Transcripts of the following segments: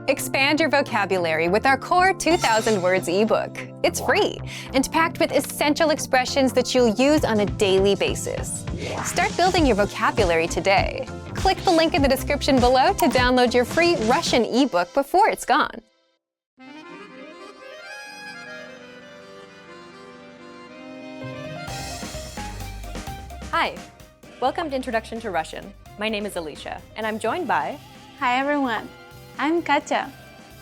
Expand your vocabulary with our core 2,000 words ebook. It's free and packed with essential expressions that you'll use on a daily basis. Start building your vocabulary today. Click the link in the description below to download your free Russian ebook before it's gone. Hi, welcome to Introduction to Russian. My name is Alicia, and I'm joined by... Hi everyone, I'm Katya.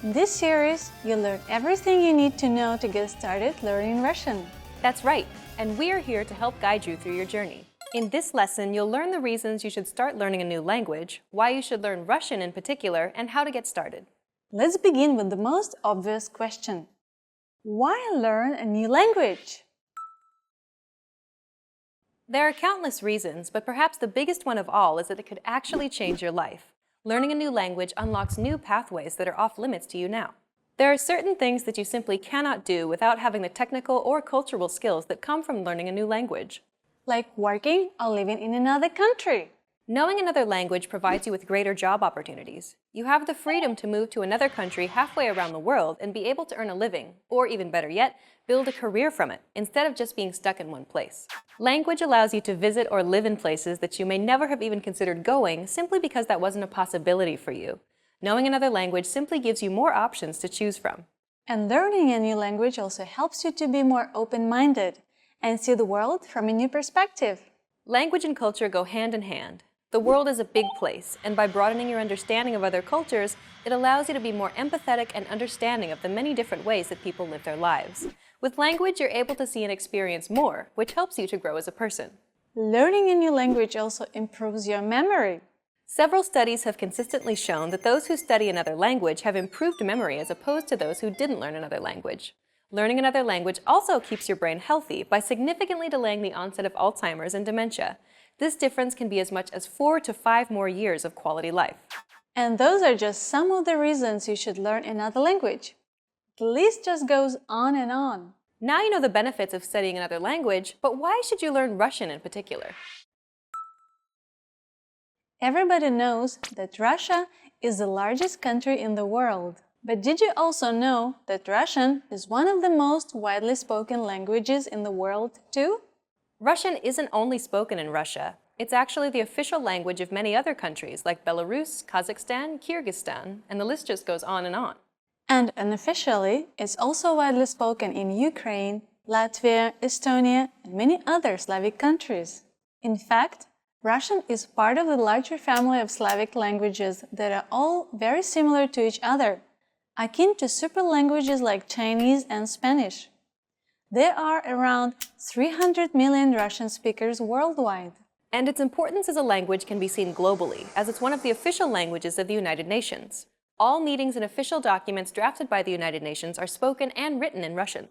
In this series, you'll learn everything you need to know to get started learning Russian. That's right, and we're here to help guide you through your journey. In this lesson, you'll learn the reasons you should start learning a new language, why you should learn Russian in particular, and how to get started. Let's begin with the most obvious question. Why learn a new language? There are countless reasons, but perhaps the biggest one of all is that it could actually change your life. Learning a new language unlocks new pathways that are off limits to you now. There are certain things that you simply cannot do without having the technical or cultural skills that come from learning a new language. Like working or living in another country. Knowing another language provides you with greater job opportunities. You have the freedom to move to another country halfway around the world and be able to earn a living, or even better yet, build a career from it, instead of just being stuck in one place. Language allows you to visit or live in places that you may never have even considered going simply because that wasn't a possibility for you. Knowing another language simply gives you more options to choose from. And learning a new language also helps you to be more open-minded and see the world from a new perspective. Language and culture go hand in hand. The world is a big place, and by broadening your understanding of other cultures, it allows you to be more empathetic and understanding of the many different ways that people live their lives. With language, you're able to see and experience more, which helps you to grow as a person. Learning a new language also improves your memory. Several studies have consistently shown that those who study another language have improved memory as opposed to those who didn't learn another language. Learning another language also keeps your brain healthy by significantly delaying the onset of Alzheimer's and dementia. This difference can be as much as 4 to 5 more years of quality life. And those are just some of the reasons you should learn another language. The list just goes on and on. Now you know the benefits of studying another language, but why should you learn Russian in particular? Everybody knows that Russia is the largest country in the world. But did you also know that Russian is one of the most widely spoken languages in the world too? Russian isn't only spoken in Russia. It's actually the official language of many other countries like Belarus, Kazakhstan, Kyrgyzstan, and the list just goes on and on. And unofficially, it's also widely spoken in Ukraine, Latvia, Estonia, and many other Slavic countries. In fact, Russian is part of the larger family of Slavic languages that are all very similar to each other, akin to super languages like Chinese and Spanish. There are around 300 million Russian speakers worldwide. And its importance as a language can be seen globally, as it's one of the official languages of the United Nations. All meetings and official documents drafted by the United Nations are spoken and written in Russian.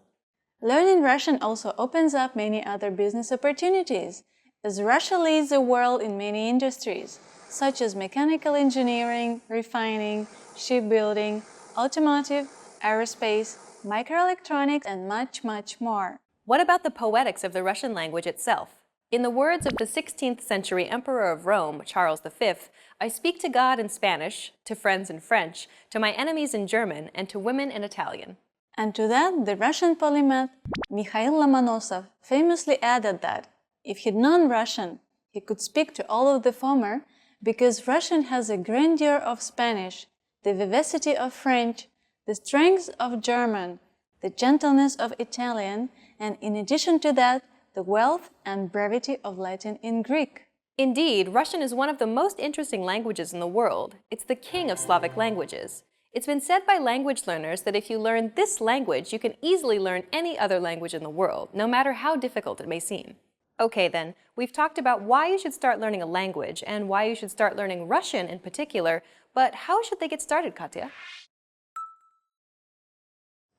Learning Russian also opens up many other business opportunities, as Russia leads the world in many industries, such as mechanical engineering, refining, shipbuilding, automotive, aerospace, microelectronics, and much, much more. What about the poetics of the Russian language itself? In the words of the 16th century Emperor of Rome, Charles V, I speak to God in Spanish, to friends in French, to my enemies in German, and to women in Italian. And to that, the Russian polymath Mikhail Lomonosov famously added that if he'd known Russian, he could speak to all of the former because Russian has the grandeur of Spanish, the vivacity of French, the strength of German, the gentleness of Italian, and in addition to that, the wealth and brevity of Latin in Greek. Indeed, Russian is one of the most interesting languages in the world. It's the king of Slavic languages. It's been said by language learners that if you learn this language, you can easily learn any other language in the world, no matter how difficult it may seem. Okay then, we've talked about why you should start learning a language and why you should start learning Russian in particular, but how should they get started, Katya?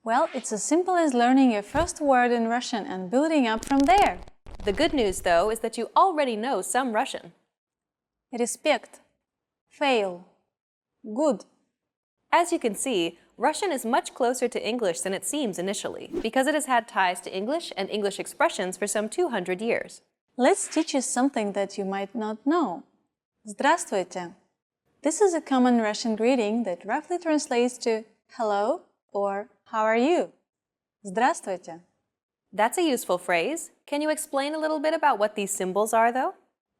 Well, it's as simple as learning your first word in Russian and building up from there. The good news, though, is that you already know some Russian. Respect, fail, good. As you can see, Russian is much closer to English than it seems initially, because it has had ties to English and English expressions for some 200 years. Let's teach you something that you might not know. Здравствуйте. This is a common Russian greeting that roughly translates to hello or how are you? Здравствуйте. That's a useful phrase. Can you explain a little bit about what these symbols are, though?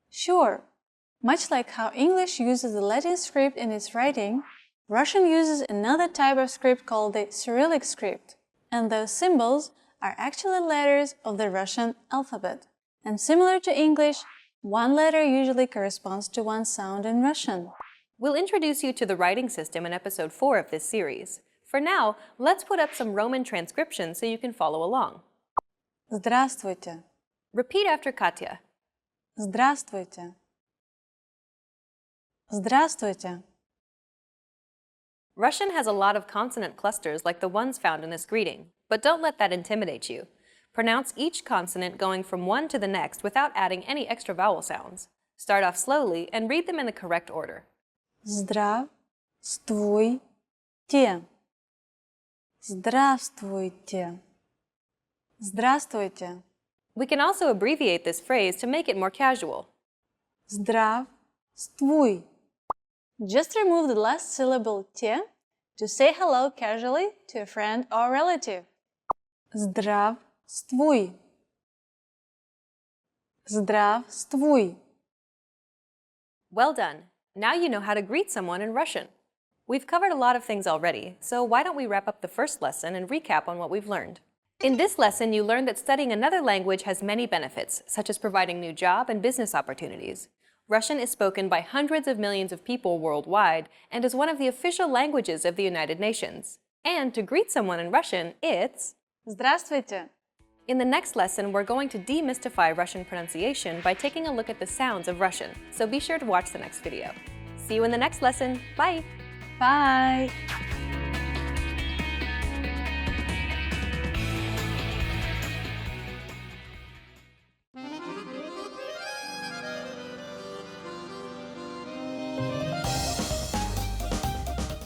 Sure. Much like how English uses the Latin script in its writing, Russian uses another type of script called the Cyrillic script. And those symbols are actually letters of the Russian alphabet. And similar to English, one letter usually corresponds to one sound in Russian. We'll introduce you to the writing system in episode 4 of this series. For now, let's put up some Roman transcription so you can follow along. Здравствуйте. Repeat after Katya. Здравствуйте. Здравствуйте. Russian has a lot of consonant clusters like the ones found in this greeting, but don't let that intimidate you. Pronounce each consonant going from one to the next without adding any extra vowel sounds. Start off slowly and read them in the correct order. Здравствуйте. Здравствуйте. Здравствуйте. We can also abbreviate this phrase to make it more casual. Здравствуй. Just remove the last syllable te to say hello casually to a friend or relative. Здравствуй. Здравствуй. Well done! Now you know how to greet someone in Russian. We've covered a lot of things already, so why don't we wrap up the first lesson and recap on what we've learned. In this lesson, you learned that studying another language has many benefits, such as providing new job and business opportunities. Russian is spoken by hundreds of millions of people worldwide and is one of the official languages of the United Nations. And to greet someone in Russian, it's Здравствуйте. In the next lesson, we're going to demystify Russian pronunciation by taking a look at the sounds of Russian, so be sure to watch the next video. See you in the next lesson. Bye! Bye.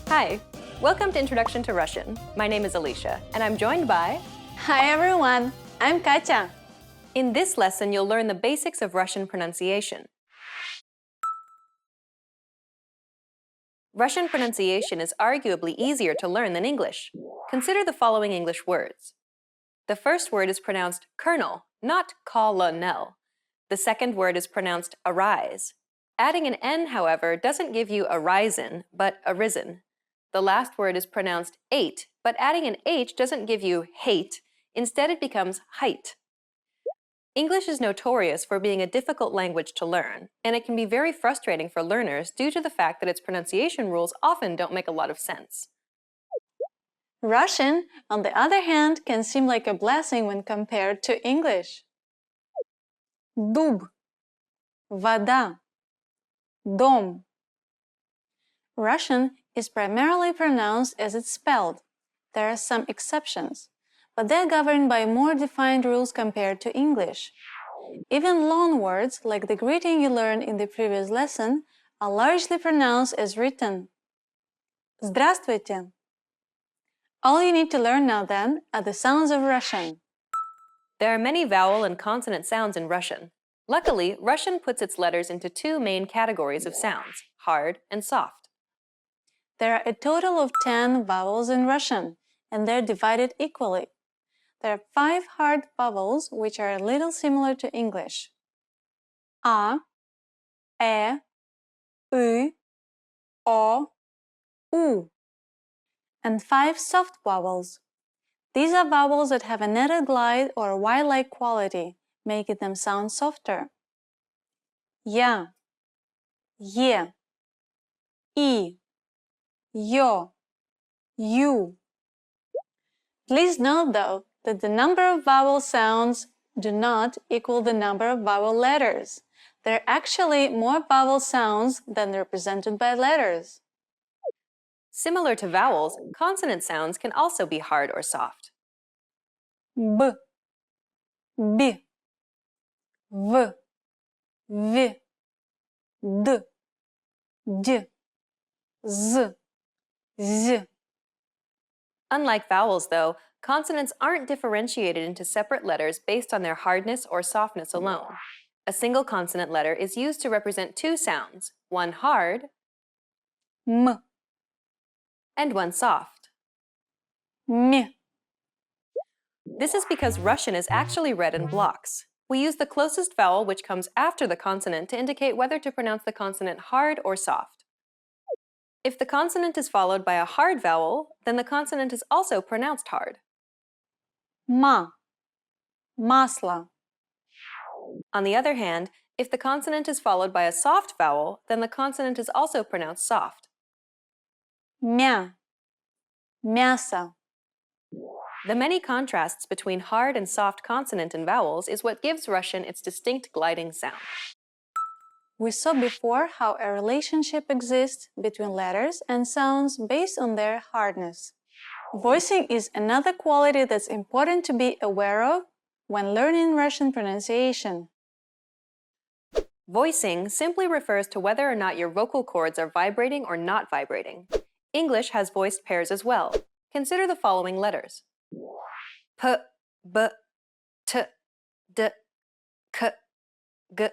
Hi! Welcome to Introduction to Russian. My name is Alicia, and I'm joined by... Hi everyone, I'm Katya. In this lesson, you'll learn the basics of Russian pronunciation. Russian pronunciation is arguably easier to learn than English. Consider the following English words. The first word is pronounced colonel, not colonel. The second word is pronounced arise. Adding an N, however, doesn't give you arisen, but arisen. The last word is pronounced ate, but adding an H doesn't give you hate. Instead, it becomes height. English is notorious for being a difficult language to learn, and it can be very frustrating for learners due to the fact that its pronunciation rules often don't make a lot of sense. Russian, on the other hand, can seem like a blessing when compared to English. Дуб, вода, дом. Russian is primarily pronounced as it's spelled. There are some exceptions, but they're governed by more defined rules compared to English. Even loan words, like the greeting you learned in the previous lesson, are largely pronounced as written. Здравствуйте. All you need to learn now then are the sounds of Russian. There are many vowel and consonant sounds in Russian. Luckily, Russian puts its letters into two main categories of sounds, hard and soft. There are a total of 10 vowels in Russian, and they're divided equally. There are 5 hard vowels, which are a little similar to English. A, E, U, O, U. And 5 soft vowels. These are vowels that have a netted glide or Y-like quality, making them sound softer. Ya, Ye, I, Yo, You. Please note, though, that the number of vowel sounds do not equal the number of vowel letters. There are actually more vowel sounds than represented by letters. Similar to vowels, consonant sounds can also be hard or soft. B, B, V, V, D, D, Z, Z. Unlike vowels, though, consonants aren't differentiated into separate letters based on their hardness or softness alone. A single consonant letter is used to represent two sounds, one hard M, and one soft. M. This is because Russian is actually read in blocks. We use the closest vowel which comes after the consonant to indicate whether to pronounce the consonant hard or soft. If the consonant is followed by a hard vowel, then the consonant is also pronounced hard. Ma, масло. On the other hand, if the consonant is followed by a soft vowel, then the consonant is also pronounced soft. Мя, мясо. The many contrasts between hard and soft consonant and vowels is what gives Russian its distinct gliding sound. We saw before how a relationship exists between letters and sounds based on their hardness. Voicing is another quality that's important to be aware of when learning Russian pronunciation. Voicing simply refers to whether or not your vocal cords are vibrating or not vibrating. English has voiced pairs as well. Consider the following letters: P, B, T, D, K, G.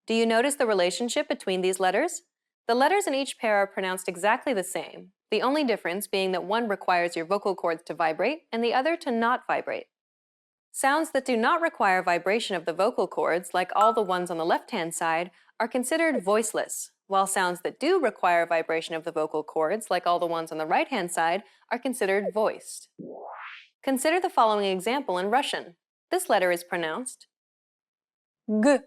Do you notice the relationship between these letters? The letters in each pair are pronounced exactly the same, the only difference being that one requires your vocal cords to vibrate and the other to not vibrate. Sounds that do not require vibration of the vocal cords, like all the ones on the left-hand side, are considered voiceless, while sounds that do require vibration of the vocal cords, like all the ones on the right-hand side, are considered voiced. Consider the following example in Russian. This letter is pronounced G.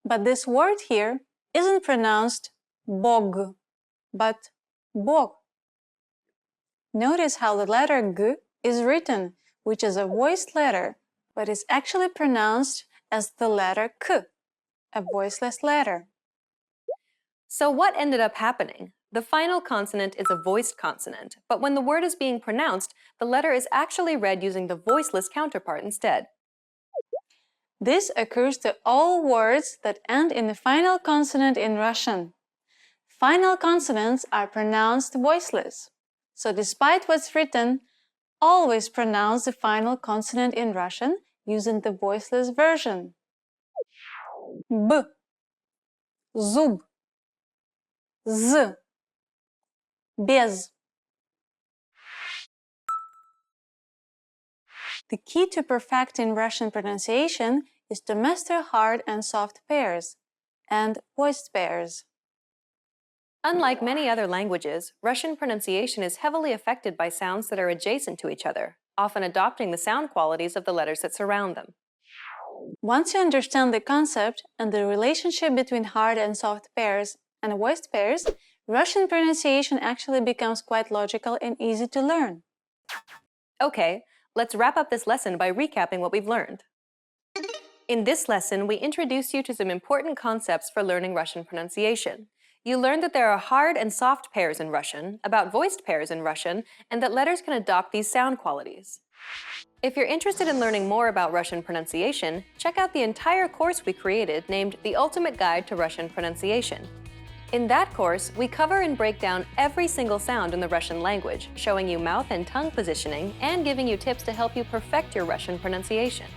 But this word here isn't pronounced bog, but bog. Notice how the letter G is written, which is a voiced letter, but is actually pronounced as the letter K, a voiceless letter. So what ended up happening? The final consonant is a voiced consonant, but when the word is being pronounced, the letter is actually read using the voiceless counterpart instead. This occurs to all words that end in the final consonant in Russian. Final consonants are pronounced voiceless. So despite what's written, always pronounce the final consonant in Russian using the voiceless version. B, zub, z, без. The key to perfecting Russian pronunciation is to master hard and soft pairs and voiced pairs. Unlike many other languages, Russian pronunciation is heavily affected by sounds that are adjacent to each other, often adopting the sound qualities of the letters that surround them. Once you understand the concept and the relationship between hard and soft pairs and voiced pairs, Russian pronunciation actually becomes quite logical and easy to learn. Okay, let's wrap up this lesson by recapping what we've learned. In this lesson, we introduced you to some important concepts for learning Russian pronunciation. You learned that there are hard and soft pairs in Russian, about voiced pairs in Russian, and that letters can adopt these sound qualities. If you're interested in learning more about Russian pronunciation, check out the entire course we created named The Ultimate Guide to Russian Pronunciation. In that course, we cover and break down every single sound in the Russian language, showing you mouth and tongue positioning and giving you tips to help you perfect your Russian pronunciation.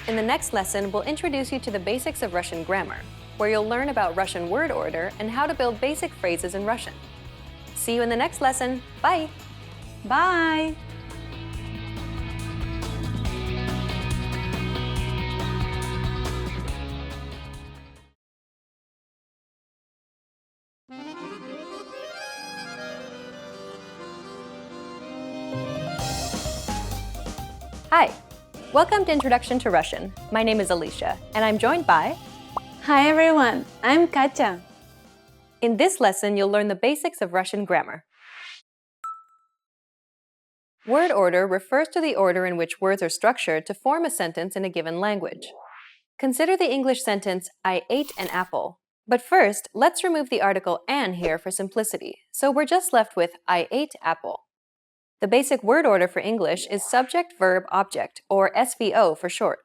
In the next lesson, we'll introduce you to the basics of Russian grammar, where you'll learn about Russian word order and how to build basic phrases in Russian. See you in the next lesson. Bye! Bye! Hi! Welcome to Introduction to Russian. My name is Alicia, and I'm joined by... Hi everyone, I'm Katya. In this lesson, you'll learn the basics of Russian grammar. Word order refers to the order in which words are structured to form a sentence in a given language. Consider the English sentence, I ate an apple. But first, let's remove the article an here for simplicity, so we're just left with I ate apple. The basic word order for English is subject, verb, object, or SVO for short.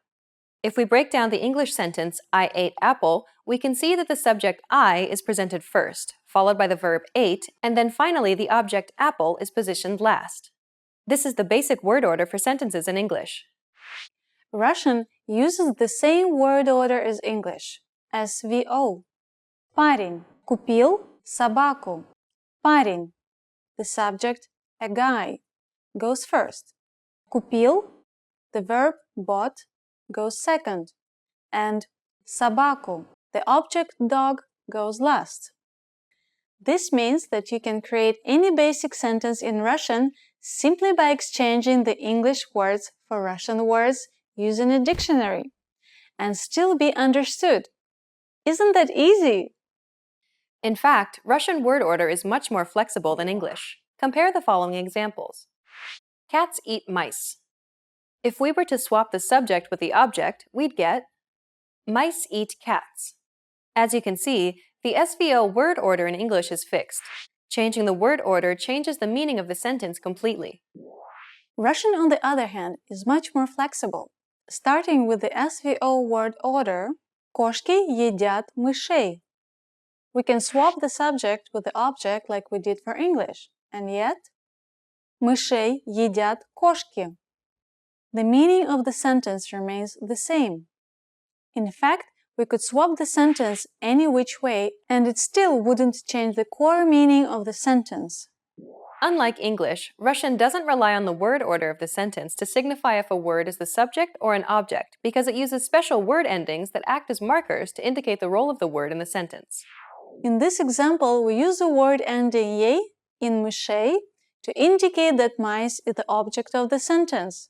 If we break down the English sentence, I ate apple, we can see that the subject I is presented first, followed by the verb ate, and then finally the object apple is positioned last. This is the basic word order for sentences in English. Russian uses the same word order as English, SVO. Парень купил Собаку. Парень. The subject, a guy, goes first. Купил, the verb bought, goes second. And собаку, the object dog, goes last. This means that you can create any basic sentence in Russian simply by exchanging the English words for Russian words using a dictionary and still be understood. Isn't that easy? In fact, Russian word order is much more flexible than English. Compare the following examples. Cats eat mice. If we were to swap the subject with the object, we'd get mice eat cats. As you can see, the SVO word order in English is fixed. Changing the word order changes the meaning of the sentence completely. Russian, on the other hand, is much more flexible. Starting with the SVO word order, кошки едят мышей. We can swap the subject with the object like we did for English, and yet, мышей едят кошки. The meaning of the sentence remains the same. In fact, we could swap the sentence any which way and it still wouldn't change the core meaning of the sentence. Unlike English, Russian doesn't rely on the word order of the sentence to signify if a word is the subject or an object because it uses special word endings that act as markers to indicate the role of the word in the sentence. In this example, we use the word ending "ей" in мышей to indicate that mice is the object of the sentence.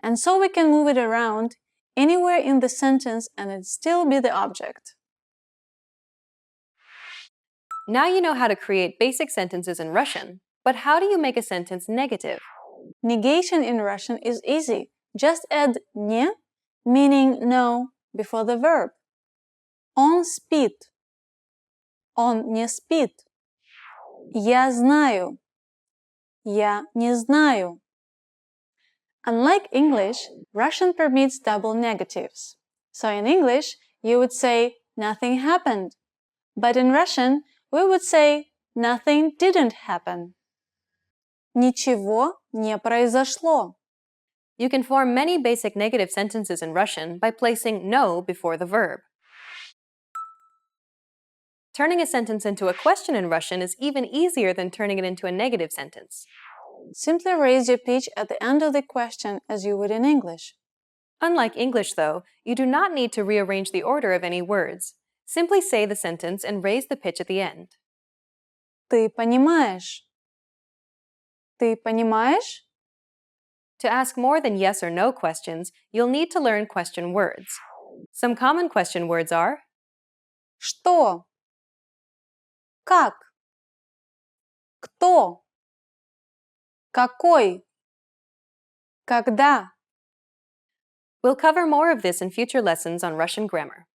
And so we can move it around anywhere in the sentence and it still be the object. Now you know how to create basic sentences in Russian, but how do you make a sentence negative? Negation in Russian is easy. Just add "не", meaning no, before the verb. Он спит. Он не спит. Я знаю. Я не знаю. Unlike English, Russian permits double negatives. So in English, you would say nothing happened. But in Russian, we would say nothing didn't happen. Ничего не произошло. You can form many basic negative sentences in Russian by placing no before the verb. Turning a sentence into a question in Russian is even easier than turning it into a negative sentence. Simply raise your pitch at the end of the question as you would in English. Unlike English, though, you do not need to rearrange the order of any words. Simply say the sentence and raise the pitch at the end. Ты понимаешь? Ты понимаешь? To ask more than yes or no questions, you'll need to learn question words. Some common question words are Что? Как? Кто? Какой? Когда? We'll cover more of this in future lessons on Russian grammar.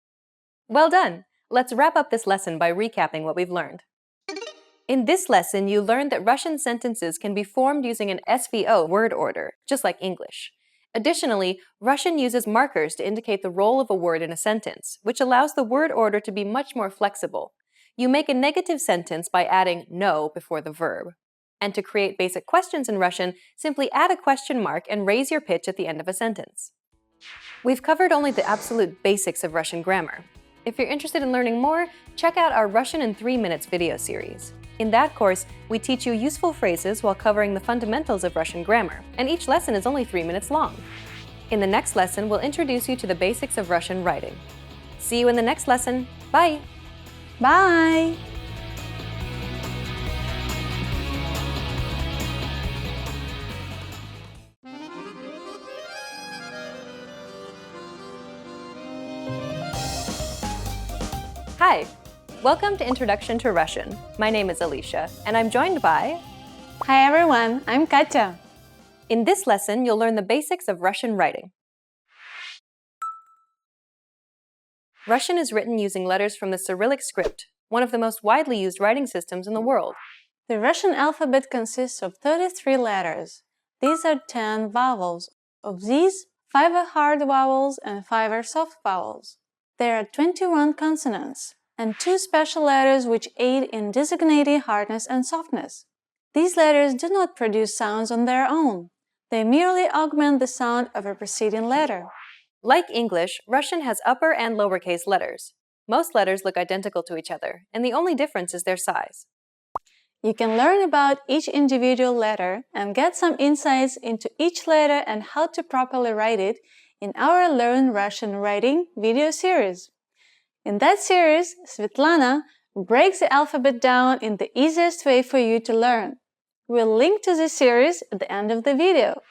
Well done! Let's wrap up this lesson by recapping what we've learned. In this lesson, you learned that Russian sentences can be formed using an SVO word order, just like English. Additionally, Russian uses markers to indicate the role of a word in a sentence, which allows the word order to be much more flexible. You make a negative sentence by adding no before the verb. And to create basic questions in Russian, simply add a question mark and raise your pitch at the end of a sentence. We've covered only the absolute basics of Russian grammar. If you're interested in learning more, check out our Russian in 3 Minutes video series. In that course, we teach you useful phrases while covering the fundamentals of Russian grammar, and each lesson is only 3 minutes long. In the next lesson, we'll introduce you to the basics of Russian writing. See you in the next lesson. Bye! Bye! Hi! Welcome to Introduction to Russian. My name is Alicia, and I'm joined by... Hi everyone, I'm Katya. In this lesson, you'll learn the basics of Russian writing. Russian is written using letters from the Cyrillic script, one of the most widely used writing systems in the world. The Russian alphabet consists of 33 letters. These are 10 vowels. Of these, 5 are hard vowels and 5 are soft vowels. There are 21 consonants and 2 special letters which aid in designating hardness and softness. These letters do not produce sounds on their own. They merely augment the sound of a preceding letter. Like English, Russian has upper and lowercase letters. Most letters look identical to each other, and the only difference is their size. You can learn about each individual letter and get some insights into each letter and how to properly write it in our Learn Russian Writing video series. In that series, Svetlana breaks the alphabet down in the easiest way for you to learn. We'll link to this series at the end of the video.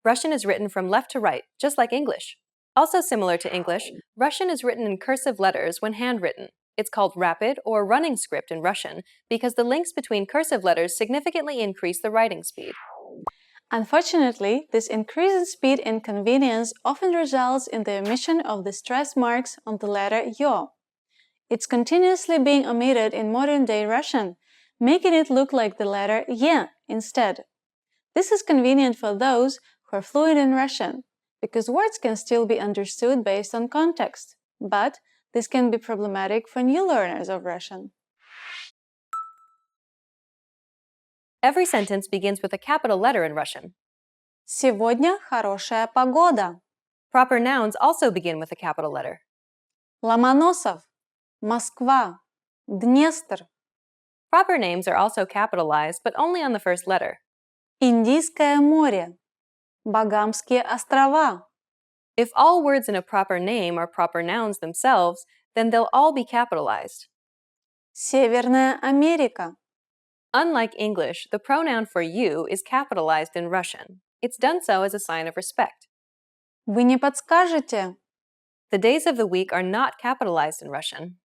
Russian is written from left to right, just like English. Also similar to English, Russian is written in cursive letters when handwritten. It's called rapid or running script in Russian because the links between cursive letters significantly increase the writing speed. Unfortunately, this increase in speed and convenience often results in the omission of the stress marks on the letter yo. It's continuously being omitted in modern-day Russian, making it look like the letter ye instead. This is convenient for those who are fluent in Russian, because words can still be understood based on context, but this can be problematic for new learners of Russian. Every sentence begins with a capital letter in Russian. Сегодня хорошая погода. Proper nouns also begin with a capital letter. Ломоносов, Москва, Днестр. Proper names are also capitalized, but only on the first letter. Индийское море, Багамские острова. If all words in a proper name are proper nouns themselves, then they'll all be capitalized. Северная Америка. Unlike English, the pronoun for you is capitalized in Russian. It's done so as a sign of respect. Вы не подскажете? The days of the week are not capitalized in Russian.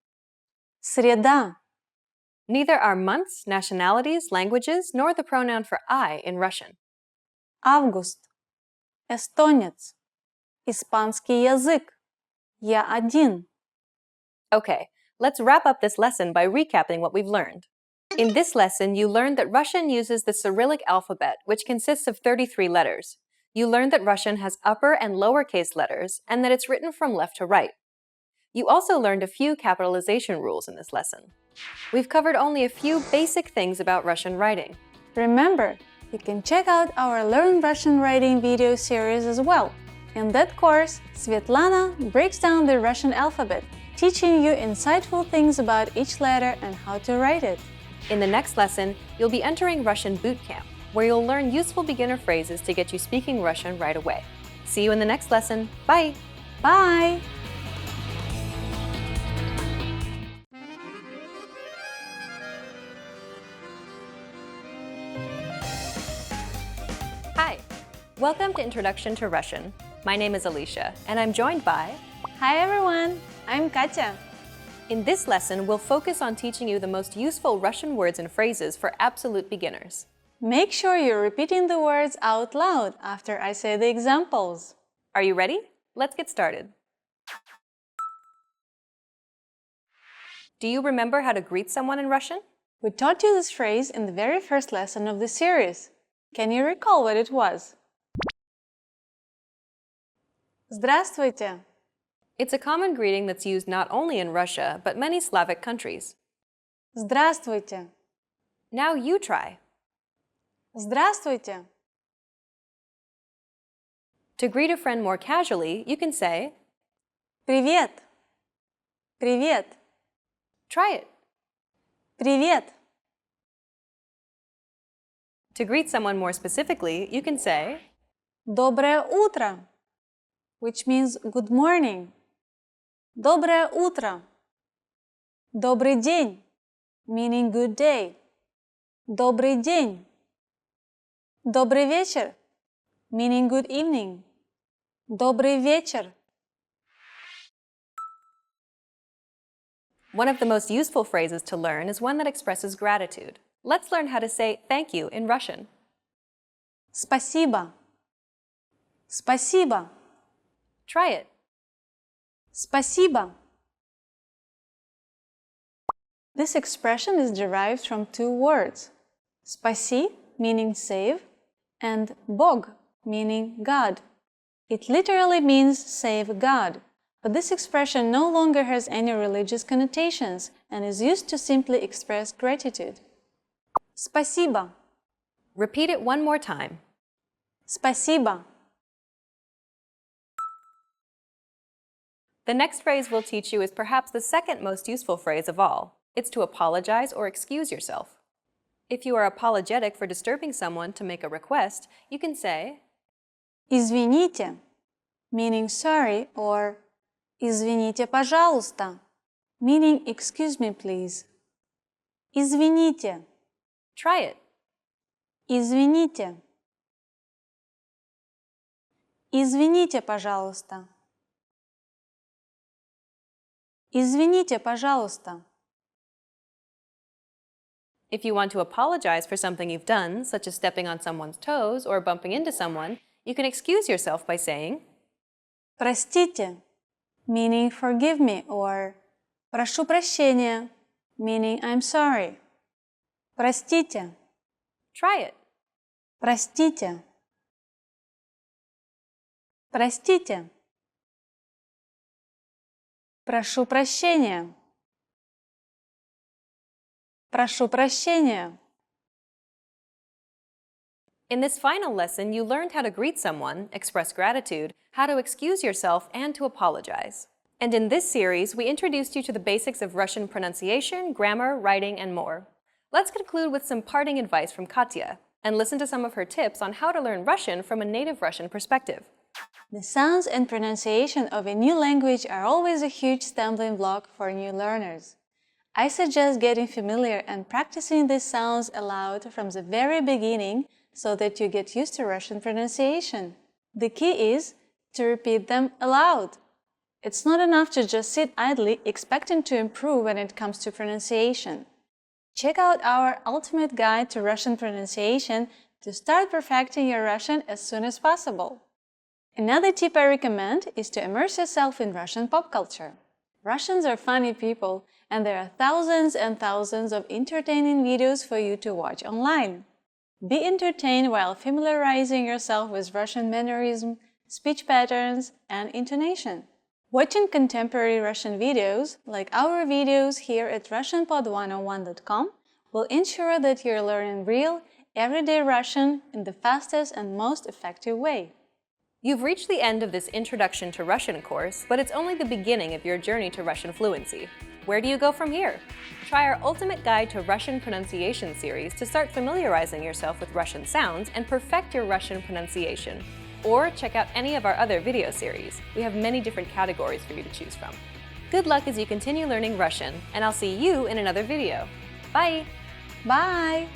Среда. Neither are months, nationalities, languages, nor the pronoun for I in Russian. Август. Эстонец. Испанский язык. Я один. Okay, let's wrap up this lesson by recapping what we've learned. In this lesson, you learned that Russian uses the Cyrillic alphabet, which consists of 33 letters. You learned that Russian has upper and lowercase letters, and that it's written from left to right. You also learned a few capitalization rules in this lesson. We've covered only a few basic things about Russian writing. Remember, you can check out our Learn Russian Writing video series as well. In that course, Svetlana breaks down the Russian alphabet, teaching you insightful things about each letter and how to write it. In the next lesson, you'll be entering Russian boot camp, where you'll learn useful beginner phrases to get you speaking Russian right away. See you in the next lesson. Bye! Bye! Hi! Welcome to Introduction to Russian. My name is Alicia, and I'm joined by... Hi everyone! I'm Katya. In this lesson, we'll focus on teaching you the most useful Russian words and phrases for absolute beginners. Make sure you're repeating the words out loud after I say the examples. Are you ready? Let's get started. Do you remember how to greet someone in Russian? We taught you this phrase in the very first lesson of the series. Can you recall what it was? Здравствуйте! It's a common greeting that's used not only in Russia, but many Slavic countries. Здравствуйте! Now you try. Здравствуйте! To greet a friend more casually, you can say, Привет! Привет! try it. Привет! To greet someone more specifically, you can say, Доброе утро! Which means good morning. Доброе утро! Добрый день! Meaning good day. Добрый день! Добрый вечер! Meaning good evening. Добрый вечер! One of the most useful phrases to learn is one that expresses gratitude. Let's learn how to say thank you in Russian. Спасибо! Спасибо! Try it. Спасибо! This expression is derived from two words. Спаси, meaning save, and Bog, meaning God. It literally means save God, but this expression no longer has any religious connotations and is used to simply express gratitude. Спасибо! Repeat it one more time. Спасибо! The next phrase we'll teach you is perhaps the second most useful phrase of all. It's to apologize or excuse yourself. If you are apologetic for disturbing someone to make a request, you can say Извините, meaning sorry, or Извините, пожалуйста, meaning excuse me, please. Извините. Try it. Извините. Извините, пожалуйста. Извините, пожалуйста. If you want to apologize for something you've done, such as stepping on someone's toes or bumping into someone, you can excuse yourself by saying Простите, meaning forgive me, or прошу прощения, meaning I'm sorry. Простите. Try it. Простите. Простите. Прошу прощения. Прошу прощения. In this final lesson, you learned how to greet someone, express gratitude, how to excuse yourself, and to apologize. And in this series, we introduced you to the basics of Russian pronunciation, grammar, writing, and more. Let's conclude with some parting advice from Katya, and listen to some of her tips on how to learn Russian from a native Russian perspective. The sounds and pronunciation of a new language are always a huge stumbling block for new learners. I suggest getting familiar and practicing these sounds aloud from the very beginning so that you get used to Russian pronunciation. The key is to repeat them aloud. It's not enough to just sit idly expecting to improve when it comes to pronunciation. Check out our ultimate guide to Russian pronunciation to start perfecting your Russian as soon as possible. Another tip I recommend is to immerse yourself in Russian pop culture. Russians are funny people, and there are thousands and thousands of entertaining videos for you to watch online. Be entertained while familiarizing yourself with Russian mannerism, speech patterns, and intonation. Watching contemporary Russian videos, like our videos here at RussianPod101.com, will ensure that you're learning real, everyday Russian in the fastest and most effective way. You've reached the end of this Introduction to Russian course, but it's only the beginning of your journey to Russian fluency. Where do you go from here? Try our Ultimate Guide to Russian Pronunciation series to start familiarizing yourself with Russian sounds and perfect your Russian pronunciation. Or check out any of our other video series. We have many different categories for you to choose from. Good luck as you continue learning Russian, and I'll see you in another video. Bye! Bye!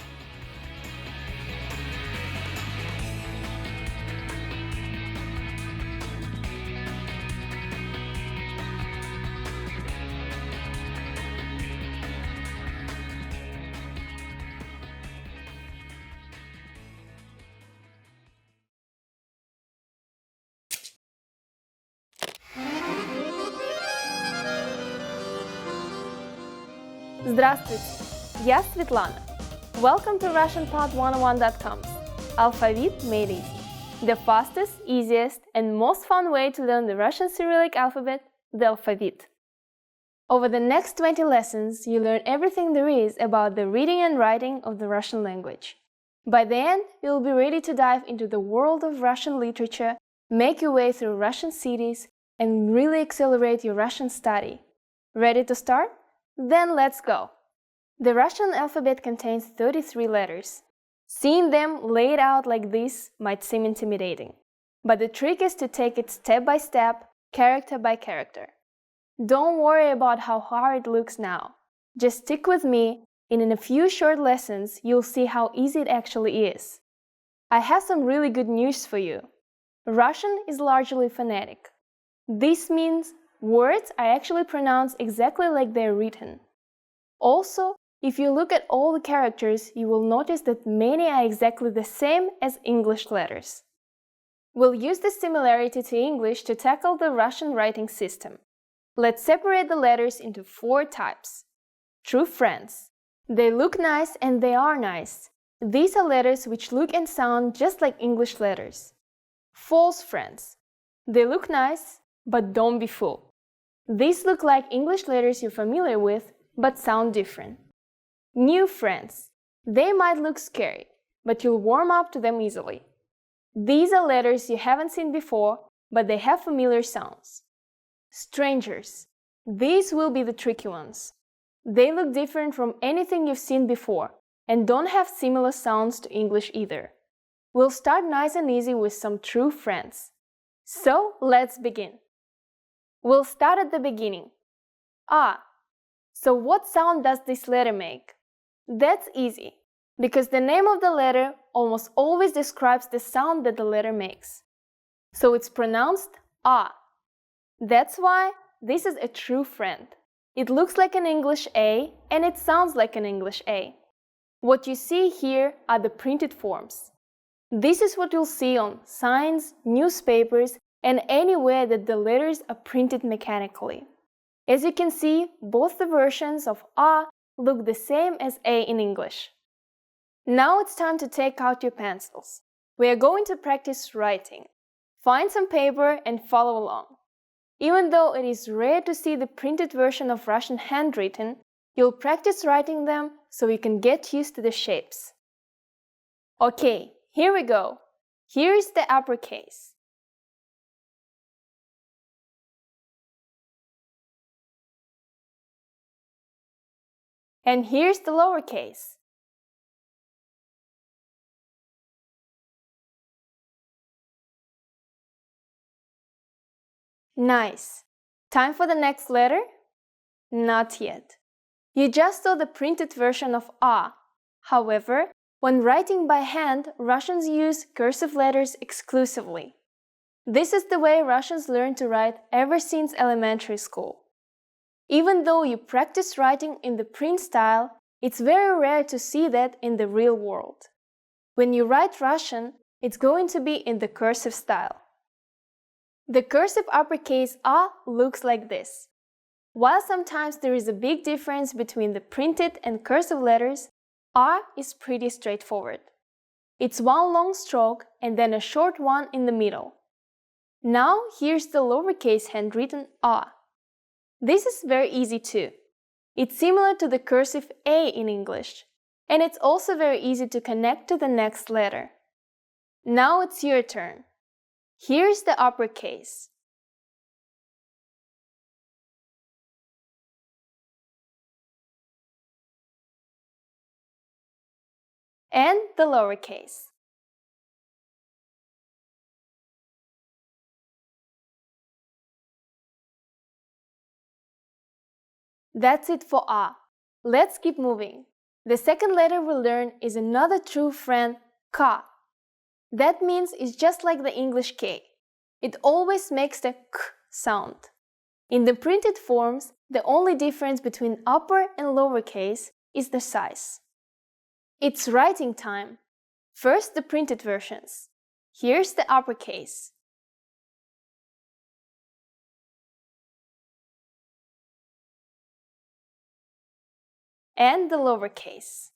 Здравствуйте, я Светлана. Welcome to RussianPod101.com's Alphabet Made Easy, the fastest, easiest, and most fun way to learn the Russian Cyrillic alphabet, the alphabet. Over the next 20 lessons, you learn everything there is about the reading and writing of the Russian language. By the end, you'll be ready to dive into the world of Russian literature, make your way through Russian cities, and really accelerate your Russian study. Ready to start? Then let's go! The Russian alphabet contains 33 letters. Seeing them laid out like this might seem intimidating, but the trick is to take it step by step, character by character. Don't worry about how hard it looks now. Just stick with me, and in a few short lessons, you'll see how easy it actually is. I have some really good news for you. Russian is largely phonetic. This means words are actually pronounced exactly like they're written. Also, if you look at all the characters, you will notice that many are exactly the same as English letters. We'll use this similarity to English to tackle the Russian writing system. Let's separate the letters into 4 types. True friends. They look nice and they are nice. These are letters which look and sound just like English letters. False friends. They look nice, but don't be fooled. These look like English letters you're familiar with, but sound different. New friends. They might look scary, but you'll warm up to them easily. These are letters you haven't seen before, but they have familiar sounds. Strangers. These will be the tricky ones. They look different from anything you've seen before and don't have similar sounds to English either. We'll start nice and easy with some true friends. So let's begin. We'll start at the beginning. Ah. So what sound does this letter make? That's easy, because the name of the letter almost always describes the sound that the letter makes. So it's pronounced ah. That's why this is a true friend. It looks like an English A and it sounds like an English A. What you see here are the printed forms. This is what you'll see on signs, newspapers, and anywhere that the letters are printed mechanically. As you can see, both the versions of A look the same as A in English. Now it's time to take out your pencils. We are going to practice writing. Find some paper and follow along. Even though it is rare to see the printed version of Russian handwritten, you'll practice writing them so you can get used to the shapes. Okay, here we go. Here is the uppercase. And here's the lowercase. Nice. Time for the next letter? Not yet. You just saw the printed version of A. However, when writing by hand, Russians use cursive letters exclusively. This is the way Russians learn to write ever since elementary school. Even though you practice writing in the print style, it's very rare to see that in the real world. When you write Russian, it's going to be in the cursive style. The cursive uppercase A looks like this. While sometimes there is a big difference between the printed and cursive letters, R is pretty straightforward. It's one long stroke and then a short one in the middle. Now here's the lowercase handwritten A. This is very easy too. It's similar to the cursive A in English, and it's also very easy to connect to the next letter. Now it's your turn. Here's the uppercase. And the lowercase. That's it for A. Let's keep moving. The second letter we'll learn is another true friend, K. That means it's just like the English K. It always makes the K sound. In the printed forms, the only difference between upper and lowercase is the size. It's writing time. First, the printed versions. Here's the uppercase. And the lowercase.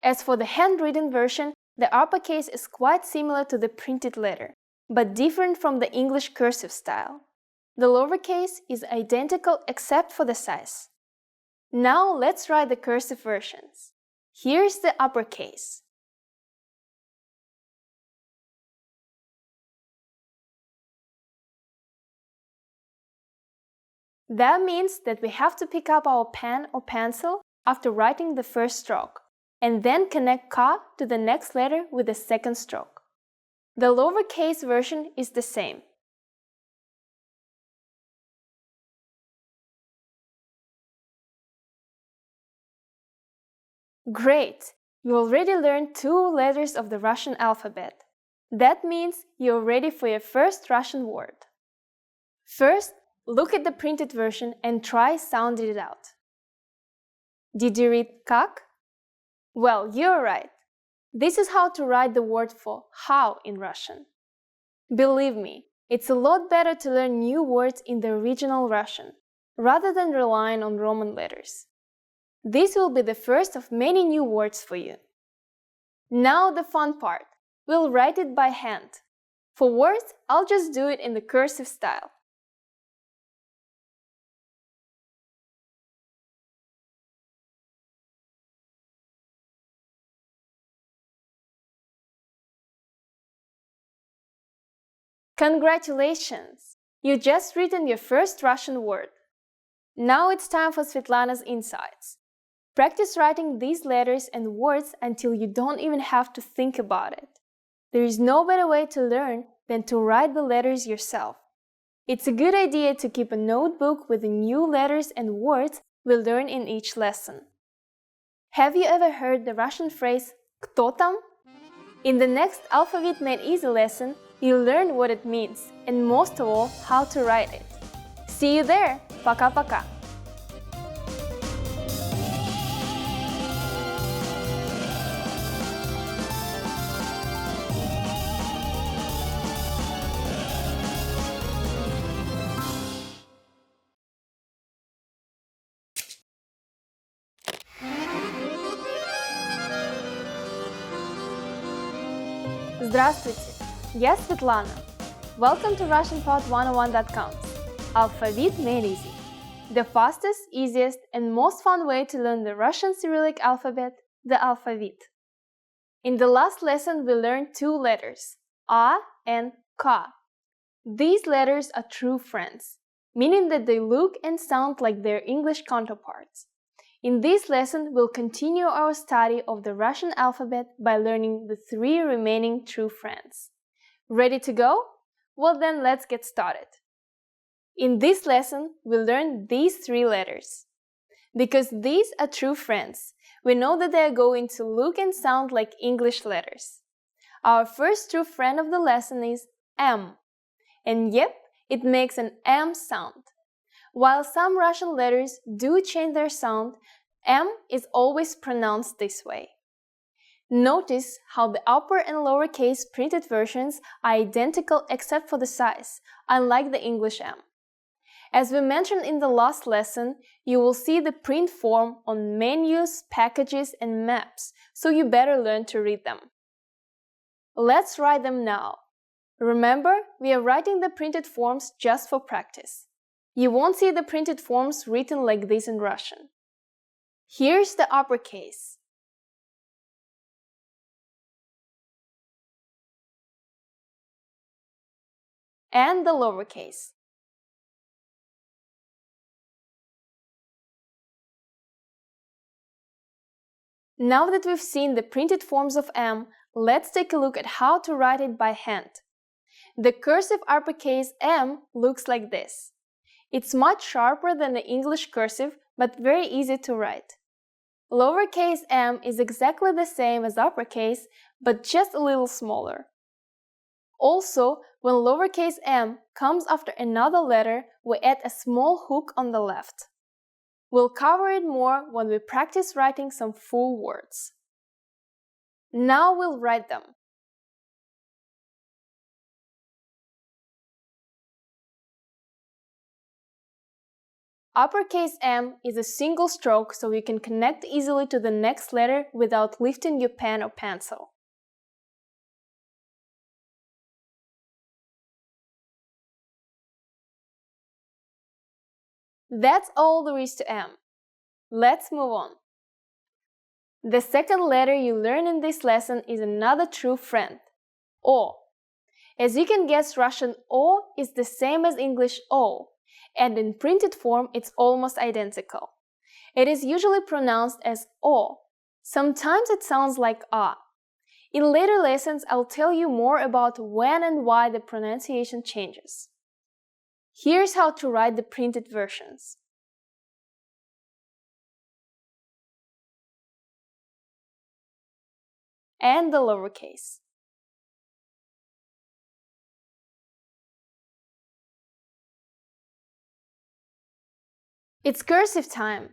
As for the handwritten version, the uppercase is quite similar to the printed letter, but different from the English cursive style. The lowercase is identical except for the size. Now let's write the cursive versions. Here's the uppercase. That means that we have to pick up our pen or pencil after writing the first stroke, and then connect K to the next letter with the second stroke. The lowercase version is the same. Great! You already learned 2 letters of the Russian alphabet. That means you're ready for your first Russian word. First, look at the printed version and try sounding it out. Did you read как? Well, you're right. This is how to write the word for how in Russian. Believe me, it's a lot better to learn new words in the original Russian, rather than relying on Roman letters. This will be the first of many new words for you. Now the fun part. We'll write it by hand. For words, I'll just do it in the cursive style. Congratulations! You just written your first Russian word. Now it's time for Svetlana's insights. Practice writing these letters and words until you don't even have to think about it. There is no better way to learn than to write the letters yourself. It's a good idea to keep a notebook with the new letters and words we'll learn in each lesson. Have you ever heard the Russian phrase "Кто там"? In the next Alphabet Made Easy lesson, you'll learn what it means and most of all, how to write it. See you there! Пока-пока! Здравствуйте! Я Светлана. Welcome to RussianPod101.com's Alphabet Made Easy, the fastest, easiest, and most fun way to learn the Russian Cyrillic alphabet, the alphabet. In the last lesson, we learned two letters, A and K. These letters are true friends, meaning that they look and sound like their English counterparts. In this lesson, we'll continue our study of the Russian alphabet by learning the three remaining true friends. Ready to go? Well then, let's get started. In this lesson, we'll learn these three letters. Because these are true friends, we know that they are going to look and sound like English letters. Our first true friend of the lesson is M. And yep, it makes an M sound. While some Russian letters do change their sound, M is always pronounced this way. Notice how the upper and lowercase printed versions are identical except for the size, unlike the English M. As we mentioned in the last lesson, you will see the print form on menus, packages, and maps, so you better learn to read them. Let's write them now. Remember, we are writing the printed forms just for practice. You won't see the printed forms written like this in Russian. Here's the uppercase. And the lowercase. Now that we've seen the printed forms of M, let's take a look at how to write it by hand. The cursive uppercase M looks like this. It's much sharper than the English cursive, but very easy to write. Lowercase m is exactly the same as uppercase, but just a little smaller. Also, when lowercase m comes after another letter, we add a small hook on the left. We'll cover it more when we practice writing some full words. Now we'll write them. Uppercase M is a single stroke, so you can connect easily to the next letter without lifting your pen or pencil. That's all there is to M. Let's move on. The second letter you learn in this lesson is another true friend, O. As you can guess, Russian O is the same as English O, and in printed form it's almost identical. It is usually pronounced as O. Sometimes it sounds like A. In later lessons, I'll tell you more about when and why the pronunciation changes. Here's how to write the printed versions. And the lowercase. It's cursive time.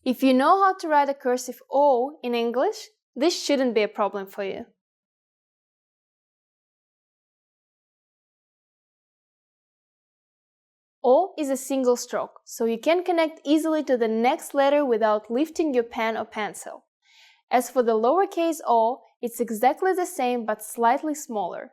If you know how to write a cursive O in English, this shouldn't be a problem for you. O is a single stroke, so you can connect easily to the next letter without lifting your pen or pencil. As for the lowercase o, it's exactly the same but slightly smaller.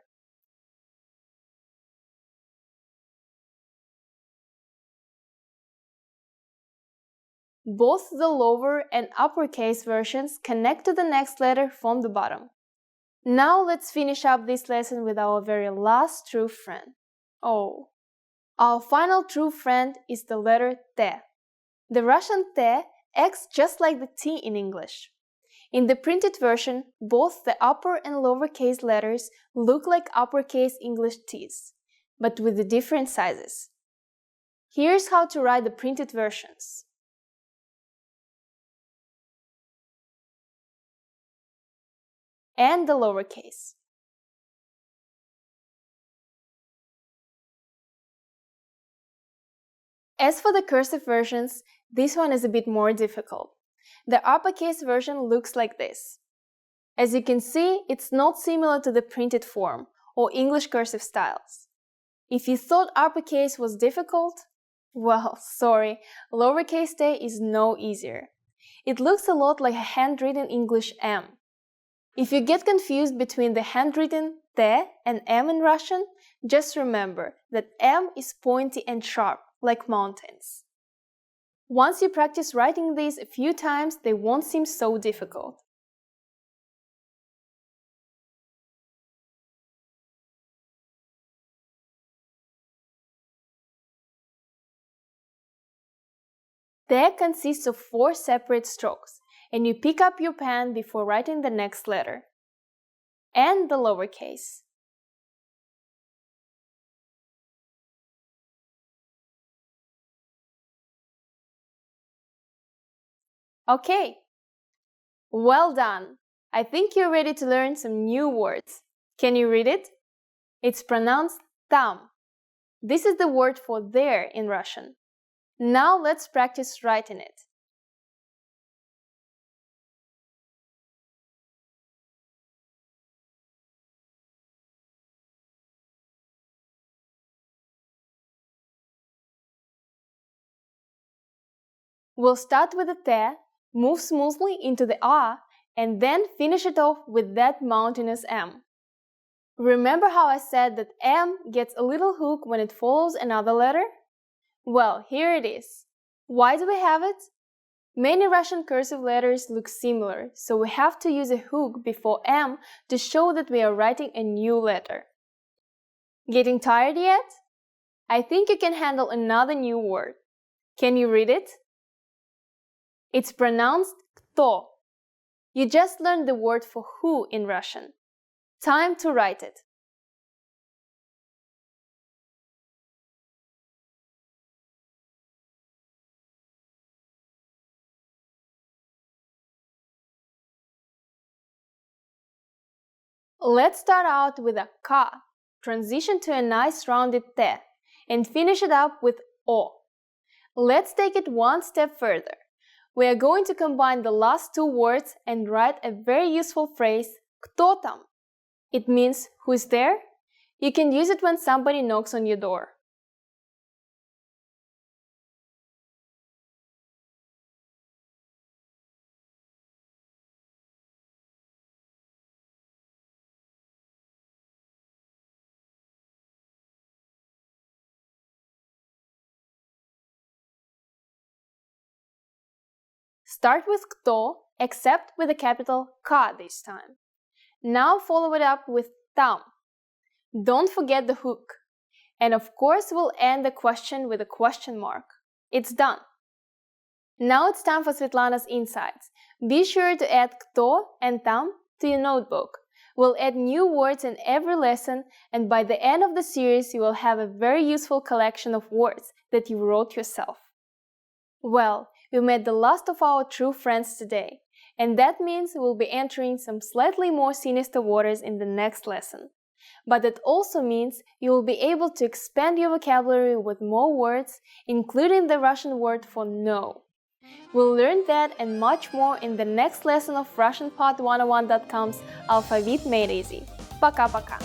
Both the lower and uppercase versions connect to the next letter from the bottom. Now let's finish up this lesson with our very last true friend, Oh. Our final true friend is the letter T. The Russian T acts just like the T in English. In the printed version, both the upper and lowercase letters look like uppercase English T's, but with the different sizes. Here's how to write the printed versions. And the lowercase. As for the cursive versions, this one is a bit more difficult. The uppercase version looks like this. As you can see, it's not similar to the printed form or English cursive styles. If you thought uppercase was difficult, well, sorry, lowercase t is no easier. It looks a lot like a handwritten English M. If you get confused between the handwritten T and M in Russian, just remember that M is pointy and sharp, like mountains. Once you practice writing these a few times, they won't seem so difficult. T consists of 4 separate strokes, and you pick up your pen before writing the next letter. And the lowercase. Okay, well done! I think you're ready to learn some new words. Can you read it? It's pronounced tam. This is the word for there in Russian. Now let's practice writing it. We'll start with the T, move smoothly into the A, and then finish it off with that mountainous M. Remember how I said that M gets a little hook when it follows another letter? Well, here it is. Why do we have it? Many Russian cursive letters look similar, so we have to use a hook before M to show that we are writing a new letter. Getting tired yet? I think you can handle another new word. Can you read it? It's pronounced kto. You just learned the word for who in Russian. Time to write it. Let's start out with a ka, transition to a nice rounded T, and finish it up with o. Let's take it one step further. We are going to combine the last 2 words and write a very useful phrase, kto tam. It means who's there? You can use it when somebody knocks on your door. Start with kto, except with a capital K this time. Now follow it up with tam. Don't forget the hook. And of course we'll end the question with a question mark. It's done. Now it's time for Svetlana's insights. Be sure to add kto and tam to your notebook. We'll add new words in every lesson, and by the end of the series you will have a very useful collection of words that you wrote yourself. Well, we met the last of our true friends today, and that means we'll be entering some slightly more sinister waters in the next lesson. But it also means you will be able to expand your vocabulary with more words, including the Russian word for no. We'll learn that and much more in the next lesson of RussianPod101.com's Alphabet Made Easy. Пока-пока!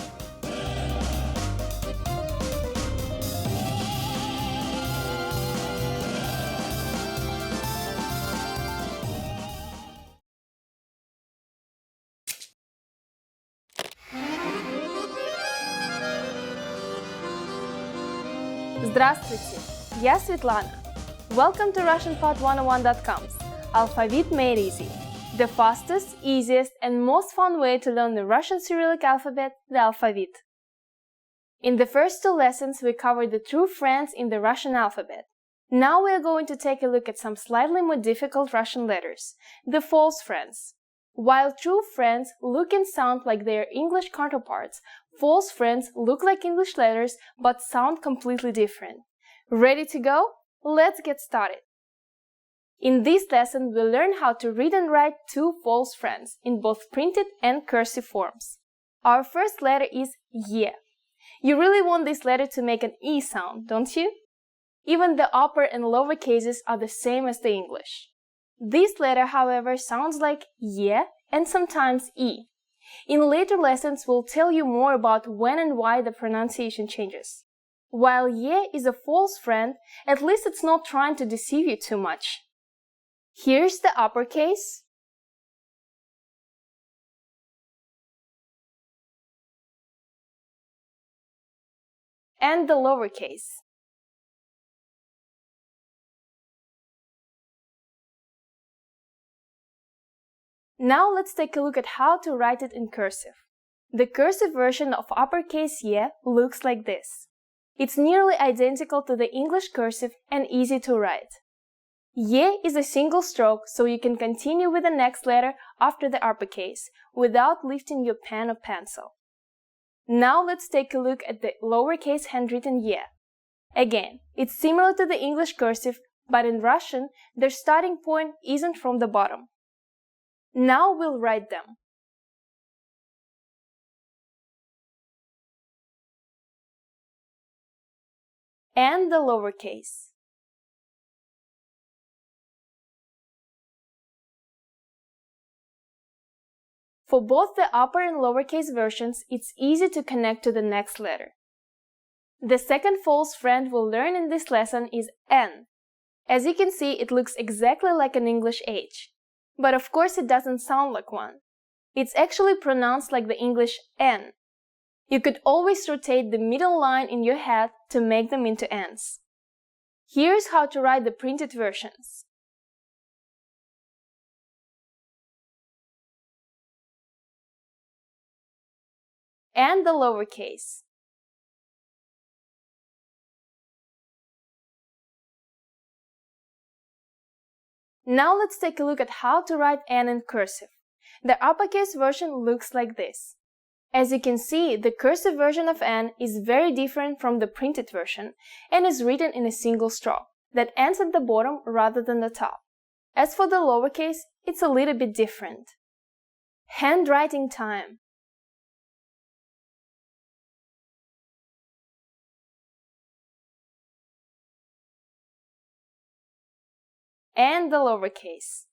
Здравствуйте! Я Светлана. Welcome to RussianPod101.com's Alphabet Made Easy, the fastest, easiest, and most fun way to learn the Russian Cyrillic alphabet, the alphabet. In the first two lessons, we covered the true friends in the Russian alphabet. Now we are going to take a look at some slightly more difficult Russian letters, the false friends. While true friends look and sound like their English counterparts, false friends look like English letters but sound completely different. Ready to go? Let's get started. In this lesson, we'll learn how to read and write two false friends in both printed and cursive forms. Our first letter is Y. You really want this letter to make an E sound, don't you? Even the upper and lower cases are the same as the English. This letter, however, sounds like Y and sometimes E. In later lessons, we'll tell you more about when and why the pronunciation changes. While Y is a false friend, at least it's not trying to deceive you too much. Here's the uppercase. And the lowercase. Now let's take a look at how to write it in cursive. The cursive version of uppercase Y looks like this. It's nearly identical to the English cursive and easy to write. Y is a single stroke, so you can continue with the next letter after the uppercase without lifting your pen or pencil. Now let's take a look at the lowercase handwritten Y. Again, it's similar to the English cursive, but in Russian, their starting point isn't from the bottom. Now we'll write them. And the lowercase. For both the upper and lowercase versions, it's easy to connect to the next letter. The second false friend we'll learn in this lesson is N. As you can see, it looks exactly like an English H. But of course it doesn't sound like one. It's actually pronounced like the English N. You could always rotate the middle line in your head to make them into N's. Here's how to write the printed versions. And the lowercase. Now let's take a look at how to write N in cursive. The uppercase version looks like this. As you can see, the cursive version of N is very different from the printed version and is written in a single stroke that ends at the bottom rather than the top. As for the lowercase, it's a little bit different. Handwriting time. And the lowercase.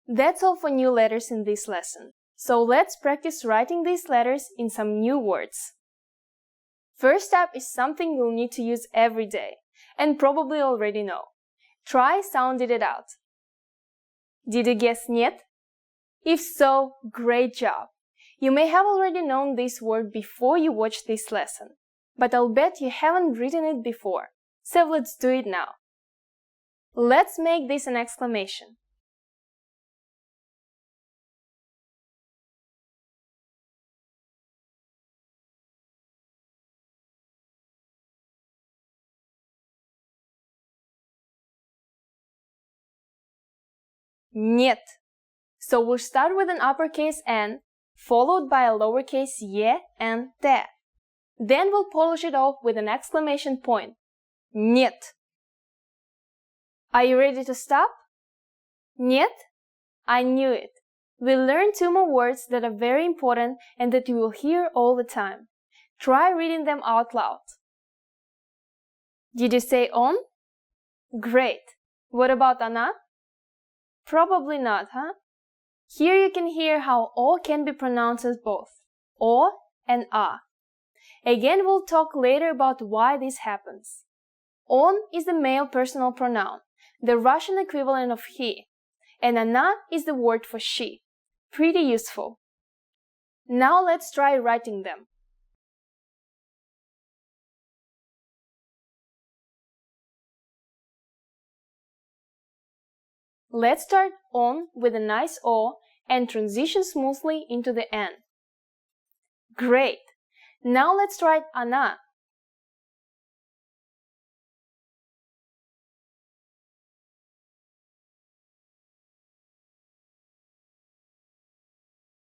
That's all for new letters in this lesson. So let's practice writing these letters in some new words. First up is something you'll need to use every day, and probably already know. Try sounding it out. Did you guess нет? If so, great job! You may have already known this word before you watched this lesson, but I'll bet you haven't written it before, so let's do it now. Let's make this an exclamation. Нет. So we'll start with an uppercase N, followed by a lowercase y and t. Then we'll polish it off with an exclamation point. Нет. Are you ready to stop? Нет? I knew it. We'll learn two more words that are very important and that you will hear all the time. Try reading them out loud. Did you say on? Great. What about она? Probably not, huh? Here you can hear how O can be pronounced as both O and A. Again, we'll talk later about why this happens. On is the male personal pronoun, the Russian equivalent of he, and она is the word for she. Pretty useful. Now let's try writing them. Let's start on with a nice O and transition smoothly into the N. Great! Now let's write Ana.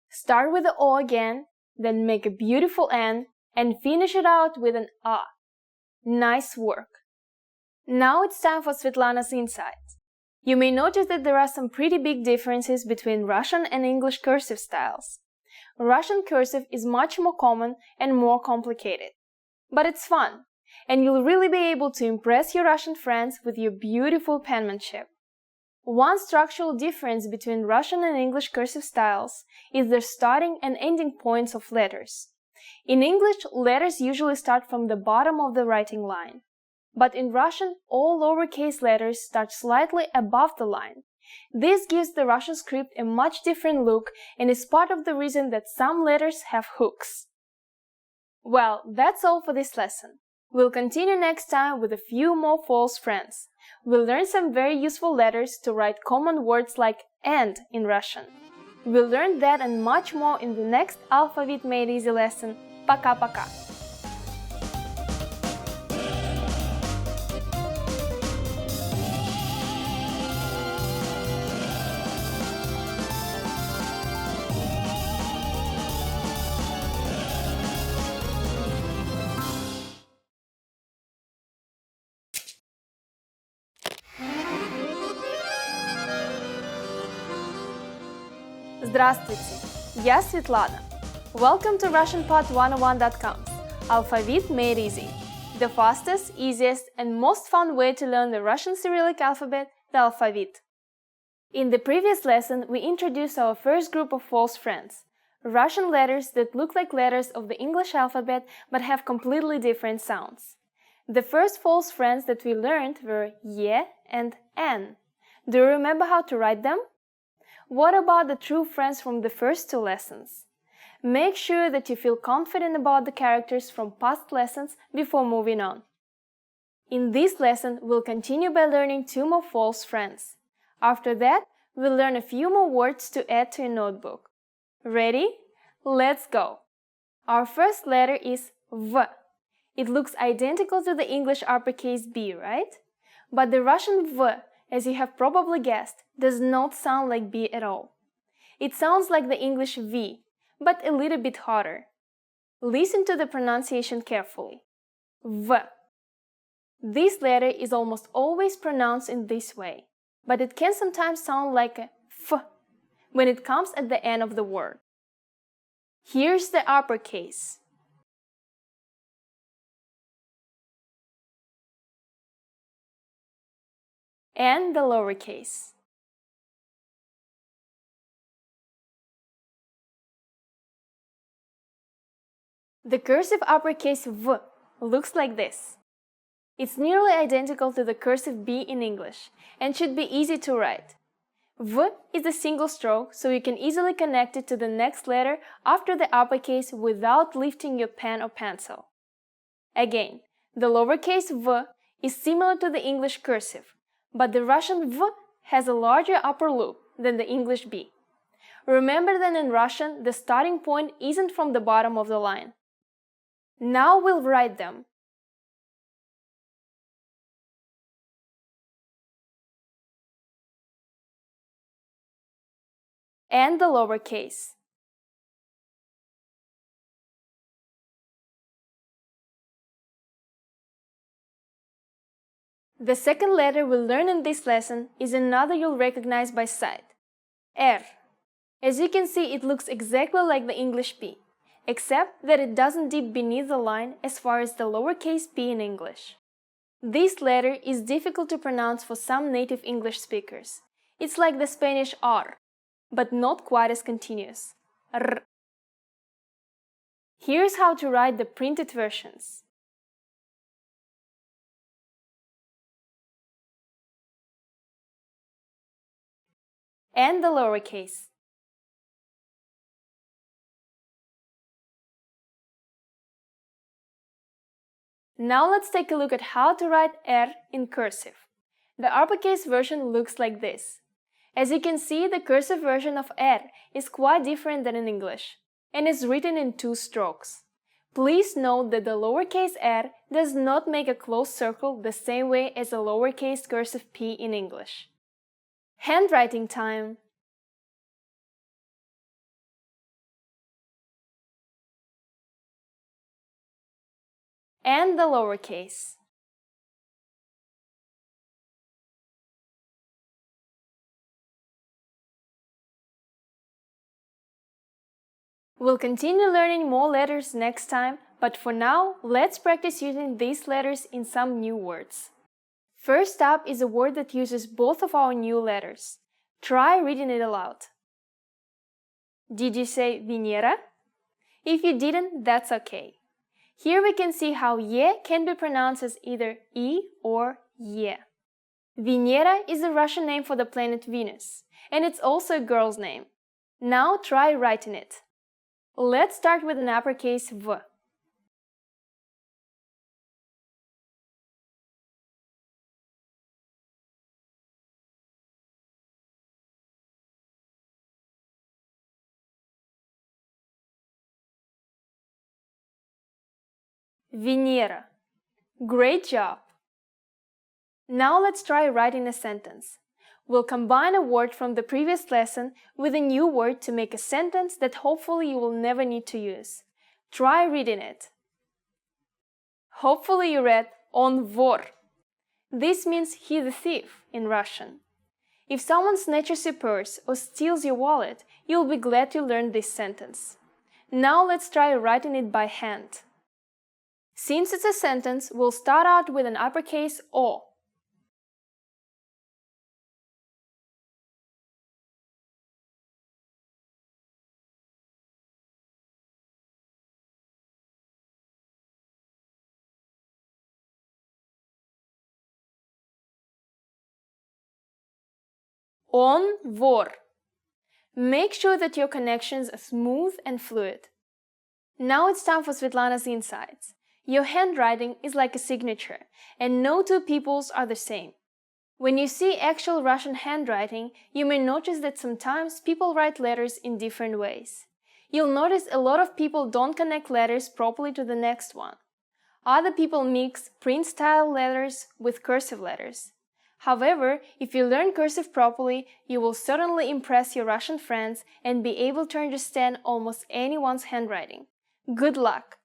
Start with the O again, then make a beautiful N and finish it out with an A. Nice work! Now it's time for Svetlana's insights. You may notice that there are some pretty big differences between Russian and English cursive styles. Russian cursive is much more common and more complicated. But it's fun, and you'll really be able to impress your Russian friends with your beautiful penmanship. One structural difference between Russian and English cursive styles is their starting and ending points of letters. In English, letters usually start from the bottom of the writing line. But in Russian, all lowercase letters start slightly above the line. This gives the Russian script a much different look and is part of the reason that some letters have hooks. Well, that's all for this lesson. We'll continue next time with a few more false friends. We'll learn some very useful letters to write common words like "and" in Russian. We'll learn that and much more in the next Alphabet Made Easy lesson. Пока-пока! Здравствуйте! Я Светлана. Welcome to RussianPod101.com's Alphabet Made Easy, the fastest, easiest, and most fun way to learn the Russian Cyrillic alphabet, the alphabet. In the previous lesson, we introduced our first group of false friends, Russian letters that look like letters of the English alphabet but have completely different sounds. The first false friends that we learned were ye and n. Do you remember how to write them? What about the true friends from the first two lessons? Make sure that you feel confident about the characters from past lessons before moving on. In this lesson, we'll continue by learning two more false friends. After that, we'll learn a few more words to add to your notebook. Ready? Let's go! Our first letter is V. It looks identical to the English uppercase B, right? But the Russian V, as you have probably guessed, does not sound like B at all. It sounds like the English V, but a little bit harder. Listen to the pronunciation carefully. V. This letter is almost always pronounced in this way, but it can sometimes sound like a F when it comes at the end of the word. Here's the uppercase. And the lowercase. The cursive uppercase V looks like this. It's nearly identical to the cursive B in English and should be easy to write. V is a single stroke, so you can easily connect it to the next letter after the uppercase without lifting your pen or pencil. Again, the lowercase v is similar to the English cursive, but the Russian V has a larger upper loop than the English B. Remember that in Russian, the starting point isn't from the bottom of the line. Now we'll write them. And the lowercase. The second letter we'll learn in this lesson is another you'll recognize by sight, R. As you can see, it looks exactly like the English P, except that it doesn't dip beneath the line as far as the lowercase p in English. This letter is difficult to pronounce for some native English speakers. It's like the Spanish R, but not quite as continuous. R. Here's how to write the printed versions. And the lowercase. Now let's take a look at how to write R in cursive. The uppercase version looks like this. As you can see, the cursive version of R is quite different than in English, and is written in 2 strokes. Please note that the lowercase r does not make a closed circle the same way as a lowercase cursive p in English. Handwriting time. And the lowercase. We'll continue learning more letters next time, but for now, let's practice using these letters in some new words. First up is a word that uses both of our new letters. Try reading it aloud. Did you say Venera? If you didn't, that's okay. Here we can see how ye can be pronounced as either e or ye. Venera is a Russian name for the planet Venus, and it's also a girl's name. Now try writing it. Let's start with an uppercase V. Venera. Great job! Now let's try writing a sentence. We'll combine a word from the previous lesson with a new word to make a sentence that hopefully you will never need to use. Try reading it. Hopefully you read on vor. This means he's a thief in Russian. If someone snatches your purse or steals your wallet, you'll be glad you learned this sentence. Now let's try writing it by hand. Since it's a sentence, we'll start out with an uppercase O. On vor. Make sure that your connections are smooth and fluid. Now it's time for Svetlana's insights. Your handwriting is like a signature, and no two people's are the same. When you see actual Russian handwriting, you may notice that sometimes people write letters in different ways. You'll notice a lot of people don't connect letters properly to the next one. Other people mix print-style letters with cursive letters. However, if you learn cursive properly, you will certainly impress your Russian friends and be able to understand almost anyone's handwriting. Good luck!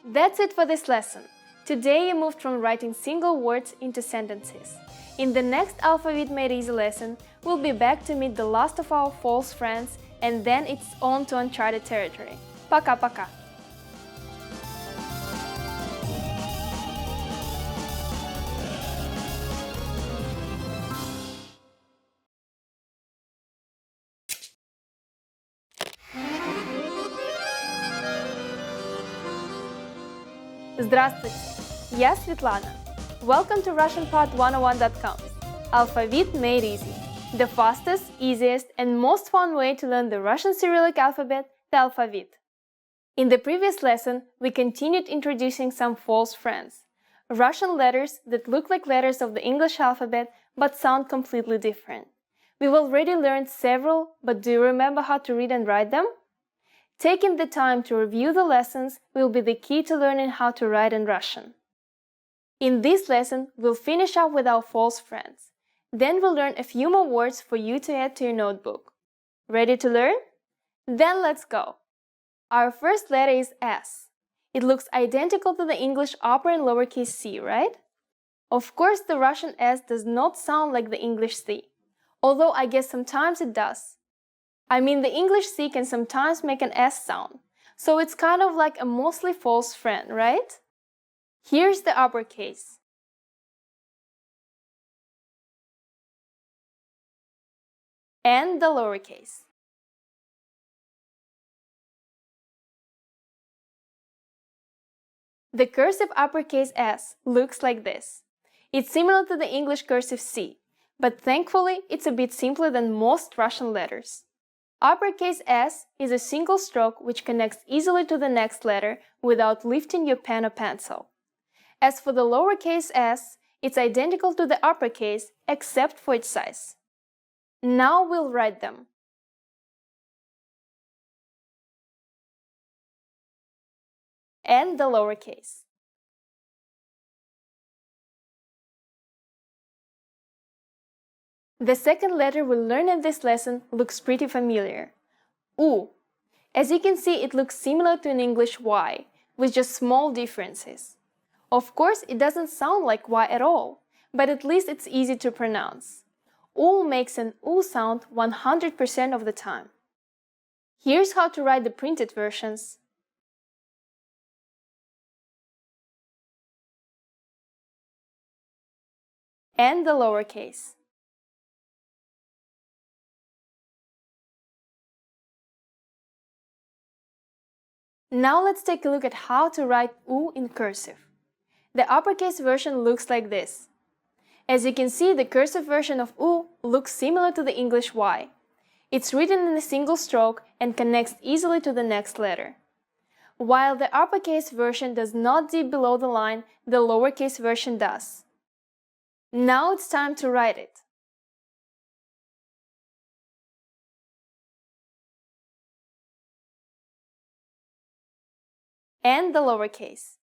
That's it for this lesson. Today you moved from writing single words into sentences. In the next Alphabet Made Easy lesson, we'll be back to meet the last of our false friends, and then it's on to uncharted territory. Пока-пока! Здравствуйте! Я Светлана. Welcome to RussianPod101.com. Alphabet Made Easy. The fastest, easiest, and most fun way to learn the Russian Cyrillic alphabet, the alphabet. In the previous lesson, we continued introducing some false friends. Russian letters that look like letters of the English alphabet but sound completely different. We've already learned several, but do you remember how to read and write them? Taking the time to review the lessons will be the key to learning how to write in Russian. In this lesson, we'll finish up with our false friends. Then we'll learn a few more words for you to add to your notebook. Ready to learn? Then let's go! Our first letter is S. It looks identical to the English upper and lowercase c, right? Of course, the Russian S does not sound like the English C, although I guess sometimes it does. I mean, the English C can sometimes make an S sound, so it's kind of like a mostly false friend, right? Here's the uppercase. And the lowercase. The cursive uppercase S looks like this. It's similar to the English cursive C, but thankfully it's a bit simpler than most Russian letters. Uppercase S is a single stroke which connects easily to the next letter without lifting your pen or pencil. As for the lowercase s, it's identical to the uppercase except for its size. Now we'll write them. And the lowercase. The second letter we'll learn in this lesson looks pretty familiar. U. As you can see, it looks similar to an English Y, with just small differences. Of course, it doesn't sound like Y at all, but at least it's easy to pronounce. U makes an U sound 100% of the time. Here's how to write the printed versions. And the lowercase. Now let's take a look at how to write U in cursive. The uppercase version looks like this. As you can see, the cursive version of U looks similar to the English Y. It's written in a single stroke and connects easily to the next letter. While the uppercase version does not dip below the line, the lowercase version does. Now it's time to write it. And the lowercase.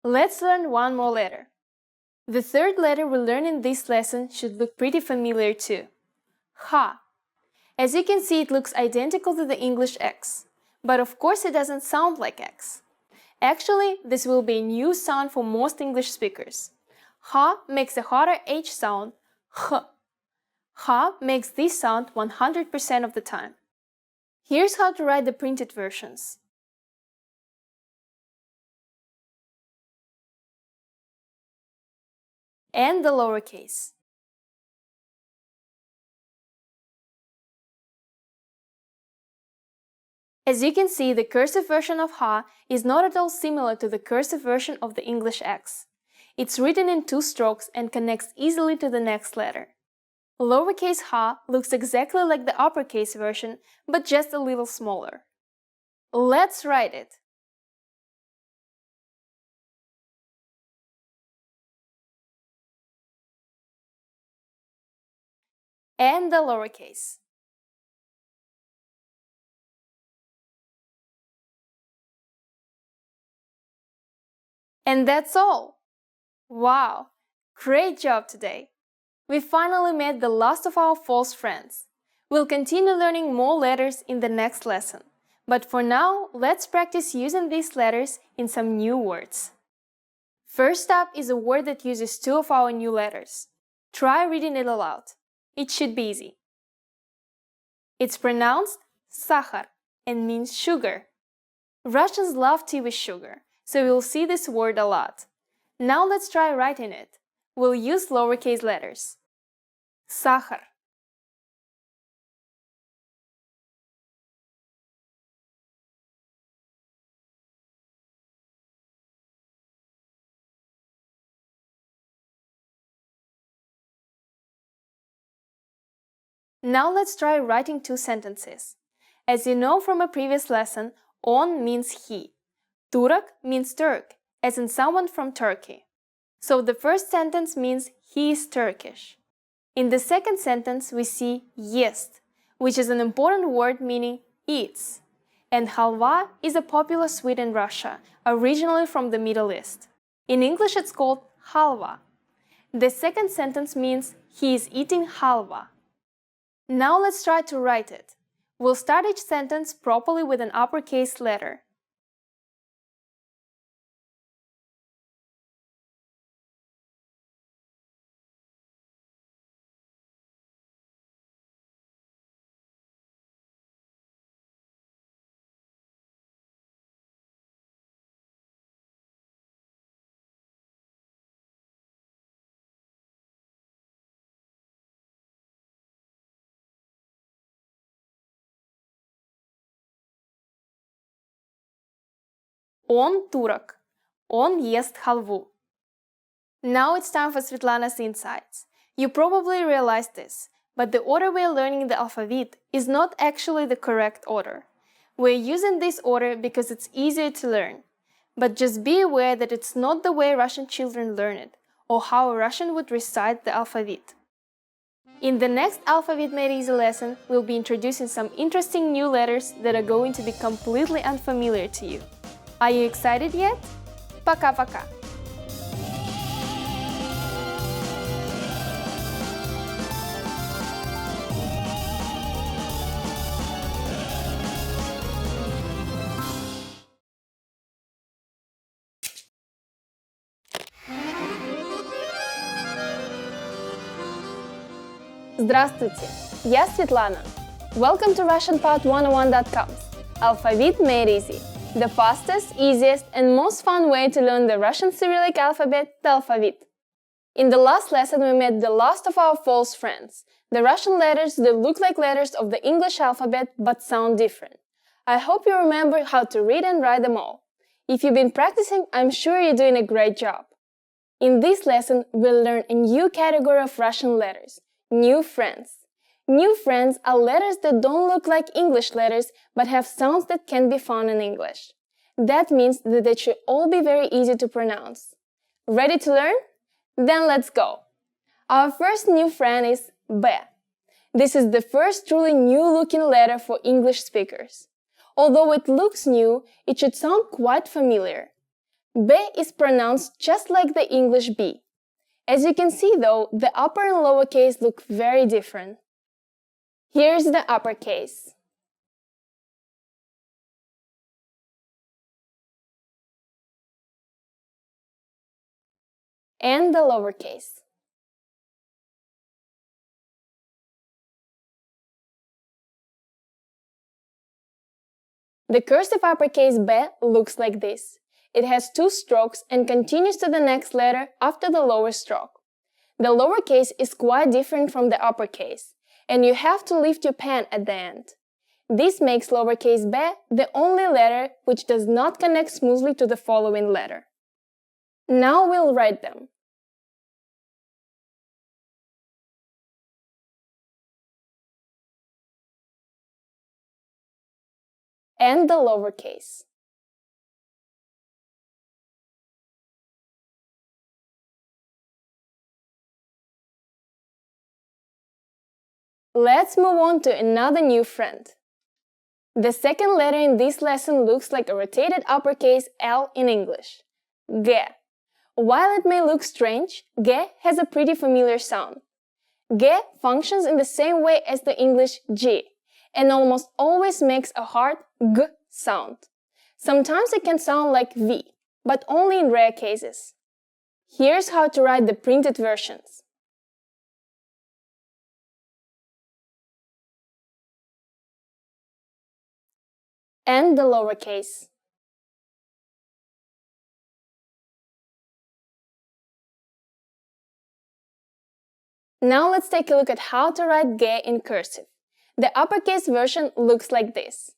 Let's learn one more letter. The third letter we learn in this lesson should look pretty familiar too. Ha. As you can see, it looks identical to the English X, but of course it doesn't sound like X. Actually, this will be a new sound for most English speakers. Ha makes a harder H sound, H. Ha makes this sound 100% of the time. Here's how to write the printed versions. And the lowercase. As you can see, the cursive version of Ha is not at all similar to the cursive version of the English X. It's written in two strokes and connects easily to the next letter. Lowercase Ha looks exactly like the uppercase version, but just a little smaller. Let's write it. And the lowercase. And that's all! Wow! Great job today! We finally met the last of our false friends. We'll continue learning more letters in the next lesson. But for now, let's practice using these letters in some new words. First up is a word that uses two of our new letters. Try reading it aloud. It should be easy. It's pronounced сахар and means sugar. Russians love tea with sugar, so you'll see this word a lot. Now let's try writing it. We'll use lowercase letters. Сахар. Now let's try writing two sentences. As you know from a previous lesson, on means he. Turk means Turk, as in someone from Turkey. So the first sentence means he is Turkish. In the second sentence, we see есть, which is an important word meaning eats. And halva is a popular sweet in Russia, originally from the Middle East. In English, it's called halva. The second sentence means he is eating halva. Now let's try to write it. We'll start each sentence properly with an uppercase letter. Он турок. Он ест халву. Now it's time for Svetlana's insights. You probably realized this, but the order we're learning the alphabet is not actually the correct order. We're using this order because it's easier to learn. But just be aware that it's not the way Russian children learn it, or how a Russian would recite the alphabet. In the next Alphabet Made Easy lesson, we'll be introducing some interesting new letters that are going to be completely unfamiliar to you. Are you excited yet? Пока-пока! Здравствуйте! Я Светлана. Welcome to RussianPod101.com's Alphabet Made Easy, the fastest, easiest, and most fun way to learn the Russian Cyrillic alphabet, the alphabet. In the last lesson, we met the last of our false friends, the Russian letters that look like letters of the English alphabet but sound different. I hope you remember how to read and write them all. If you've been practicing, I'm sure you're doing a great job. In this lesson, we'll learn a new category of Russian letters. New friends. New friends are letters that don't look like English letters but have sounds that can be found in English. That means that they should all be very easy to pronounce. Ready to learn? Then let's go! Our first new friend is B. This is the first truly new-looking letter for English speakers. Although it looks new, it should sound quite familiar. B is pronounced just like the English B. As you can see though, the upper and lower case look very different. Here's the uppercase. And the lowercase. The cursive uppercase B looks like this. It has two strokes and continues to the next letter after the lower stroke. The lowercase is quite different from the uppercase, and you have to lift your pen at the end. This makes lowercase b the only letter which does not connect smoothly to the following letter. Now we'll write them. And the lowercase. Let's move on to another new friend. The second letter in this lesson looks like a rotated uppercase L in English. G. While it may look strange, G has a pretty familiar sound. G functions in the same way as the English G, and almost always makes a hard G sound. Sometimes it can sound like V, but only in rare cases. Here's how to write the printed versions. And the lowercase. Now let's take a look at how to write G in cursive. The uppercase version looks like this.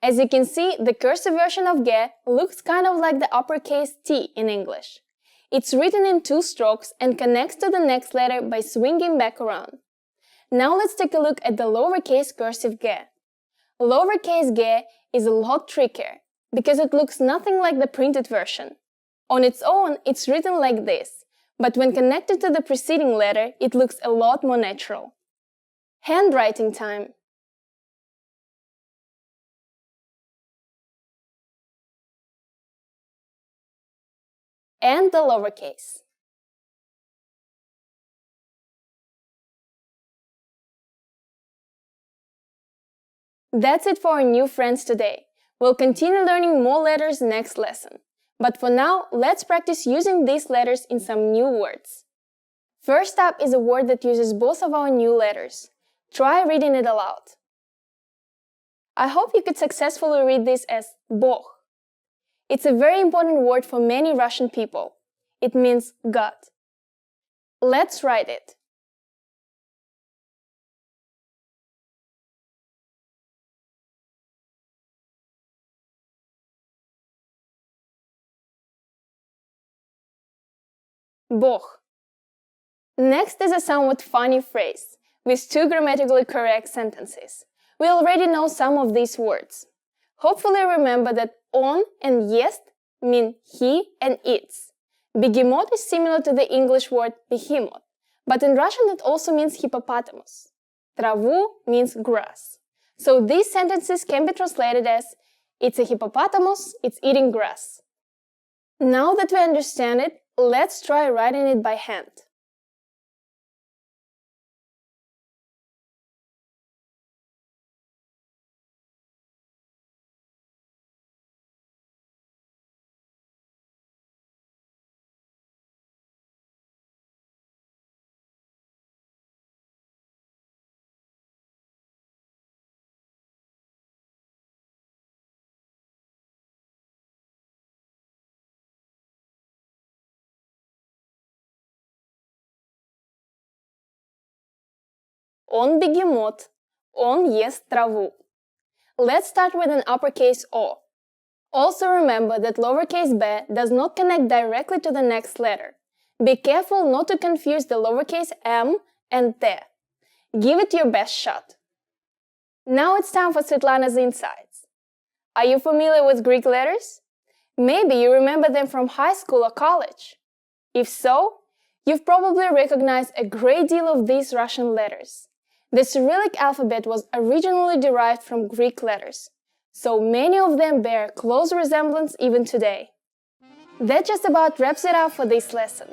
As you can see, the cursive version of G looks kind of like the uppercase T in English. It's written in two strokes and connects to the next letter by swinging back around. Now let's take a look at the lowercase cursive G. Lowercase g is a lot trickier because it looks nothing like the printed version. On its own, it's written like this, but when connected to the preceding letter, it looks a lot more natural. Handwriting time. And the lowercase. That's it for our new friends today. We'll continue learning more letters next lesson. But for now, let's practice using these letters in some new words. First up is a word that uses both of our new letters. Try reading it aloud. I hope you could successfully read this as Bog. It's a very important word for many Russian people. It means God. Let's write it. Bog. Next is a somewhat funny phrase with two grammatically correct sentences. We already know some of these words. Hopefully remember that on and jest mean he and its. Begemoth is similar to the English word behemoth, but in Russian it also means hippopotamus. Travу means grass. So these sentences can be translated as it's a hippopotamus, it's eating grass. Now that we understand it, let's try writing it by hand. Он бегемот. Он ест траву. Let's start with an uppercase O. Also remember that lowercase b does not connect directly to the next letter. Be careful not to confuse the lowercase m and t. Give it your best shot. Now it's time for Svetlana's insights. Are you familiar with Greek letters? Maybe you remember them from high school or college. If so, you've probably recognized a great deal of these Russian letters. The Cyrillic alphabet was originally derived from Greek letters, so many of them bear close resemblance even today. That just about wraps it up for this lesson.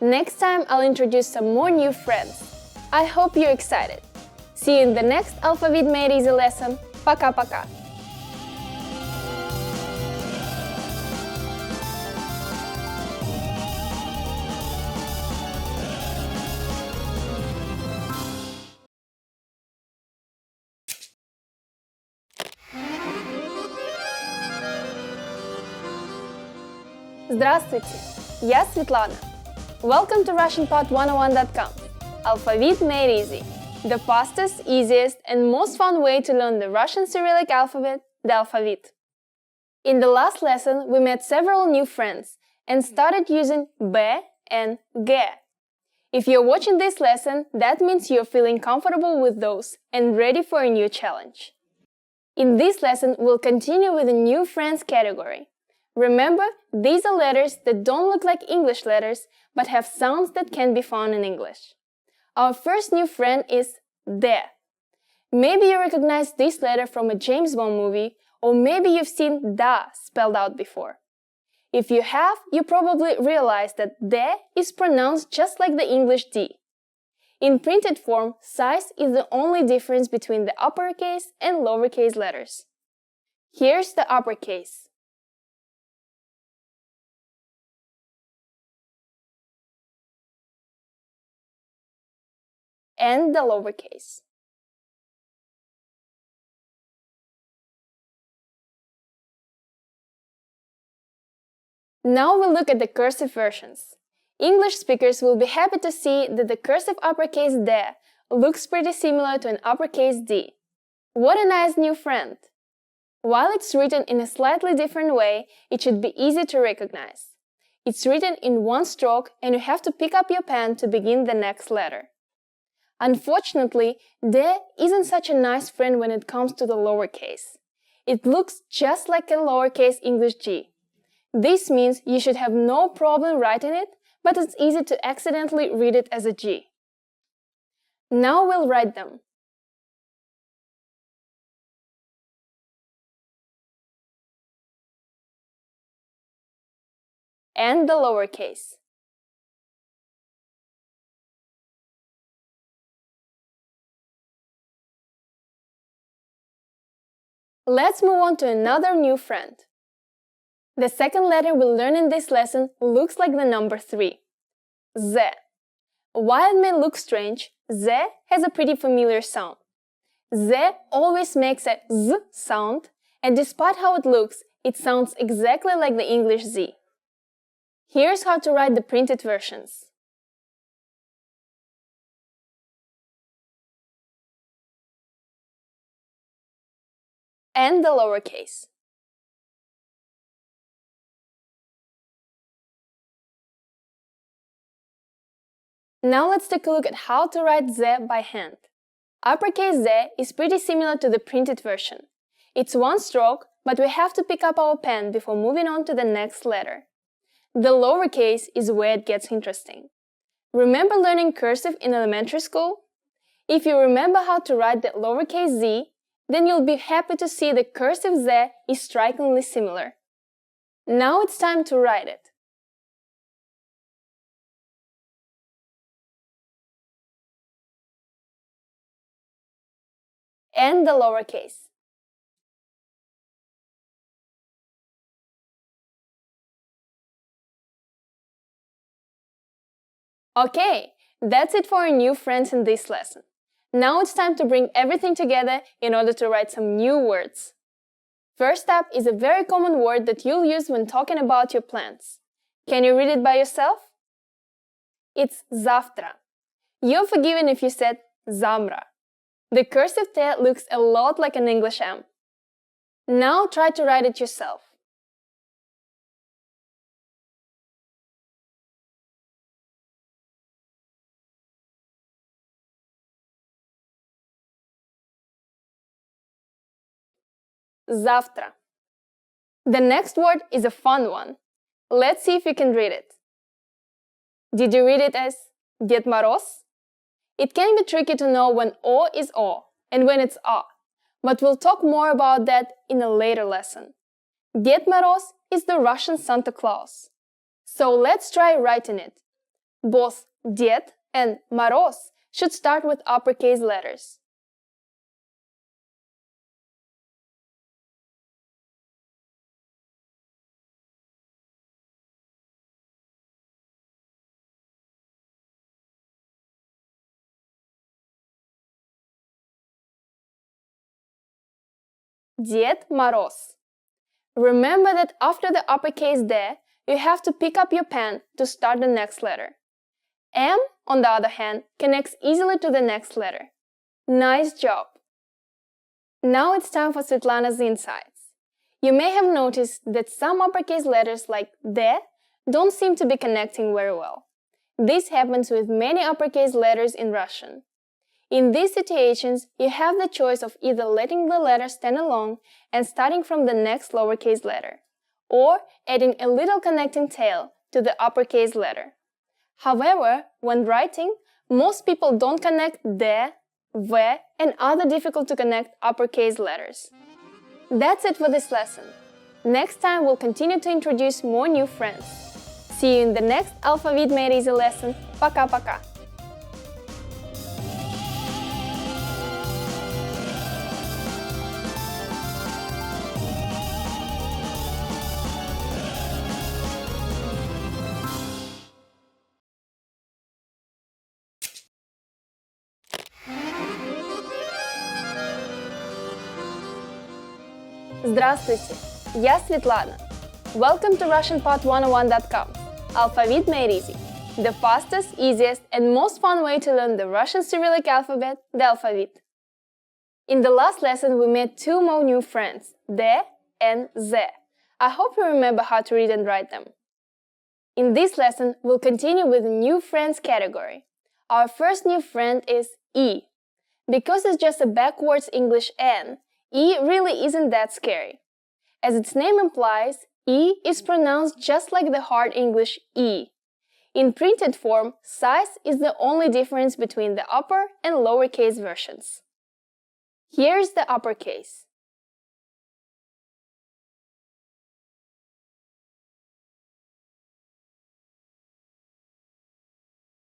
Next time I'll introduce some more new friends. I hope you're excited. See you in the next Alphavit Made Easy lesson. Пока-пока! Здравствуйте! Я Светлана. Welcome to RussianPod101.com. Alphavit Made Easy. The fastest, easiest, and most fun way to learn the Russian Cyrillic alphabet, the alphabet. In the last lesson, we met several new friends and started using B and G. If you're watching this lesson, that means you're feeling comfortable with those and ready for a new challenge. In this lesson, we'll continue with the new friends category. Remember, these are letters that don't look like English letters, but have sounds that can be found in English. Our first new friend is D. Maybe you recognize this letter from a James Bond movie, or maybe you've seen da spelled out before. If you have, you probably realize that D is pronounced just like the English D. In printed form, size is the only difference between the uppercase and lowercase letters. Here's the uppercase. And the lowercase. Now we'll look at the cursive versions. English speakers will be happy to see that the cursive uppercase D looks pretty similar to an uppercase D. What a nice new friend! While it's written in a slightly different way, it should be easy to recognize. It's written in one stroke and you have to pick up your pen to begin the next letter. Unfortunately, D isn't such a nice friend when it comes to the lowercase. It looks just like a lowercase English G. This means you should have no problem writing it, but it's easy to accidentally read it as a G. Now we'll write them. And the lowercase. Let's move on to another new friend. The second letter we'll learn in this lesson looks like the number 3. Z. While it may look strange, Z has a pretty familiar sound. Z always makes a Z sound, and despite how it looks, it sounds exactly like the English Z. Here's how to write the printed versions. And the lowercase. Now let's take a look at how to write Z by hand. Uppercase Z is pretty similar to the printed version. It's one stroke, but we have to pick up our pen before moving on to the next letter. The lowercase is where it gets interesting. Remember learning cursive in elementary school? If you remember how to write the lowercase z, then you'll be happy to see the cursive z is strikingly similar. Now it's time to write it. And the lowercase. Okay, that's it for our new friends in this lesson. Now it's time to bring everything together in order to write some new words. First up is a very common word that you'll use when talking about your plans. Can you read it by yourself? It's завтра. You're forgiven if you said zamra. The cursive T looks a lot like an English M. Now try to write it yourself. Завтра. The next word is a fun one. Let's see if you can read it. Did you read it as Дед Мороз? It can be tricky to know when O is O and when it's A, but we'll talk more about that in a later lesson. Дед Мороз is the Russian Santa Claus. So let's try writing it. Both Дед and Мороз should start with uppercase letters. Дед Мороз. Remember that after the uppercase D, you have to pick up your pen to start the next letter. M, on the other hand, connects easily to the next letter. Nice job! Now it's time for Svetlana's insights. You may have noticed that some uppercase letters like D don't seem to be connecting very well. This happens with many uppercase letters in Russian. In these situations, you have the choice of either letting the letter stand alone and starting from the next lowercase letter, or adding a little connecting tail to the uppercase letter. However, when writing, most people don't connect D, V, and other difficult to connect uppercase letters. That's it for this lesson. Next time we'll continue to introduce more new friends. See you in the next Alphavit Made Easy lesson. Пока-пока! Здравствуйте, я Светлана. Welcome to RussianPod101.com. Alphavit Made Easy. The fastest, easiest, and most fun way to learn the Russian Cyrillic alphabet, the alphabet. In the last lesson, we met two more new friends, D and Z. I hope you remember how to read and write them. In this lesson, we'll continue with the new friends category. Our first new friend is E. Because it's just a backwards English N, E really isn't that scary. As its name implies, E is pronounced just like the hard English E. In printed form, size is the only difference between the upper and lowercase versions. Here's the uppercase.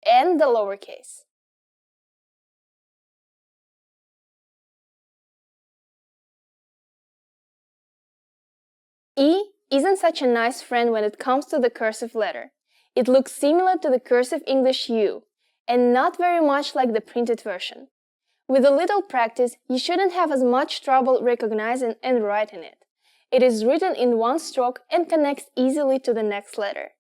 And the lowercase. E isn't such a nice friend when it comes to the cursive letter. It looks similar to the cursive English U, and not very much like the printed version. With a little practice, you shouldn't have as much trouble recognizing and writing it. It is written in one stroke and connects easily to the next letter.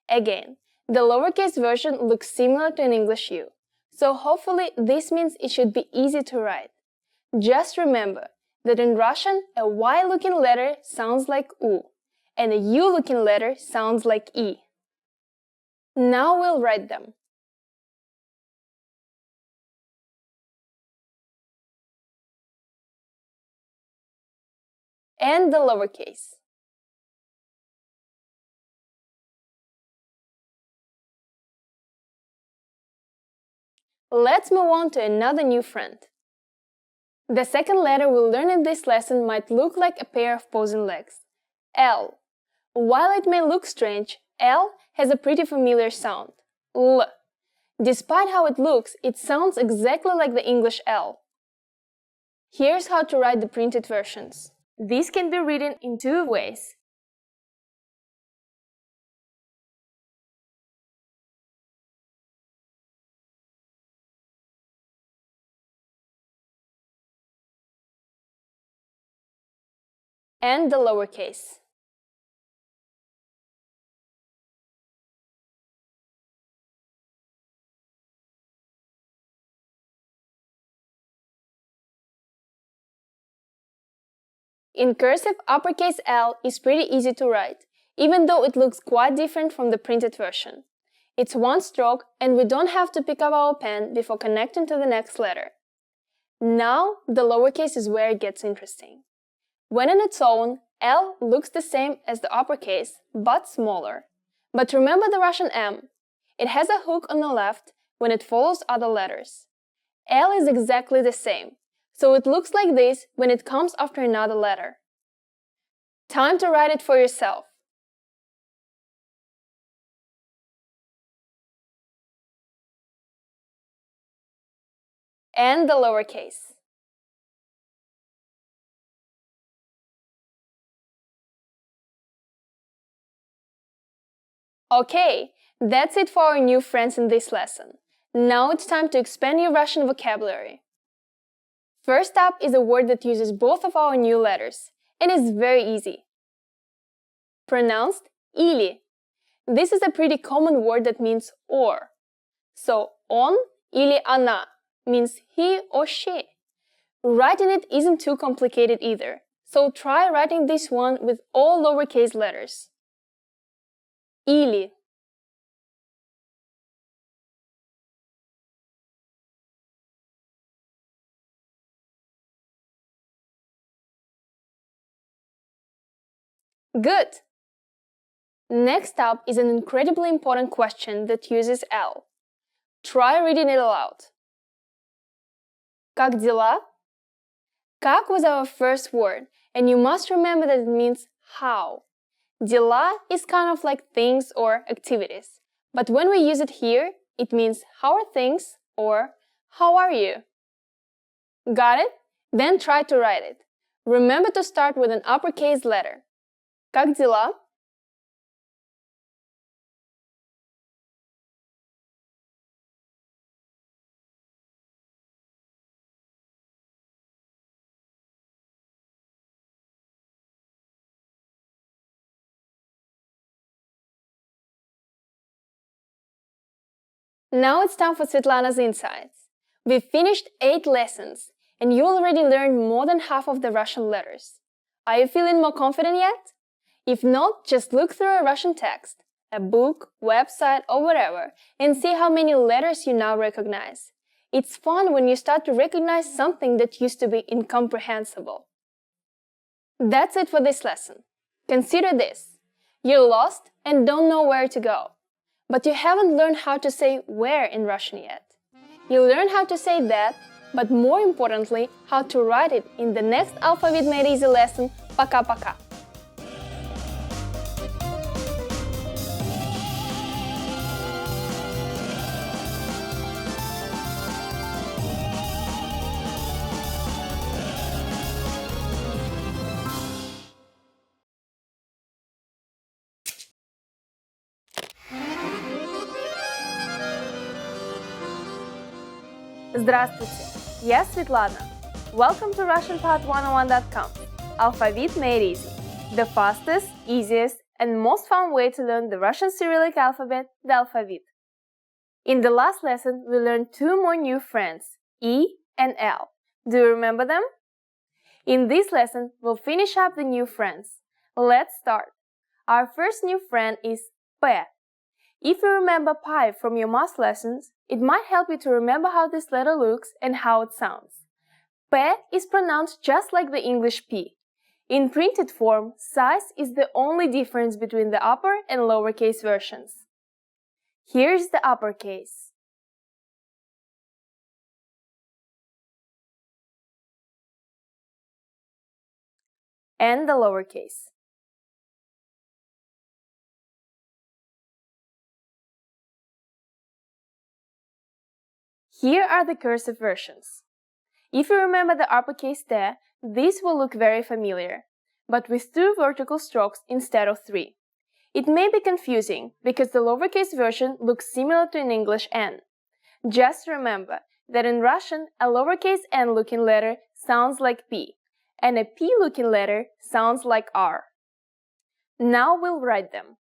Again, the lowercase version looks similar to an English U, so hopefully this means it should be easy to write. Just remember that in Russian, a Y-looking letter sounds like U, and a U-looking letter sounds like E. Now we'll write them. and the lowercase. Let's move on to another new friend. The second letter we'll learn in this lesson might look like a pair of opposing legs. L. While it may look strange, L has a pretty familiar sound. L. Despite how it looks, it sounds exactly like the English L. Here's how to write the printed versions. These can be written in two ways. And the lowercase. In cursive, uppercase L is pretty easy to write, even though it looks quite different from the printed version. It's one stroke and we don't have to pick up our pen before connecting to the next letter. Now, the lowercase is where it gets interesting. When on its own, L looks the same as the uppercase, but smaller. But remember the Russian M. It has a hook on the left when it follows other letters. L is exactly the same, so it looks like this when it comes after another letter. Time to write it for yourself. And the lowercase. Okay, that's it for our new friends in this lesson. Now it's time to expand your Russian vocabulary. First up is a word that uses both of our new letters, and is very easy. Pronounced ili. This is a pretty common word that means or. So on или она means he or she. Writing it isn't too complicated either, so try writing this one with all lowercase letters. Или. Good! Next up is an incredibly important question that uses L. Try reading it aloud. Как дела? Как was our first word, and you must remember that it means how. Дела is kind of like things or activities, but when we use it here, it means how are things or how are you? Got it? Then try to write it. Remember to start with an uppercase letter. Как дела? Now it's time for Svetlana's insights. We've finished 8 lessons, and you already learned more than half of the Russian letters. Are you feeling more confident yet? If not, just look through a Russian text, a book, website, or whatever, and see how many letters you now recognize. It's fun when you start to recognize something that used to be incomprehensible. That's it for this lesson. Consider this. You're lost and don't know where to go. But you haven't learned how to say where in Russian yet. You'll learn how to say that, but more importantly, how to write it in the next Alphabet Made Easy lesson. Пока-пока! Здравствуйте, я Светлана. Welcome to RussianPod101.com. Alphabet made easy. The fastest, easiest, and most fun way to learn the Russian Cyrillic alphabet, the alphabet. In the last lesson, we learned 2 more new friends, E and L. Do you remember them? In this lesson, we'll finish up the new friends. Let's start. Our first new friend is P. If you remember pi from your math lessons, it might help you to remember how this letter looks and how it sounds. P is pronounced just like the English P. In printed form, size is the only difference between the upper and lowercase versions. Here's the uppercase. And the lowercase. Here are the cursive versions. If you remember the uppercase T, this will look very familiar, but with 2 vertical strokes instead of 3. It may be confusing because the lowercase version looks similar to an English N. Just remember that in Russian, a lowercase n looking letter sounds like P, and a P looking letter sounds like R. Now we'll write them.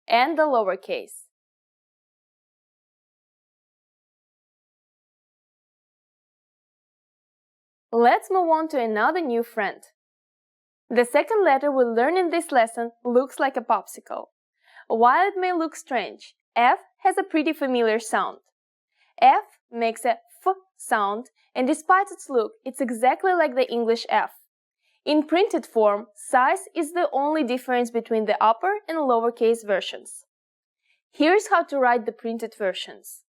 And the lowercase. Let's move on to another new friend. The second letter we'll learn in this lesson looks like a popsicle. While it may look strange, F has a pretty familiar sound. F makes a F sound, and despite its look, it's exactly like the English F. In printed form, size is the only difference between the upper and lowercase versions. Here's how to write the printed versions.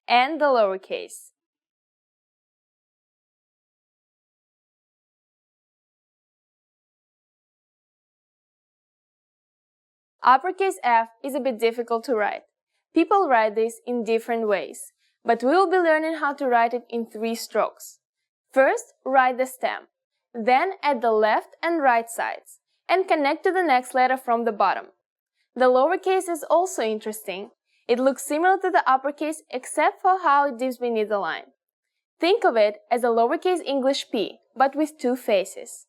And the lowercase. Uppercase F is a bit difficult to write. People write this in different ways, but we will be learning how to write it in 3 strokes. First, write the stem, then add the left and right sides, and connect to the next letter from the bottom. The lowercase is also interesting. It looks similar to the uppercase except for how it dips beneath the line. Think of it as a lowercase English P, but with 2 faces.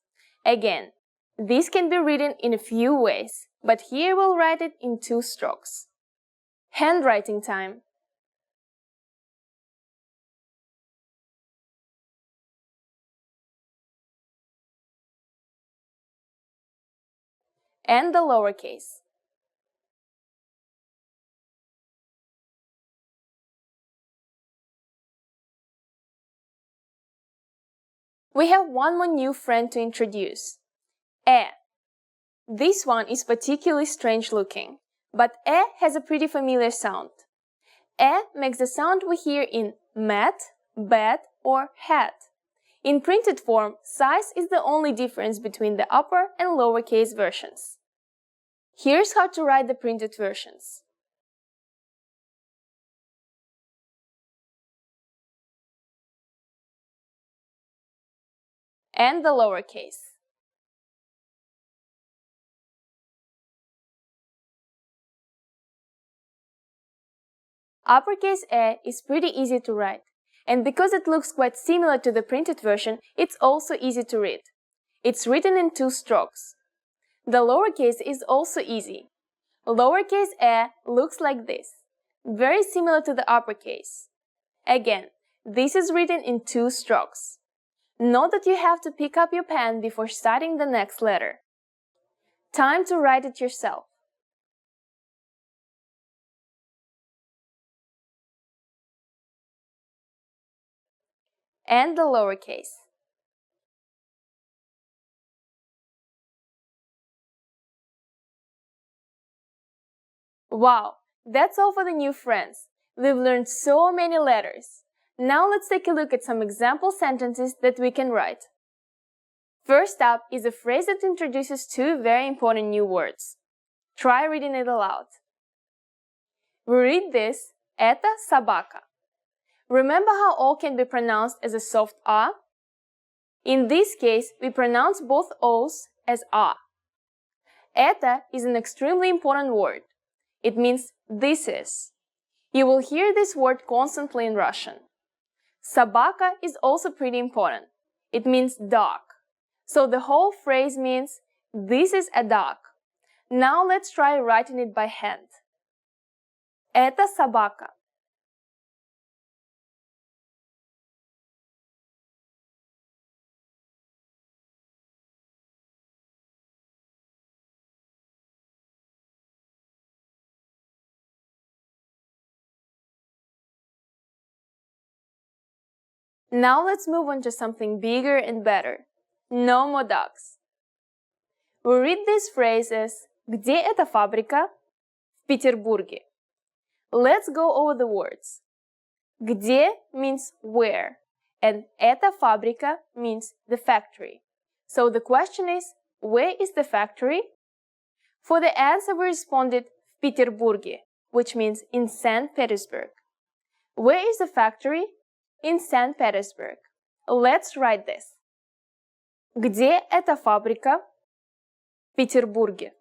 Again, this can be written in a few ways, but here we'll write it in 2 strokes. Handwriting time. And the lowercase. We have one more new friend to introduce. E. This one is particularly strange looking, but E has a pretty familiar sound. E makes the sound we hear in mat, bat, or hat. In printed form, size is the only difference between the upper and lowercase versions. Here's how to write the printed versions. And the lowercase. Uppercase E is pretty easy to write, and because it looks quite similar to the printed version, it's also easy to read. It's written in 2 strokes. The lowercase is also easy. Lowercase e looks like this, very similar to the uppercase. Again, this is written in 2 strokes. Note that you have to pick up your pen before starting the next letter. Time to write it yourself. And the lowercase. Wow, that's all for the new friends. We've learned so many letters. Now let's take a look at some example sentences that we can write. First up is a phrase that introduces 2 very important new words. Try reading it aloud. We read this, "Это собака." Remember how O can be pronounced as a soft A? In this case, we pronounce both O's as A. Это is an extremely important word. It means this is. You will hear this word constantly in Russian. Собака is also pretty important. It means dog. So the whole phrase means this is a dog. Now let's try writing it by hand. Это собака. Now let's move on to something bigger and better. No more dogs. We read this phrase as «Где эта фабрика?» В Петербурге. Let's go over the words. «Где» means where, and «эта фабрика» means the factory. So the question is, where is the factory? For the answer we responded «В Петербурге», which means in St. Petersburg. Where is the factory? In St. Petersburg. Let's write this. Где эта фабрика? В Петербурге.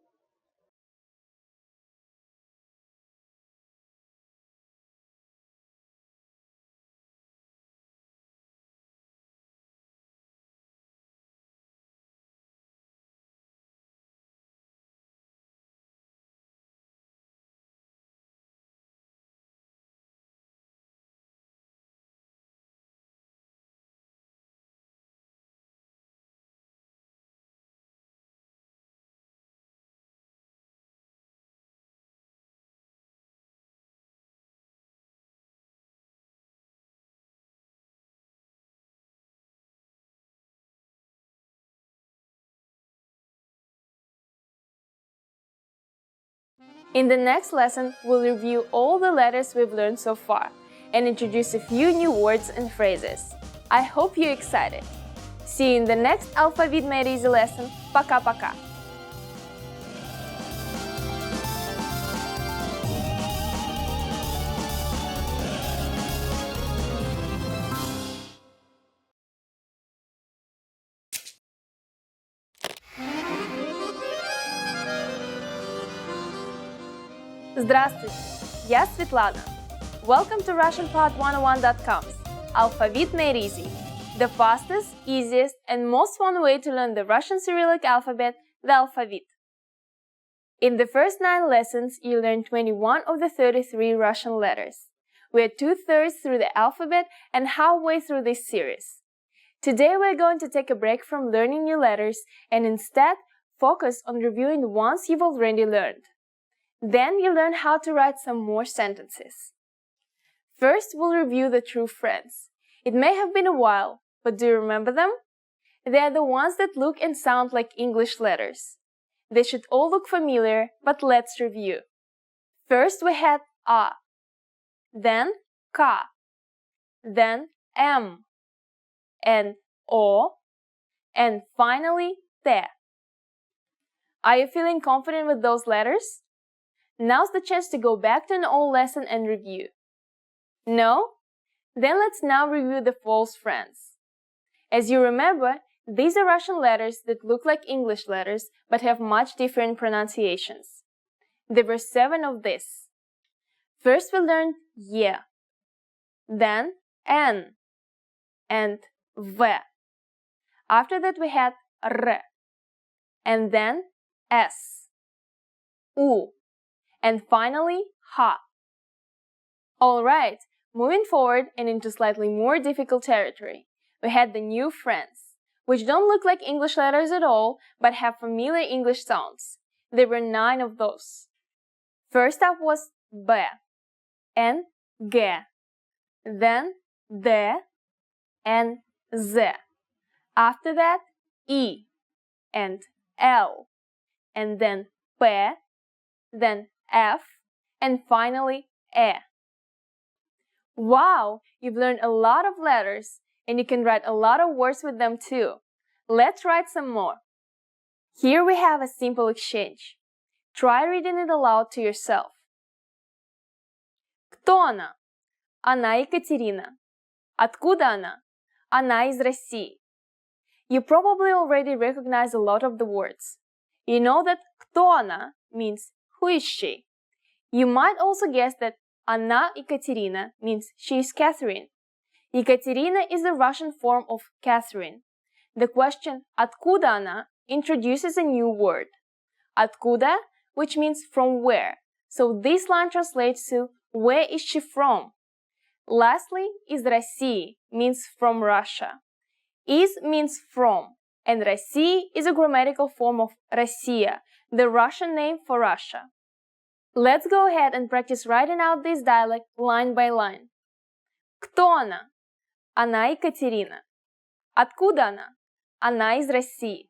In the next lesson, we'll review all the letters we've learned so far and introduce a few new words and phrases. I hope you're excited. See you in the next Alphabet Made Easy lesson. Пока-пока! Здравствуйте, я Светлана. Welcome to RussianPod101.com's Alphabet Made Easy, the fastest, easiest, and most fun way to learn the Russian Cyrillic alphabet, the alphabet. In the first 9 lessons, you learned 21 of the 33 Russian letters. We're 2/3 through the alphabet and halfway through this series. Today we're going to take a break from learning new letters and instead focus on reviewing the ones you've already learned. Then you learn how to write some more sentences. First, we'll review the true friends. It may have been a while, but do you remember them? They are the ones that look and sound like English letters. They should all look familiar, but let's review. First, we had A, then K, then M, and O, and finally T. Are you feeling confident with those letters? Now's the chance to go back to an old lesson and review. No? Then let's now review the false friends. As you remember, these are Russian letters that look like English letters but have much different pronunciations. There were 7 of these. First we learned Y, then N, and V. After that we had R, and then S, U, and finally H. Alright, moving forward and into slightly more difficult territory, we had the new friends, which don't look like English letters at all, but have familiar English sounds. There were 9 of those. First up was B, and G, then D, and Z. After that, E, and L, and then P, then F, and finally E. Wow, you've learned a lot of letters, and you can write a lot of words with them too. Let's write some more. Here we have a simple exchange. Try reading it aloud to yourself. Кто она? Она Екатерина. Откуда она? Она из России. You probably already recognize a lot of the words. You know that кто она means who is she. You might also guess that Она Екатерина means she is Catherine. Екатерина is the Russian form of Catherine. The question откуда она introduces a new word. Откуда, which means from where. So this line translates to where is she from? Lastly, из России means from Russia. Из means from, and Россия is a grammatical form of Россия, the Russian name for Russia. Let's go ahead and practice writing out this dialect line by line. Кто она? Она Екатерина. Откуда она? Она из России.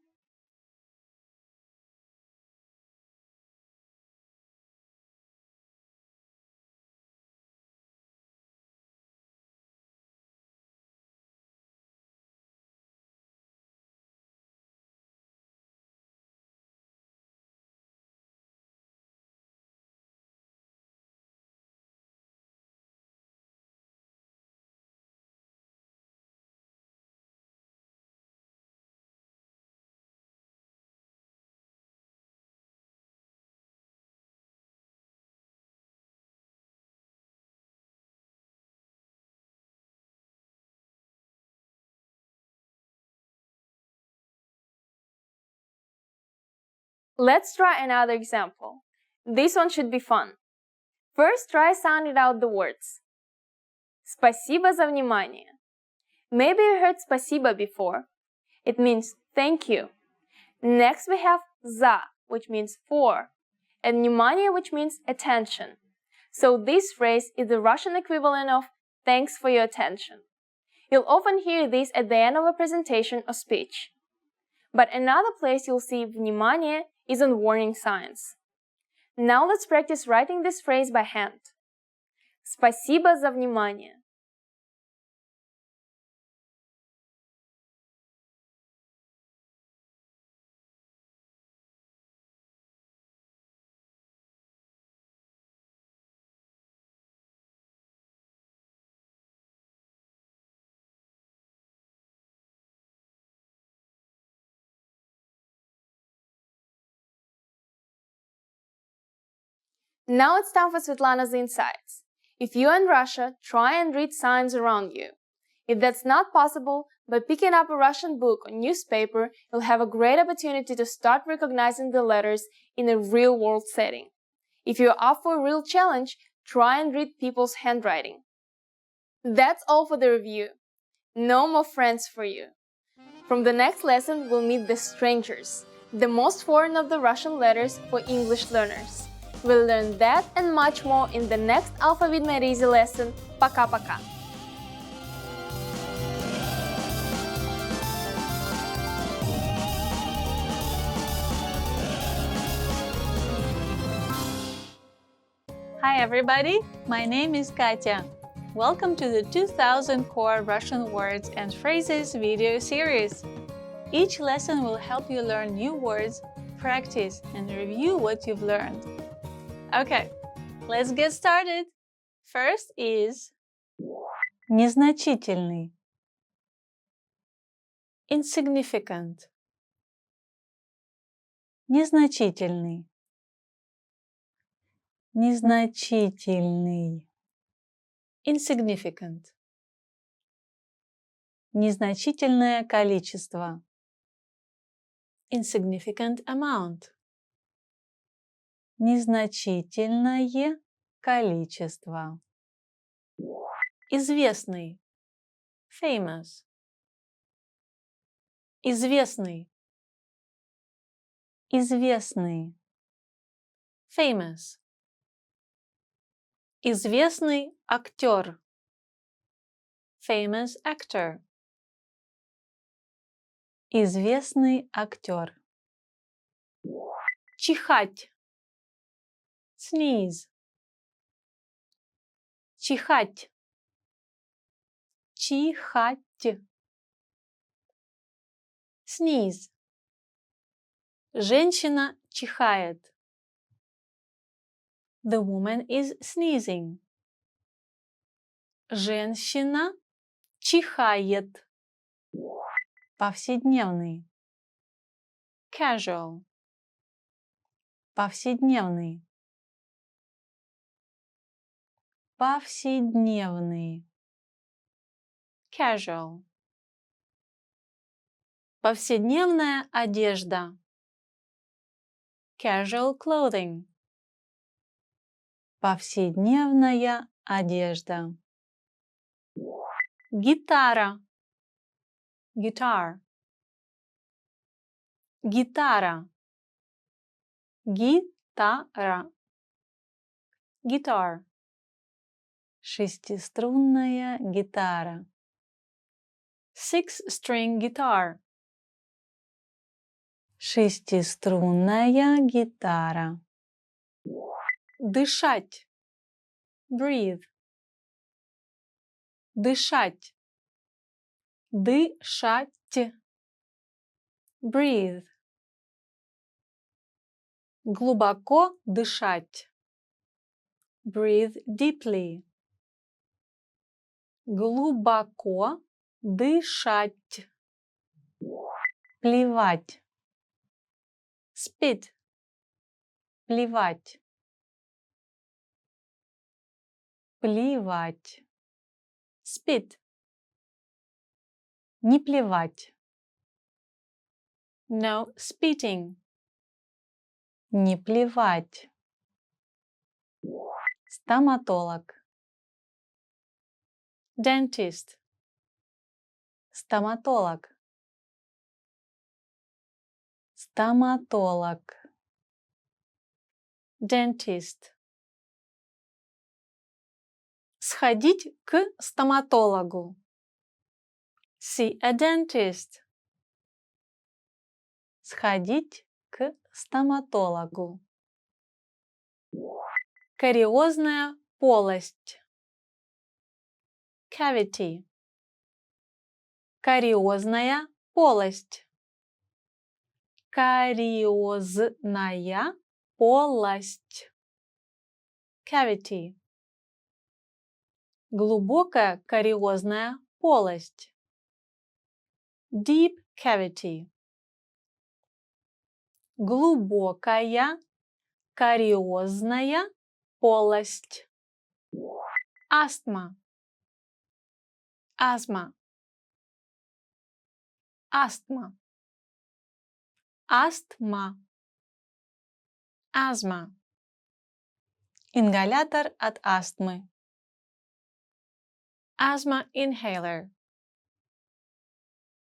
Let's try another example. This one should be fun. First, try sounding out the words. Спасибо за внимание. Maybe you heard спасибо before. It means thank you. Next we have за, which means for, and внимание, which means attention. So this phrase is the Russian equivalent of thanks for your attention. You'll often hear this at the end of a presentation or speech. But another place you'll see внимание is on warning signs. Now let's practice writing this phrase by hand. Спасибо за внимание. Now it's time for Svetlana's insights. If you're in Russia, try and read signs around you. If that's not possible, by picking up a Russian book or newspaper, you'll have a great opportunity to start recognizing the letters in a real-world setting. If you're up for a real challenge, try and read people's handwriting. That's all for the review. No more friends for you. From the next lesson, we'll meet the strangers, the most foreign of the Russian letters for English learners. We'll learn that and much more in the next Alphabet Made Easy lesson. Пока-пока! Hi everybody, my name is Katya. Welcome to the 2000 Core Russian Words and Phrases video series. Each lesson will help you learn new words, practice, and review what you've learned. Okay, let's get started. First is незначительный, insignificant, незначительный, незначительный, insignificant, незначительное количество, insignificant amount, незначительное количество, известный, famous, известный, известный, famous, известный актер, famous actor, известный актер, чихать, sneeze, чихать, чихать, sneeze, женщина чихает, the woman is sneezing, женщина чихает, повседневный, casual, повседневный, повседневный, casual, повседневная одежда, casual clothing, повседневная одежда, гитара, guitar, гитара, гитара, guitar, шестиструнная гитара, 6-string guitar. Шестиструнная гитара. Дышать. Breathe. Дышать. Дышать. Breathe. Глубоко дышать. Breathe deeply. Глубоко дышать. Плевать. Spit. Плевать. Плевать. Spit. Не плевать. No spitting. Не плевать. Стоматолог. Dentist. Стоматолог. Стоматолог. Dentist. Сходить к стоматологу. See a dentist. Сходить к стоматологу. Кариозная полость. Cavity. Кариозная полость. Кариозная полость. Cavity. Глубокая кариозная полость. Deep cavity. Глубокая кариозная полость. Астма. Астма. Астма. Астма. Астма. Ингалятор от астмы. Asthma inhaler.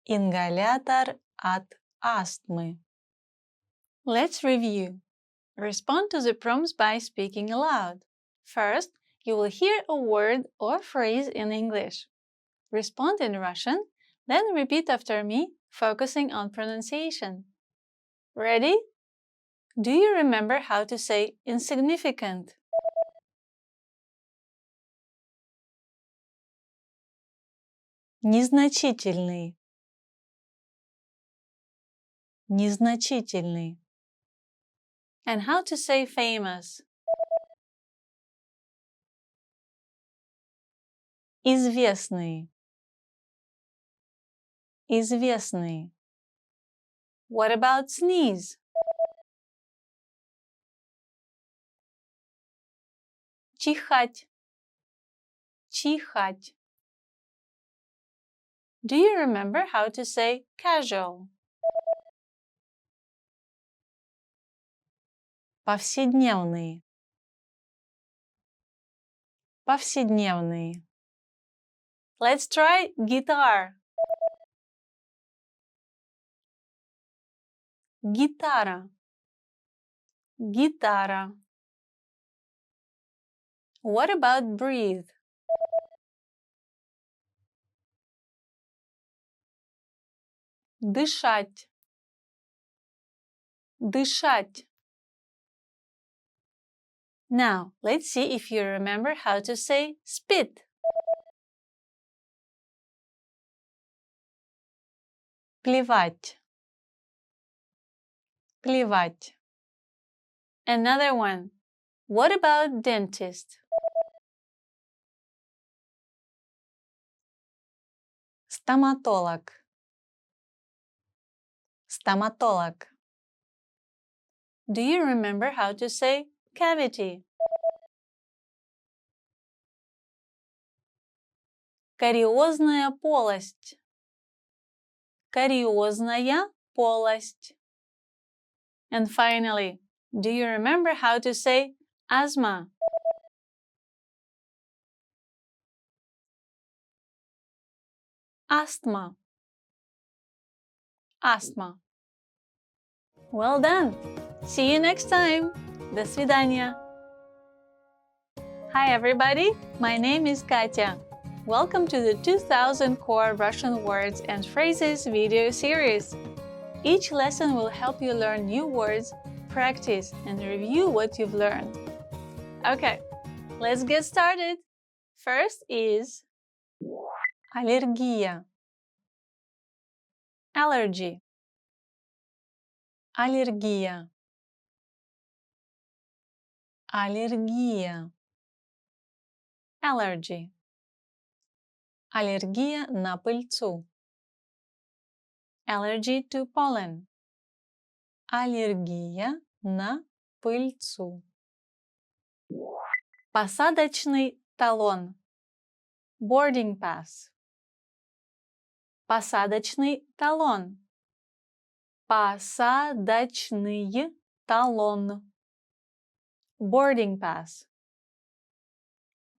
Ингалятор от астмы. Let's review. Respond to the prompts by speaking aloud. First, you will hear a word or phrase in English. Respond in Russian, then repeat after me, focusing on pronunciation. Ready? Do you remember how to say insignificant? Незначительный. Незначительный. And how to say famous? Известный. Известный. What about sneeze? Чихать. Чихать. Do you remember how to say casual? Повседневный. Повседневный. Let's try guitar. Гитара. Гитара. What about breathe? Дышать. Дышать. Now, let's see if you remember how to say spit. Плевать. Плевать. Another one. What about dentist? Стоматолог. Стоматолог. Do you remember how to say cavity? Кариозная полость. Кариозная полость. And finally, do you remember how to say asthma? Asthma. Asthma. Well done! See you next time! До свидания! Hi everybody! My name is Katya. Welcome to the 2000 Core Russian Words and Phrases video series. Each lesson will help you learn new words, practice, and review what you've learned. Okay, let's get started. First is аллергия. Allergy. Аллергия. Аллергия. Allergy. Аллергия на пыльцу. Allergy to pollen. Аллергия на пыльцу. Посадочный талон. Boarding pass. Посадочный талон. Посадочный талон. Boarding pass.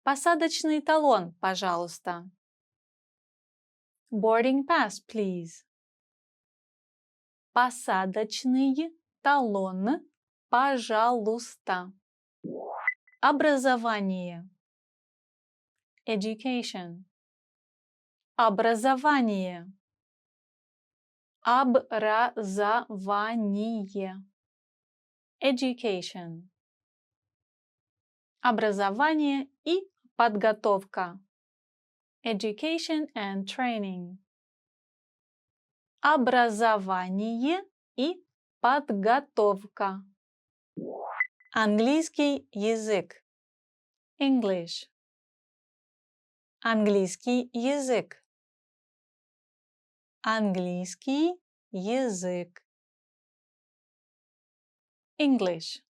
Посадочный талон, пожалуйста. Boarding pass, please. Посадочный талон, пожалуйста. Образование. Education. Образование. Образование. Education. Образование и подготовка. Education and training. Образование и подготовка. Английский язык. English. Английский язык. Английский язык. English.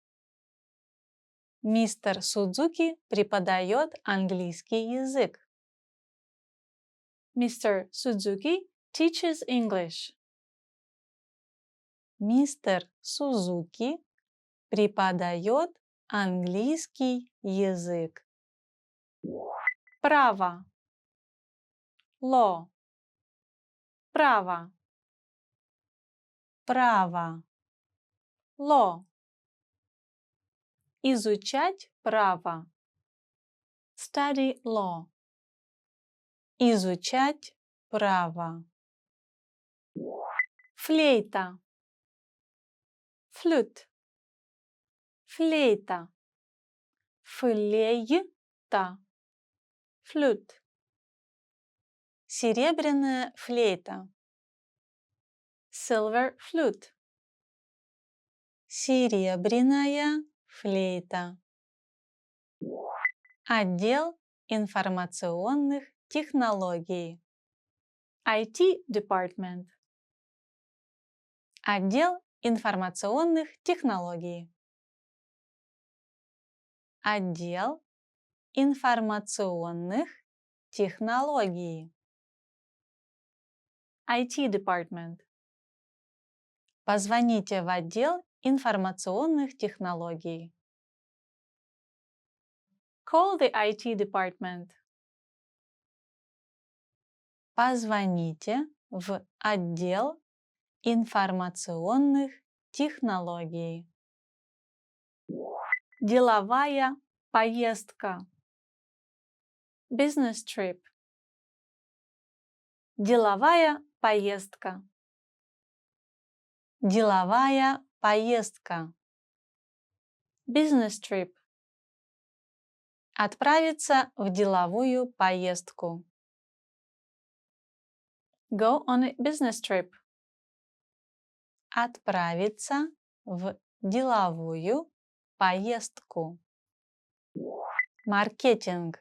Мистер Судзуки преподает английский язык. Mr. Suzuki teaches English. Мистер Сузуки преподает английский язык. Право. Law. Право. Право. Law. Изучать право. Study law. Изучать право. Флейта. Flute. Флейта. Флейта. Flute. Серебряная флейта. Silver flute. Серебряная флейта. Отдел информационных технологий. IT Department. Отдел информационных технологий. Отдел информационных технологий. IT Department. Позвоните в отдел информационных технологий. Call the IT Department. Позвоните в отдел информационных технологий. Деловая поездка. Business trip. Деловая поездка. Деловая поездка. Business trip. Отправиться в деловую поездку. Go on a business trip. Отправиться в деловую поездку. Маркетинг.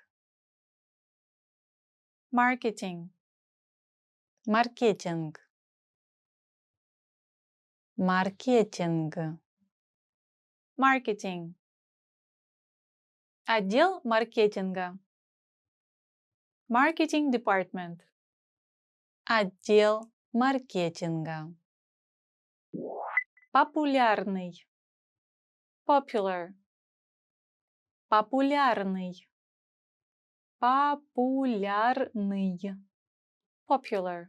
Marketing. Маркетинг. Маркетинг. Marketing. Отдел маркетинга. Marketing Department. Отдел маркетинга. Популярный. Popular. Популярный. Популярный. Popular.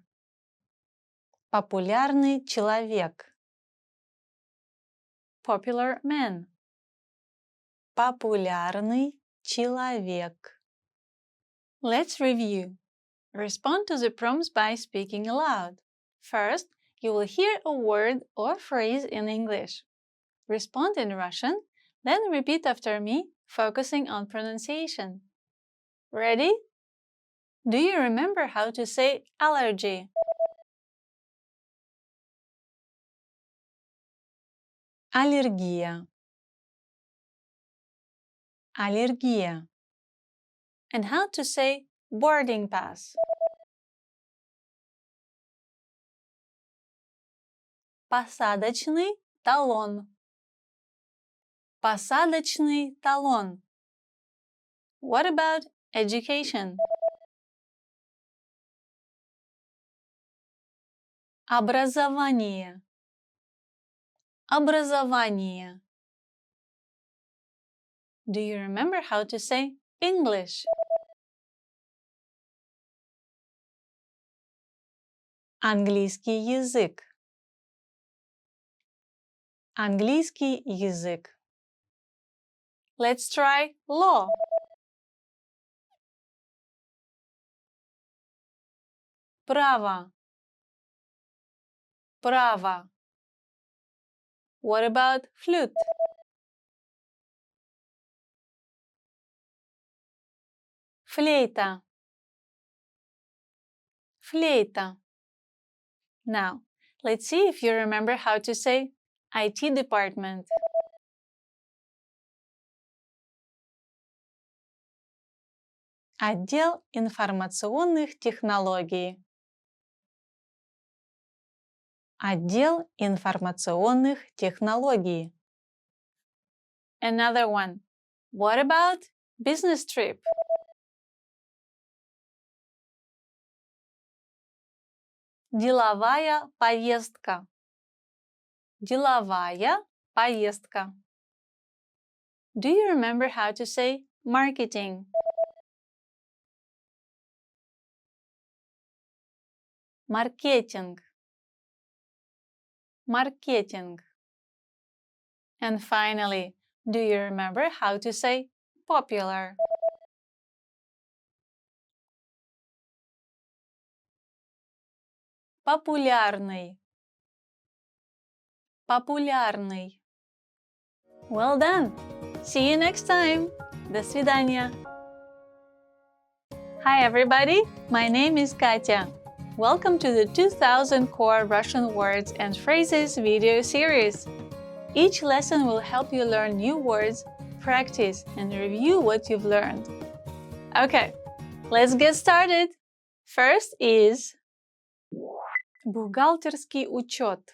Популярный человек. Popular man. Популярный человек. Let's review. Respond to the prompts by speaking aloud. First, you will hear a word or phrase in English. Respond in Russian, then repeat after me, focusing on pronunciation. Ready? Do you remember how to say allergy? Аллергия. Аллергия. And how to say boarding pass? Посадочный талон. Посадочный талон. What about education? Образование. Образование. Do you remember how to say English? Английский язык. Английский язык. Let's try law. Право. Право. What about flute? Флейта. Флейта. Now, let's see if you remember how to say IT department. Отдел информационных технологий. Отдел информационных технологий. Another one. What about business trip? Деловая поездка. Деловая поездка. Do you remember how to say marketing? Маркетинг. Marketing. And finally, do you remember how to say popular? Популярный. Популярный. Well done! See you next time! До свидания! Hi everybody! My name is Katya. Welcome to the 2000 Core Russian Words and Phrases video series. Each lesson will help you learn new words, practice, and review what you've learned. Okay, let's get started. First is бухгалтерский учет.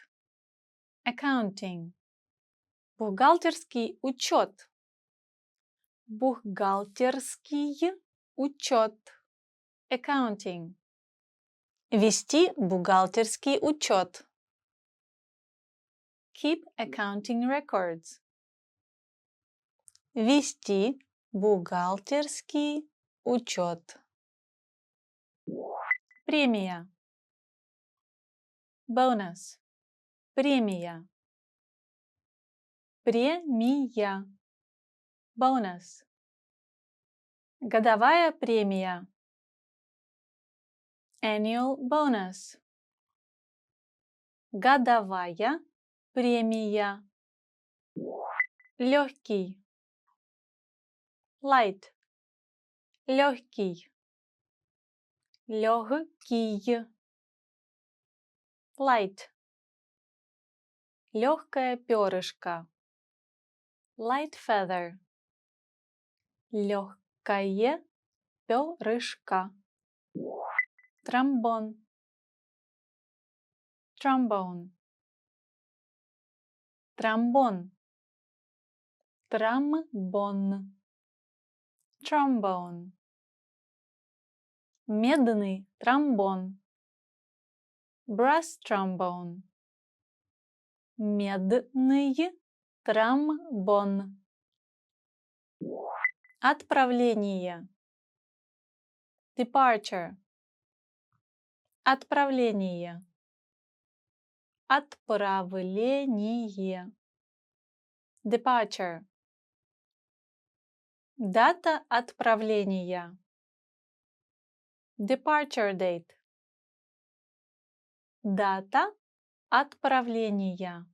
Accounting. Бухгалтерский учет. Бухгалтерский учет. Accounting. Вести бухгалтерский учет. Keep accounting records. Вести бухгалтерский учет. Премия. Bonus. Премия. Премия. Bonus. Годовая премия. Annual bonus. Годовая премия. Легкий. Light. Легкий. Легкий. Light. Легкое перышко. Light feather. Легкое перышко. Тромбон. Trombone. Тромбон. Тромбон. Trombone. Медный тромбон. Brass trombone. Медный тромбон. Отправление. Departure. Отправление. Отправление. Departure. Дата отправления. Departure date. Дата отправления.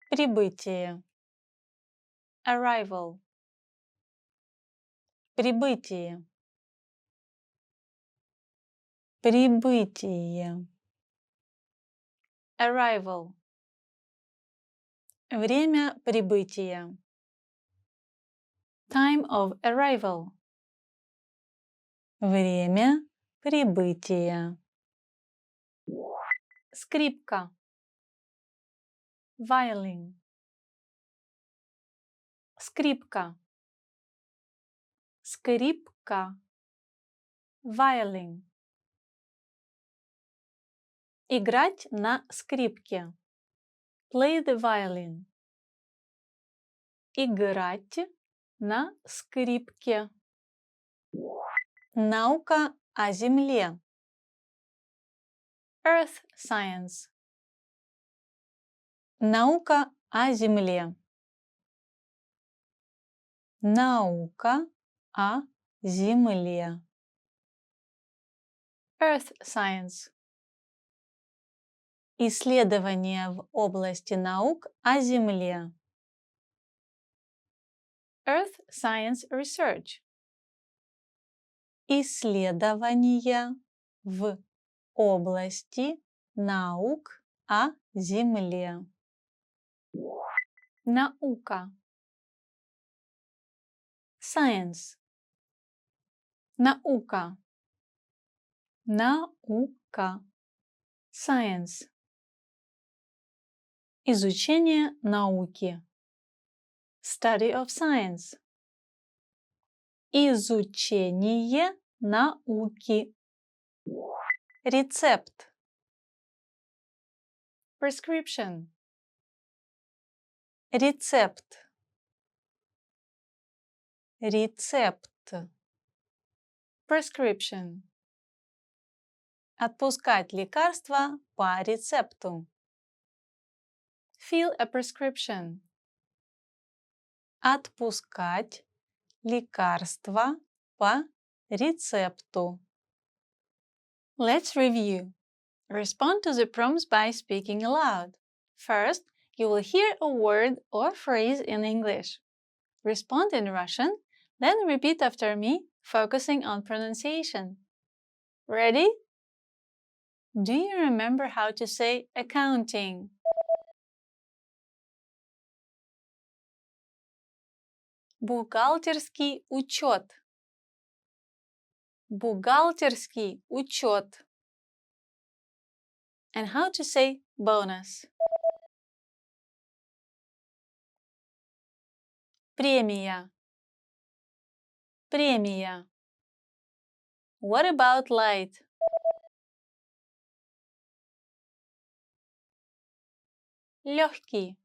Прибытие. Arrival. Прибытие. Прибытие. Arrival. Время прибытия. Time of arrival. Время прибытия. Скрипка. Violin. Скрипка. Скрипка. Violin. Играть на скрипке. Play the violin. Играть на скрипке. Наука о Земле. Earth science. Наука о Земле. Наука о Земле. Earth science. Исследования в области наук о Земле. Earth science research. Исследования в области наук о Земле. Наука. Science. Наука. Наука. Science. Изучение науки. Study of science. Изучение науки. Рецепт. Prescription. Рецепт. Рецепт. Prescription. Отпускать лекарства по рецепту. Fill a prescription. Отпускать лекарства по рецепту. Let's review. Respond to the prompts by speaking aloud. First, you will hear a word or phrase in English. Respond in Russian, then repeat after me, focusing on pronunciation. Ready? Do you remember how to say accounting? Бухгалтерский учет. Бухгалтерский учет. And how to say bonus. Премия. Премия. What about light? Легкий.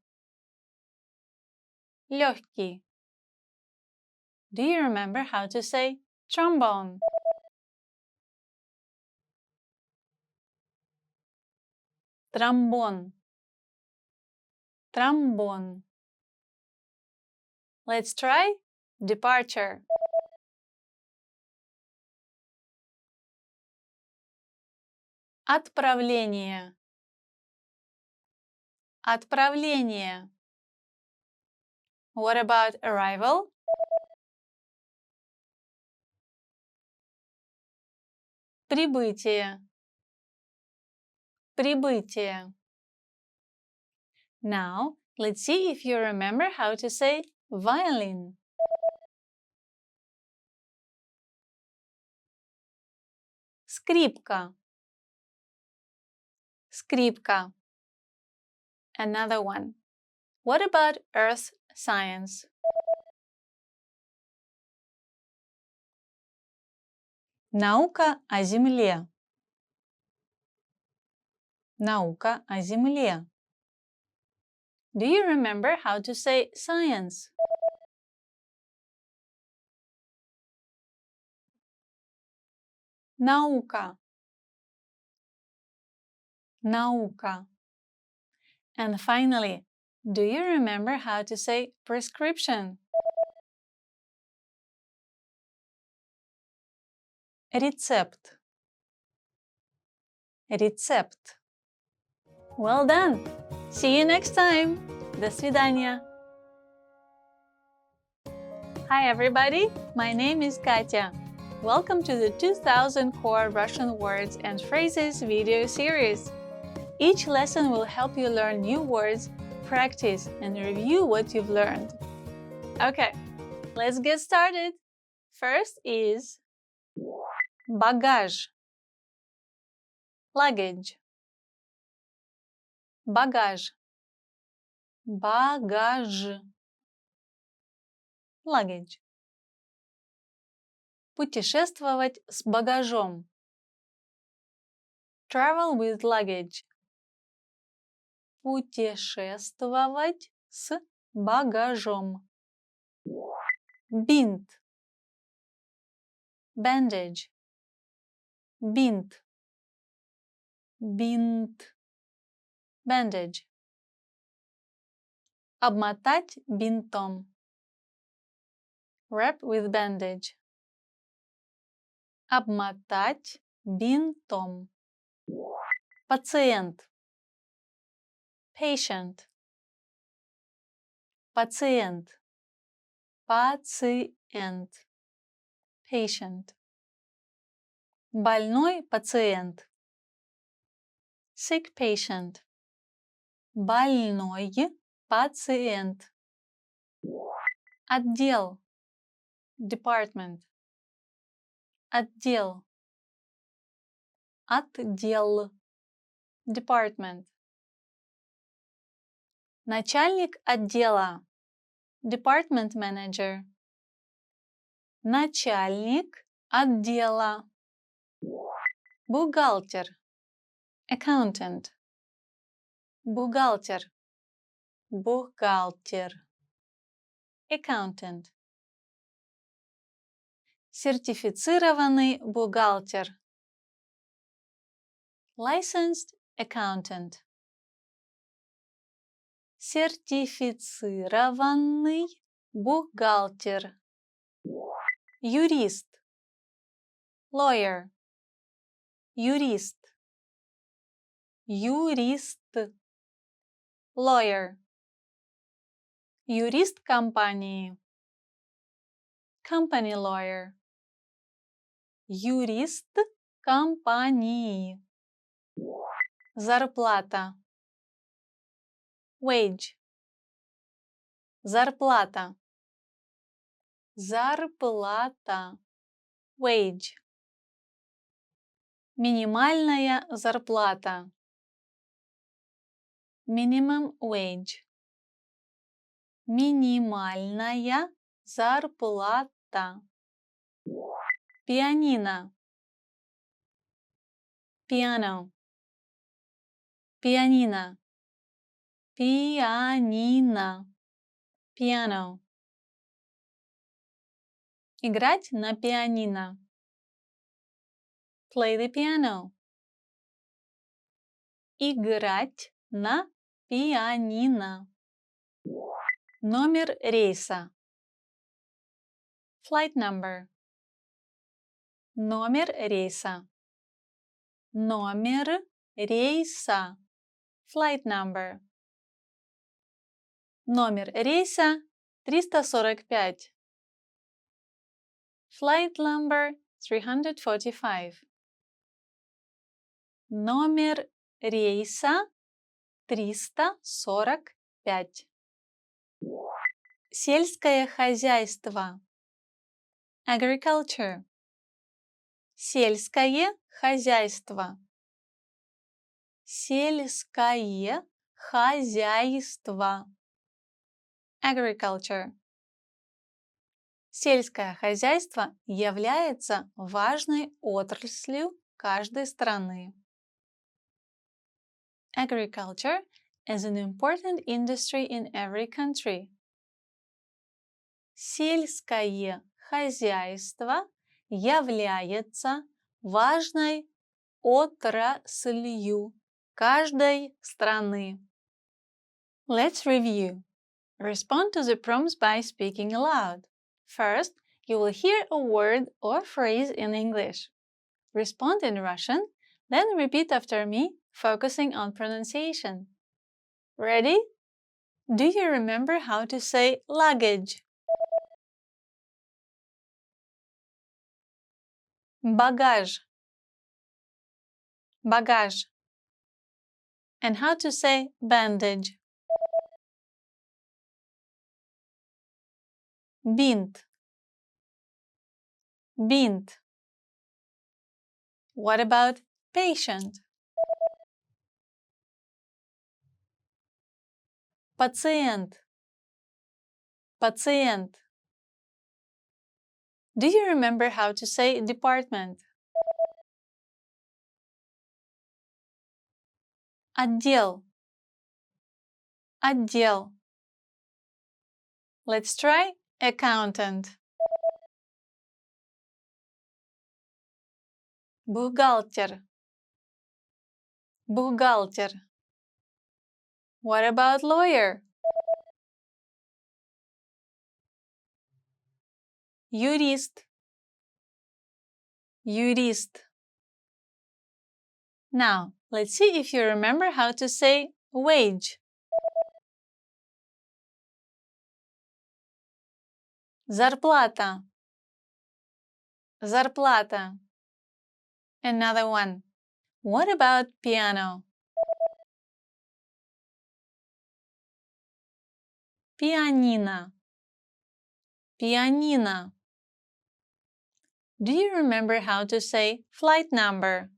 Легкий. Do you remember how to say trombone? Тромбон. Тромбон. Let's try departure. Отправление. Отправление. What about arrival? Прибытие. Прибытие. Now, let's see if you remember how to say violin. Скрипка. Скрипка. Another one. What about earth science? Наука о Земле. Наука о Земле. Do you remember how to say science? Наука. Наука. And finally, do you remember how to say prescription? Рецепт. Рецепт. Well done! See you next time! До свидания! Hi everybody! My name is Katya. Welcome to the 2000 Core Russian Words and Phrases video series. Each lesson will help you learn new words, practice, and review what you've learned. Okay, let's get started. First is багаж. Luggage. Багаж. Багаж. Luggage. Путешествовать с багажом. Travel with luggage. Путешествовать с багажом. Бинт. Bandage. Бинт. Бинт. Bandage. Обмотать бинтом. Wrap with bandage. Обмотать бинтом. Пациент. Patient. Пациент. Пациент. Patient. Больной пациент. Sick patient. Больной пациент. Отдел. Department. Отдел. Отдел. Department. Начальник отдела. Department manager. Начальник отдела. Бухгалтер. Accountant. Бухгалтер. Бухгалтер. Accountant. Сертифицированный бухгалтер. Licensed accountant. Сертифицированный бухгалтер. Юрист. Lawyer. Юрист. Юрист. Lawyer. Юрист компании. Company lawyer. Юрист компании. Зарплата. Wage. Зарплата. Зарплата. Wage. Минимальная зарплата. Minimum wage. Минимальная зарплата. Пианино. Piano. Пианино. Пианино. Piano. Играть на пианино. Play the piano. Играть на пианино. Номер рейса. Flight number. Номер рейса. Номер рейса. Flight number. Номер рейса 345. Flight number 345. Номер рейса 345. Сельское хозяйство. Agriculture. Сельское хозяйство. Сельское хозяйство. Agriculture. Сельское хозяйство является важной отраслью каждой страны. Agriculture is an important industry in every country. Сельское хозяйство является важной отраслью каждой страны. Let's review. Respond to the prompts by speaking aloud. First, you will hear a word or phrase in English. Respond in Russian, then repeat after me, focusing on pronunciation. Ready? Do you remember how to say luggage? Багаж. Багаж. And how to say bandage? Бинт. Бинт. What about patient? Пациент. Пациент. Do you remember how to say department? Отдел. Отдел. Let's try accountant. Бухгалтер. Бухгалтер. What about lawyer? Юрист. Юрист. Now, let's see if you remember how to say wage. Зарплата. Зарплата. Another one. What about piano? Пианино. Pianino. Do you remember how to say flight number?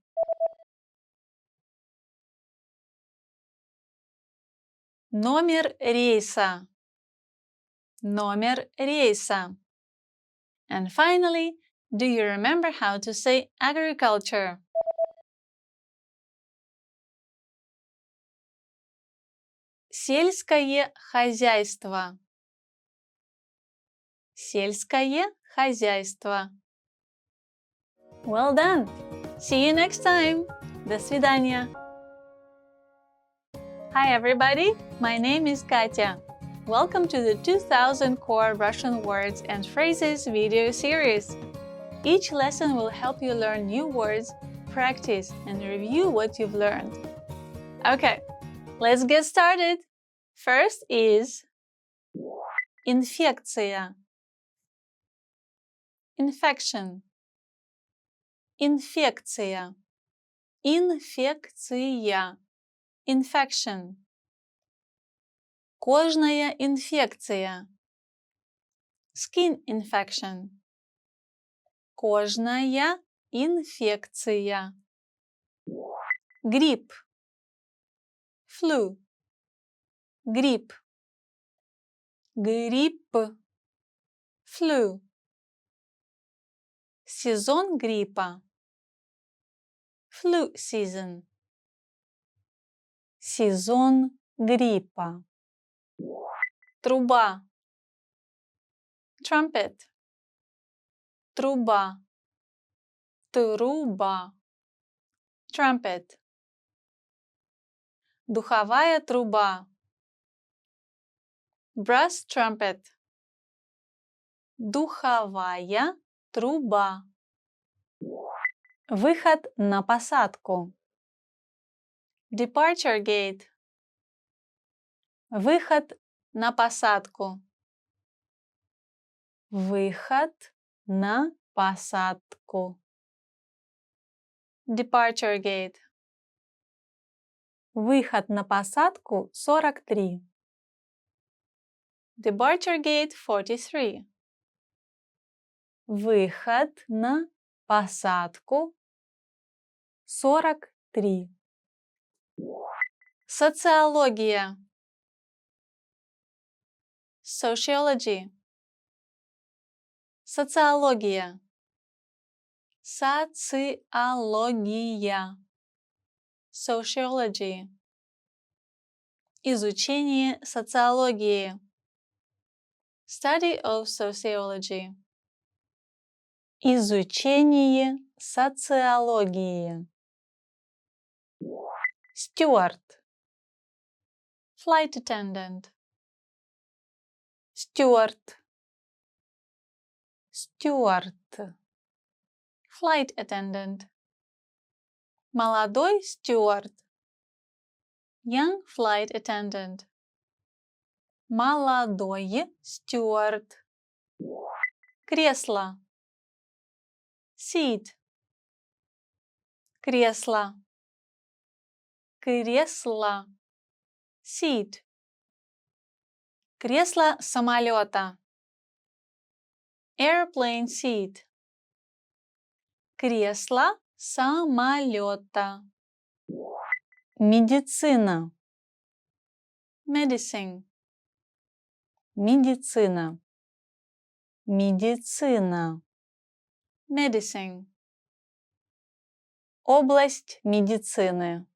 Номер рейса. Номер рейса. And finally, do you remember how to say agriculture? Сельское хозяйство. Сельское хозяйство. Well done! See you next time! До свидания! Hi everybody! My name is Katya. Welcome to the 2000 Core Russian Words and Phrases video series. Each lesson will help you learn new words, practice, and review what you've learned. Okay, let's get started. First is инфекция. Infection. Инфекция. Инфекция. Infection. Кожная инфекция. Skin infection. Кожная инфекция. Грипп. Flu. Грипп. Грипп. Flu. Сезон гриппа. Flu season. Сезон гриппа. Труба. Trumpet. Труба. Труба. Trumpet. Духовая труба. Brass trumpet. Духовая труба. Выход на посадку. Departure gate. Выход на посадку. Выход на посадку. Departure gate. Выход на посадку 43. Departure gate 43. Выход на посадку 43. Социология. Sociology. Социология. Социология. Sociology. Изучение социологии. Study of sociology. Изучение социологии. Steward. Flight attendant. Steward. Steward. Flight attendant. Молодой стюард. Young flight attendant. Молодой стюард. Кресло. Seat. Кресло. Кресло. Seat. Кресло самолета. Airplane seat. Кресло самолета. Медицина. Medicine. Медицина. Медицина. Medicine. Область медицины.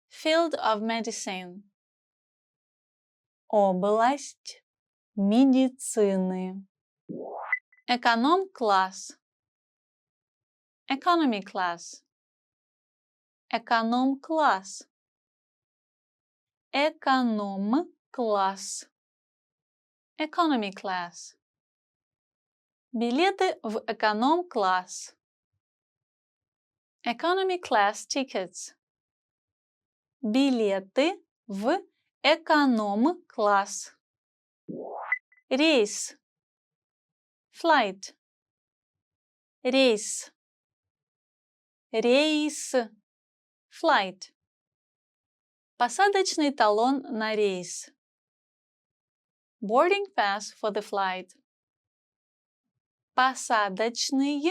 Field of medicine. Область медицины. Эконом-класс. Economy class. Эконом-класс. Эконом-класс. Economy class. Билеты в эконом-класс. Economy class tickets. Билеты в эконом-класс. Рейс. Flight. Рейс. Рейс. Flight. Посадочный талон на рейс. Boarding pass for the flight. Посадочный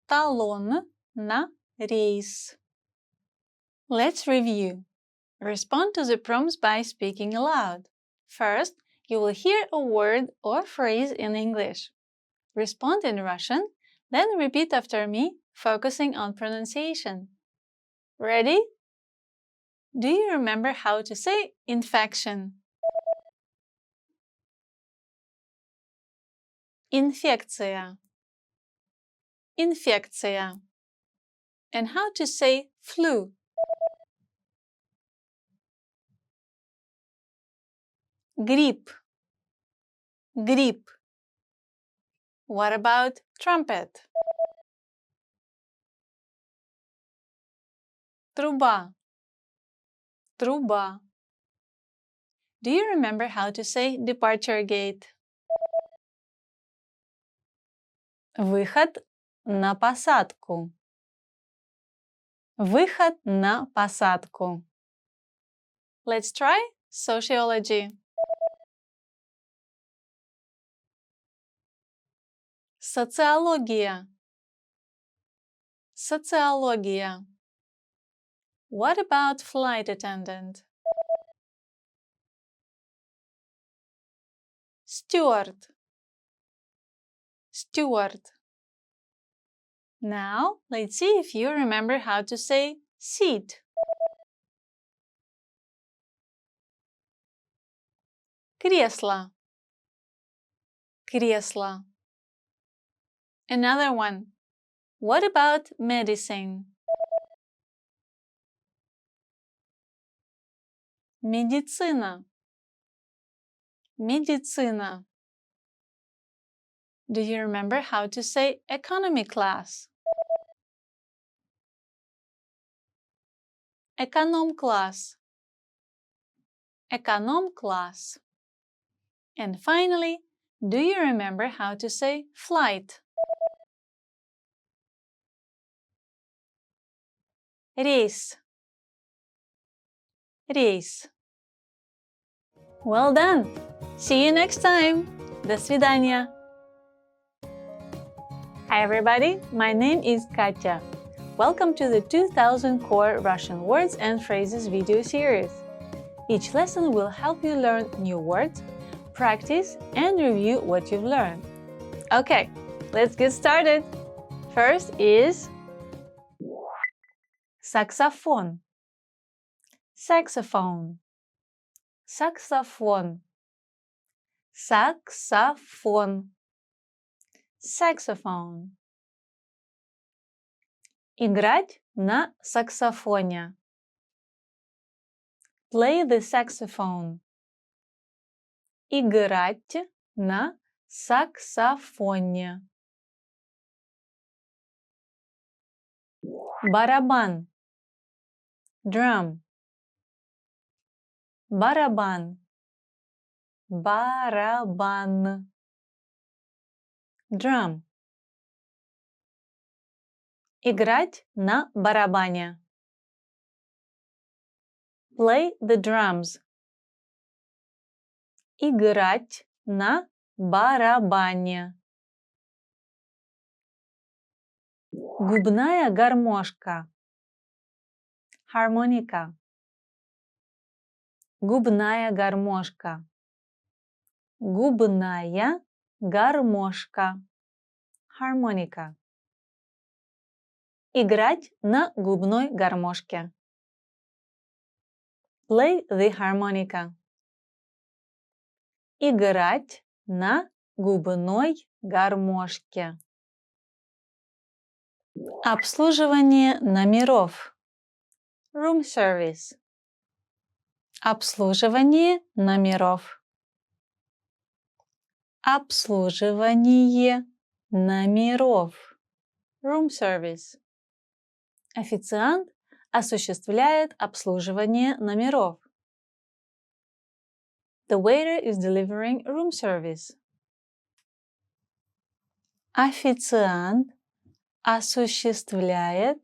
талон на рейс. Let's review. Respond to the prompts by speaking aloud. First, you will hear a word or phrase in English. Respond in Russian, then repeat after me, focusing on pronunciation. Ready? Do you remember how to say infection? Инфекция. Инфекция. And how to say flu? Грипп. Грипп. What about trumpet? Труба. Труба. Do you remember how to say departure gate? Выход на посадку. Выход на посадку. Let's try sociology. Социология. Социология. What about flight attendant? Steward. Steward. Now, let's see if you remember how to say seat. Кресло. Кресло. Another one. What about medicine? Медицина. Медицина. Do you remember how to say economy class? Эконом-класс. Эконом-класс. And finally, do you remember how to say flight? Рейс. Рейс. Well done! See you next time! До свидания! Hi everybody, my name is Katya. Welcome to the 2000 Core Russian Words and Phrases video series. Each lesson will help you learn new words, practice, and review what you've learned. Okay, let's get started. First is saxophone. Saxophone. Saxophone. Saxophone. Saxophone. Играть на саксофоне. Play the saxophone. Играть на саксофоне. барабан, drum, барабан, барабан, drum. Играть на барабане. Play the drums. Играть на барабане. Губная гармошка. Harmonica. Губная гармошка. Губная гармошка. Harmonica. Играть на губной гармошке. Play the harmonica. Играть на губной гармошке. Обслуживание номеров. Room service. Обслуживание номеров. Обслуживание номеров. Room service. Официант осуществляет обслуживание номеров. The waiter is delivering room service. Официант осуществляет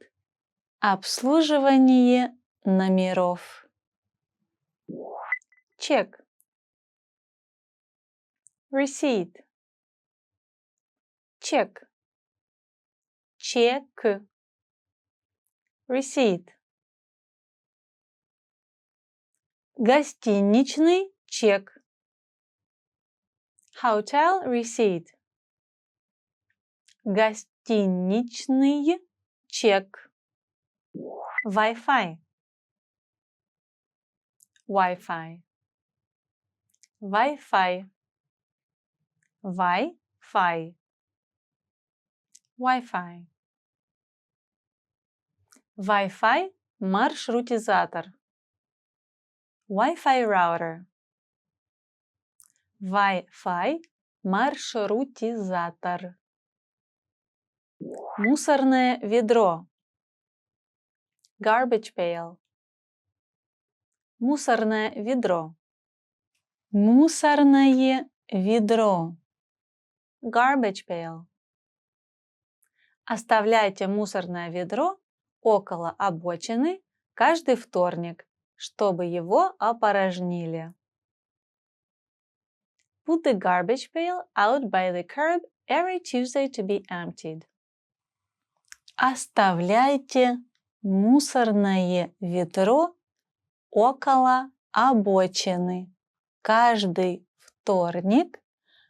обслуживание номеров. Чек. Receipt. Чек. Чек. Receipt. Гостиничный чек. Hotel receipt. Гостиничный чек. Wi-Fi. Wi-Fi. Wi-Fi. Wi-Fi. Wi-Fi. Wi-Fi маршрутизатор. Wi-Fi router. Wi-Fi маршрутизатор. Мусорное ведро. Garbage pail. Мусорное ведро. Мусорное ведро. Garbage pail. Оставляйте мусорное ведро около обочины каждый вторник, чтобы его опорожнили. Put the garbage pail out by the curb every Tuesday to be emptied. Оставляйте мусорное ведро около обочины каждый вторник,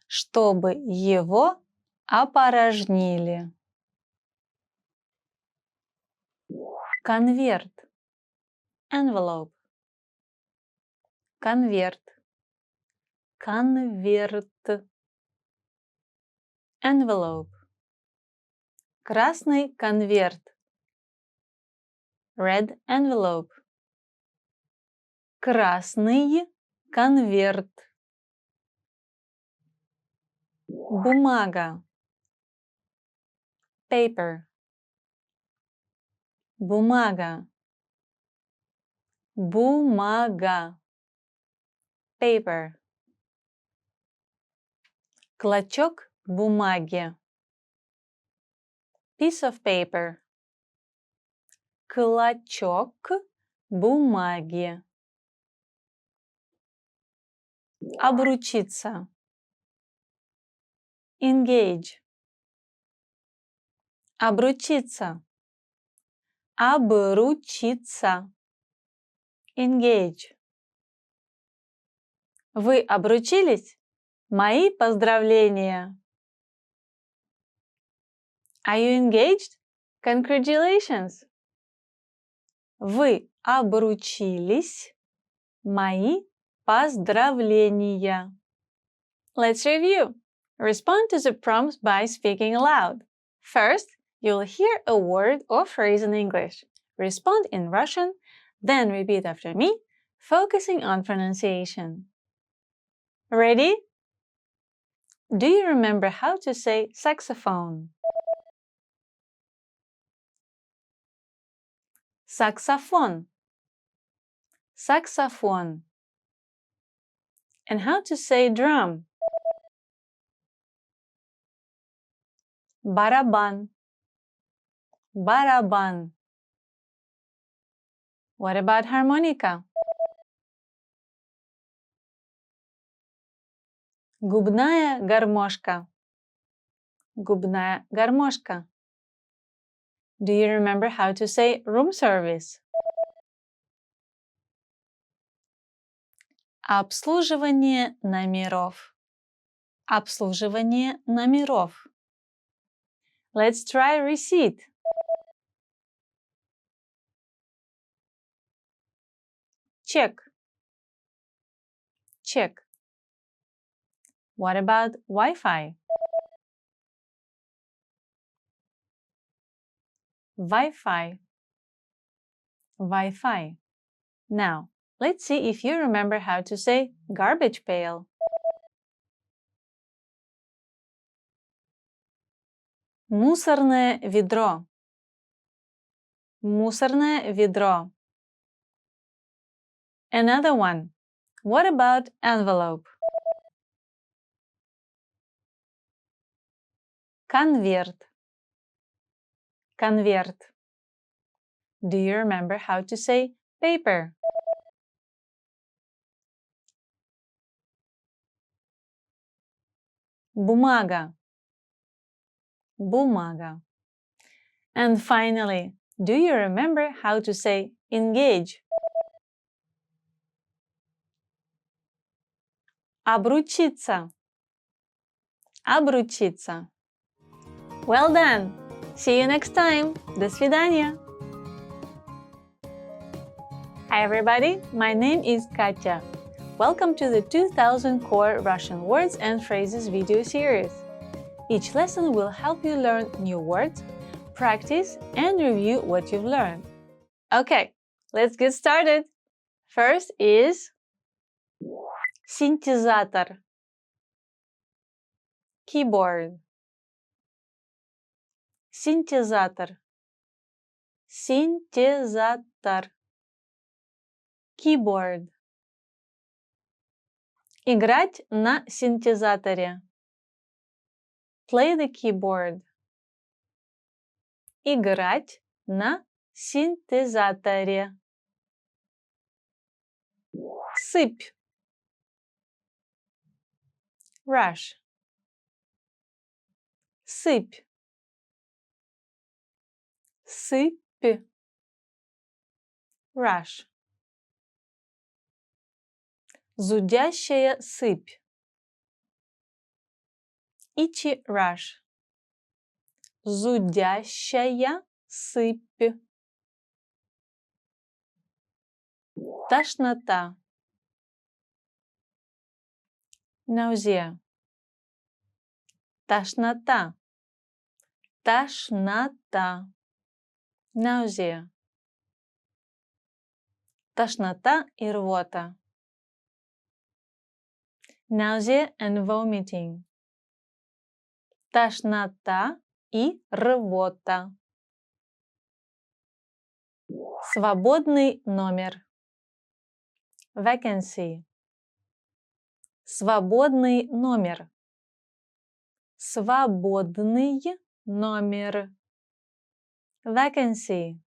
чтобы его опорожнили. Конверт. Envelope. Конверт. Конверт. Envelope. Красный конверт. Red envelope. Красный конверт. Бумага. Paper. Бумага. Бумага. Paper. Клочок бумаги. Piece of paper. Клочок бумаги. Обручиться. Engage. Обручиться. Обручиться. Engage. Вы обручились? Мои поздравления! Are you engaged? Congratulations! Вы обручились? Мои поздравления! Let's review. Respond to the prompts by speaking aloud. First, you'll hear a word or phrase in English. Respond in Russian, then repeat after me, focusing on pronunciation. Ready? Do you remember how to say saxophone? Saxophone. Saxophone. And how to say drum? Барабан. Барабан. What about harmonica? Губная гармошка. Губная гармошка. Do you remember how to say room service? Обслуживание номеров. Обслуживание номеров. Let's try receipt. Check. Check. What about Wi-Fi? Wi-Fi. Wi-Fi. Now, let's see if you remember how to say garbage pail. Мусорное ведро. Мусорное ведро. Another one. What about envelope? Конверт. Конверт. Do you remember how to say paper? Бумага. Бумага. And finally, do you remember how to say engage? Обручиться. Обручиться. Well done! See you next time! До свидания! Hi everybody, my name is Katya. Welcome to the 2000 Core Russian Words and Phrases video series. Each lesson will help you learn new words, practice, and review what you've learned. Okay, let's get started. First is синтезатор. Keyboard. Синтезатор. Синтезатор. Keyboard. Играть на синтезаторе. Play the keyboard. Играть на синтезаторе. Сыпь. Rush. Сыпь. Сыпь. Rush. Зудящая сыпь. Itchy rush. Зудящая сыпь. Тошнота. Nausea. Тошнота. Тошнота. Nausea. Тошнота и рвота. Nausea and vomiting. Тошнота и рвота. Свободный номер. Vacancy. Свободный номер. Свободный номер. Vacancy.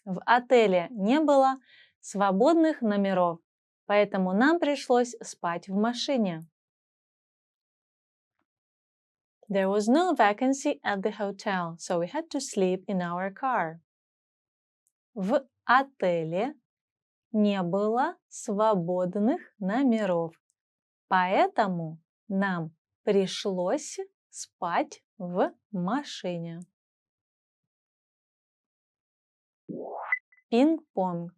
В отеле не было свободных номеров, поэтому нам пришлось спать в машине. There was no vacancy at the hotel, so we had to sleep in our car. В отеле не было свободных номеров, поэтому нам пришлось спать в машине. Пинг-понг.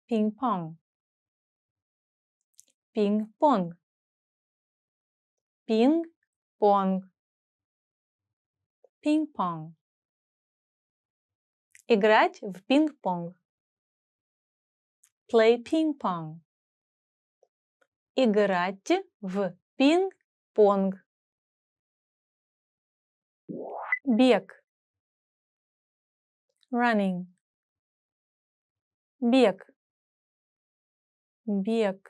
Пинг-понг. Пинг-понг. Пинг-понг. Пинг-понг. Играть в пинг-понг. Play ping-pong. Играть в пинг-понг. Бег. running. Бег. Бег.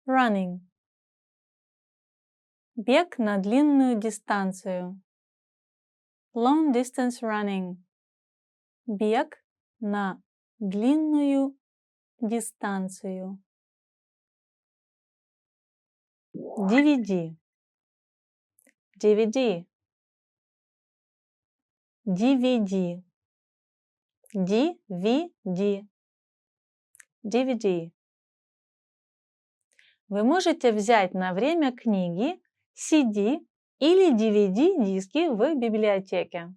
Running. Бег на длинную дистанцию. Long distance running. Бег на длинную дистанцию. DVD. DVD. DVD. DVD. DVD. Вы можете взять на время книги, CD или DVD-диски в библиотеке.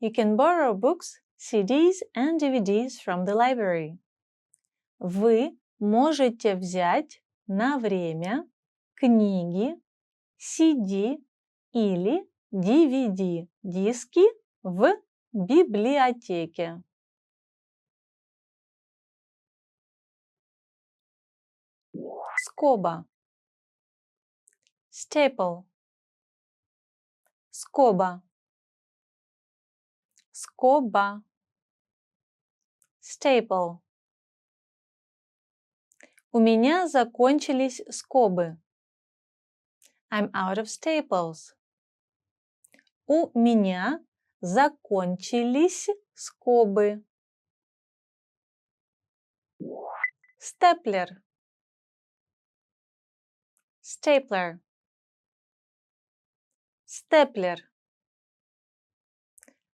You can borrow books, CDs and DVDs from the library. Вы можете взять на время книги, CD или DVD-диски в библиотеке. Скоба. Staple. Скоба. Скоба. Staple. У меня закончились скобы. I'm out of staples. У меня закончились скобы. Степлер. Stapler. Степлер.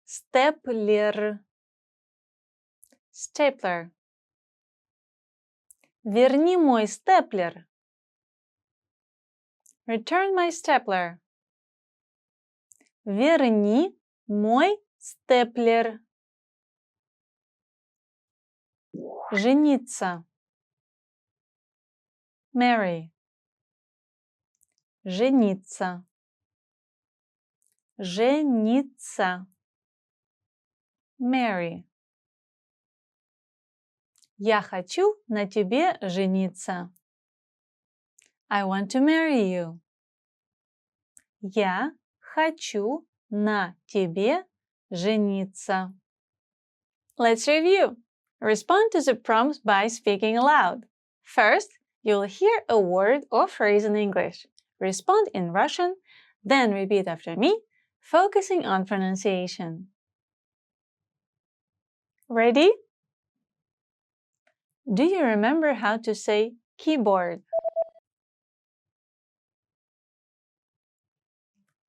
Степлер. Stapler. Верни мой степлер. Return my stapler. Верни мой степлер. Жениться. Marry. Жениться. Жениться. Marry. Я хочу на тебе жениться. I want to marry you. Я хочу на тебе жениться. Let's review. Respond to the prompts by speaking aloud. First, you'll hear a word or phrase in English. Respond in Russian, then repeat after me, focusing on pronunciation. Ready? Do you remember how to say keyboard?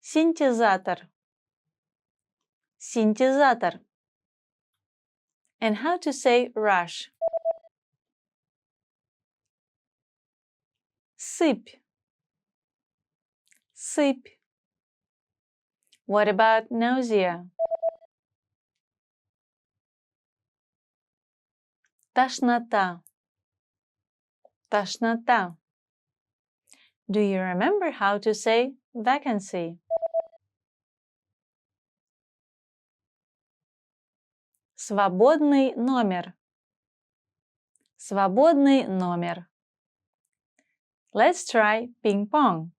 Синтезатор. Синтезатор. And how to say rush? Сыпь. Сыпь. What about nausea? Тошнота. Тошнота. Do you remember how to say vacancy? Свободный номер. Свободный номер. Let's try ping-pong.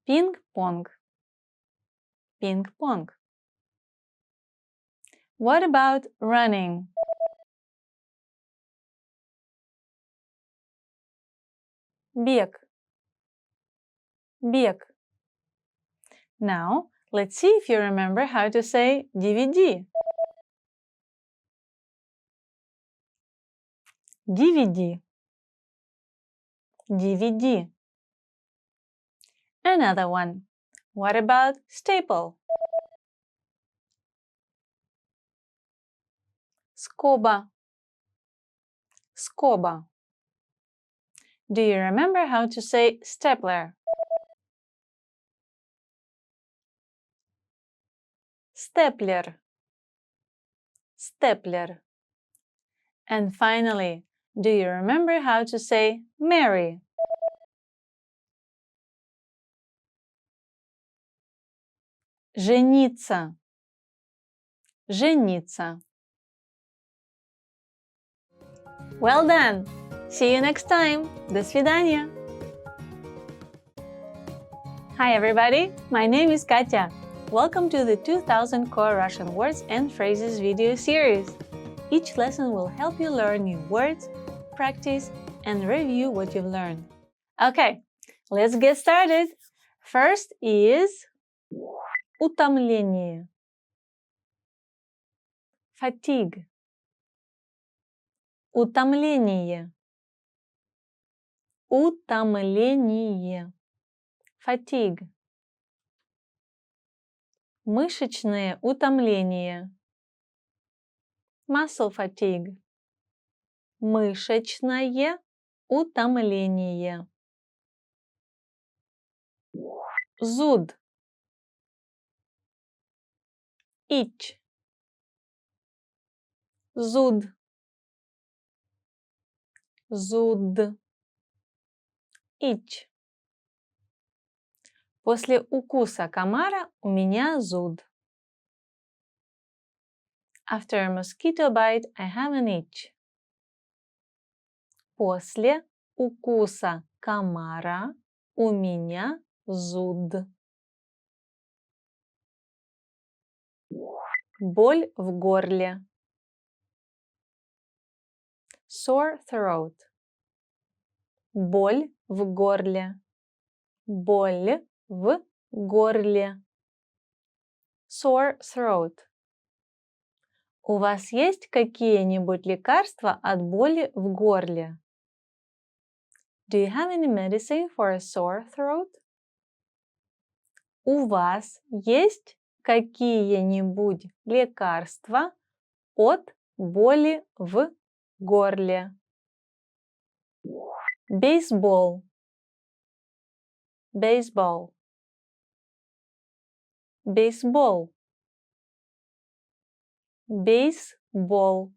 Ping-pong. Ping-pong. What about running? Бег. Бег. Now, let's see if you remember how to say DVD. DVD. DVD. Another one. What about staple? Скоба. Скоба. Do you remember how to say stapler? Stapler. Stapler. And finally, do you remember how to say marry? Жениться. Жениться. Well done! See you next time! До свидания! Hi everybody, my name is Katya. Welcome to the 2000 Core Russian Words and Phrases video series. Each lesson will help you learn new words, practice, and review what you've learned. Okay, let's get started. First is утомление. Fatigue. Утомление. Утомление. Fatigue. Мышечное утомление. Muscle fatigue. Мышечное утомление. Зуд. Itch. Зуд. Зуд. Itch. После укуса комара у меня зуд. After a mosquito bite, I have an itch. После укуса комара у меня зуд. Боль в горле. Sore throat. Боль в горле. Боль в горле. Sore throat. У вас есть какие-нибудь лекарства от боли в горле? Do you have any medicine for a sore throat? У вас есть какие-нибудь лекарства от боли в горле? Бейсбол. Бейсбол. Бейсбол. Бейсбол.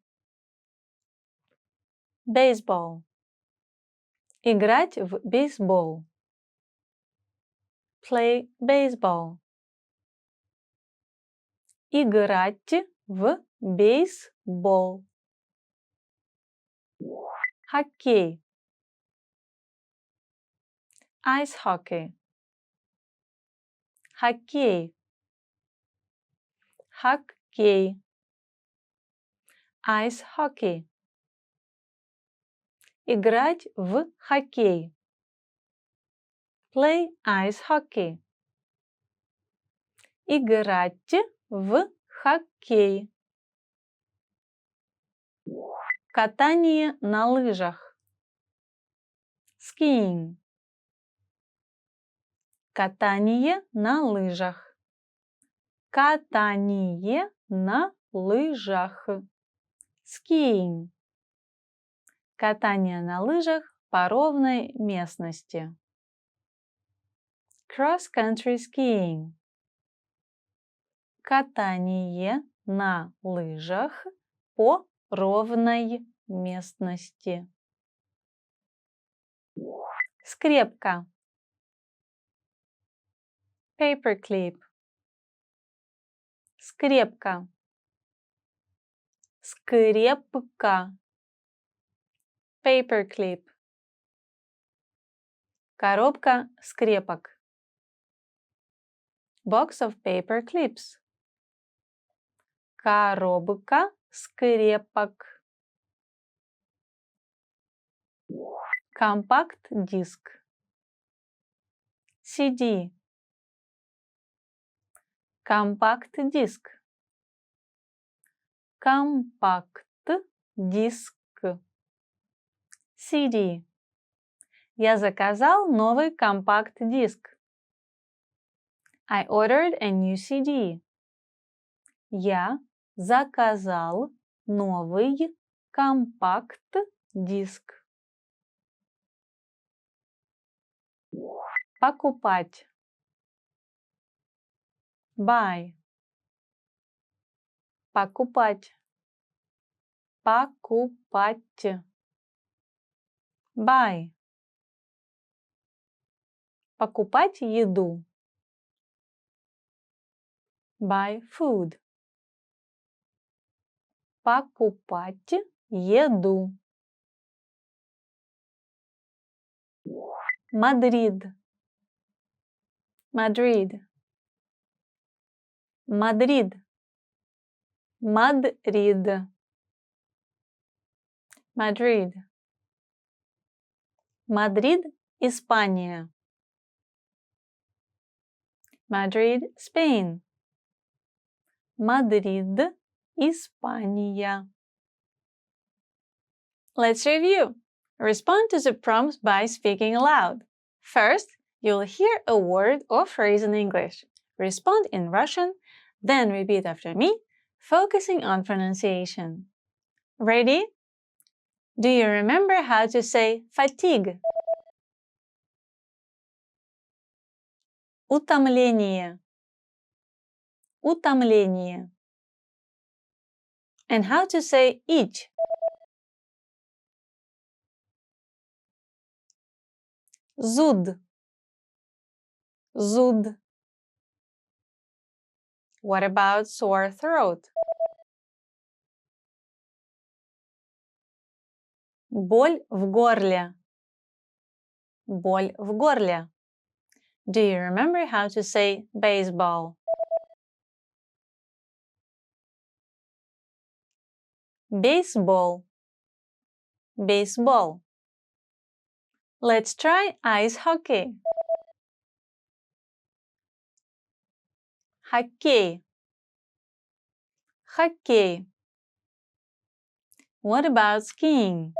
Бейсбол. Играть в бейсбол. Play baseball. Играть в бейсбол. Хоккей. Ice hockey. Хоккей. Хоккей. Ice hockey. Играть в хоккей. Play ice hockey. Играть в хоккей. Катание на лыжах. Skiing. Катание на лыжах. Катание на лыжах. Skiing. Катание на лыжах по ровной местности. Cross-country skiing. Катание на лыжах по ровной местности. Скрепка. Paperclip. Скрепка. Скрепка. Paperclip. Коробка скрепок. Box of paper clips. Коробка скрепок. Компакт-диск. CD. Компакт-диск. Компакт-диск. CD. Я заказал новый компакт-диск. I ordered a new CD. Я заказал новый компакт-диск. Покупать. Buy. Покупать. Покупать. Buy. Покупать еду. Buy food. Покупать еду. Madrid. Madrid. Madrid. Madrid. Madrid. Madrid, Испания. Madrid, Spain. Madrid, Испания. Let's review. Respond to the prompts by speaking aloud. First, you'll hear a word or phrase in English. Respond in Russian, then repeat after me, focusing on pronunciation. Ready? Do you remember how to say fatigue? Утомление. Утомление. And how to say itch? Зуд. Зуд. What about sore throat? Боль в горле. Боль в горле. Do you remember how to say baseball? Baseball. Baseball. Let's try ice hockey. Хоккей. Хоккей. What about skiing?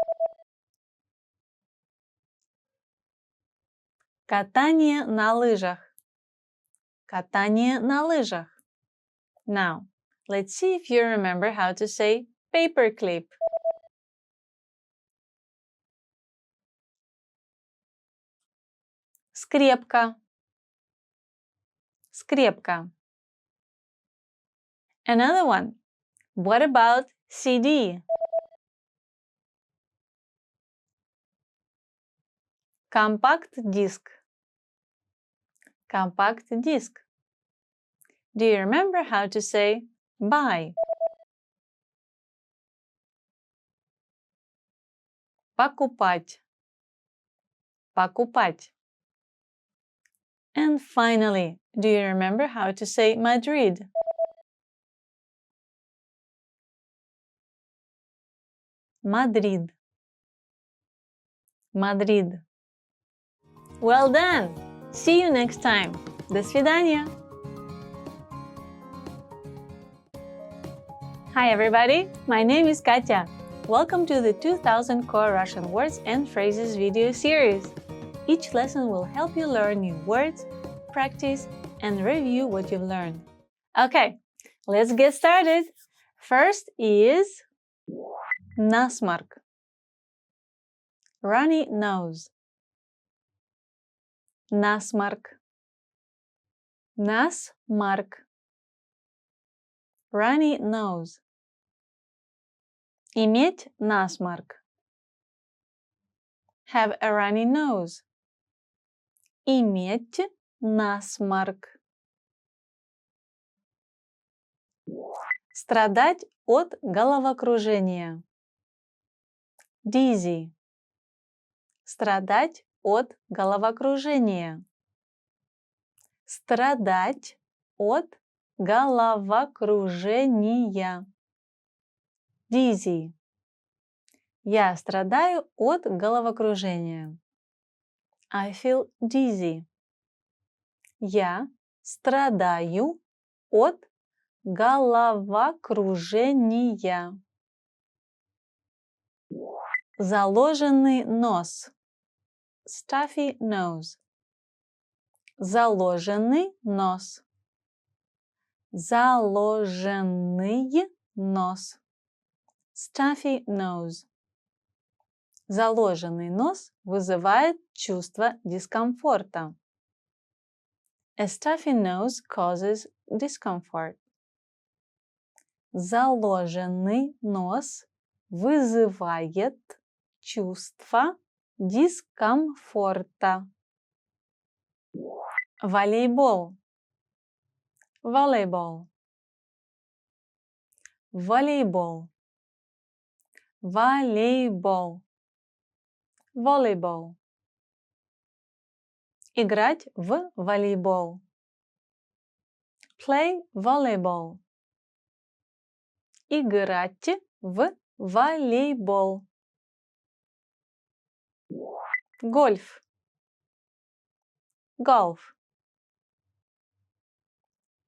Катание на лыжах. Катание на лыжах. Now, let's see if you remember how to say paperclip. Скрепка. Скрепка. Another one. What about CD? Компакт-диск. Компакт-диск. Do you remember how to say buy? Покупать. Покупать. And finally, do you remember how to say Madrid? Madrid. Madrid. Well done! See you next time. До свидания! Hi everybody, my name is Katya. Welcome to the 2000 Core Russian Words and Phrases video series. Each lesson will help you learn new words, practice, and review what you've learned. Okay, let's get started. First is насморк. Runny nose. Насморк. Насморк. Runny nose. Иметь насморк. Have a runny nose. Иметь насморк. Страдать от головокружения. Dizzy. Страдать от головокружения. Страдать от головокружения. Dizzy. Я страдаю от головокружения. I feel dizzy. Я страдаю от головокружения. Заложенный нос. Stuffy nose. Заложенный нос. Заложенный нос. Stuffy nose. Заложенный нос вызывает чувство дискомфорта. A stuffy nose causes discomfort. Заложенный нос вызывает чувство дискомфорта. Волейбол. Волейбол. Волейбол. Волейбол. Volleyball. Играть в волейбол. Play volleyball. Играть в волейбол. Гольф. Golf.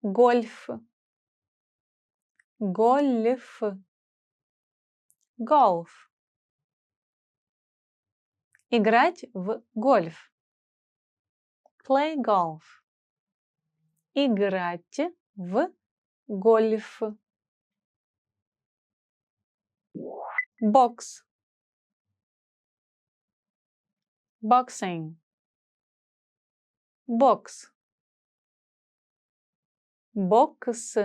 Гольф. Гольф. Golf. Играть в гольф. Play golf. Играть в гольф. Бокс. Boxing. Бокс. Бокс.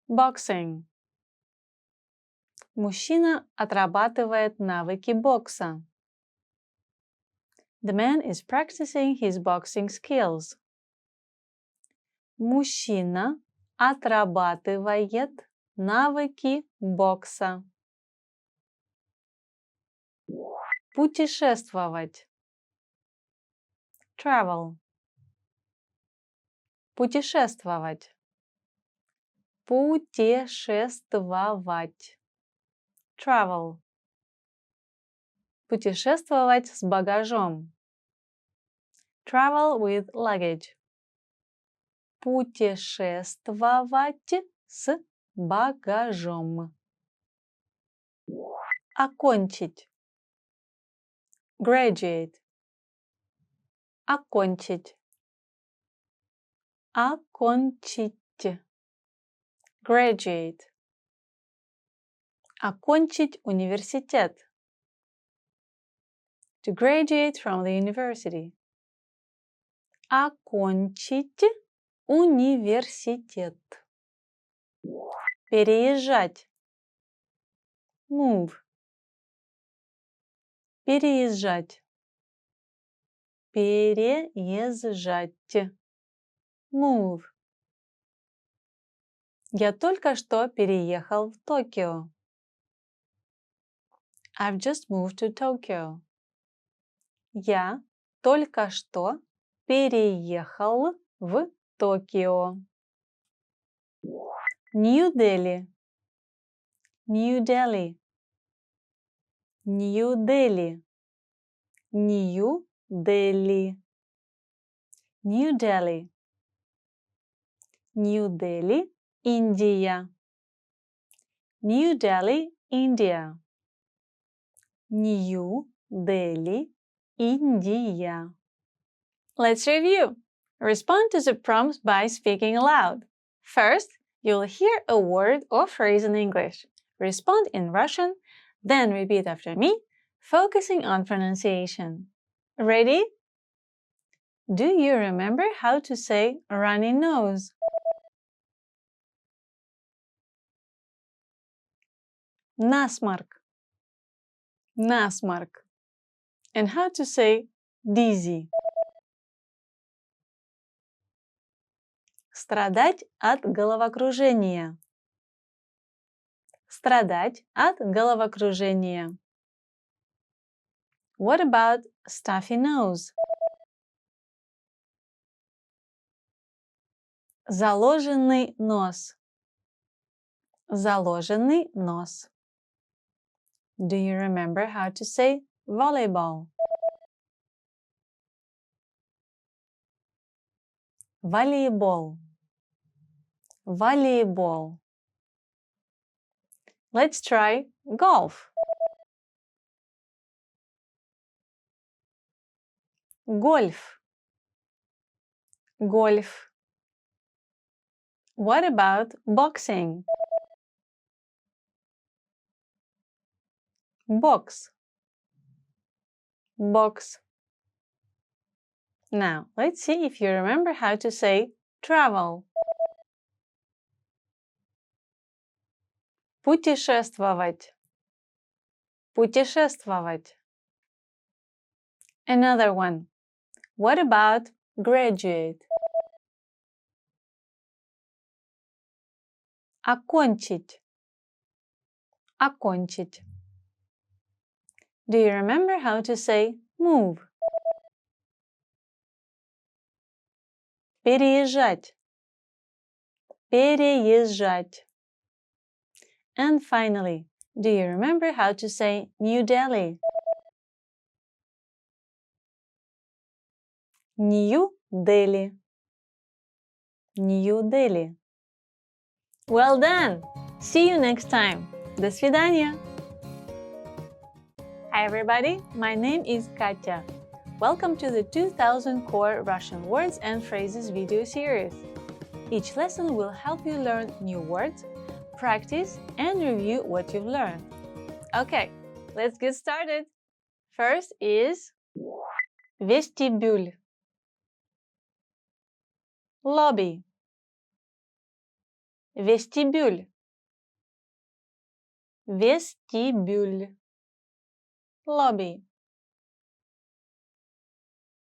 Boxing. Мужчина отрабатывает навыки бокса. The man is practicing his boxing skills. Мужчина отрабатывает навыки бокса. Путешествовать. Travel. Путешествовать. Путешествовать. Travel. Путешествовать с багажом. Travel with luggage. Путешествовать с багажом. Окончить. Graduate. Окончить. Окончить. Graduate. Окончить университет. To graduate from the university. Окончить университет. Переезжать. Move. Переезжать. Переезжать. Move. Я только что переехал в Токио. I've just moved to Tokyo. Я только что переехал в Токио. Нью-Дели. Нью-Дели. Нью-Дели. Нью-Дели. Нью-Дели. Нью-Дели, Индия. Нью-Дели, Индия. Нью-Дели, Индия. Let's review. Respond to the prompts by speaking aloud. First, you'll hear a word or phrase in English. Respond in Russian, then repeat after me, focusing on pronunciation. Ready? Do you remember how to say runny nose? Насморк. Насморк. And how to say dizzy? Страдать от головокружения. Страдать от головокружения. What about stuffy nose? Заложенный нос. Заложенный нос. Do you remember how to say volleyball? Волейбол. Волейбол. Let's try golf. Гольф. Гольф. What about boxing? Box. Box. Now, let's see if you remember how to say travel. Путешествовать. Путешествовать. Another one. What about graduate? Окончить. Окончить. Do you remember how to say move? Переезжать. Переезжать. And finally, do you remember how to say New Delhi? New Delhi. New Delhi. Well done! See you next time. До свидания! Hi everybody, my name is Katya. Welcome to the 2000 Core Russian Words and Phrases video series. Each lesson will help you learn new words, practice, and review what you've learned. Okay, let's get started. First is vestibule, lobby, vestibule, vestibule, lobby,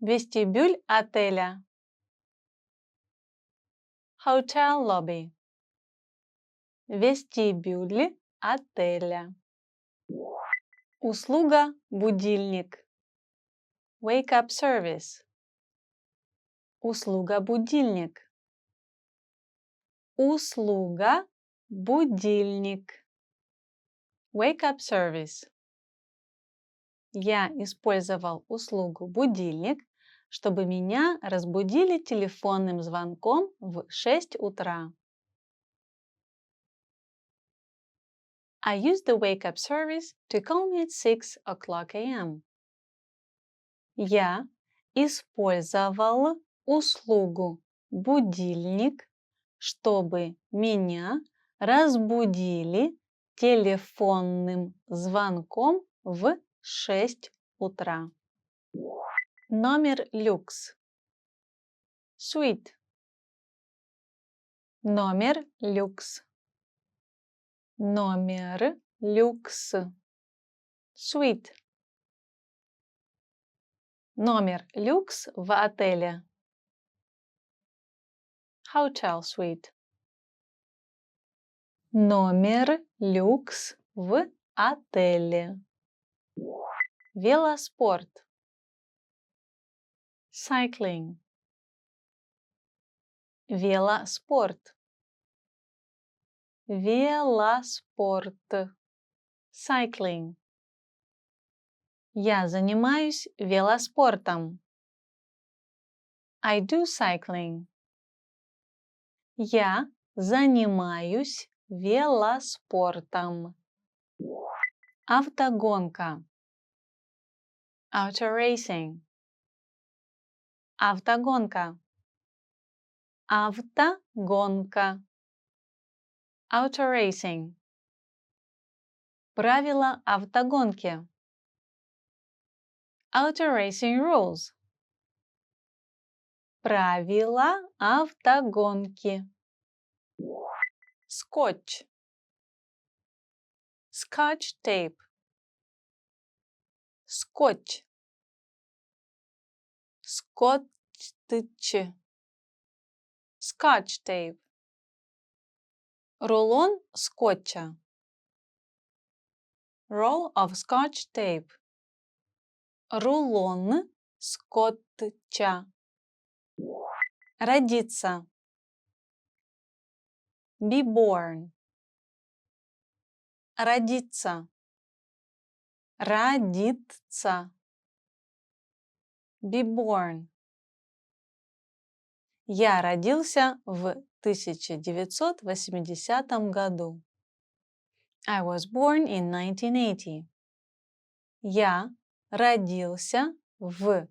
vestibule отеля, hotel lobby, vestibule отеля, услуга будильник, wake up service, услуга будильник, услуга будильник, wake up service. Я использовал услугу будильник, чтобы меня разбудили телефонным звонком в 6 утра. I used the wake up service to call me at 6 o'clock a.m. Я использовал услугу будильник, чтобы меня разбудили телефонным звонком в 6 утра. Номер люкс. Suite. Номер люкс. Номер люкс. Suite. Номер люкс в отеле. Hotel suite. Номер люкс в отеле. Велоспорт. Cycling. Велоспорт. Велоспорт. Cycling. Я занимаюсь велоспортом. I do cycling. Я занимаюсь велоспортом. Автогонка. Auto racing. Автогонка. Автогонка. Auto racing. Правила автогонки. Auto racing rules. Правила автогонки. Скотч. Scotch tape. Скотч. Скотч. Scotch tape. Рулон скотча. Roll of scotch tape. Рулон скотча. Родиться. Be born. Родиться. Родиться. Be born. Я родился в 1980 году. I was born in 1980. Я родился в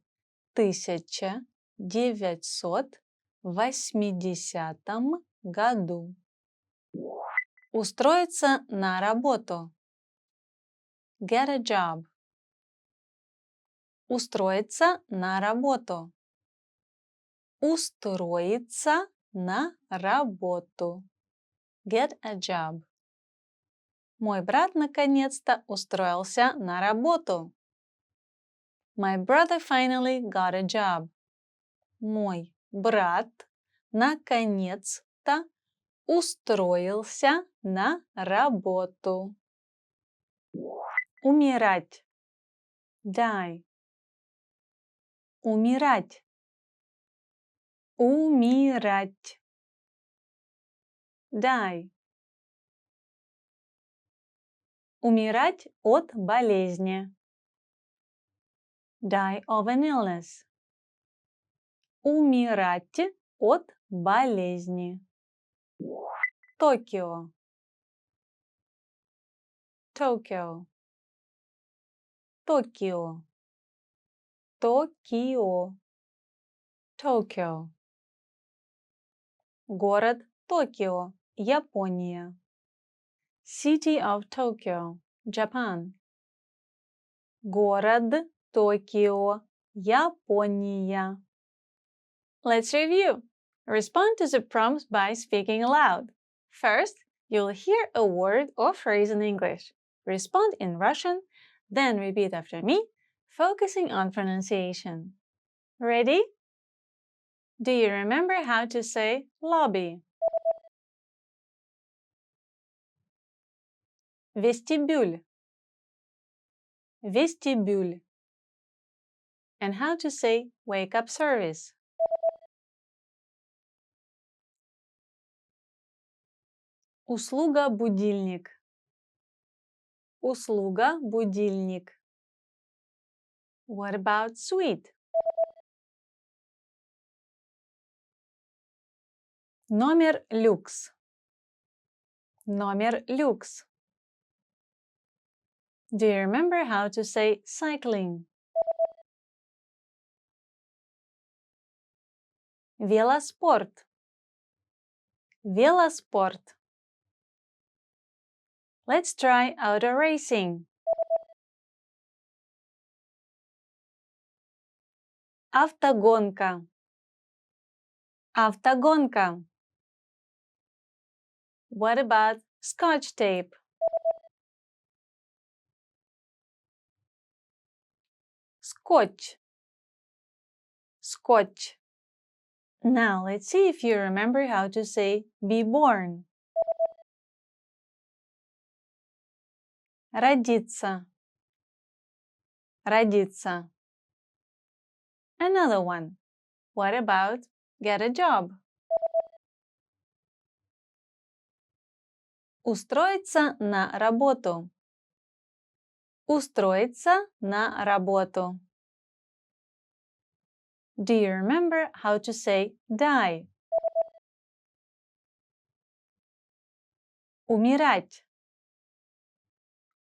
1980 году. Устроиться на работу. Get a job. Устроиться на работу. Устроиться на работу. Get a job. Мой брат наконец-то устроился на работу. My brother finally got a job. Мой брат наконец-то устроился на работу. Умирать. Die. Умирать. Умирать. Die. Умирать от болезни. Die of an illness. Умирать от болезни. Токио. Tokyo. Токио. Токио. Tokyo. Город Токио, Япония. City of Tokyo, Japan. Город Токио, Япония. Let's review. Respond to the prompts by speaking aloud. First, you'll hear a word or phrase in English. Respond in Russian, then repeat after me, focusing on pronunciation. Ready? Do you remember how to say lobby? Vestibule. Vestibule. And how to say wake-up service? Услуга будильник. Услуга будильник. What about suite? Номер люкс. Номер люкс. Do you remember how to say cycling? Велоспорт. Велоспорт. Let's try auto racing. Автогонка. Автогонка. What about scotch tape? Scotch. Scotch. Now let's see if you remember how to say be born. Родиться. Родиться. Another one. What about get a job? Устроиться на работу. Устроиться на работу. Do you remember how to say die? Умирать.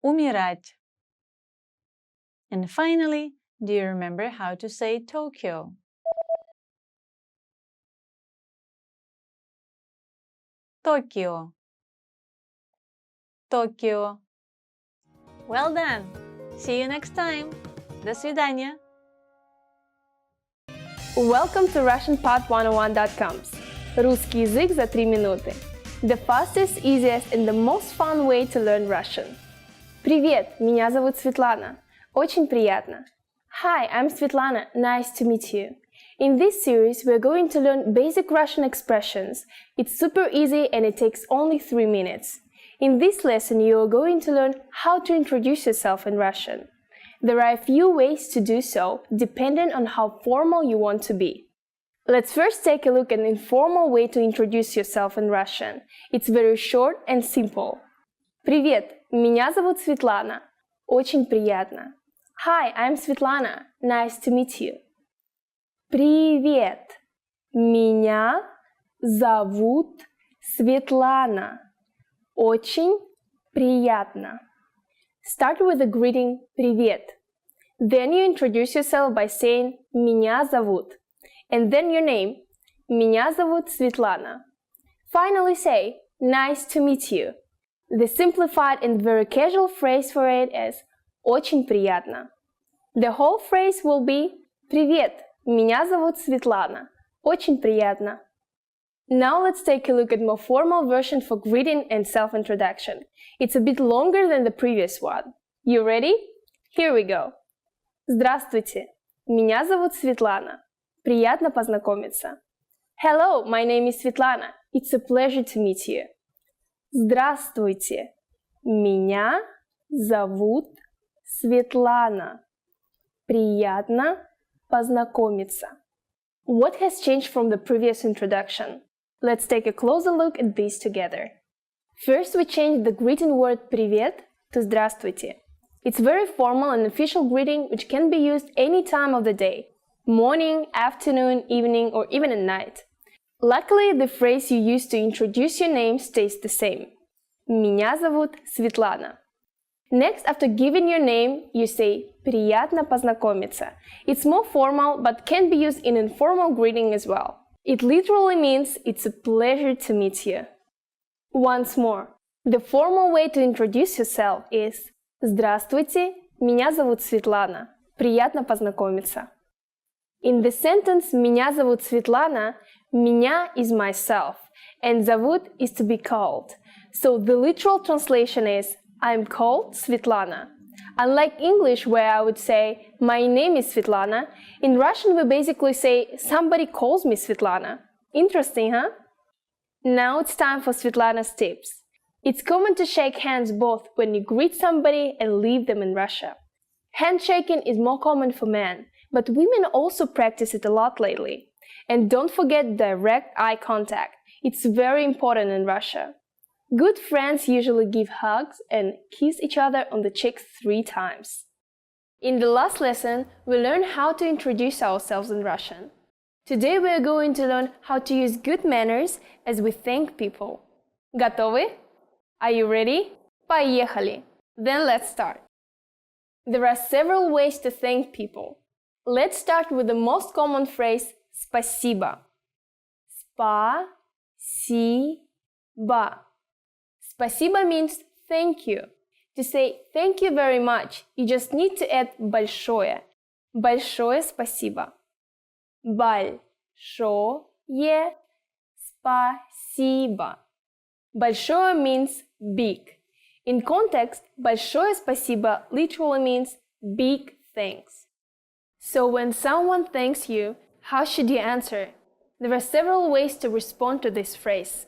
Умирать. And finally, do you remember how to say Tokyo? Tokyo. Tokyo. Well done! See you next time! До свидания! Welcome to RussianPod101.coms. Русский язык за 3 минуты. The fastest, easiest and the most fun way to learn Russian. Привет, меня зовут Светлана. Очень приятно. Hi, I'm Svetlana. Nice to meet you. In this series, we're going to learn basic Russian expressions. It's super easy and it takes only 3 minutes. In this lesson, you are going to learn how to introduce yourself in Russian. There are a few ways to do so, depending on how formal you want to be. Let's first take a look at an informal way to introduce yourself in Russian. It's very short and simple. Привет, меня зовут Светлана. Очень приятно. Hi, I'm Svetlana. Nice to meet you. Привет, меня зовут Светлана. Очень приятно. Start with the greeting «Привет». Then you introduce yourself by saying «Меня зовут» and then your name «Меня зовут Светлана». Finally say «Nice to meet you». The simplified and very casual phrase for it is «Очень приятно». The whole phrase will be «Привет, меня зовут Светлана. Очень приятно». Now let's take a look at more formal version for greeting and self-introduction. It's a bit longer than the previous one. You ready? Here we go. Здравствуйте, меня зовут Светлана. Приятно познакомиться. Hello, my name is Svetlana. It's a pleasure to meet you. Здравствуйте, меня зовут Светлана. Приятно познакомиться. What has changed from the previous introduction? Let's take a closer look at these together. First, we changed the greeting word «привет» to «здравствуйте». It's very formal and official greeting which can be used any time of the day, morning, afternoon, evening, or even at night. Luckily, the phrase you use to introduce your name stays the same. Меня зовут Светлана. Next, after giving your name, you say «приятно познакомиться». It's more formal, but can be used in informal greeting as well. It literally means it's a pleasure to meet you. Once more, the formal way to introduce yourself is «Здравствуйте, меня зовут Светлана. Приятно познакомиться». In the sentence «Меня зовут Светлана», «меня» is myself, and «зовут» is to be called. So the literal translation is I'm called Svetlana. Unlike English, where I would say my name is Svetlana, in Russian we basically say somebody calls me Svetlana. Interesting, huh? Now it's time for Svetlana's tips. It's common to shake hands both when you greet somebody and leave them in Russia. Handshaking is more common for men, but women also practice it a lot lately. And don't forget direct eye contact. It's very important in Russia. Good friends usually give hugs and kiss each other on the cheeks 3 times. In the last lesson, we learned how to introduce ourselves in Russian. Today we are going to learn how to use good manners as we thank people. Готовы? Are you ready? Поехали! Then let's start. There are several ways to thank people. Let's start with the most common phrase спасибо. Спасибо. Спасибо means thank you. To say thank you very much, you just need to add большое. Большое спасибо. Большое спасибо. Большое means big. In context, большое спасибо literally means big thanks. So when someone thanks you, how should you answer? There are several ways to respond to this phrase.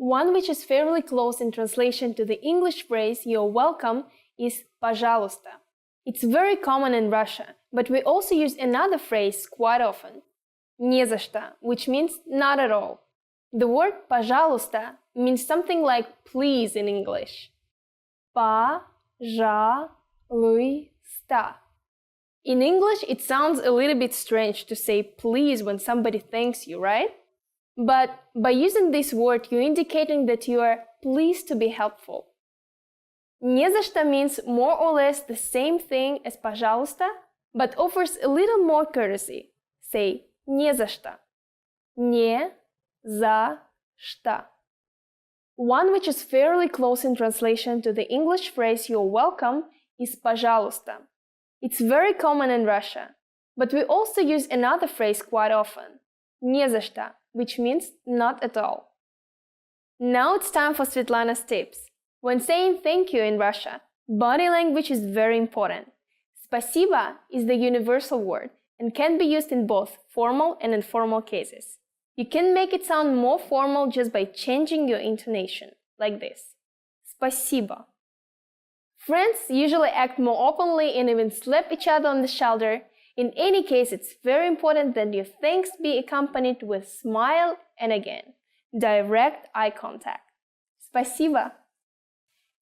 One which is fairly close in translation to the English phrase "you're welcome" is «пожалуйста». It's very common in Russia, but we also use another phrase quite often, «не за что», which means not at all. The word «пожалуйста» means something like please in English. Пожалуйста. In English, it sounds a little bit strange to say please when somebody thanks you, right? But by using this word, you're indicating that you are pleased to be helpful. «Не за что» means more or less the same thing as «пожалуйста», but offers a little more courtesy. Say «не за что». «Не за что». One which is fairly close in translation to the English phrase «you're welcome» is «пожалуйста». It's very common in Russia, but we also use another phrase quite often, «не за что», which means not at all. Now it's time for Svetlana's tips. When saying thank you in Russia, body language is very important. Спасибо is the universal word and can be used in both formal and informal cases. You can make it sound more formal just by changing your intonation, like this. Спасибо. Friends usually act more openly and even slap each other on the shoulder. In any case, it's very important that your thanks be accompanied with smile and again, direct eye contact. Спасибо.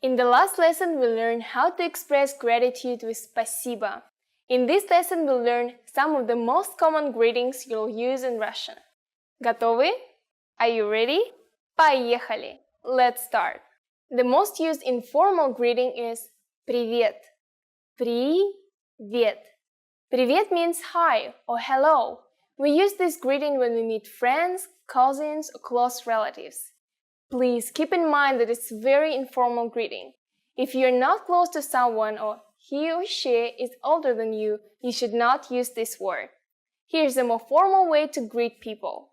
In the last lesson, we learned how to express gratitude with спасибо. In this lesson, we'll learn some of the most common greetings you'll use in Russian. Готовы? Are you ready? Поехали! Let's start. The most used informal greeting is привет. Привет. Привет means hi or hello. We use this greeting when we meet friends, cousins, or close relatives. Please keep in mind that it's a very informal greeting. If you're not close to someone or he or she is older than you, you should not use this word. Here's a more formal way to greet people.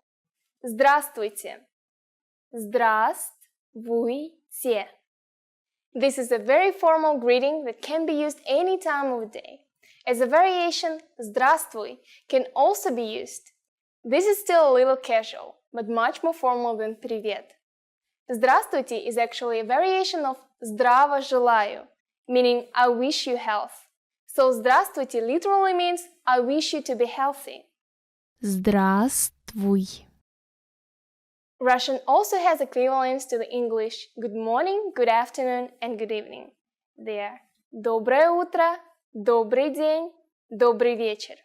Здравствуйте. Здравствуйте. This is a very formal greeting that can be used any time of the day. As a variation, здравствуй can also be used. This is still a little casual, but much more formal than привет. Здравствуйте is actually a variation of здраво желаю, meaning I wish you health. So здравствуйте literally means I wish you to be healthy. Здравствуй. Russian also has equivalents to the English good morning, good afternoon, and good evening. They are доброе утро, добрый день, добрый вечер.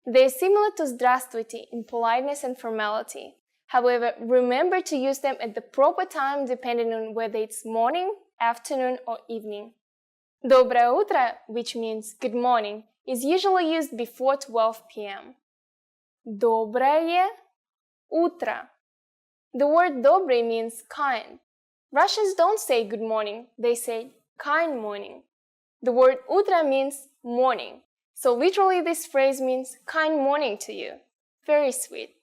They are similar to здравствуйте in politeness and formality. However, remember to use them at the proper time depending on whether it's morning, afternoon, or evening. Доброе утро, which means good morning, is usually used before 12 p.m. Доброе утро. The word добрый means kind. Russians don't say good morning, they say kind morning. The word утро means morning. So literally this phrase means kind morning to you. Very sweet.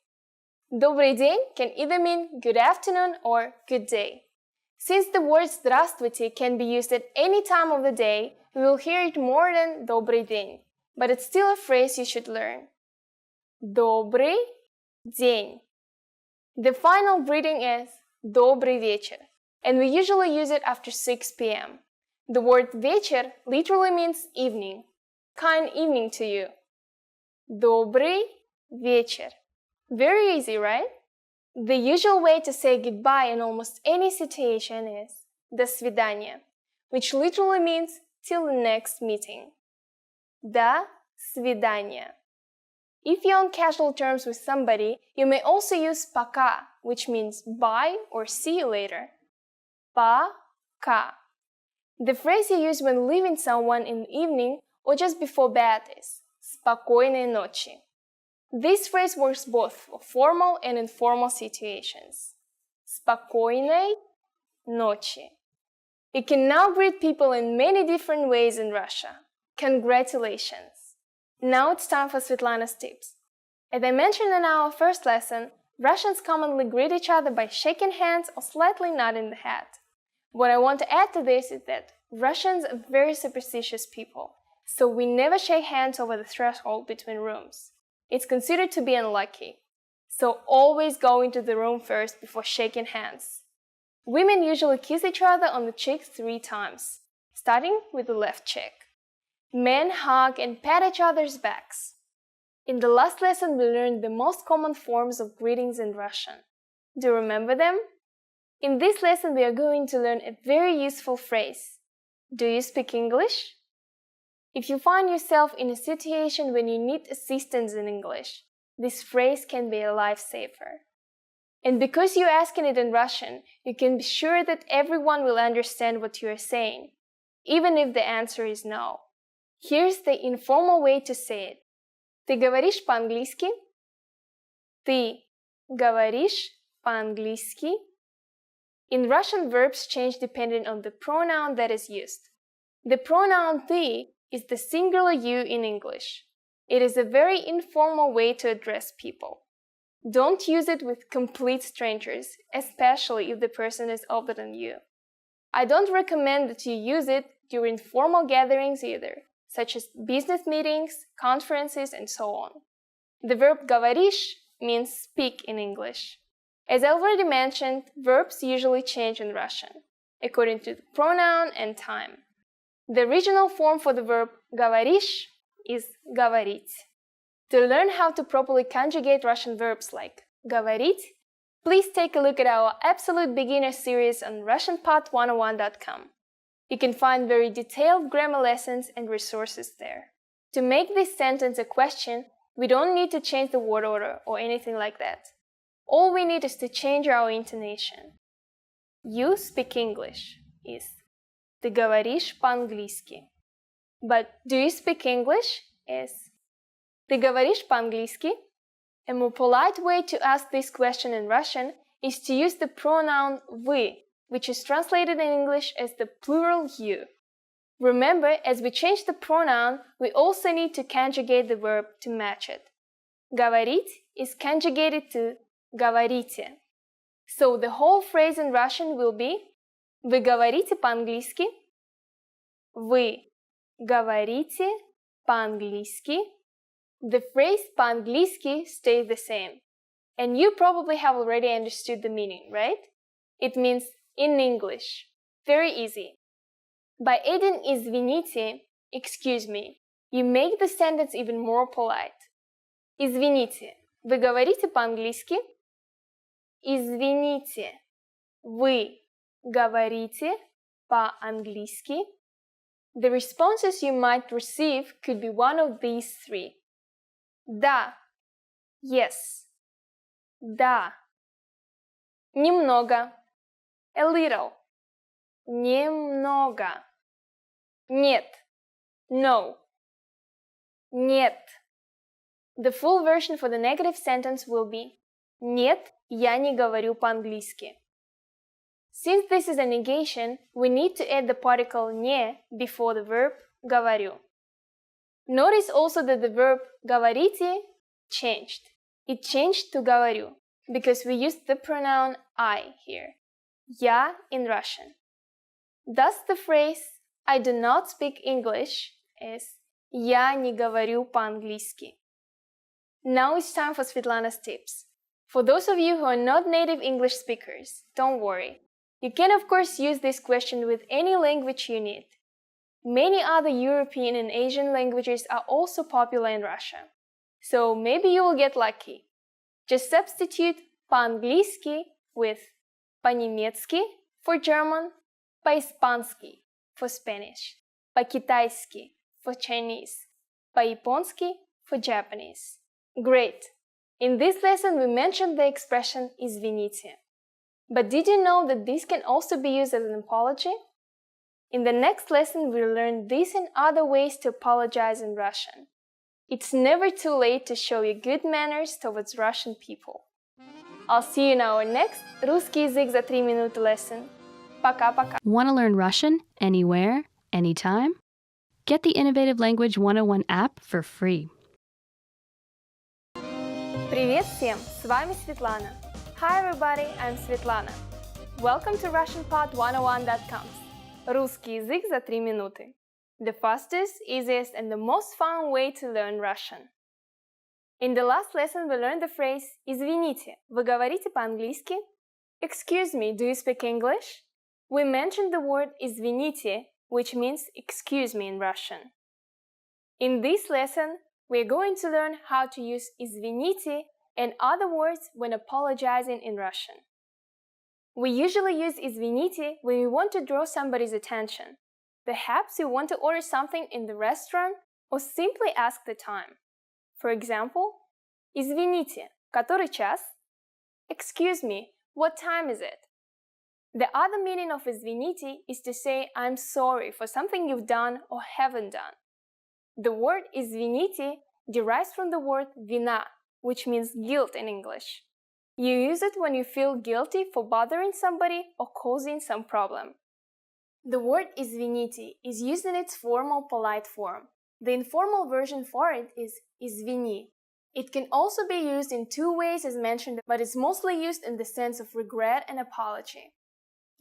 Добрый день can either mean good afternoon or good day. Since the word здравствуйте can be used at any time of the day, we will hear it more than добрый день. But it's still a phrase you should learn. Добрый день. The final greeting is добрый вечер, and we usually use it after 6 p.m. The word вечер literally means evening. Kind evening to you. Добрый вечер. Very easy, right? The usual way to say goodbye in almost any situation is до свидания, which literally means till the next meeting. До свидания. If you're on casual terms with somebody, you may also use пока, which means bye or see you later. Пока. The phrase you use when leaving someone in the evening or just before bed is спокойной ночи. This phrase works both for formal and informal situations. Спокойной ночи. You can now greet people in many different ways in Russia. Congratulations! Now it's time for Svetlana's tips. As I mentioned in our first lesson, Russians commonly greet each other by shaking hands or slightly nodding the head. What I want to add to this is that Russians are very superstitious people, so we never shake hands over the threshold between rooms. It's considered to be unlucky. So always go into the room first before shaking hands. Women usually kiss each other on the cheek 3 times, starting with the left cheek. Men hug and pat each other's backs. In the last lesson, we learned the most common forms of greetings in Russian. Do you remember them? In this lesson, we are going to learn a very useful phrase. Do you speak English? If you find yourself in a situation when you need assistance in English, this phrase can be a lifesaver. And because you're asking it in Russian, you can be sure that everyone will understand what you are saying, even if the answer is no. Here's the informal way to say it. Ты говоришь по-английски? Ты говоришь по-английски? In Russian, verbs change depending on the pronoun that is used. The pronoun ты is the singular you in English. It is a very informal way to address people. Don't use it with complete strangers, especially if the person is older than you. I don't recommend that you use it during formal gatherings either, such as business meetings, conferences, and so on. The verb говоришь means speak in English. As I already mentioned, verbs usually change in Russian, according to the pronoun and time. The original form for the verb говоришь is говорить. To learn how to properly conjugate Russian verbs like говорить, please take a look at our Absolute Beginner series on RussianPod101.com. You can find very detailed grammar lessons and resources there. To make this sentence a question, we don't need to change the word order or anything like that. All we need is to change our intonation. You speak English is Ты говоришь по-английски. But do you speak English is Ты говоришь по-английски? A more polite way to ask this question in Russian is to use the pronoun вы, which is translated in English as the plural you. Remember, as we change the pronoun, we also need to conjugate the verb to match it. Говорить is conjugated to говорите. So the whole phrase in Russian will be Вы говорите по-английски? Вы говорите по-английски? The phrase по-английски stays the same. And you probably have already understood the meaning, right? It means in English. Very easy. By adding извините, excuse me, you make the sentence even more polite. Извините, Вы говорите по-английски? Извините. Вы говорите по-английски? The responses you might receive could be one of these three. Да. Yes. Да. Немного. A little. Немного. Нет. No. Нет. The full version for the negative sentence will be Нет, я не говорю по-английски. Since this is a negation, we need to add the particle не before the verb говорю. Notice also that the verb говорите changed. It changed to говорю because we used the pronoun I here. Я in Russian. Thus the phrase I do not speak English is Я не говорю по-английски. Now it's time for Svetlana's tips. For those of you who are not native English speakers, don't worry. You can of course use this question with any language you need. Many other European and Asian languages are also popular in Russia. So maybe you will get lucky. Just substitute по-английски with по-немецки for German, по-испански for Spanish, по-китайски for Chinese, по-японски for Japanese. Great! In this lesson we mentioned the expression извините. But did you know that this can also be used as an apology? In the next lesson we'll learn this and other ways to apologize in Russian. It's never too late to show your good manners towards Russian people. I'll see you in our next русский язык за 3 минуты lesson. Пока-пока. Want to learn Russian anywhere, anytime? Get the Innovative Language 101 app for free. Привет всем! С вами Светлана. Hi everybody, I'm Svetlana. Welcome to RussianPod101.com. Русский язык за 3 минуты. The fastest, easiest, and the most fun way to learn Russian. In the last lesson we learned the phrase «Извините, вы говорите по-английски?» Excuse me, do you speak English? We mentioned the word «извините», which means excuse me in Russian. In this lesson, we're going to learn how to use «извините» and other words when apologizing in Russian. We usually use «извините» when we want to draw somebody's attention. Perhaps you want to order something in the restaurant or simply ask the time. For example, «Извините, который час?» Excuse me, what time is it? The other meaning of «извините» is to say I'm sorry for something you've done or haven't done. The word «извините» derives from the word «вина», which means guilt in English. You use it when you feel guilty for bothering somebody or causing some problem. The word «извините» is used in its formal polite form. The informal version for it is «извини». It can also be used in two ways as mentioned, but it's mostly used in the sense of regret and apology.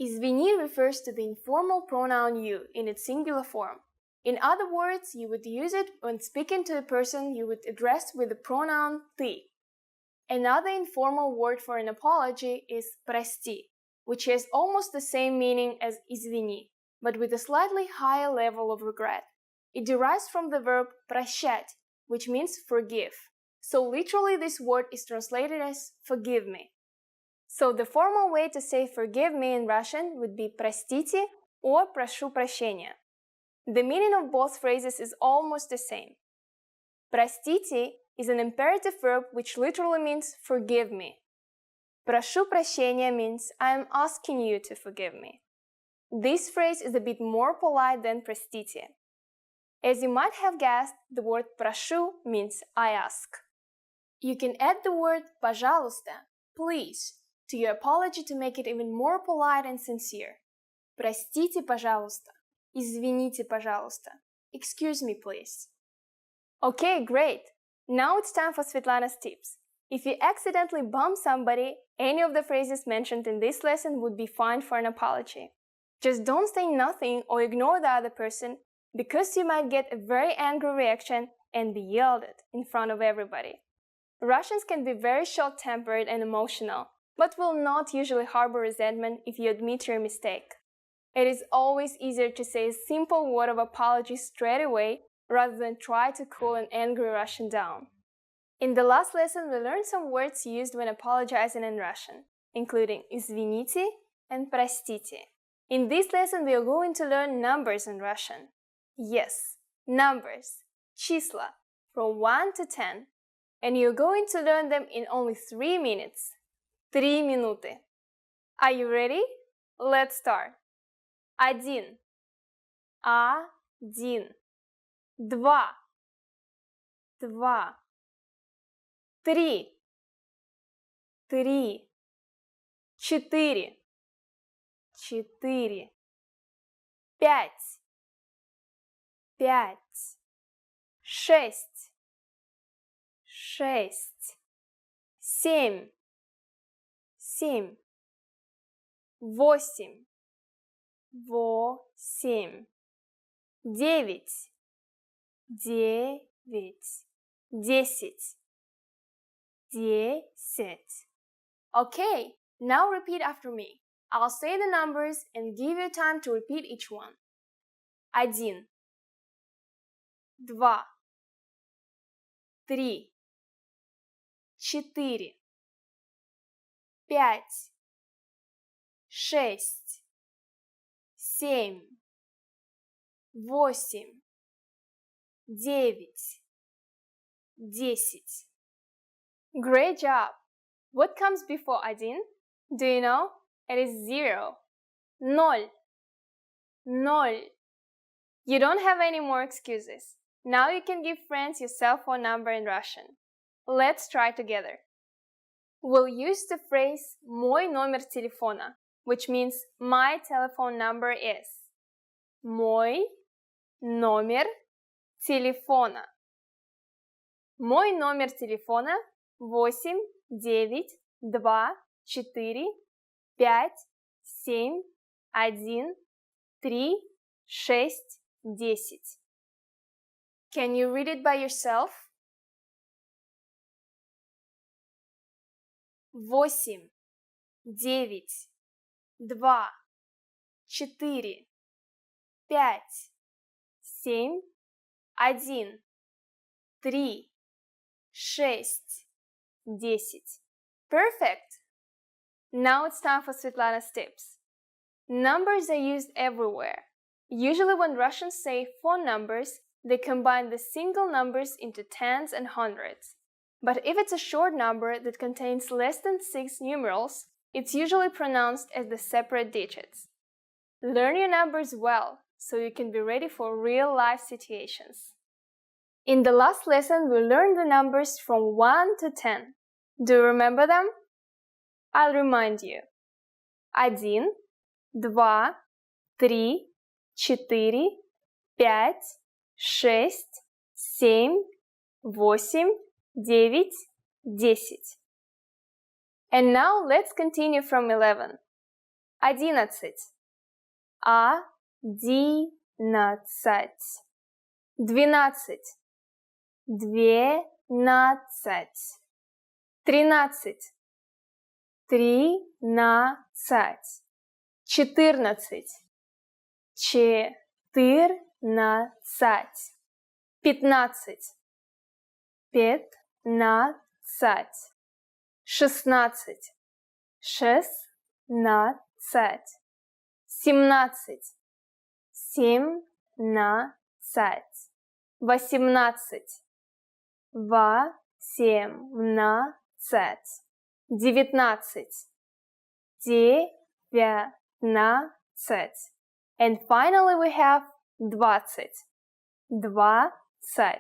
«Извини» refers to the informal pronoun you in its singular form. In other words, you would use it when speaking to a person you would address with the pronoun ты. Another informal word for an apology is «прости», which has almost the same meaning as «извини», but with a slightly higher level of regret. It derives from the verb прощать, which means forgive. So literally this word is translated as forgive me. So the formal way to say forgive me in Russian would be простите or прошу прощения. The meaning of both phrases is almost the same. Простите is an imperative verb which literally means forgive me. Прошу прощения means I am asking you to forgive me. This phrase is a bit more polite than простите. As you might have guessed, the word прошу means I ask. You can add the word пожалуйста, please, to your apology to make it even more polite and sincere. Простите, пожалуйста. Извините, пожалуйста. Excuse me, please. Okay, great. Now it's time for Svetlana's tips. If you accidentally bump somebody, any of the phrases mentioned in this lesson would be fine for an apology. Just don't say nothing or ignore the other person, because you might get a very angry reaction and be yelled at in front of everybody. Russians can be very short-tempered and emotional, but will not usually harbor resentment if you admit your mistake. It is always easier to say a simple word of apology straight away rather than try to cool an angry Russian down. In the last lesson, we learned some words used when apologizing in Russian, including извините and простите. In this lesson, we are going to learn numbers in Russian. Yes, numbers, числа, from 1 to 10. And you're going to learn them in only 3 minutes. 3 минуты. Are you ready? Let's start. 1. Один. 2. 2. 3. 3. 4. 4. 5. 5. 6. 6. 7. 7. 8. 8. 9. 9. 10. 10. Okay, now repeat after me. I'll say the numbers and give you time to repeat each one. 1, 2, 3, 4, 5, 6, 7, 8, 9, 10. Great job! What comes before 1? Do you know? It is 0. Ноль. Ноль. You don't have any more excuses. Now you can give friends your cell phone number in Russian. Let's try together. We'll use the phrase мой номер телефона, which means my telephone number is. Мой номер телефона. Мой номер телефона 8 9 2 4 5 7 1 3 6 10. Can you read it by yourself? 8 9 2 4 5 7 1 3 6 10. Perfect! Now it's time for Svetlana's tips. Numbers are used everywhere. Usually when Russians say phone numbers, they combine the single numbers into tens and hundreds. But if it's a short number that contains less than 6 numerals, it's usually pronounced as the separate digits. Learn your numbers well, so you can be ready for real-life situations. In the last lesson, we learned the numbers from 1 to 10. Do you remember them? I'll remind you. 1, 2, 3, 4, 5, 6, 7, 8, 9, 10. And now let's continue from 11. 11. 11. 12. 12. 13. 13. 14. 14. 15. 15. 16. 16. 17. 17. 18. 18. 19. 19. And finally we have 20. 20.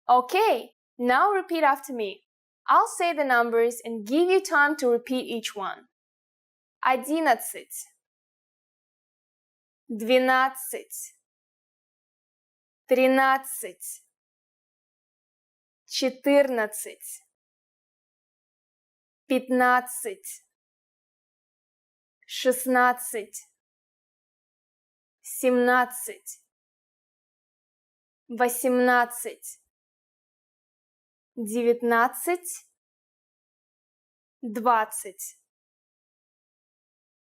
Okay, now repeat after me. I'll say the numbers and give you time to repeat each one. 11. 12. 13. 14. 15. 16. 17. 18. 19. 20.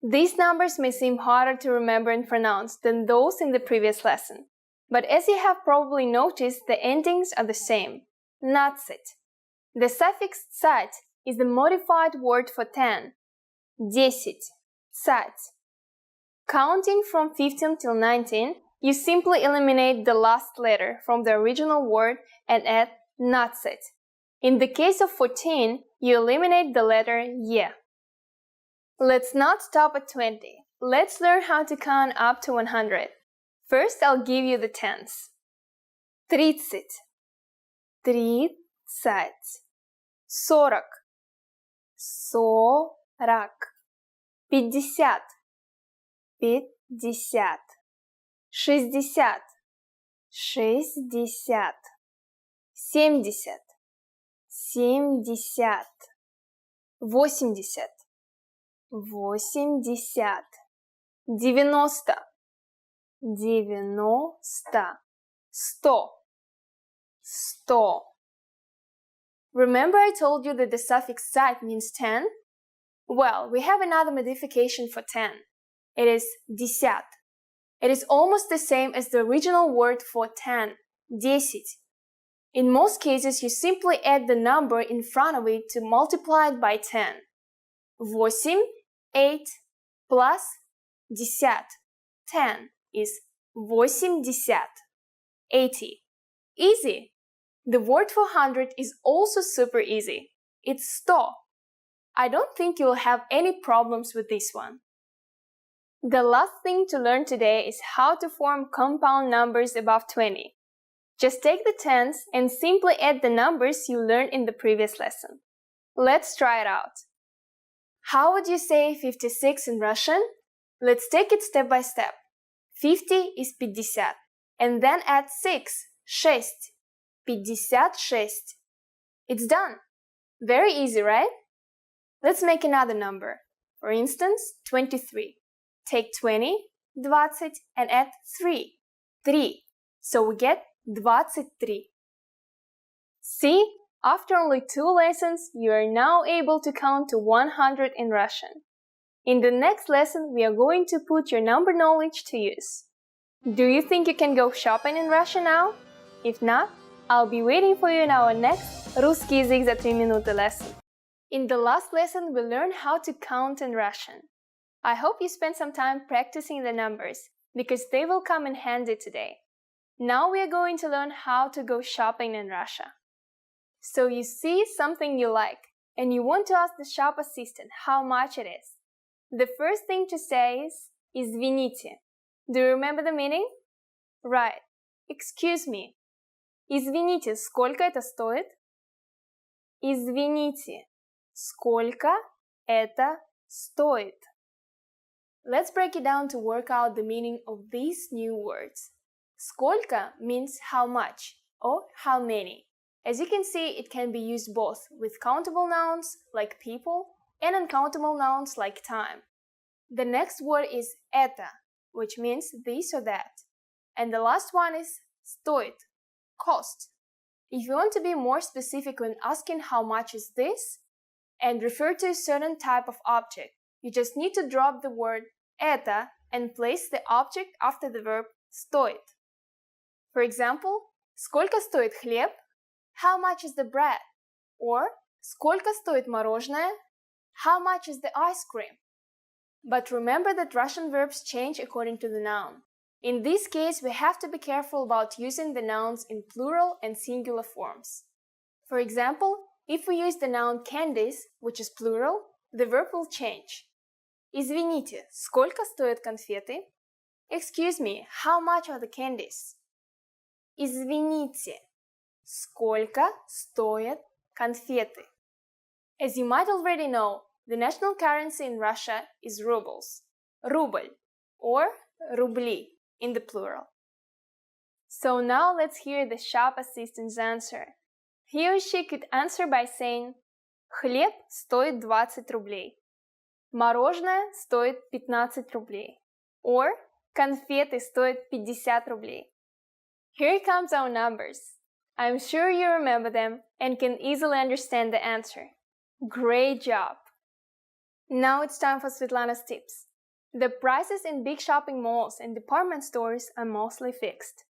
These numbers may seem harder to remember and pronounce than those in the previous lesson, but as you have probably noticed, the endings are the same. 15. The suffix цать is the modified word for 10. 10. Цать. Counting from 15 till 19, you simply eliminate the last letter from the original word and add 15. In the case of 14, you eliminate the letter ye. Let's not stop at 20. Let's learn how to count up to 100. First, I'll give you the tens. 30. 30. 40. 40. 50. 50. 60. 60. 70. 70. 80. 80. 90. 90. 100. 100. Remember I told you that the suffix цать means 10? Well, we have another modification for 10. It is десят. It is almost the same as the original word for 10, 10. In most cases, you simply add the number in front of it to multiply it by 10. 8, 8, plus десят, 10, is 80, 80. Easy! The word for 100 is also super easy. It's 100. I don't think you'll have any problems with this one. The last thing to learn today is how to form compound numbers above 20. Just take the tens and simply add the numbers you learned in the previous lesson. Let's try it out. How would you say 56 in Russian? Let's take it step by step. 50 is 50, and then add 6, 6, 56. It's done. Very easy, right? Let's make another number. For instance, 23. Take 20, 20, and add 3, 3. So we get 23. See? After only 2 lessons, you are now able to count to 100 in Russian. In the next lesson, we are going to put your number knowledge to use. Do you think you can go shopping in Russia now? If not, I'll be waiting for you in our next Русский язык за 3 минуты lesson. In the last lesson, we learned how to count in Russian. I hope you spent some time practicing the numbers, because they will come in handy today. Now we are going to learn how to go shopping in Russia. So you see something you like, and you want to ask the shop assistant how much it is. The first thing to say is «Извините». Do you remember the meaning? Right. Excuse me. Извините, сколько это стоит? Извините, сколько это стоит? Let's break it down to work out the meaning of these new words. Сколько means how much or how many. As you can see, it can be used both with countable nouns like people and uncountable nouns like time. The next word is это, which means this or that. And the last one is стоит, cost. If you want to be more specific when asking how much is this and refer to a certain type of object, you just need to drop the word это and place the object after the verb стоит. For example, сколько стоит хлеб? How much is the bread? Or сколько стоит мороженое? How much is the ice cream? But remember that Russian verbs change according to the noun. In this case, we have to be careful about using the nouns in plural and singular forms. For example, if we use the noun candies, which is plural, the verb will change. Извините, сколько стоят конфеты? Excuse me, how much are the candies? Извините, сколько стоят конфеты? As you might already know, the national currency in Russia is rubles, рубль, or рубли in the plural. So now let's hear the shop assistant's answer. He or she could answer by saying хлеб стоит 20 рублей. Мороженое стоит 15 рублей. Or конфеты стоят 50 рублей. Here comes our numbers. I'm sure you remember them and can easily understand the answer. Great job! Now it's time for Svetlana's tips. The prices in big shopping malls and department stores are mostly fixed.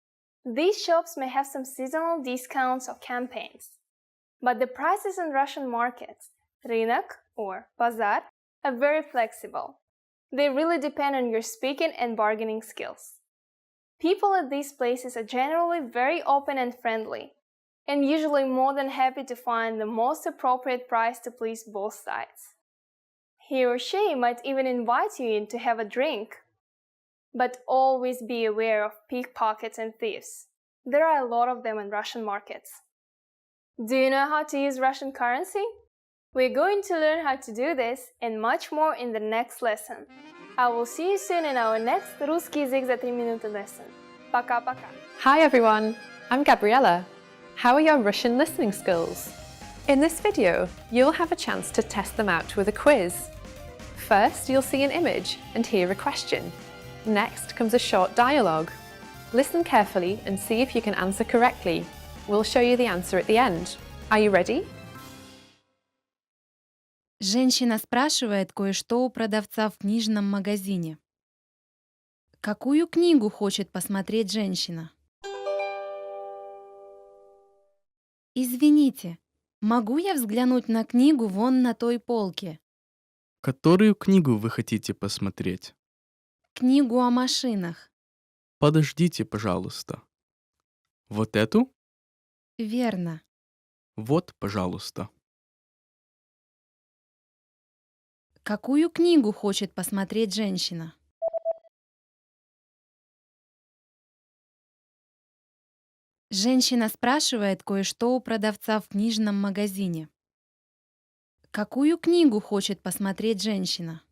These shops may have some seasonal discounts or campaigns. But the prices in Russian markets, рынок or bazar, are very flexible. They really depend on your speaking and bargaining skills. People at these places are generally very open and friendly, and usually more than happy to find the most appropriate price to please both sides. He or she might even invite you in to have a drink. But always be aware of pickpockets and thieves. There are a lot of them in Russian markets. Do you know how to use Russian currency? We're going to learn how to do this and much more in the next lesson. I will see you soon in our next русский язык за 3 минуты lesson. Пока-пока. Hi everyone, I'm Gabriella. How are your Russian listening skills? In this video, you'll have a chance to test them out with a quiz. First, you'll see an image and hear a question. Next comes a short dialogue. Listen carefully and see if you can answer correctly. We'll show you the answer at the end. Are you ready? Женщина спрашивает кое-что у продавца в книжном магазине. Какую книгу хочет посмотреть женщина? Извините, могу я взглянуть на книгу вон на той полке? Которую книгу вы хотите посмотреть? Книгу о машинах. Подождите, пожалуйста. Вот эту? Верно. Вот, пожалуйста. Какую книгу хочет посмотреть женщина? Женщина спрашивает кое-что у продавца в книжном магазине. Какую книгу хочет посмотреть женщина?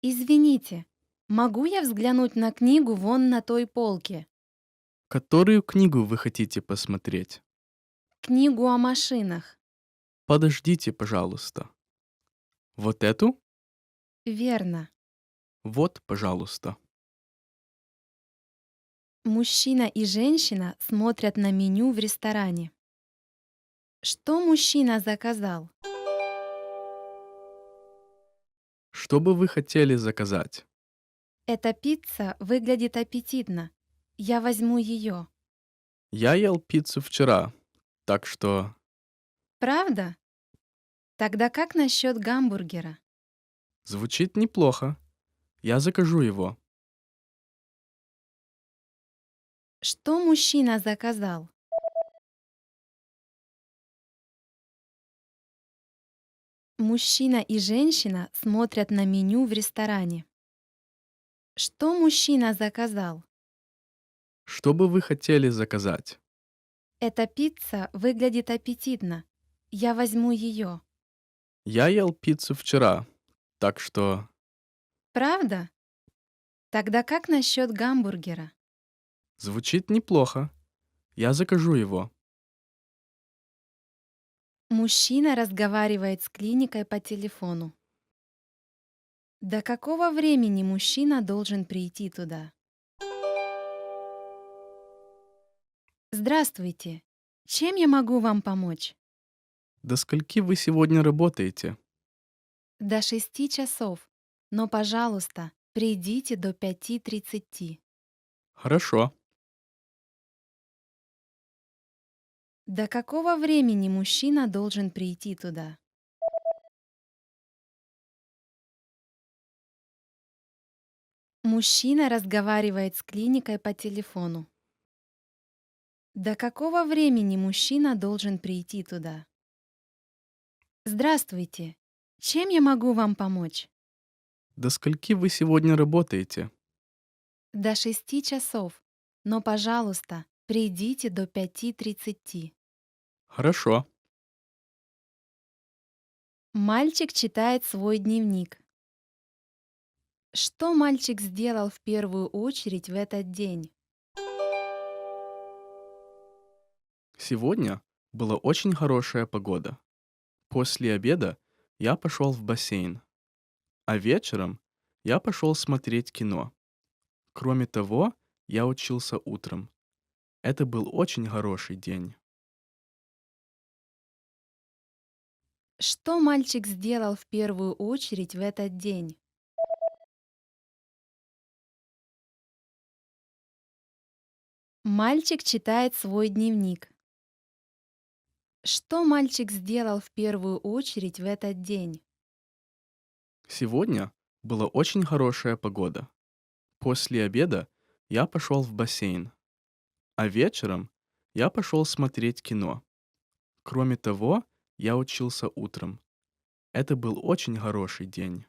Извините, могу я взглянуть на книгу вон на той полке? Которую книгу вы хотите посмотреть? Книгу о машинах. Подождите, пожалуйста. Вот эту? Верно. Вот, пожалуйста. Мужчина и женщина смотрят на меню в ресторане. Что мужчина заказал? Что бы вы хотели заказать? Эта пицца выглядит аппетитно. Я возьму ее. Я ел пиццу вчера, так что... Правда? Тогда как насчет гамбургера? Звучит неплохо. Я закажу его. Что мужчина заказал? Мужчина и женщина смотрят на меню в ресторане. Что мужчина заказал? Что бы вы хотели заказать? Эта пицца выглядит аппетитно. Я возьму ее. Я ел пиццу вчера, так что... Правда? Тогда как насчет гамбургера? Звучит неплохо. Я закажу его. Мужчина разговаривает с клиникой по телефону. До какого времени мужчина должен прийти туда? Здравствуйте. Чем я могу вам помочь? До скольки вы сегодня работаете? До 6 часов. Но, пожалуйста, придите до 5:30. Хорошо. До какого времени мужчина должен прийти туда? Мужчина разговаривает с клиникой по телефону. До какого времени мужчина должен прийти туда? Здравствуйте. Чем я могу вам помочь? До скольки вы сегодня работаете? До 6 часов. Но, пожалуйста, придите до 5:30. Хорошо. Мальчик читает свой дневник. Что мальчик сделал в первую очередь в этот день? Сегодня была очень хорошая погода. После обеда я пошел в бассейн, а вечером я пошел смотреть кино. Кроме того, я учился утром. Это был очень хороший день. Что мальчик сделал в первую очередь в этот день? Мальчик читает свой дневник. Что мальчик сделал в первую очередь в этот день? Сегодня была очень хорошая погода. После обеда я пошел в бассейн, а вечером я пошел смотреть кино. Кроме того, я учился утром. Это был очень хороший день.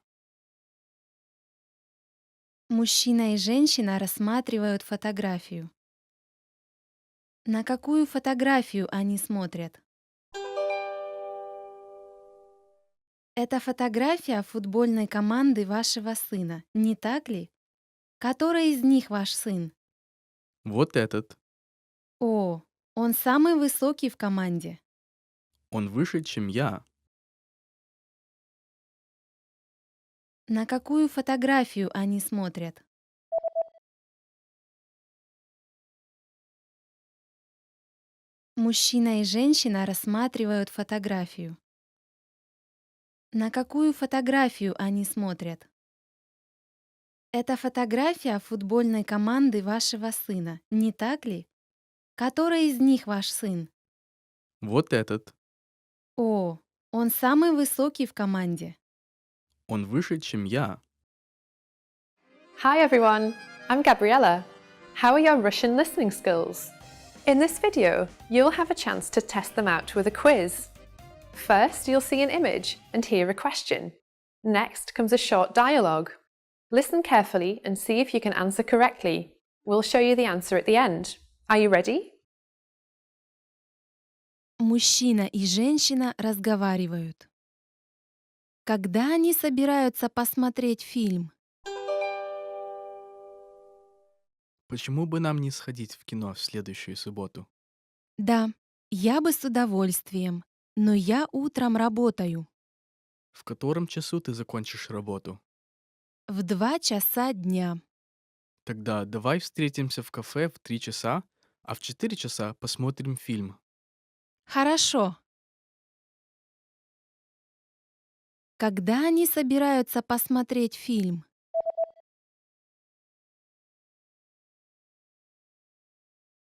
Мужчина и женщина рассматривают фотографию. На какую фотографию они смотрят? Это фотография футбольной команды вашего сына, не так ли? Который из них ваш сын? Вот этот. О, он самый высокий в команде. Он выше, чем я. На какую фотографию они смотрят? Мужчина и женщина рассматривают фотографию. На какую фотографию они смотрят? Это фотография футбольной команды вашего сына, не так ли? Который из них ваш сын? Вот этот. О, он самый высокий в команде. Он выше, чем я. Hi everyone, I'm Gabriella. How are your Russian listening skills? In this video, you'll have a chance to test them out with a quiz. First, you'll see an image and hear a question. Next comes a short dialogue. Listen carefully and see if you can answer correctly. We'll show you the answer at the end. Are you ready? Мужчина и женщина разговаривают. Когда они собираются посмотреть фильм? Почему бы нам не сходить в кино в следующую субботу? Да, я бы с удовольствием, но я утром работаю. В котором часу ты закончишь работу? В 2 часа дня. Тогда давай встретимся в кафе в 3 часа, а в 4 часа посмотрим фильм. Хорошо. Когда они собираются посмотреть фильм?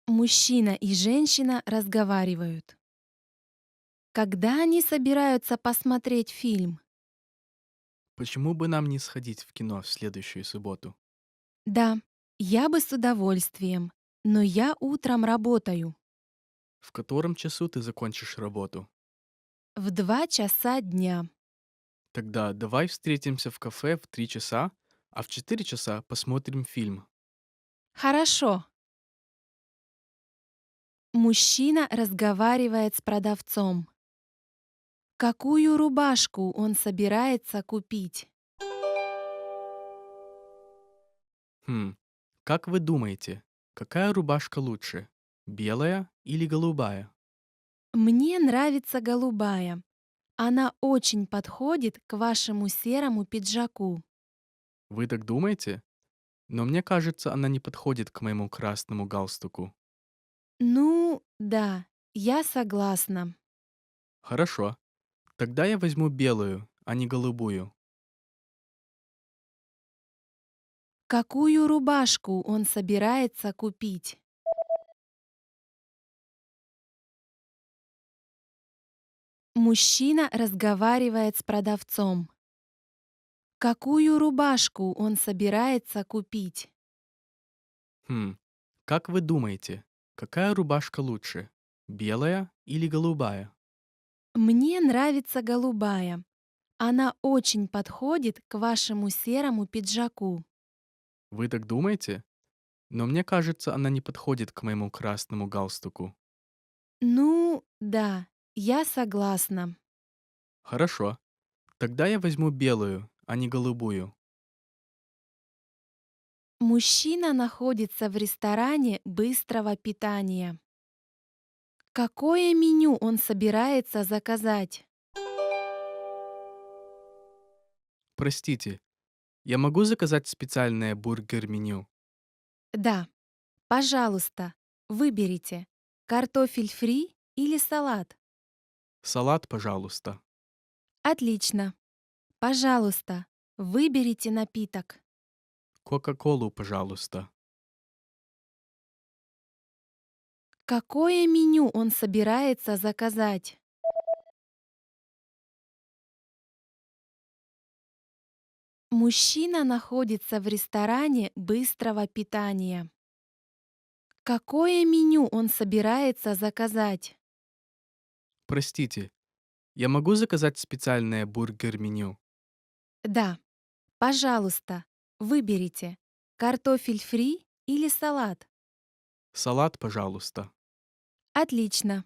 Мужчина и женщина разговаривают. Когда они собираются посмотреть фильм? Почему бы нам не сходить в кино в следующую субботу? Да, я бы с удовольствием, но я утром работаю. В котором часу ты закончишь работу? В 2 часа дня. Тогда давай встретимся в кафе в 3 часа, а в 4 часа посмотрим фильм. Хорошо. Мужчина разговаривает с продавцом. Какую рубашку он собирается купить? Хм, как вы думаете, какая рубашка лучше? Белая или голубая? Мне нравится голубая. Она очень подходит к вашему серому пиджаку. Вы так думаете? Но мне кажется, она не подходит к моему красному галстуку. Ну, да, я согласна. Хорошо, тогда я возьму белую, а не голубую. Какую рубашку он собирается купить? Мужчина разговаривает с продавцом. Какую рубашку он собирается купить? Хм, как вы думаете, какая рубашка лучше? Белая или голубая? Мне нравится голубая. Она очень подходит к вашему серому пиджаку. Вы так думаете? Но мне кажется, она не подходит к моему красному галстуку. Ну, да, я согласна. Хорошо, тогда я возьму белую, а не голубую. Мужчина находится в ресторане быстрого питания. Какое меню он собирается заказать? Простите, я могу заказать специальное бургер-меню? Да, пожалуйста, выберите картофель фри или салат. Салат, пожалуйста. Отлично. Пожалуйста, выберите напиток. Кока-колу, пожалуйста. Какое меню он собирается заказать? Мужчина находится в ресторане быстрого питания. Какое меню он собирается заказать? Простите, я могу заказать специальное бургер-меню? Да, пожалуйста, выберите картофель фри или салат. Салат, пожалуйста. Отлично.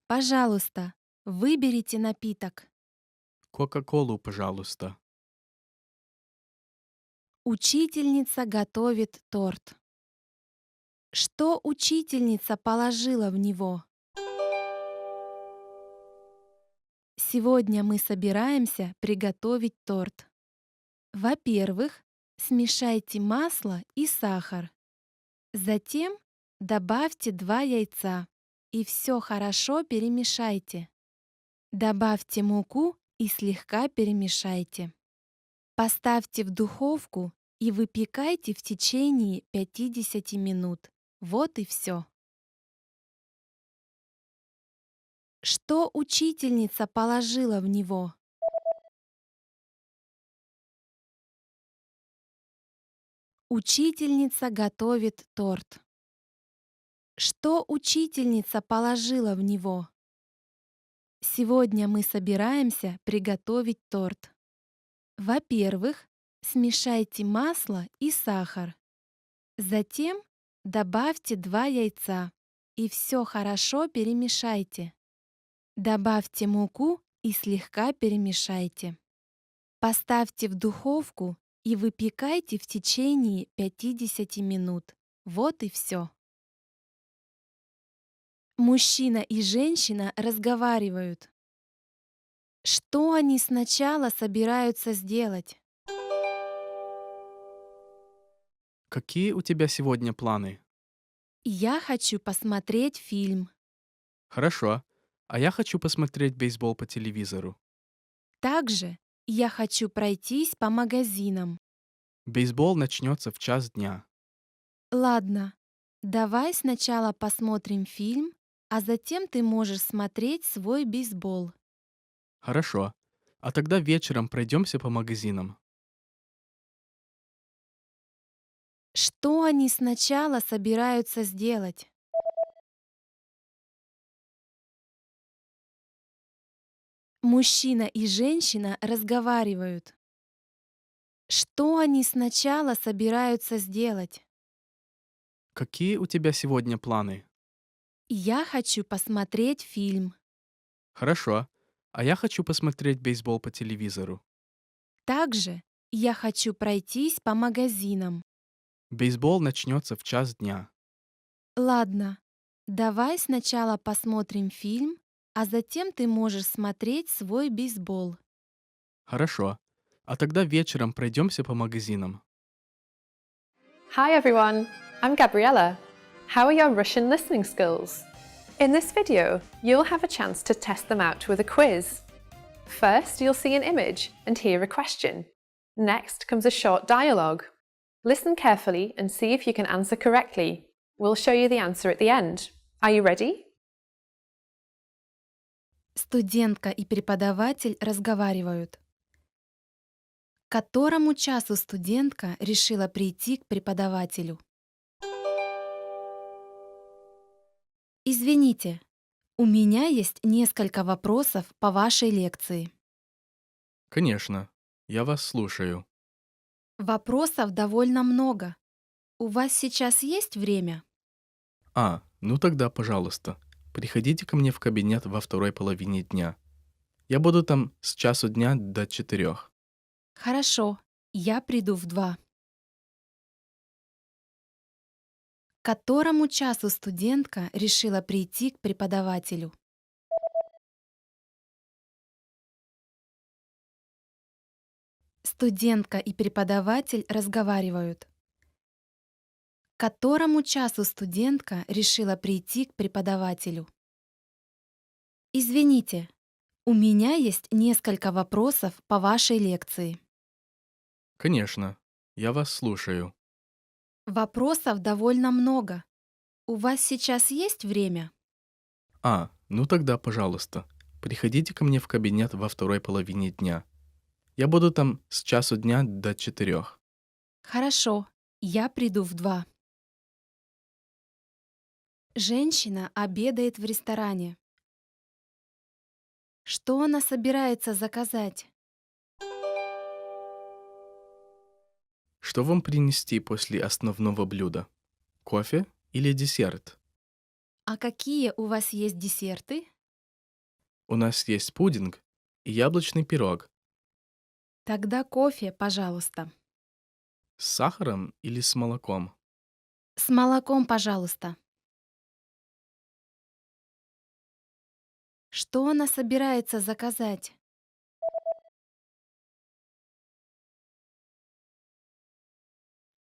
Пожалуйста, выберите напиток. Кока-колу, пожалуйста. Учительница готовит торт. Что учительница положила в него? Сегодня мы собираемся приготовить торт. Во-первых, смешайте масло и сахар. Затем добавьте 2 яйца и все хорошо перемешайте. Добавьте муку и слегка перемешайте. Поставьте в духовку и выпекайте в течение 50 минут. Вот и все. Что учительница положила в него? Учительница готовит торт. Что учительница положила в него? Сегодня мы собираемся приготовить торт. Во-первых, смешайте масло и сахар. Затем добавьте 2 яйца и все хорошо перемешайте. Добавьте муку и слегка перемешайте. Поставьте в духовку и выпекайте в течение 50 минут. Вот и все. Мужчина и женщина разговаривают. Что они сначала собираются сделать? Какие у тебя сегодня планы? Я хочу посмотреть фильм. Хорошо. А я хочу посмотреть бейсбол по телевизору. Также я хочу пройтись по магазинам. Бейсбол начнется в 1 дня. Ладно, давай сначала посмотрим фильм, а затем ты можешь смотреть свой бейсбол. Хорошо. А тогда вечером пройдемся по магазинам. Что они сначала собираются сделать? Мужчина и женщина разговаривают. Что они сначала собираются сделать? Какие у тебя сегодня планы? Я хочу посмотреть фильм. Хорошо. А я хочу посмотреть бейсбол по телевизору. Также я хочу пройтись по магазинам. Бейсбол начнется в 1 дня. Ладно, давай сначала посмотрим фильм, а затем ты можешь смотреть свой бейсбол. Хорошо. А тогда вечером пройдемся по магазинам. Hi everyone, I'm Gabriella. How are your Russian listening skills? In this video, you'll have a chance to test them out with a quiz. First, you'll see an image and hear a question. Next comes a short dialogue. Listen carefully and see if you can answer correctly. We'll show you the answer at the end. Are you ready? Студентка и преподаватель разговаривают. К которому часу студентка решила прийти к преподавателю? Извините, у меня есть несколько вопросов по вашей лекции. Конечно. Я вас слушаю. Вопросов довольно много. У вас сейчас есть время? Ну тогда, пожалуйста, приходите ко мне в кабинет во второй половине дня. Я буду там с 1 дня до 4. Хорошо, я приду в 2. К которому часу студентка решила прийти к преподавателю? Студентка и преподаватель разговаривают. К которому часу студентка решила прийти к преподавателю? Извините, у меня есть несколько вопросов по вашей лекции. Конечно. Я вас слушаю. Вопросов довольно много. У вас сейчас есть время? Ну тогда, пожалуйста, приходите ко мне в кабинет во второй половине дня. Я буду там с часу дня до 4. Хорошо, я приду в 2. Женщина обедает в ресторане. Что она собирается заказать? Что вам принести после основного блюда? Кофе или десерт? А какие у вас есть десерты? У нас есть пудинг и яблочный пирог. Тогда кофе, пожалуйста. С сахаром или с молоком? С молоком, пожалуйста. Что она собирается заказать?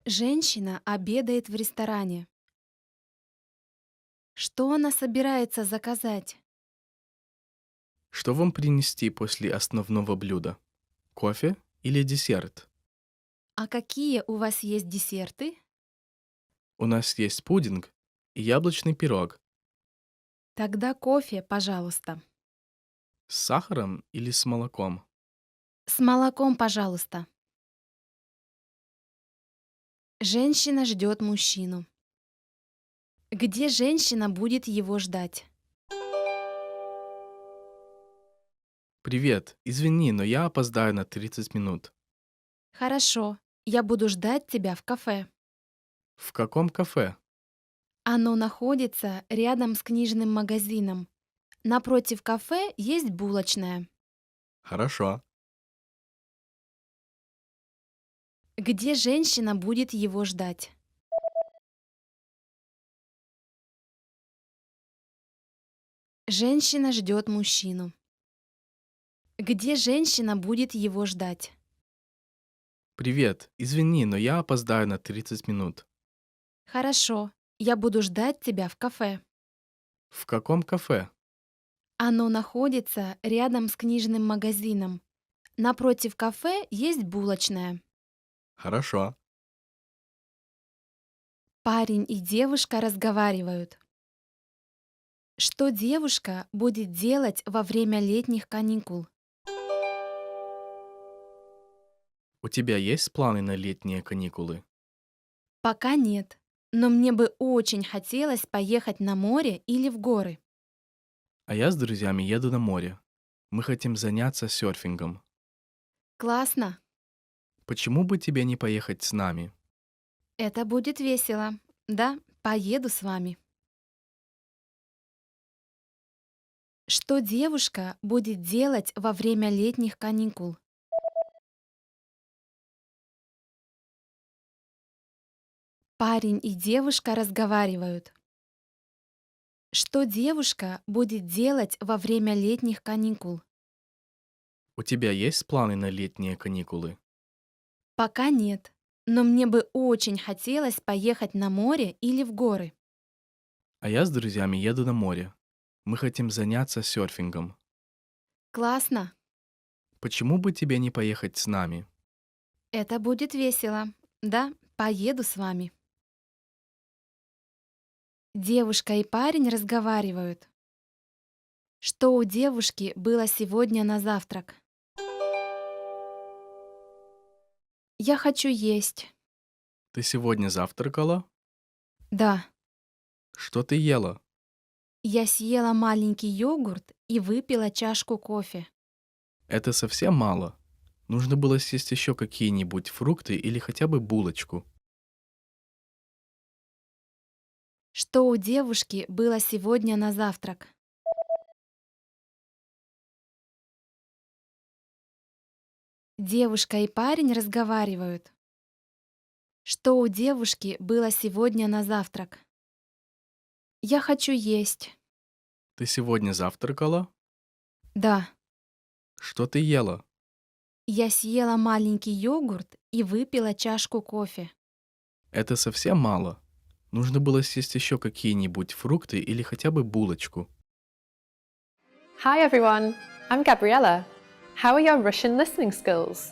Женщина обедает в ресторане. Что она собирается заказать? Что вам принести после основного блюда? Кофе или десерт? А какие у вас есть десерты? У нас есть пудинг и яблочный пирог. Тогда кофе, пожалуйста. С сахаром или с молоком? С молоком, пожалуйста. Женщина ждет мужчину. Где женщина будет его ждать? Привет, извини, но я опоздаю на 30 минут. Хорошо, я буду ждать тебя в кафе. В каком кафе? Оно находится рядом с книжным магазином. Напротив кафе есть булочная. Хорошо. Где женщина будет его ждать? Женщина ждет мужчину. Где женщина будет его ждать? Привет, извини, но я опоздаю на 30 минут. Хорошо, я буду ждать тебя в кафе. В каком кафе? Оно находится рядом с книжным магазином. Напротив кафе есть булочная. Хорошо. Парень и девушка разговаривают. Что девушка будет делать во время летних каникул? У тебя есть планы на летние каникулы? Пока нет, но мне бы очень хотелось поехать на море или в горы. А я с друзьями еду на море. Мы хотим заняться серфингом. Классно, Почему бы тебе не поехать с нами? это будет весело. Да, поеду с вами. Что девушка будет делать во время летних каникул? Парень и девушка разговаривают. Что девушка будет делать во время летних каникул? У тебя есть планы на летние каникулы? Пока нет, но мне бы очень хотелось поехать на море или в горы. А я с друзьями еду на море. Мы хотим заняться серфингом. Классно, Почему бы тебе не поехать с нами? это будет весело. Да, поеду с вами. Девушка и парень разговаривают. Что у девушки было сегодня на завтрак? Я хочу есть. Ты сегодня завтракала? Да, Что ты ела? я съела маленький йогурт и выпила чашку кофе. Это совсем мало. Нужно было съесть еще какие-нибудь фрукты или хотя бы булочку. Что у девушки было сегодня на завтрак? Девушка и парень разговаривают. Что у девушки было сегодня на завтрак? Я хочу есть. Ты сегодня завтракала? Да, Что ты ела? я съела маленький йогурт и выпила чашку кофе. Это совсем мало. Нужно было съесть еще какие-нибудь фрукты или хотя бы булочку. Hi everyone, I'm Gabriella. How are your Russian listening skills?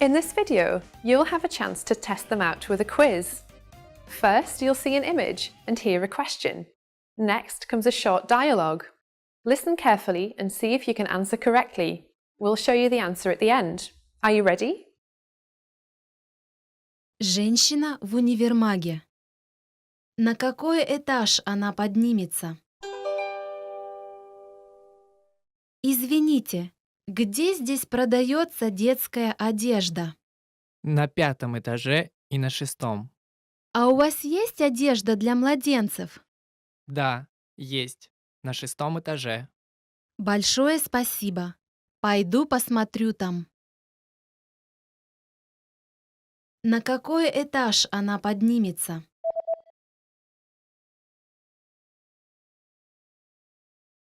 In this video, you'll have a chance to test them out with a quiz. First, you'll see an image and hear a question. Next comes a short dialogue. Listen carefully and see if you can answer correctly. We'll show you the answer at the end. Are you ready? Женщина в универмаге. На какой этаж она поднимется? Извините, где здесь продается детская одежда? На 5-м этаже и на 6-м. А у вас есть одежда для младенцев? Да, есть. На 6-м этаже. Большое спасибо. Пойду посмотрю там. На какой этаж она поднимется?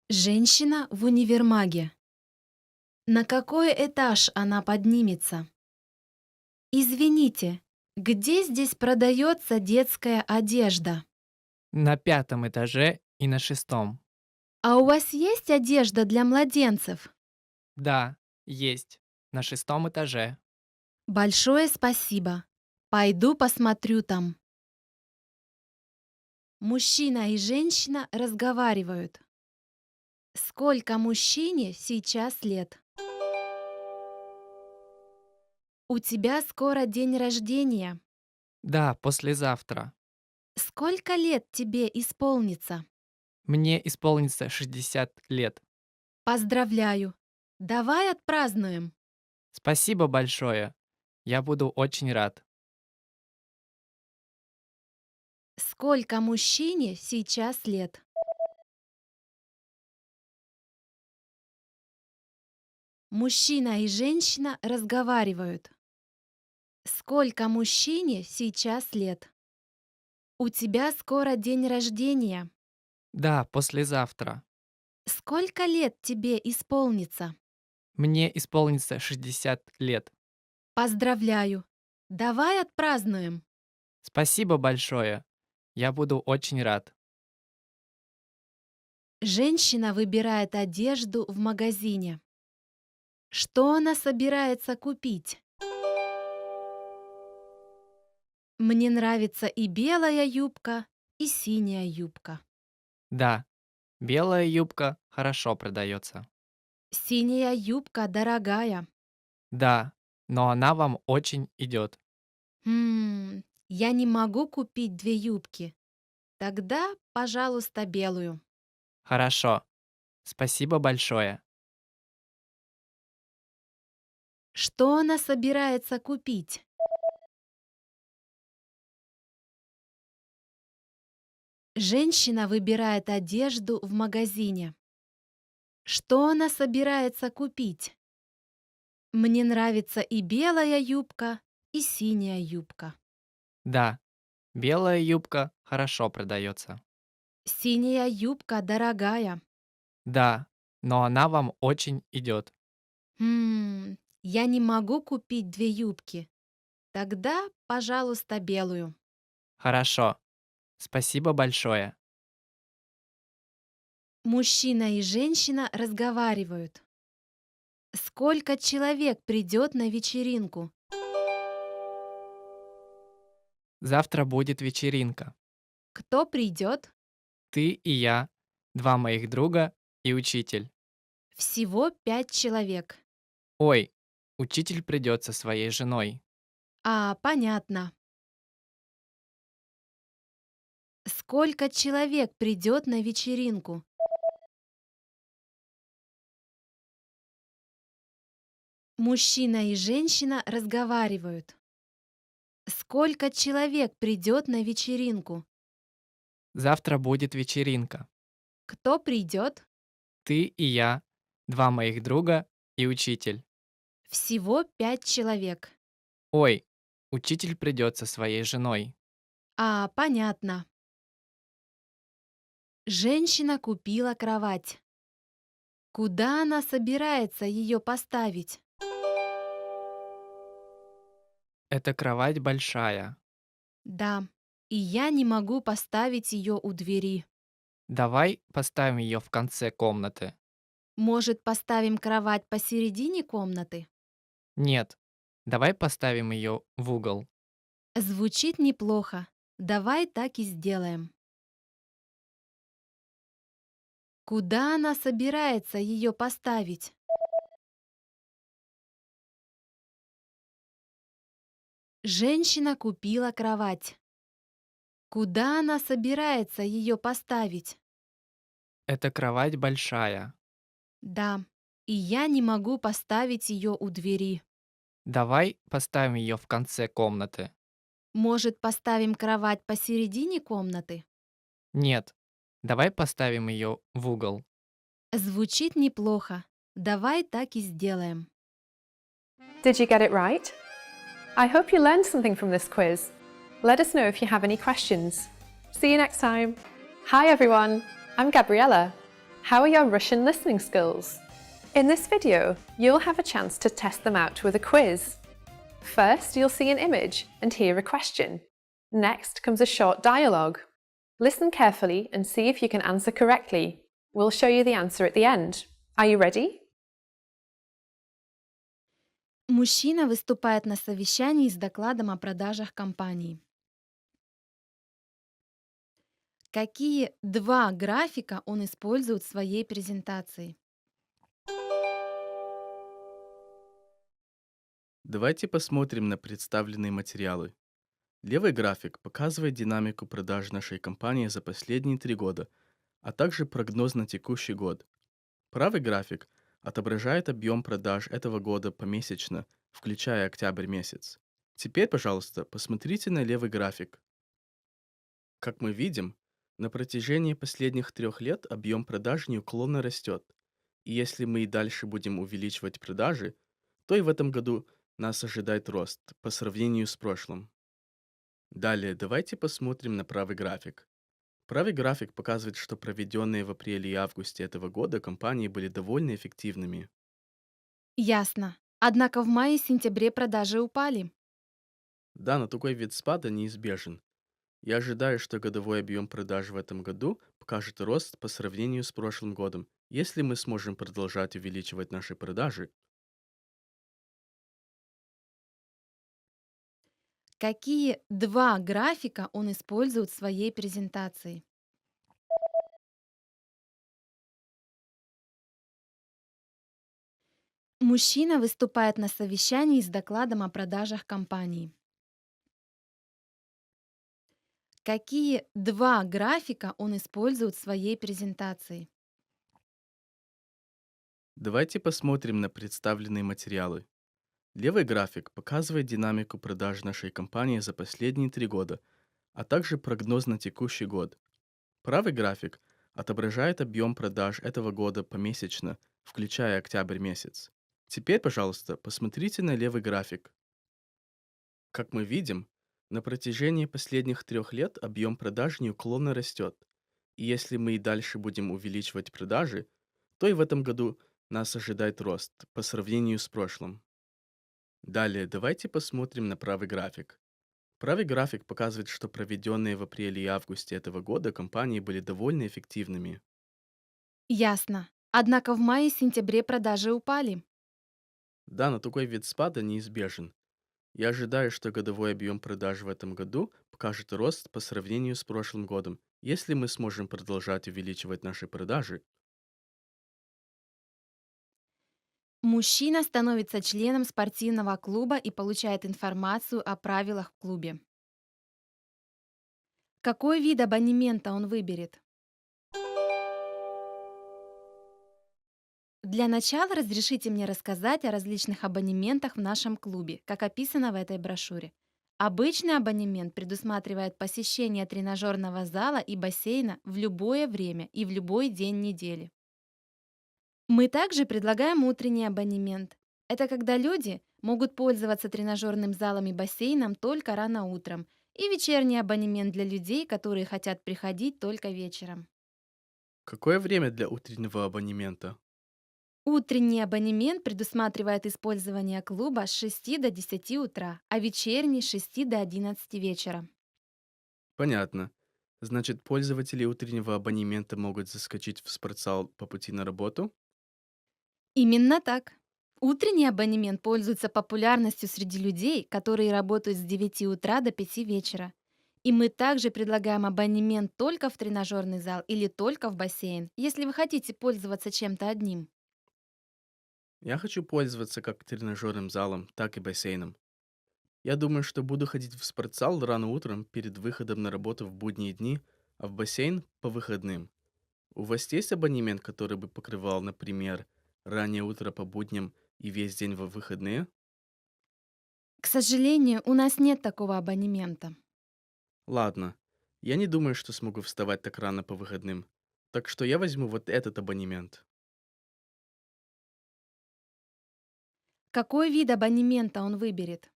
Женщина в универмаге. На какой этаж она поднимется? Извините, где здесь продается детская одежда? На 5-м этаже и на 6-м. А у вас есть одежда для младенцев? Да, есть. На 6-м этаже. Большое спасибо. Пойду посмотрю там. Мужчина и женщина разговаривают. Сколько мужчине сейчас лет? У тебя скоро день рождения. Да, послезавтра. Сколько лет тебе исполнится? Мне исполнится 60 лет. Поздравляю. Давай отпразднуем. Спасибо большое. Я буду очень рад. Сколько мужчине сейчас лет? Мужчина и женщина разговаривают. Сколько мужчине сейчас лет? У тебя скоро день рождения. Да, послезавтра. Сколько лет тебе исполнится? Мне исполнится 60 лет. Поздравляю. Давай отпразднуем. Спасибо большое. Я буду очень рад. Женщина выбирает одежду в магазине. Что она собирается купить? Мне нравится и белая юбка, и синяя юбка. Да, белая юбка хорошо продается. Синяя юбка дорогая. Да, но она вам очень идет. Я не могу купить 2 юбки. Тогда, пожалуйста, белую. Хорошо. Спасибо большое. Что она собирается купить? Женщина выбирает одежду в магазине. Что она собирается купить? Мне нравится и белая юбка, и синяя юбка. Да, белая юбка хорошо продается. Синяя юбка дорогая. Да, но она вам очень идет. Я не могу купить 2 юбки. Тогда, пожалуйста, белую. Хорошо. Спасибо большое. Мужчина и женщина разговаривают. Сколько человек придет на вечеринку? Завтра будет вечеринка. Кто придет? Ты и я, 2 моих друга и учитель. Всего 5 человек. Ой, учитель придет со своей женой. Понятно. Сколько человек придет на вечеринку? Мужчина и женщина разговаривают. Сколько человек придет на вечеринку? Завтра будет вечеринка. Кто придет? Ты и я, 2 моих друга и учитель. Всего 5 человек. Ой, учитель придет со своей женой. Понятно. Женщина купила кровать. Куда она собирается ее поставить? Эта кровать большая. Да, и я не могу поставить ее у двери. Давай поставим ее в конце комнаты. Может, поставим кровать посередине комнаты? Нет, давай поставим ее в угол. Звучит неплохо. Давай так и сделаем. Куда она собирается ее поставить? Женщина купила кровать. Куда она собирается ее поставить? Эта кровать большая. Да, и я не могу поставить ее у двери. Давай поставим ее в конце комнаты. Может, поставим кровать посередине комнаты? Нет, давай поставим ее в угол. Звучит неплохо. Давай так и сделаем. Did you get it right? I hope you learned something from this quiz. Let us know if you have any questions. See you next time. Hi everyone, I'm Gabriella. How are your Russian listening skills? In this video, you'll have a chance to test them out with a quiz. First, you'll see an image and hear a question. Next comes a short dialogue. Listen carefully and see if you can answer correctly. We'll show you the answer at the end. Are you ready? Мужчина выступает на совещании с докладом о продажах компании. Какие два графика он использует в своей презентации? Давайте посмотрим на представленные материалы. Левый график показывает динамику продаж нашей компании за последние 3 года, а также прогноз на текущий год. Правый график отображает объем продаж этого года помесячно, включая октябрь месяц. Теперь, пожалуйста, посмотрите на левый график. Как мы видим, на протяжении последних 3 лет объем продаж неуклонно растет. И если мы и дальше будем увеличивать продажи, то и в этом году нас ожидает рост по сравнению с прошлым. Далее давайте посмотрим на правый график. Правый график показывает, что проведенные в апреле и августе этого года компании были довольно эффективными. Ясно. Однако в мае и сентябре продажи упали. Да, но такой вид спада неизбежен. Я ожидаю, что годовой объем продаж в этом году покажет рост по сравнению с прошлым годом, если мы сможем продолжать увеличивать наши продажи. Какие два графика он использует в своей презентации? Мужчина выступает на совещании с докладом о продажах компании. Какие два графика он использует в своей презентации? Давайте посмотрим на представленные материалы. Левый график показывает динамику продаж нашей компании за последние 3 года, а также прогноз на текущий год. Правый график отображает объем продаж этого года помесячно, включая октябрь месяц. Теперь, пожалуйста, посмотрите на левый график. Как мы видим, на протяжении последних 3 лет объем продаж неуклонно растет. И если мы и дальше будем увеличивать продажи, то и в этом году нас ожидает рост по сравнению с прошлым. Далее давайте посмотрим на правый график. Правый график показывает, что проведенные в апреле и августе этого года компании были довольно эффективными. Ясно. Однако в мае и сентябре продажи упали. Да, но такой вид спада неизбежен. Я ожидаю, что годовой объем продаж в этом году покажет рост по сравнению с прошлым годом, если мы сможем продолжать увеличивать наши продажи. Мужчина становится членом спортивного клуба и получает информацию о правилах в клубе. Какой вид абонемента он выберет? Для начала разрешите мне рассказать о различных абонементах в нашем клубе, как описано в этой брошюре. Обычный абонемент предусматривает посещение тренажерного зала и бассейна в любое время и в любой день недели. Мы также предлагаем утренний абонемент. Это когда люди могут пользоваться тренажерным залом и бассейном только рано утром, и вечерний абонемент для людей, которые хотят приходить только вечером. Какое время для утреннего абонемента? Утренний абонемент предусматривает использование клуба с 6 до 10 утра, а вечерний с 6 до 11 вечера. Понятно. Значит, пользователи утреннего абонемента могут заскочить в спортзал по пути на работу? Именно так. Утренний абонемент пользуется популярностью среди людей, которые работают с 9 утра до 5 вечера. И мы также предлагаем абонемент только в тренажерный зал или только в бассейн, если вы хотите пользоваться чем-то одним. Я хочу пользоваться как тренажерным залом, так и бассейном. Я думаю, что буду ходить в спортзал рано утром перед выходом на работу в будние дни, а в бассейн по выходным. У вас есть абонемент, который бы покрывал, например, раннее утро по будням и весь день во выходные? К сожалению, у нас нет такого абонемента. Ладно, я не думаю, что смогу вставать так рано по выходным. Так что я возьму вот этот абонемент. Какой вид абонемента он выберет?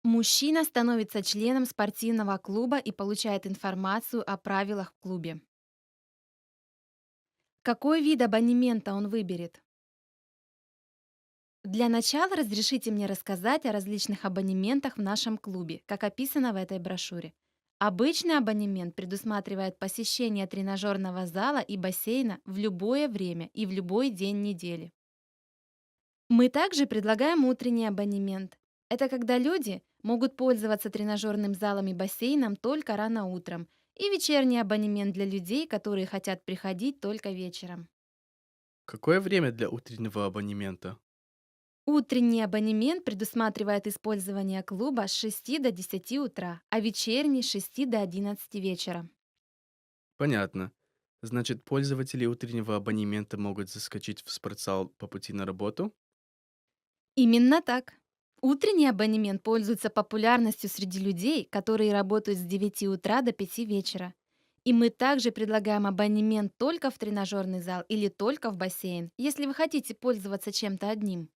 Мужчина становится членом спортивного клуба и получает информацию о правилах в клубе. Какой вид абонемента он выберет? Для начала разрешите мне рассказать о различных абонементах в нашем клубе, как описано в этой брошюре. Обычный абонемент предусматривает посещение тренажерного зала и бассейна в любое время и в любой день недели. Мы также предлагаем утренний абонемент. Это когда люди могут пользоваться тренажерным залом и бассейном только рано утром, и вечерний абонемент для людей, которые хотят приходить только вечером. Какое время для утреннего абонемента? Утренний абонемент предусматривает использование клуба с 6 до 10 утра, а вечерний с 6 до 11 вечера. Понятно. Значит, пользователи утреннего абонемента могут заскочить в спортзал по пути на работу? Именно так. Утренний абонемент пользуется популярностью среди людей, которые работают с 9 утра до 5 вечера. И мы также предлагаем абонемент только в тренажерный зал или только в бассейн, если вы хотите пользоваться чем-то одним.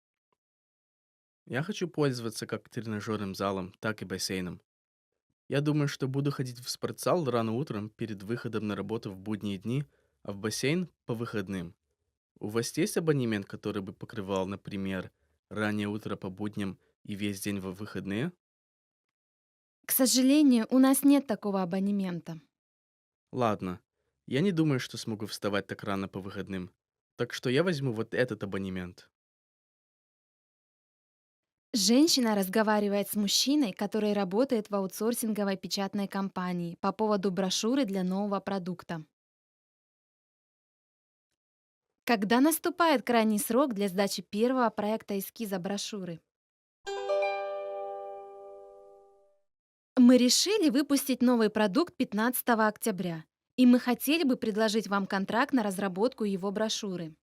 Я хочу пользоваться как тренажерным залом, так и бассейном. Я думаю, что буду ходить в спортзал рано утром перед выходом на работу в будние дни, а в бассейн по выходным. У вас есть абонемент, который бы покрывал, например, раннее утро по будням и весь день во выходные? К сожалению, у нас нет такого абонемента. Ладно, я не думаю, что смогу вставать так рано по выходным. Так что я возьму вот этот абонемент. Женщина разговаривает с мужчиной, который работает в аутсорсинговой печатной компании по поводу брошюры для нового продукта. Когда наступает крайний срок для сдачи первого проекта эскиза брошюры? Мы решили выпустить новый продукт 15 октября, и мы хотели бы предложить вам контракт на разработку его брошюры.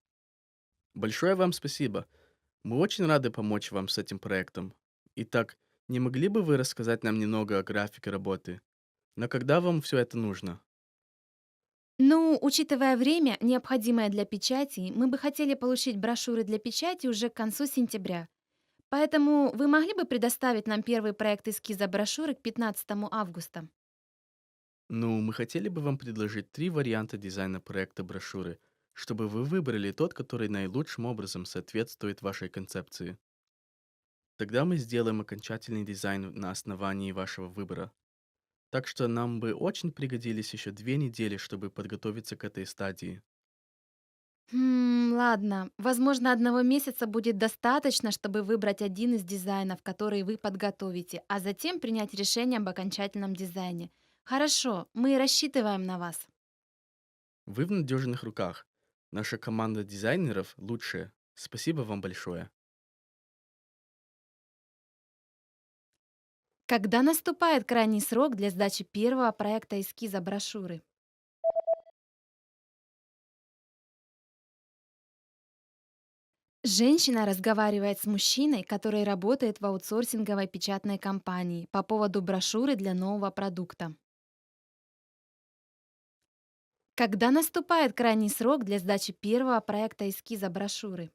Большое вам спасибо. Мы очень рады помочь вам с этим проектом. Итак, не могли бы вы рассказать нам немного о графике работы? Но когда вам все это нужно? Ну, учитывая время, необходимое для печати, мы бы хотели получить брошюры для печати уже к концу сентября. Поэтому вы могли бы предоставить нам первый проект эскиза брошюры к 15 августа? Ну, мы хотели бы вам предложить 3 варианта дизайна проекта брошюры, чтобы вы выбрали тот, который наилучшим образом соответствует вашей концепции. Тогда мы сделаем окончательный дизайн на основании вашего выбора. Так что нам бы очень пригодились еще 2 недели, чтобы подготовиться к этой стадии. Ладно. Возможно, одного месяца будет достаточно, чтобы выбрать один из дизайнов, который вы подготовите, а затем принять решение об окончательном дизайне. Хорошо, мы рассчитываем на вас. Вы в надежных руках. Наша команда дизайнеров лучшая. Спасибо вам большое. Когда наступает крайний срок для сдачи первого проекта эскиза брошюры? Женщина разговаривает с мужчиной, который работает в аутсорсинговой печатной компании по поводу брошюры для нового продукта. Когда наступает крайний срок для сдачи первого проекта эскиза брошюры?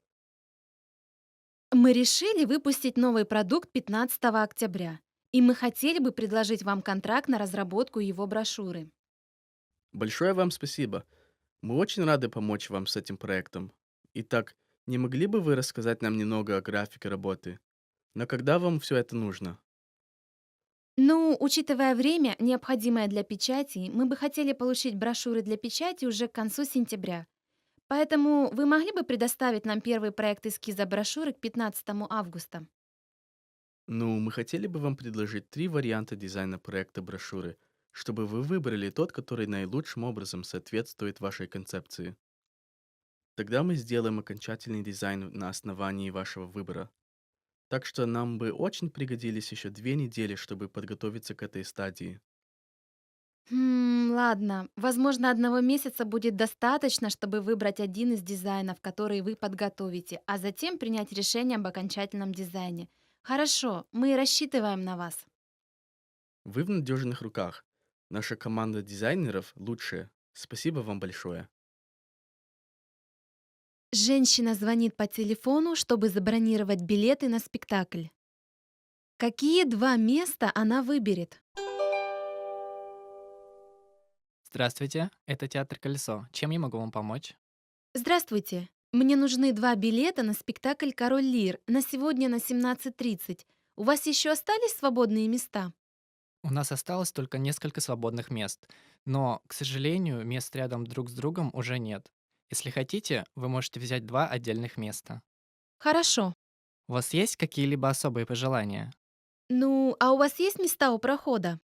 Мы решили выпустить новый продукт 15 октября, и мы хотели бы предложить вам контракт на разработку его брошюры. Большое вам спасибо. Мы очень рады помочь вам с этим проектом. Итак, не могли бы вы рассказать нам немного о графике работы? Но когда вам все это нужно? Ну, учитывая время, необходимое для печати, мы бы хотели получить брошюры для печати уже к концу сентября. Поэтому вы могли бы предоставить нам первый проект эскиза брошюры к 15 августа? Ну, мы хотели бы вам предложить 3 варианта дизайна проекта брошюры, чтобы вы выбрали тот, который наилучшим образом соответствует вашей концепции. Тогда мы сделаем окончательный дизайн на основании вашего выбора. Так что нам бы очень пригодились еще 2 недели, чтобы подготовиться к этой стадии. Ладно. Возможно, 1 месяца будет достаточно, чтобы выбрать один из дизайнов, который вы подготовите, а затем принять решение об окончательном дизайне. Хорошо, мы рассчитываем на вас. Вы в надежных руках. Наша команда дизайнеров лучшая. Спасибо вам большое. Женщина звонит по телефону, чтобы забронировать билеты на спектакль. Какие 2 места она выберет? Здравствуйте, это театр «Колесо». Чем я могу вам помочь? Здравствуйте. Мне нужны 2 билета на спектакль «Король Лир» на сегодня на 17:30. У вас еще остались свободные места? У нас осталось только несколько свободных мест, но, к сожалению, мест рядом друг с другом уже нет. Если хотите, вы можете взять 2 отдельных места. Хорошо. У вас есть какие-либо особые пожелания? Ну, а у вас есть места у прохода?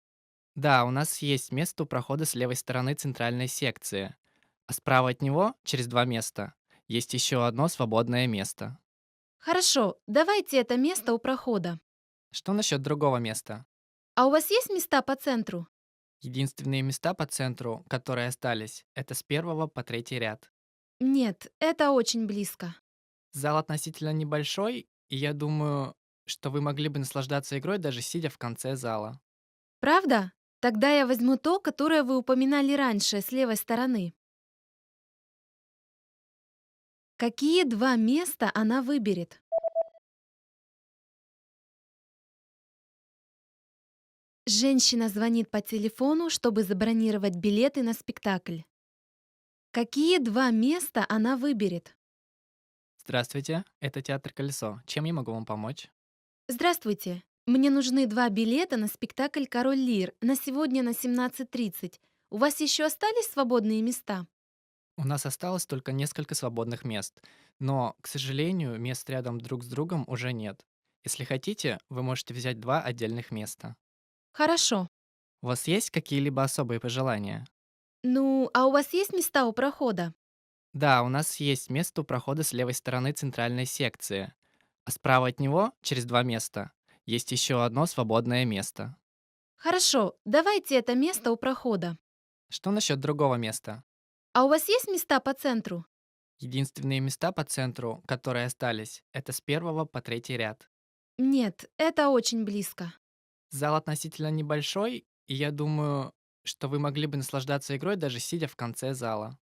Да, у нас есть место у прохода с левой стороны центральной секции, а справа от него, через 2 места, есть еще одно свободное место. Хорошо, давайте это место у прохода. Что насчет другого места? А у вас есть места по центру? Единственные места по центру, которые остались, это с 1 по 3 ряд. Нет, это очень близко. Зал относительно небольшой, и я думаю, что вы могли бы наслаждаться игрой, даже сидя в конце зала. Правда? Тогда я возьму то, которое вы упоминали раньше, с левой стороны. Какие 2 места она выберет? Женщина звонит по телефону, чтобы забронировать билеты на спектакль. Какие 2 места она выберет? Здравствуйте, это театр «Колесо». Чем я могу вам помочь? Здравствуйте. Мне нужны 2 билета на спектакль «Король Лир» на сегодня на 17:30. У вас еще остались свободные места? У нас осталось только несколько свободных мест, но, к сожалению, мест рядом друг с другом уже нет. Если хотите, вы можете взять 2 отдельных места. Хорошо. У вас есть какие-либо особые пожелания? Ну, а у вас есть места у прохода? Да, у нас есть место у прохода с левой стороны центральной секции, а справа от него, через 2 места, есть еще одно свободное место. Хорошо, давайте это место у прохода. Что насчет другого места? А у вас есть места по центру? Единственные места по центру, которые остались, это с 1 по 3 ряд. Нет, это очень близко. Зал относительно небольшой, и я думаю, что вы могли бы наслаждаться игрой, даже сидя в конце зала.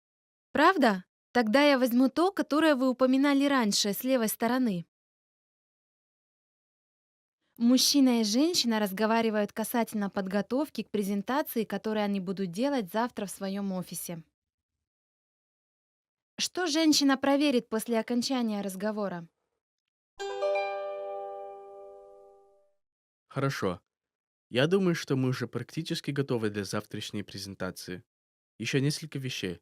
Правда? Тогда я возьму то, которое вы упоминали раньше, с левой стороны. Мужчина и женщина разговаривают касательно подготовки к презентации, которую они будут делать завтра в своем офисе. Что женщина проверит после окончания разговора? Хорошо. Я думаю, что мы уже практически готовы для завтрашней презентации. Еще несколько вещей.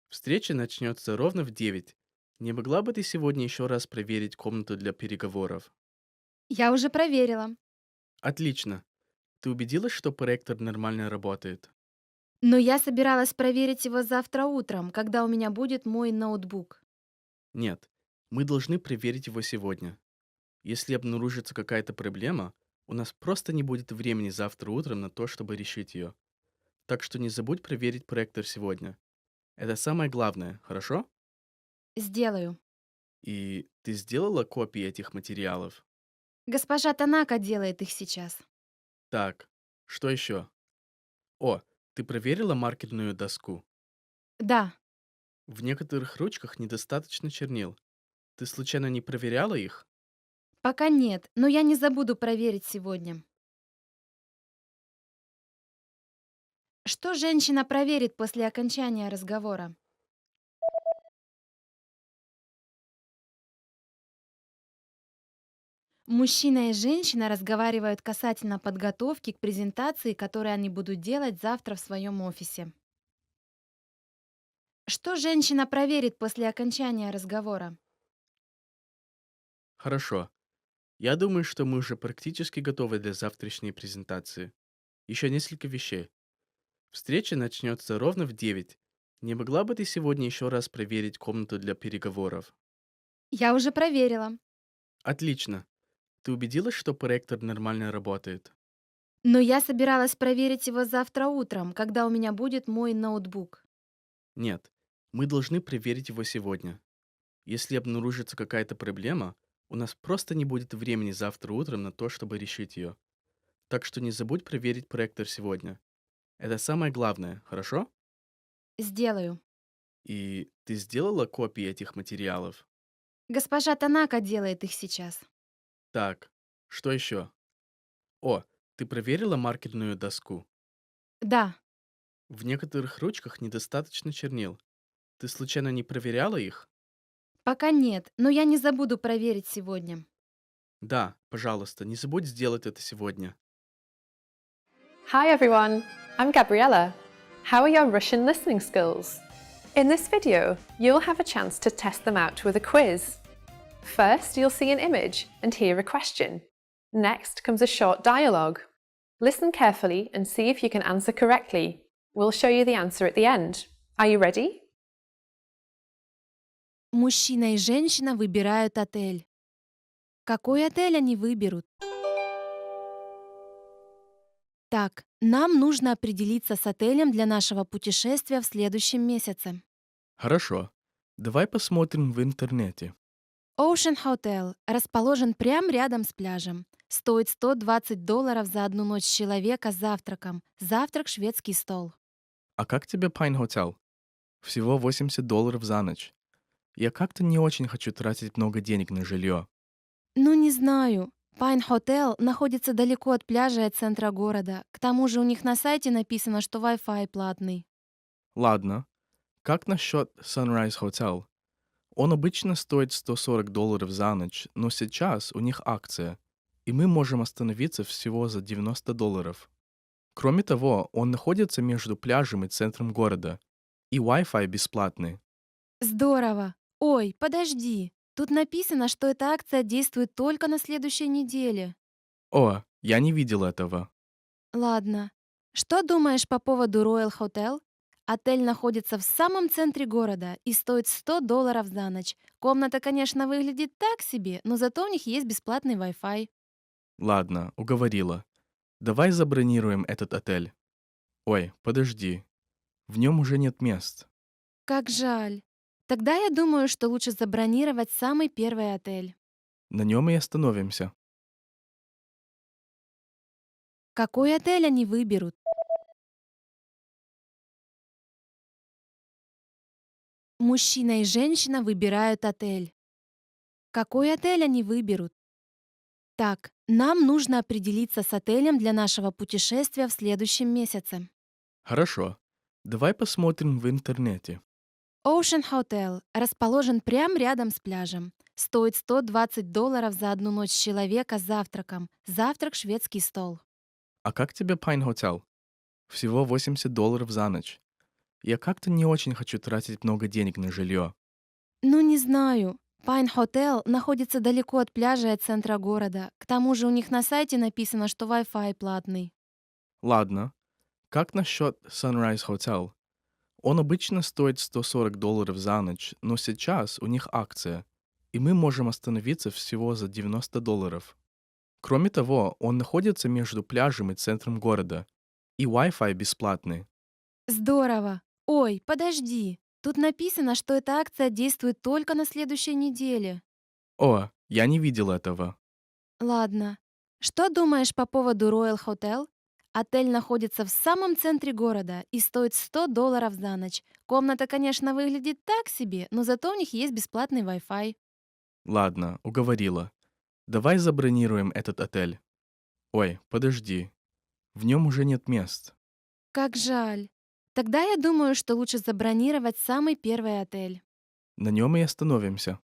Встреча начнется ровно в 9. Не могла бы ты сегодня еще раз проверить комнату для переговоров? Я уже проверила. Отлично. Ты убедилась, что проектор нормально работает? Но я собиралась проверить его завтра утром, когда у меня будет мой ноутбук. Нет. Мы должны проверить его сегодня. Если обнаружится какая-то проблема, у нас просто не будет времени завтра утром на то, чтобы решить ее. Так что не забудь проверить проектор сегодня. Это самое главное, хорошо? Сделаю. И ты сделала копии этих материалов? Госпожа Танака делает их сейчас. Так, что еще? О, ты проверила маркерную доску? Да, В некоторых ручках недостаточно чернил. Ты случайно не проверяла их? пока нет, но я не забуду проверить сегодня. Что женщина проверит после окончания разговора? Мужчина и женщина разговаривают касательно подготовки к презентации, которую они будут делать завтра в своем офисе. Что женщина проверит после окончания разговора? Хорошо. Я думаю, что мы уже практически готовы для завтрашней презентации. Еще несколько вещей. Встреча начнется ровно в 9. Не могла бы ты сегодня еще раз проверить комнату для переговоров? Я уже проверила. Отлично. Ты убедилась, что проектор нормально работает? Но я собиралась проверить его завтра утром, когда у меня будет мой ноутбук. Нет. Мы должны проверить его сегодня. Если обнаружится какая-то проблема, у нас просто не будет времени завтра утром на то, чтобы решить ее. Так что не забудь проверить проектор сегодня. Это самое главное, хорошо? Сделаю. И ты сделала копии этих материалов? Госпожа Танака делает их сейчас. Так, что еще? О, ты проверила маркерную доску? Да, В некоторых ручках недостаточно чернил. Ты случайно не проверяла их? пока нет, но я не забуду проверить сегодня. Да, пожалуйста, не забудь сделать это сегодня. Hi everyone, I'm Gabriella. How are your Russian listening skills? In this video, you'll have a chance to test them out with a quiz. First, you'll see an image and hear a question. Next comes a short dialogue. Listen carefully and see if you can answer correctly. We'll show you the answer at the end. Are you ready? Мужчина и женщина выбирают отель. Какой отель они выберут? Так, нам нужно определиться с отелем для нашего путешествия в следующем месяце. Хорошо. Давай посмотрим в интернете. Ocean Hotel расположен прямо рядом с пляжем. Стоит $120 за одну ночь человека с завтраком. Завтрак шведский стол. А как тебе Pine Hotel? Всего $80 за ночь. Я как-то не очень хочу тратить много денег на жилье. Ну, не знаю. Pine Hotel находится далеко от пляжа и от центра города. К тому же у них на сайте написано, что Wi-Fi платный. Ладно. Как насчет Sunrise Hotel? Он обычно стоит $140 за ночь, но сейчас у них акция, и мы можем остановиться всего за $90. Кроме того, он находится между пляжем и центром города, и Wi-Fi бесплатный. Здорово. Ой, подожди. Тут написано, что эта акция действует только на следующей неделе. О, я не видел этого. Ладно. Что думаешь по поводу Royal Hotel? Отель находится в самом центре города и стоит $100 за ночь. Комната, конечно, выглядит так себе, но зато у них есть бесплатный Wi-Fi. Ладно, уговорила. Давай забронируем этот отель. Ой, подожди. В нем уже нет мест. Как жаль. Тогда я думаю, что лучше забронировать самый первый отель. На нем и остановимся. Какой отель они выберут? Мужчина и женщина выбирают отель. Какой отель они выберут? Так, нам нужно определиться с отелем для нашего путешествия в следующем месяце. Хорошо. Давай посмотрим в интернете. Ocean Hotel расположен прямо рядом с пляжем. Стоит $120 за одну ночь человека с завтраком. Завтрак шведский стол. А как тебе Pine Hotel? Всего $80 за ночь. Я как-то не очень хочу тратить много денег на жилье. Ну, не знаю. Pine Hotel находится далеко от пляжа и от центра города. К тому же у них на сайте написано, что Wi-Fi платный. Ладно. Как насчет Sunrise Hotel? Он обычно стоит $140 за ночь, но сейчас у них акция, и мы можем остановиться всего за $90. Кроме того, он находится между пляжем и центром города, и Wi-Fi бесплатный. Здорово. Ой, подожди. Тут написано, что эта акция действует только на следующей неделе. О, я не видел этого. Ладно. Что думаешь по поводу Royal Hotel? Отель находится в самом центре города и стоит $100 за ночь. Комната, конечно, выглядит так себе, но зато у них есть бесплатный Wi-Fi. Ладно, уговорила. Давай забронируем этот отель. Ой, подожди. В нем уже нет мест. Как жаль. Тогда я думаю, что лучше забронировать самый первый отель. На нем и остановимся.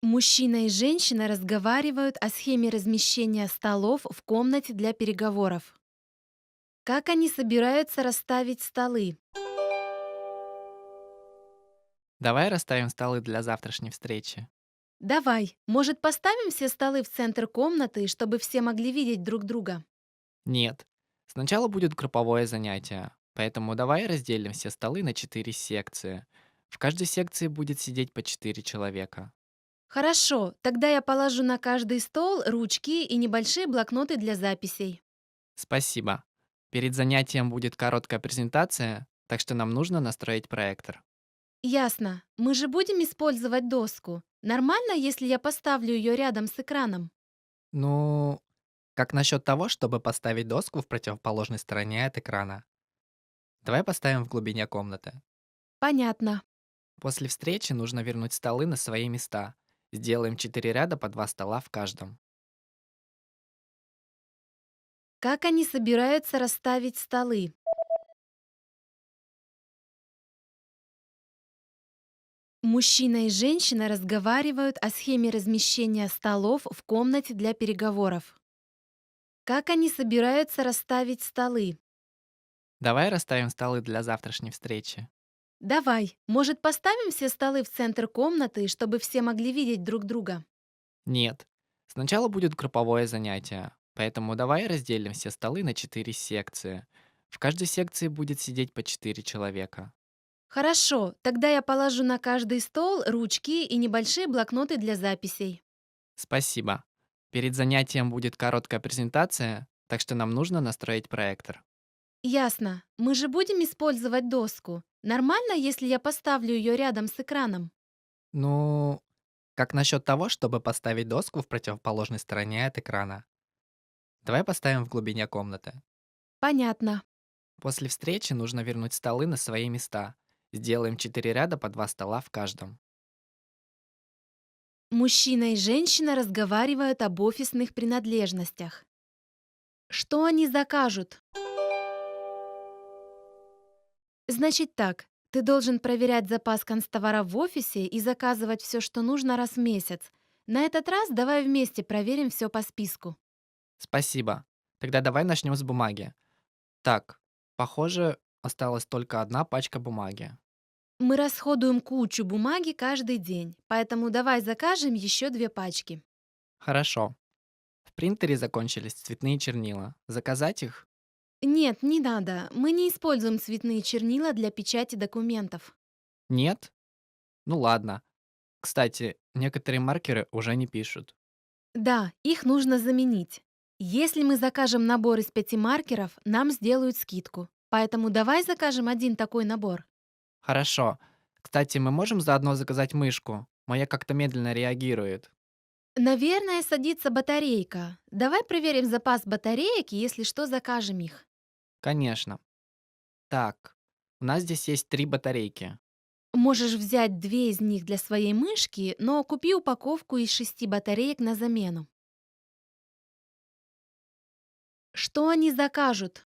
Мужчина и женщина разговаривают о схеме размещения столов в комнате для переговоров. Как они собираются расставить столы? Давай расставим столы для завтрашней встречи. Давай, может, поставим все столы в центр комнаты, чтобы все могли видеть друг друга? Нет. Сначала будет групповое занятие, поэтому давай разделим все столы на 4 секции. В каждой секции будет сидеть по 4 человека. Хорошо, тогда я положу на каждый стол ручки и небольшие блокноты для записей. Спасибо. Перед занятием будет короткая презентация, так что нам нужно настроить проектор. Ясно. Мы же будем использовать доску. Нормально, если я поставлю ее рядом с экраном? Ну, как насчет того, чтобы поставить доску в противоположной стороне от экрана? Давай поставим в глубине комнаты. Понятно. После встречи нужно вернуть столы на свои места. Сделаем 4 ряда по 2 стола в каждом. Как они собираются расставить столы? Мужчина и женщина разговаривают о схеме размещения столов в комнате для переговоров. Как они собираются расставить столы? Давай расставим столы для завтрашней встречи. Давай, может, поставим все столы в центр комнаты, чтобы все могли видеть друг друга? Нет. Сначала будет групповое занятие, поэтому давай разделим все столы на 4 секции. В каждой секции будет сидеть по 4 человека. Хорошо, тогда я положу на каждый стол ручки и небольшие блокноты для записей. Спасибо. Перед занятием будет короткая презентация, так что нам нужно настроить проектор. Ясно. Мы же будем использовать доску. Нормально, если я поставлю ее рядом с экраном? Ну, как насчет того, чтобы поставить доску в противоположной стороне от экрана? Давай поставим в глубине комнаты. Понятно. После встречи нужно вернуть столы на свои места. Сделаем 4 ряда по 2 стола в каждом. Мужчина и женщина разговаривают об офисных принадлежностях. Что они закажут? Значит так, ты должен проверять запас канцтовара в офисе и заказывать все, что нужно раз в месяц. На этот раз давай вместе проверим все по списку. Спасибо. Тогда давай начнем с бумаги. Так, похоже, осталась только одна пачка бумаги. Мы расходуем кучу бумаги каждый день, поэтому давай закажем еще 2 пачки. Хорошо. В принтере закончились цветные чернила. Заказать их? Нет, не надо. Мы не используем цветные чернила для печати документов. Нет? Ну ладно. Кстати, некоторые маркеры уже не пишут. Да, их нужно заменить. Если мы закажем набор из 5 маркеров, нам сделают скидку. Поэтому давай закажем один такой набор. Хорошо. Кстати, мы можем заодно заказать мышку? Моя как-то медленно реагирует. Наверное, садится батарейка. Давай проверим запас батареек и, если что, закажем их. Конечно. Так, у нас здесь есть 3 батарейки. Можешь взять 2 из них для своей мышки, но купи упаковку из 6 батареек на замену. Что они закажут?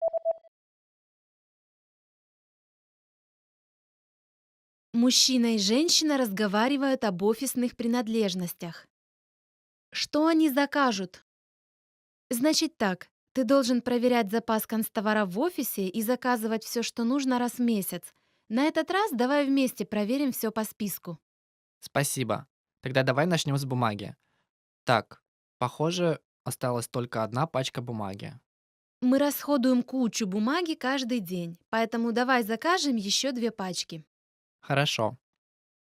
Мужчина и женщина разговаривают об офисных принадлежностях. Что они закажут? Значит так, ты должен проверять запас канцтовара в офисе и заказывать все, что нужно раз в месяц. На этот раз давай вместе проверим все по списку. Спасибо. Тогда давай начнем с бумаги. Так, похоже, осталась только одна пачка бумаги. Мы расходуем кучу бумаги каждый день, поэтому давай закажем еще 2 пачки. Хорошо.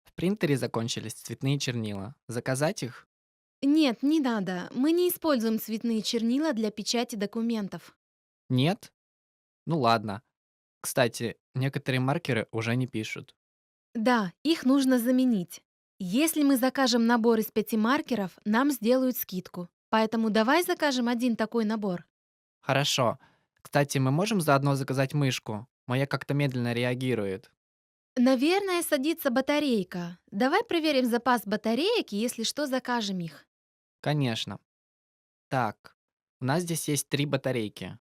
В принтере закончились цветные чернила. Заказать их? Нет, не надо. Мы не используем цветные чернила для печати документов. Нет? Ну ладно. Кстати, некоторые маркеры уже не пишут. Да, их нужно заменить. Если мы закажем набор из 5 маркеров, нам сделают скидку. Поэтому давай закажем один такой набор. Хорошо. Кстати, мы можем заодно заказать мышку? Моя как-то медленно реагирует. Наверное, садится батарейка. Давай проверим запас батареек и, если что, закажем их. Конечно. Так, у нас здесь есть 3 батарейки.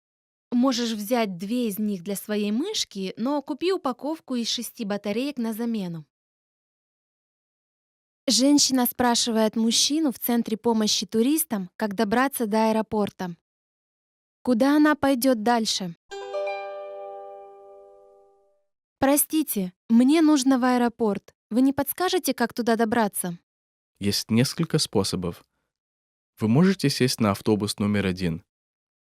Можешь взять 2 из них для своей мышки, но купи упаковку из 6 батареек на замену. Женщина спрашивает мужчину в центре помощи туристам, как добраться до аэропорта. Куда она пойдет дальше? Простите, мне нужно в аэропорт. Вы не подскажете, как туда добраться? Есть несколько способов. Вы можете сесть на автобус номер 1.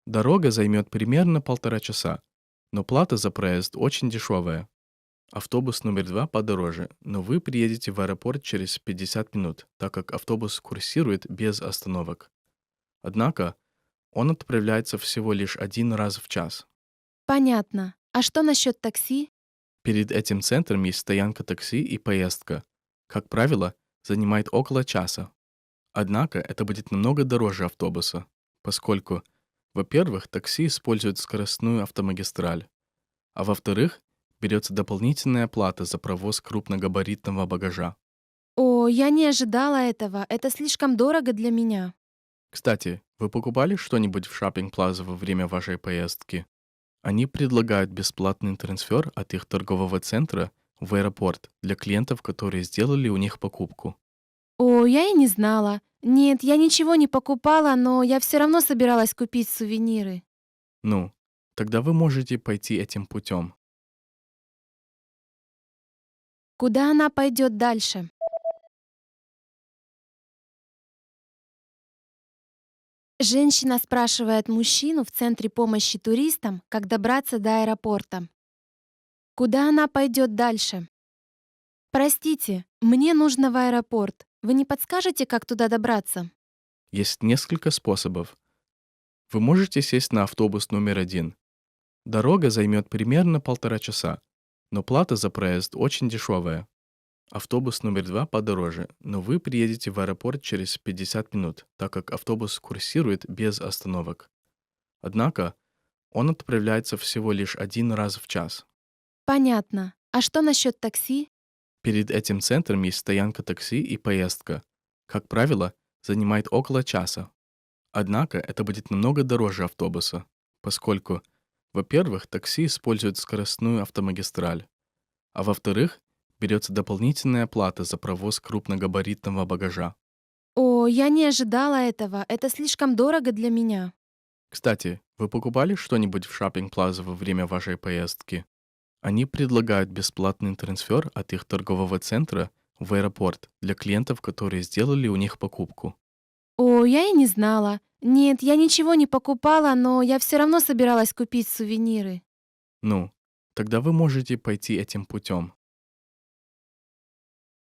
Дорога займет примерно 1,5 часа, но плата за проезд очень дешевая. Автобус номер 2 подороже, но вы приедете в аэропорт через 50 минут, так как автобус курсирует без остановок. Однако он отправляется всего лишь 1 раз в час. Понятно. А что насчет такси? Перед этим центром есть стоянка такси и поездка. Как правило, занимает около часа. Однако это будет намного дороже автобуса, поскольку, во-первых, такси использует скоростную автомагистраль, а во-вторых, берется дополнительная плата за провоз крупногабаритного багажа. О, я не ожидала этого. Это слишком дорого для меня. Кстати, вы покупали что-нибудь в шоппинг-плаза во время вашей поездки? Они предлагают бесплатный трансфер от их торгового центра в аэропорт для клиентов, которые сделали у них покупку. О, я и не знала. Нет, я ничего не покупала, но я все равно собиралась купить сувениры. Ну, тогда вы можете пойти этим путем. Куда она пойдет дальше? Женщина спрашивает мужчину в центре помощи туристам, как добраться до аэропорта. Куда она пойдет дальше? Простите, мне нужно в аэропорт. Вы не подскажете, как туда добраться? Есть несколько способов. Вы можете сесть на автобус номер 1. Дорога займет примерно 1,5 часа, но плата за проезд очень дешевая. Автобус номер 2 подороже, но вы приедете в аэропорт через 50 минут, так как автобус курсирует без остановок. Однако он отправляется всего лишь 1 раз в час. Понятно. А что насчет такси? Перед этим центром есть стоянка такси и поездка. Как правило, занимает около часа. Однако это будет намного дороже автобуса, поскольку, во-первых, такси использует скоростную автомагистраль, а во-вторых, берется дополнительная плата за провоз крупногабаритного багажа. О, я не ожидала этого. Это слишком дорого для меня. Кстати, вы покупали что-нибудь в шоппинг-плаза во время вашей поездки? Они предлагают бесплатный трансфер от их торгового центра в аэропорт для клиентов, которые сделали у них покупку. О, я и не знала. Нет, я ничего не покупала, но я все равно собиралась купить сувениры. Ну, тогда вы можете пойти этим путем.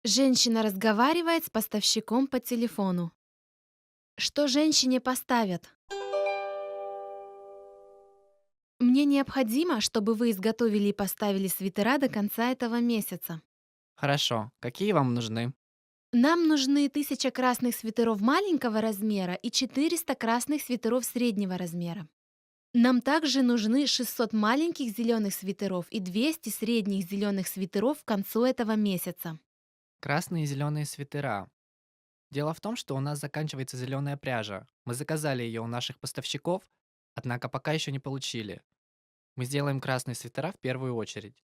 Женщина разговаривает с поставщиком по телефону. Что женщине поставят? Мне необходимо, чтобы вы изготовили и поставили свитера до конца этого месяца. Хорошо. Какие вам нужны? Нам нужны 1000 красных свитеров маленького размера и 400 красных свитеров среднего размера. Нам также нужны 600 маленьких зеленых свитеров и 200 средних зеленых свитеров к концу этого месяца. Красные и зеленые свитера. Дело в том, что у нас заканчивается зеленая пряжа. Мы заказали ее у наших поставщиков, однако пока еще не получили. Мы сделаем красные свитера в первую очередь.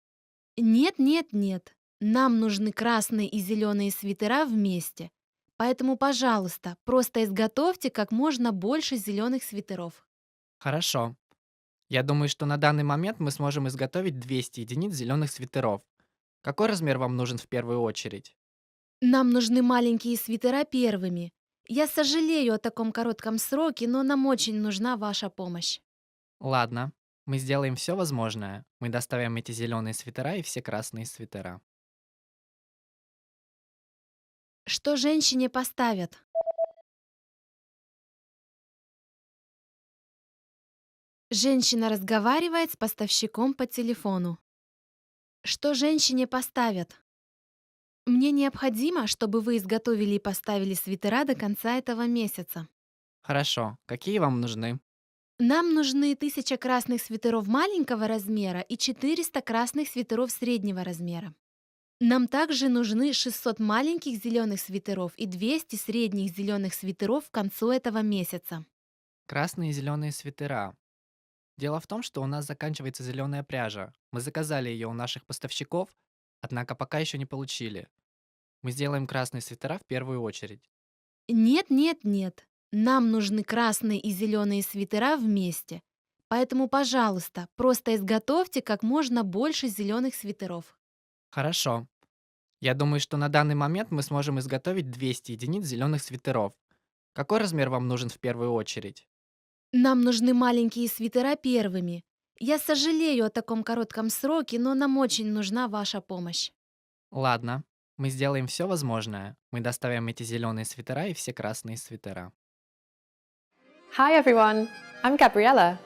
Нет, нет, нет. Нам нужны красные и зеленые свитера вместе. Поэтому, пожалуйста, просто изготовьте как можно больше зеленых свитеров. Хорошо. Я думаю, что на данный момент мы сможем изготовить 200 единиц зеленых свитеров. Какой размер вам нужен в первую очередь? Нам нужны маленькие свитера первыми. Я сожалею о таком коротком сроке, но нам очень нужна ваша помощь. Ладно, мы сделаем все возможное. Мы доставим эти зеленые свитера и все красные свитера. Что женщине поставят? Женщина разговаривает с поставщиком по телефону. Что женщине поставят? Мне необходимо, чтобы вы изготовили и поставили свитера до конца этого месяца. Хорошо. Какие вам нужны? Нам нужны 1000 красных свитеров маленького размера и 400 красных свитеров среднего размера. Нам также нужны 600 маленьких зеленых свитеров и 200 средних зеленых свитеров к концу этого месяца. Красные и зеленые свитера. Дело в том, что у нас заканчивается зеленая пряжа. Мы заказали ее у наших поставщиков, однако пока еще не получили. Мы сделаем красные свитера в первую очередь. Нет, нет, нет. Нам нужны красные и зеленые свитера вместе. Поэтому, пожалуйста, просто изготовьте как можно больше зеленых свитеров. Хорошо. Я думаю, что на данный момент мы сможем изготовить 200 единиц зеленых свитеров. Какой размер вам нужен в первую очередь? Нам нужны маленькие свитера первыми. Я сожалею о таком коротком сроке, но нам очень нужна ваша помощь. Ладно, мы сделаем все возможное. Мы доставим эти зеленые свитера и все красные свитера. Hi everyone, I'm Gabriella.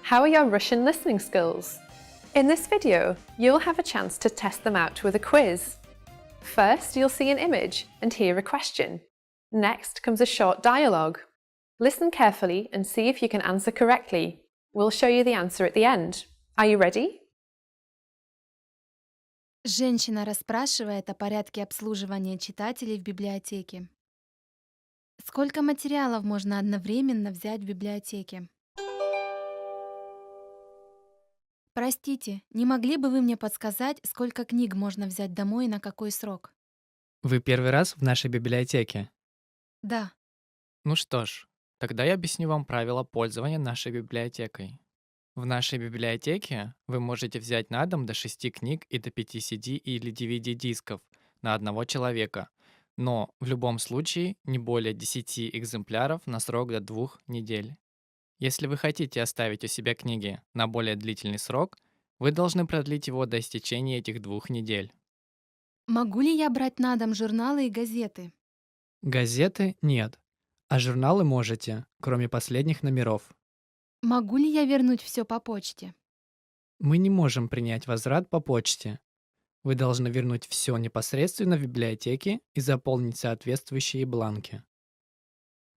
How are your Russian listening skills? In this video, you'll have a chance to test them out with a quiz. First, you'll see an image and hear a question. Next comes a short dialogue. Listen carefully and see if you can answer correctly. We'll show you the answer at the end. Are you ready? Женщина расспрашивает о порядке обслуживания читателей в библиотеке. Сколько материалов можно одновременно взять в библиотеке? Простите, не могли бы вы мне подсказать, сколько книг можно взять домой и на какой срок? Вы первый раз в нашей библиотеке? Да. Ну что ж, тогда я объясню вам правила пользования нашей библиотекой. В нашей библиотеке вы можете взять на дом до 6 книг и до 5 CD или DVD-дисков на одного человека, но в любом случае не более 10 экземпляров на срок до 2 недель. Если вы хотите оставить у себя книги на более длительный срок, вы должны продлить его до истечения этих 2 недель. Могу ли я брать на дом журналы и газеты? Газеты нет, а журналы можете, кроме последних номеров. Могу ли я вернуть все по почте? Мы не можем принять возврат по почте. Вы должны вернуть все непосредственно в библиотеке и заполнить соответствующие бланки.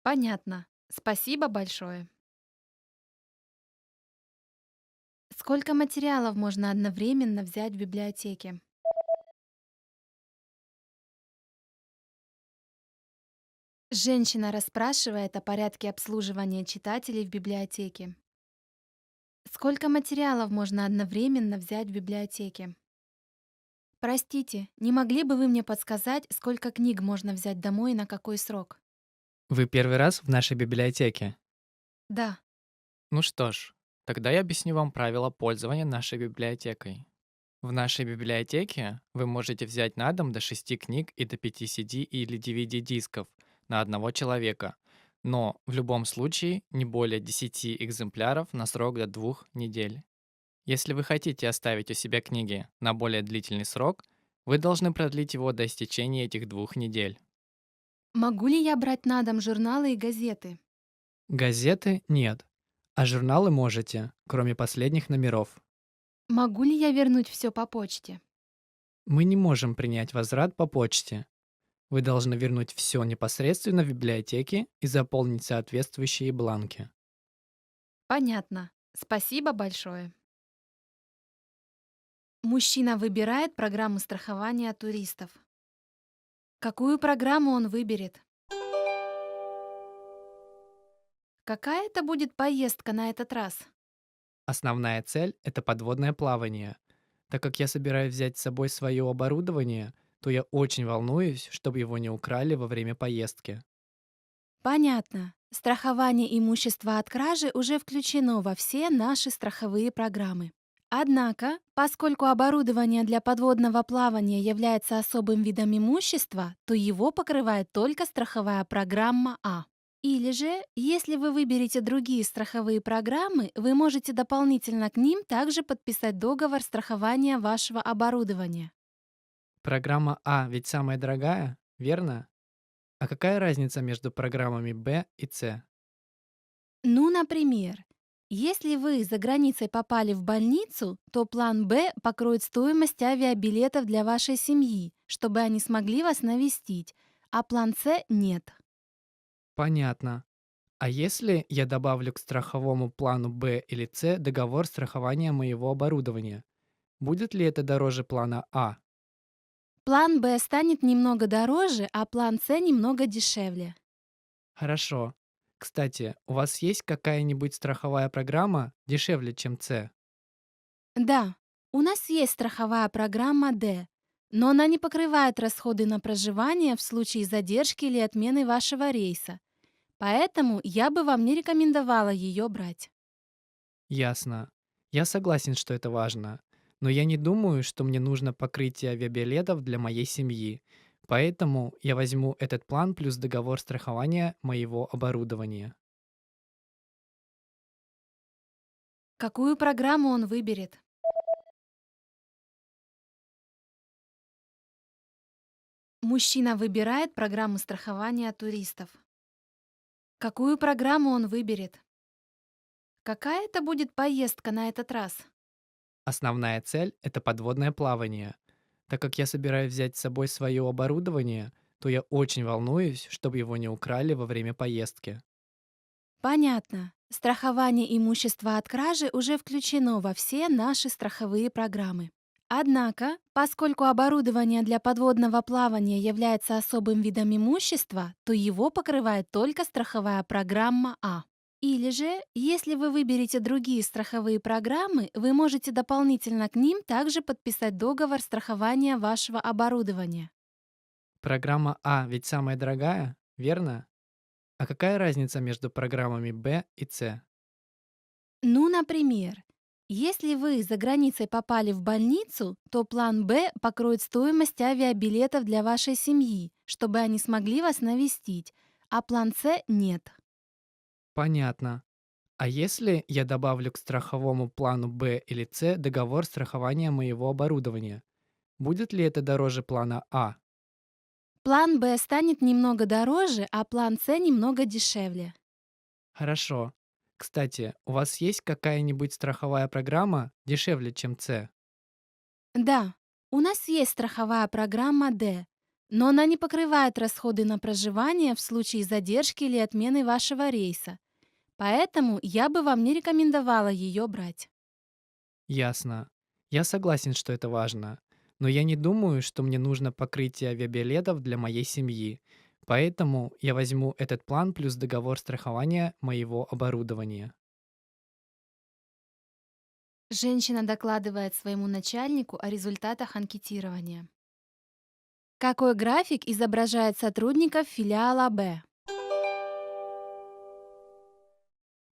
Понятно. Спасибо большое. Сколько материалов можно одновременно взять в библиотеке? Женщина расспрашивает о порядке обслуживания читателей в библиотеке. Сколько материалов можно одновременно взять в библиотеке? Простите, не могли бы вы мне подсказать, сколько книг можно взять домой и на какой срок? Вы первый раз в нашей библиотеке? Да. Ну что ж, тогда я объясню вам правила пользования нашей библиотекой. В нашей библиотеке вы можете взять на дом до 6 книг и до 5 CD или DVD-дисков на одного человека, но в любом случае не более 10 экземпляров на срок до 2 недель. Если вы хотите оставить у себя книги на более длительный срок, вы должны продлить его до истечения этих 2 недель. Могу ли я брать на дом журналы и газеты? Газеты нет, а журналы можете, кроме последних номеров. Могу ли я вернуть все по почте? Мы не можем принять возврат по почте. Вы должны вернуть все непосредственно в библиотеке и заполнить соответствующие бланки. Понятно. Спасибо большое. Мужчина выбирает программу страхования туристов. Какую программу он выберет? Какая это будет поездка на этот раз? Основная цель — это подводное плавание. Так как я собираюсь взять с собой свое оборудование, то я очень волнуюсь, чтобы его не украли во время поездки. Понятно. Страхование имущества от кражи уже включено во все наши страховые программы. Однако, поскольку оборудование для подводного плавания является особым видом имущества, то его покрывает только страховая программа А. Или же, если вы выберете другие страховые программы, вы можете дополнительно к ним также подписать договор страхования вашего оборудования. Программа А ведь самая дорогая, верно? А какая разница между программами Б и С? Ну, например, если вы за границей попали в больницу, то план Б покроет стоимость авиабилетов для вашей семьи, чтобы они смогли вас навестить, а план С нет. Понятно. А если я добавлю к страховому плану Б или С договор страхования моего оборудования, будет ли это дороже плана А? План Б станет немного дороже, а план С немного дешевле. Хорошо. Кстати, у вас есть какая-нибудь страховая программа дешевле, чем С? Да, у нас есть страховая программа Д, но она не покрывает расходы на проживание в случае задержки или отмены вашего рейса. Поэтому я бы вам не рекомендовала ее брать. Ясно. Я согласен, что это важно. Но я не думаю, что мне нужно покрытие авиабилетов для моей семьи. Поэтому я возьму этот план плюс договор страхования моего оборудования. Какую программу он выберет? Мужчина выбирает программу страхования туристов. Какую программу он выберет? Какая это будет поездка на этот раз? Основная цель — это подводное плавание. Так как я собираюсь взять с собой свое оборудование, то я очень волнуюсь, чтобы его не украли во время поездки. Понятно. Страхование имущества от кражи уже включено во все наши страховые программы. Однако, поскольку оборудование для подводного плавания является особым видом имущества, то его покрывает только страховая программа А. Или же, если вы выберете другие страховые программы, вы можете дополнительно к ним также подписать договор страхования вашего оборудования. Программа А ведь самая дорогая, верно? А какая разница между программами Б и С? Ну, например, если вы за границей попали в больницу, то план «Б» покроет стоимость авиабилетов для вашей семьи, чтобы они смогли вас навестить, а план «С» — нет. Понятно. А если я добавлю к страховому плану Б или С договор страхования моего оборудования, будет ли это дороже плана А? План «Б» станет немного дороже, а план «С» немного дешевле. Хорошо. Кстати, у вас есть какая-нибудь страховая программа дешевле, чем С? Да, у нас есть страховая программа «Д», но она не покрывает расходы на проживание в случае задержки или отмены вашего рейса, поэтому я бы вам не рекомендовала ее брать. Ясно. Я согласен, что это важно, но я не думаю, что мне нужно покрытие авиабилетов для моей семьи. Поэтому я возьму этот план плюс договор страхования моего оборудования. Женщина докладывает своему начальнику о результатах анкетирования. Какой график изображает сотрудников филиала «Б»?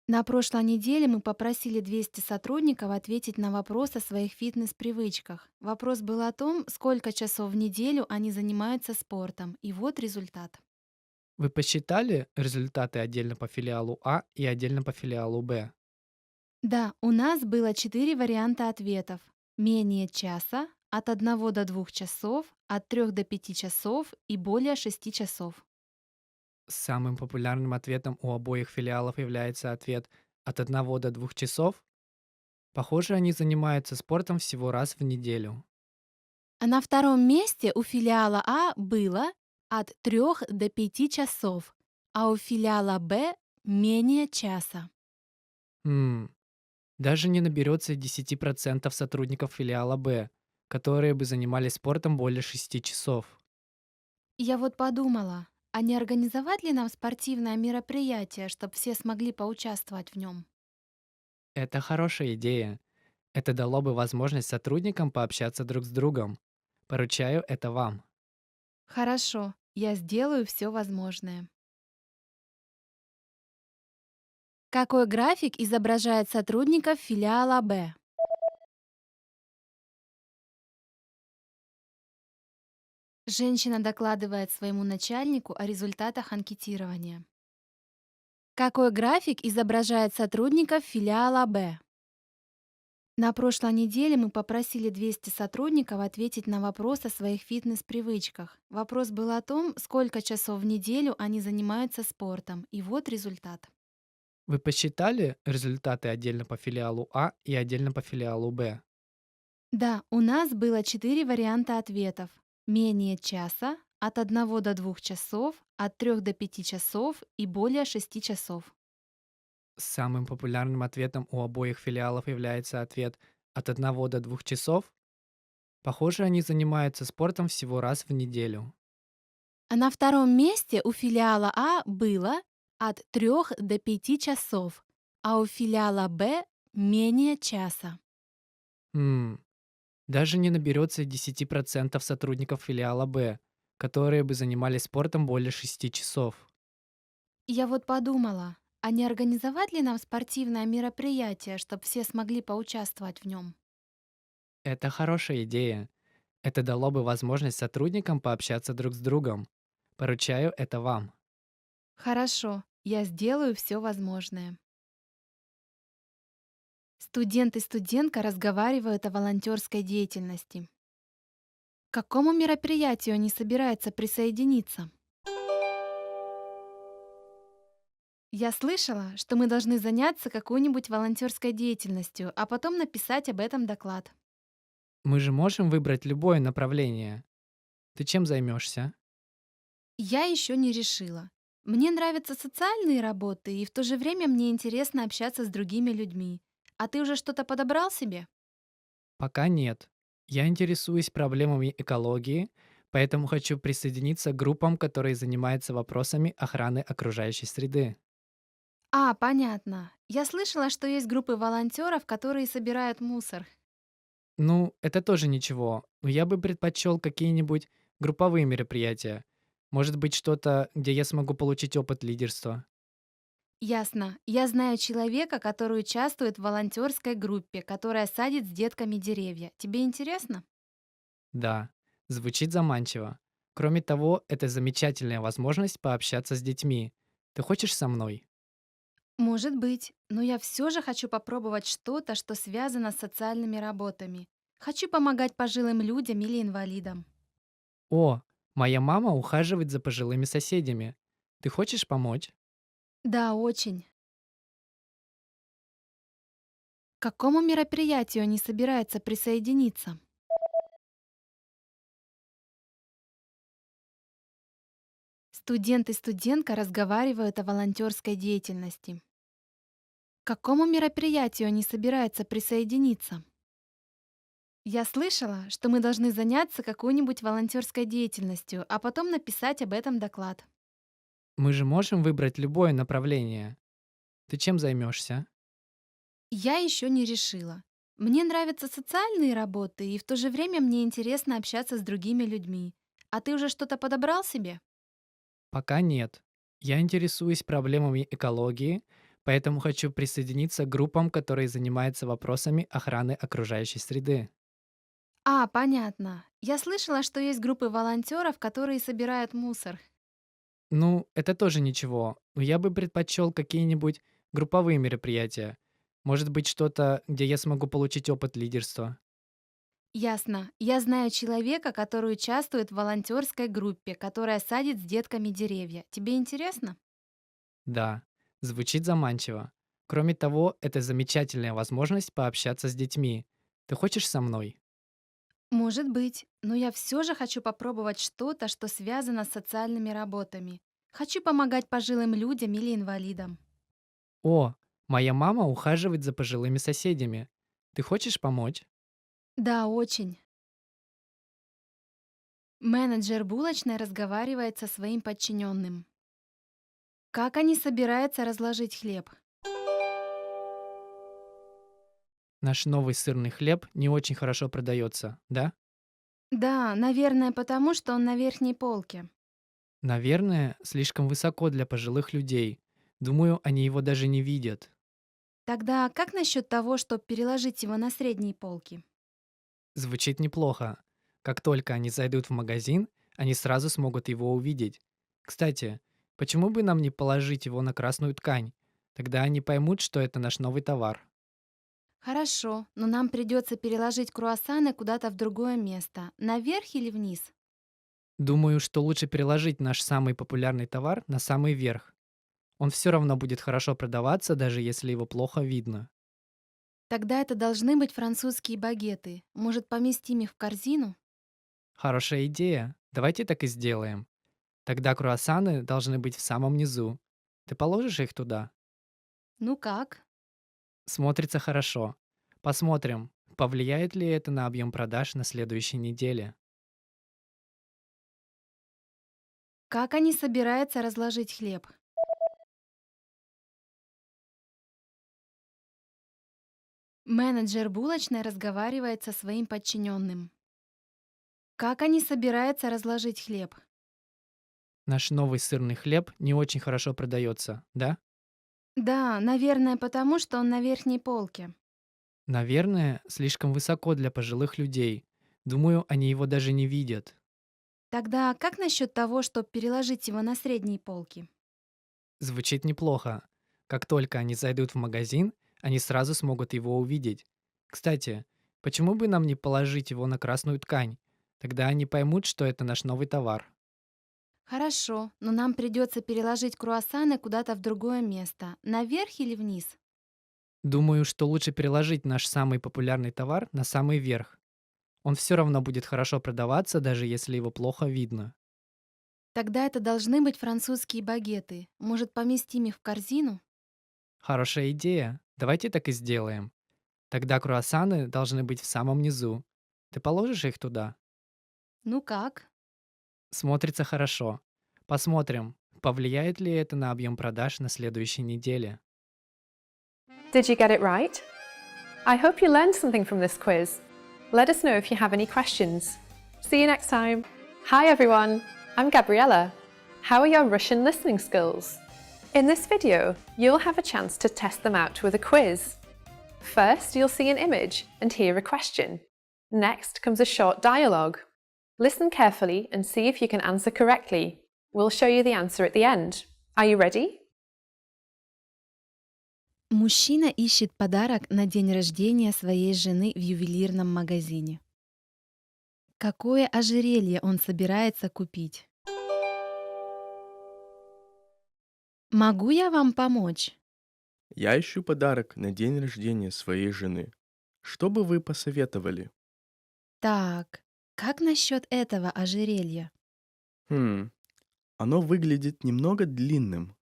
На прошлой неделе мы попросили 200 сотрудников ответить на вопрос о своих фитнес-привычках. Вопрос был о том, сколько часов в неделю они занимаются спортом. И вот результат. Вы посчитали результаты отдельно по филиалу А и отдельно по филиалу Б? Да, у нас было 4 варианта ответов. Менее часа, от 1 до 2 часов, от 3 до 5 часов и более 6 часов. Самым популярным ответом у обоих филиалов является ответ от 1 до 2 часов. Похоже, они занимаются спортом всего раз в неделю. А на втором месте у филиала А было от 3 до 5 часов, а у филиала Б менее часа. Хм, даже не наберется 10% сотрудников филиала Б, которые бы занимались спортом более 6 часов. Я вот подумала, а не организовать ли нам спортивное мероприятие, чтобы все смогли поучаствовать в нем? Это хорошая идея. Это дало бы возможность сотрудникам пообщаться друг с другом. Поручаю это вам. Хорошо, я сделаю все возможное. Какой график изображает сотрудников филиала Б? Женщина докладывает своему начальнику о результатах анкетирования. Какой график изображает сотрудников филиала Б? На прошлой неделе мы попросили 200 сотрудников ответить на вопрос о своих фитнес-привычках. Вопрос был о том, сколько часов в неделю они занимаются спортом. И вот результат. Вы посчитали результаты отдельно по филиалу А и отдельно по филиалу Б? Да, у нас было 4 варианта ответов. Менее часа, от 1 до 2 часов, от 3 до 5 часов и более 6 часов. Самым популярным ответом у обоих филиалов является ответ от 1 до 2 часов. Похоже, они занимаются спортом всего раз в неделю. А на втором месте у филиала А было от 3 до 5 часов, а у филиала Б менее часа. Хм, даже не наберется 10% сотрудников филиала Б, которые бы занимались спортом более 6 часов. Я вот подумала, а не организовать ли нам спортивное мероприятие, чтобы все смогли поучаствовать в нем? Это хорошая идея. Это дало бы возможность сотрудникам пообщаться друг с другом. Поручаю это вам. Хорошо, я сделаю все возможное. Студент и студентка разговаривают о волонтерской деятельности. К какому мероприятию они собираются присоединиться? Я слышала, что мы должны заняться какой-нибудь волонтерской деятельностью, а потом написать об этом доклад. Мы же можем выбрать любое направление. Ты чем займешься? Я еще не решила. Мне нравятся социальные работы, и в то же время мне интересно общаться с другими людьми. А ты уже что-то подобрал себе? Пока нет. Я интересуюсь проблемами экологии, поэтому хочу присоединиться к группам, которые занимаются вопросами охраны окружающей среды. А, понятно. Я слышала, что есть группы волонтеров, которые собирают мусор. Ну, это тоже ничего, но я бы предпочел какие-нибудь групповые мероприятия. Может быть, что-то, где я смогу получить опыт лидерства. Ясно. Я знаю человека, который участвует в волонтерской группе, которая садит с детками деревья. Тебе интересно? Да, звучит заманчиво. Кроме того, это замечательная возможность пообщаться с детьми. Ты хочешь со мной? Может быть, но я все же хочу попробовать что-то, что связано с социальными работами. Хочу помогать пожилым людям или инвалидам. О, моя мама ухаживает за пожилыми соседями. Ты хочешь помочь? Да, очень. К какому мероприятию они собираются присоединиться? Студент и студентка разговаривают о волонтерской деятельности. К какому мероприятию они собираются присоединиться? Я слышала, что мы должны заняться какой-нибудь волонтерской деятельностью, а потом написать об этом доклад. Мы же можем выбрать любое направление. Ты чем займешься? Я еще не решила. Мне нравятся социальные работы, и в то же время мне интересно общаться с другими людьми. А ты уже что-то подобрал себе? Пока нет. Я интересуюсь проблемами экологии, поэтому хочу присоединиться к группам, которые занимаются вопросами охраны окружающей среды. А, понятно. Я слышала, что есть группы волонтеров, которые собирают мусор. Ну, это тоже ничего, но я бы предпочел какие-нибудь групповые мероприятия. Может быть, что-то, где я смогу получить опыт лидерства. Ясно. Я знаю человека, который участвует в волонтерской группе, которая садит с детками деревья. Тебе интересно? Да, звучит заманчиво. Кроме того, это замечательная возможность пообщаться с детьми. Ты хочешь со мной? Может быть, но я все же хочу попробовать что-то, что связано с социальными работами. Хочу помогать пожилым людям или инвалидам. О, моя мама ухаживает за пожилыми соседями. Ты хочешь помочь? Да, очень. Менеджер булочной разговаривает со своим подчиненным. Как они собираются разложить хлеб? Наш новый сырный хлеб не очень хорошо продается, да? Да, наверное, потому что он на верхней полке. Наверное, слишком высоко для пожилых людей. Думаю, они его даже не видят. Тогда как насчет того, чтобы переложить его на средние полки? Звучит неплохо. Как только они зайдут в магазин, они сразу смогут его увидеть. Кстати, почему бы нам не положить его на красную ткань? Тогда они поймут, что это наш новый товар. Хорошо, но нам придется переложить круассаны куда-то в другое место. Наверх или вниз? Думаю, что лучше переложить наш самый популярный товар на самый верх. Он все равно будет хорошо продаваться, даже если его плохо видно. Тогда это должны быть французские багеты. Может, поместим их в корзину? Хорошая идея. Давайте так и сделаем. Тогда круассаны должны быть в самом низу. Ты положишь их туда? Ну как? Смотрится хорошо. Посмотрим, повлияет ли это на объем продаж на следующей неделе. Как они собираются разложить хлеб? Менеджер булочной разговаривает со своим подчиненным. Как они собираются разложить хлеб? Наш новый сырный хлеб не очень хорошо продается, да? Да, наверное, потому что он на верхней полке. Наверное, слишком высоко для пожилых людей. Думаю, они его даже не видят. Тогда как насчет того, чтобы переложить его на средние полки? Звучит неплохо. Как только они зайдут в магазин, они сразу смогут его увидеть. Кстати, почему бы нам не положить его на красную ткань? Тогда они поймут, что это наш новый товар. Хорошо, но нам придется переложить круассаны куда-то в другое место. Наверх или вниз? Думаю, что лучше переложить наш самый популярный товар на самый верх. Он все равно будет хорошо продаваться, даже если его плохо видно. Тогда это должны быть французские багеты. Может, поместим их в корзину? Хорошая идея. Давайте так и сделаем. Тогда круассаны должны быть в самом низу. Ты положишь их туда? Ну как? Смотрится хорошо. Посмотрим, повлияет ли это на объем продаж на следующей неделе. Did you get it right? I hope you learned something from this quiz. Let us know if you have any questions. See you next time. Hi everyone, I'm Gabriella. How are your Russian listening skills? In this video, you'll have a chance to test them out with a quiz. First, you'll see an image and hear a question. Next comes a short dialogue. Listen carefully and see if you can answer correctly. We'll show you the answer at the end. Are you ready? Мужчина ищет подарок на день рождения своей жены в ювелирном магазине. Какое ожерелье он собирается купить? Могу я вам помочь? Я ищу подарок на день рождения своей жены. Что бы вы посоветовали? Так, как насчет этого ожерелья? Оно выглядит немного длинным.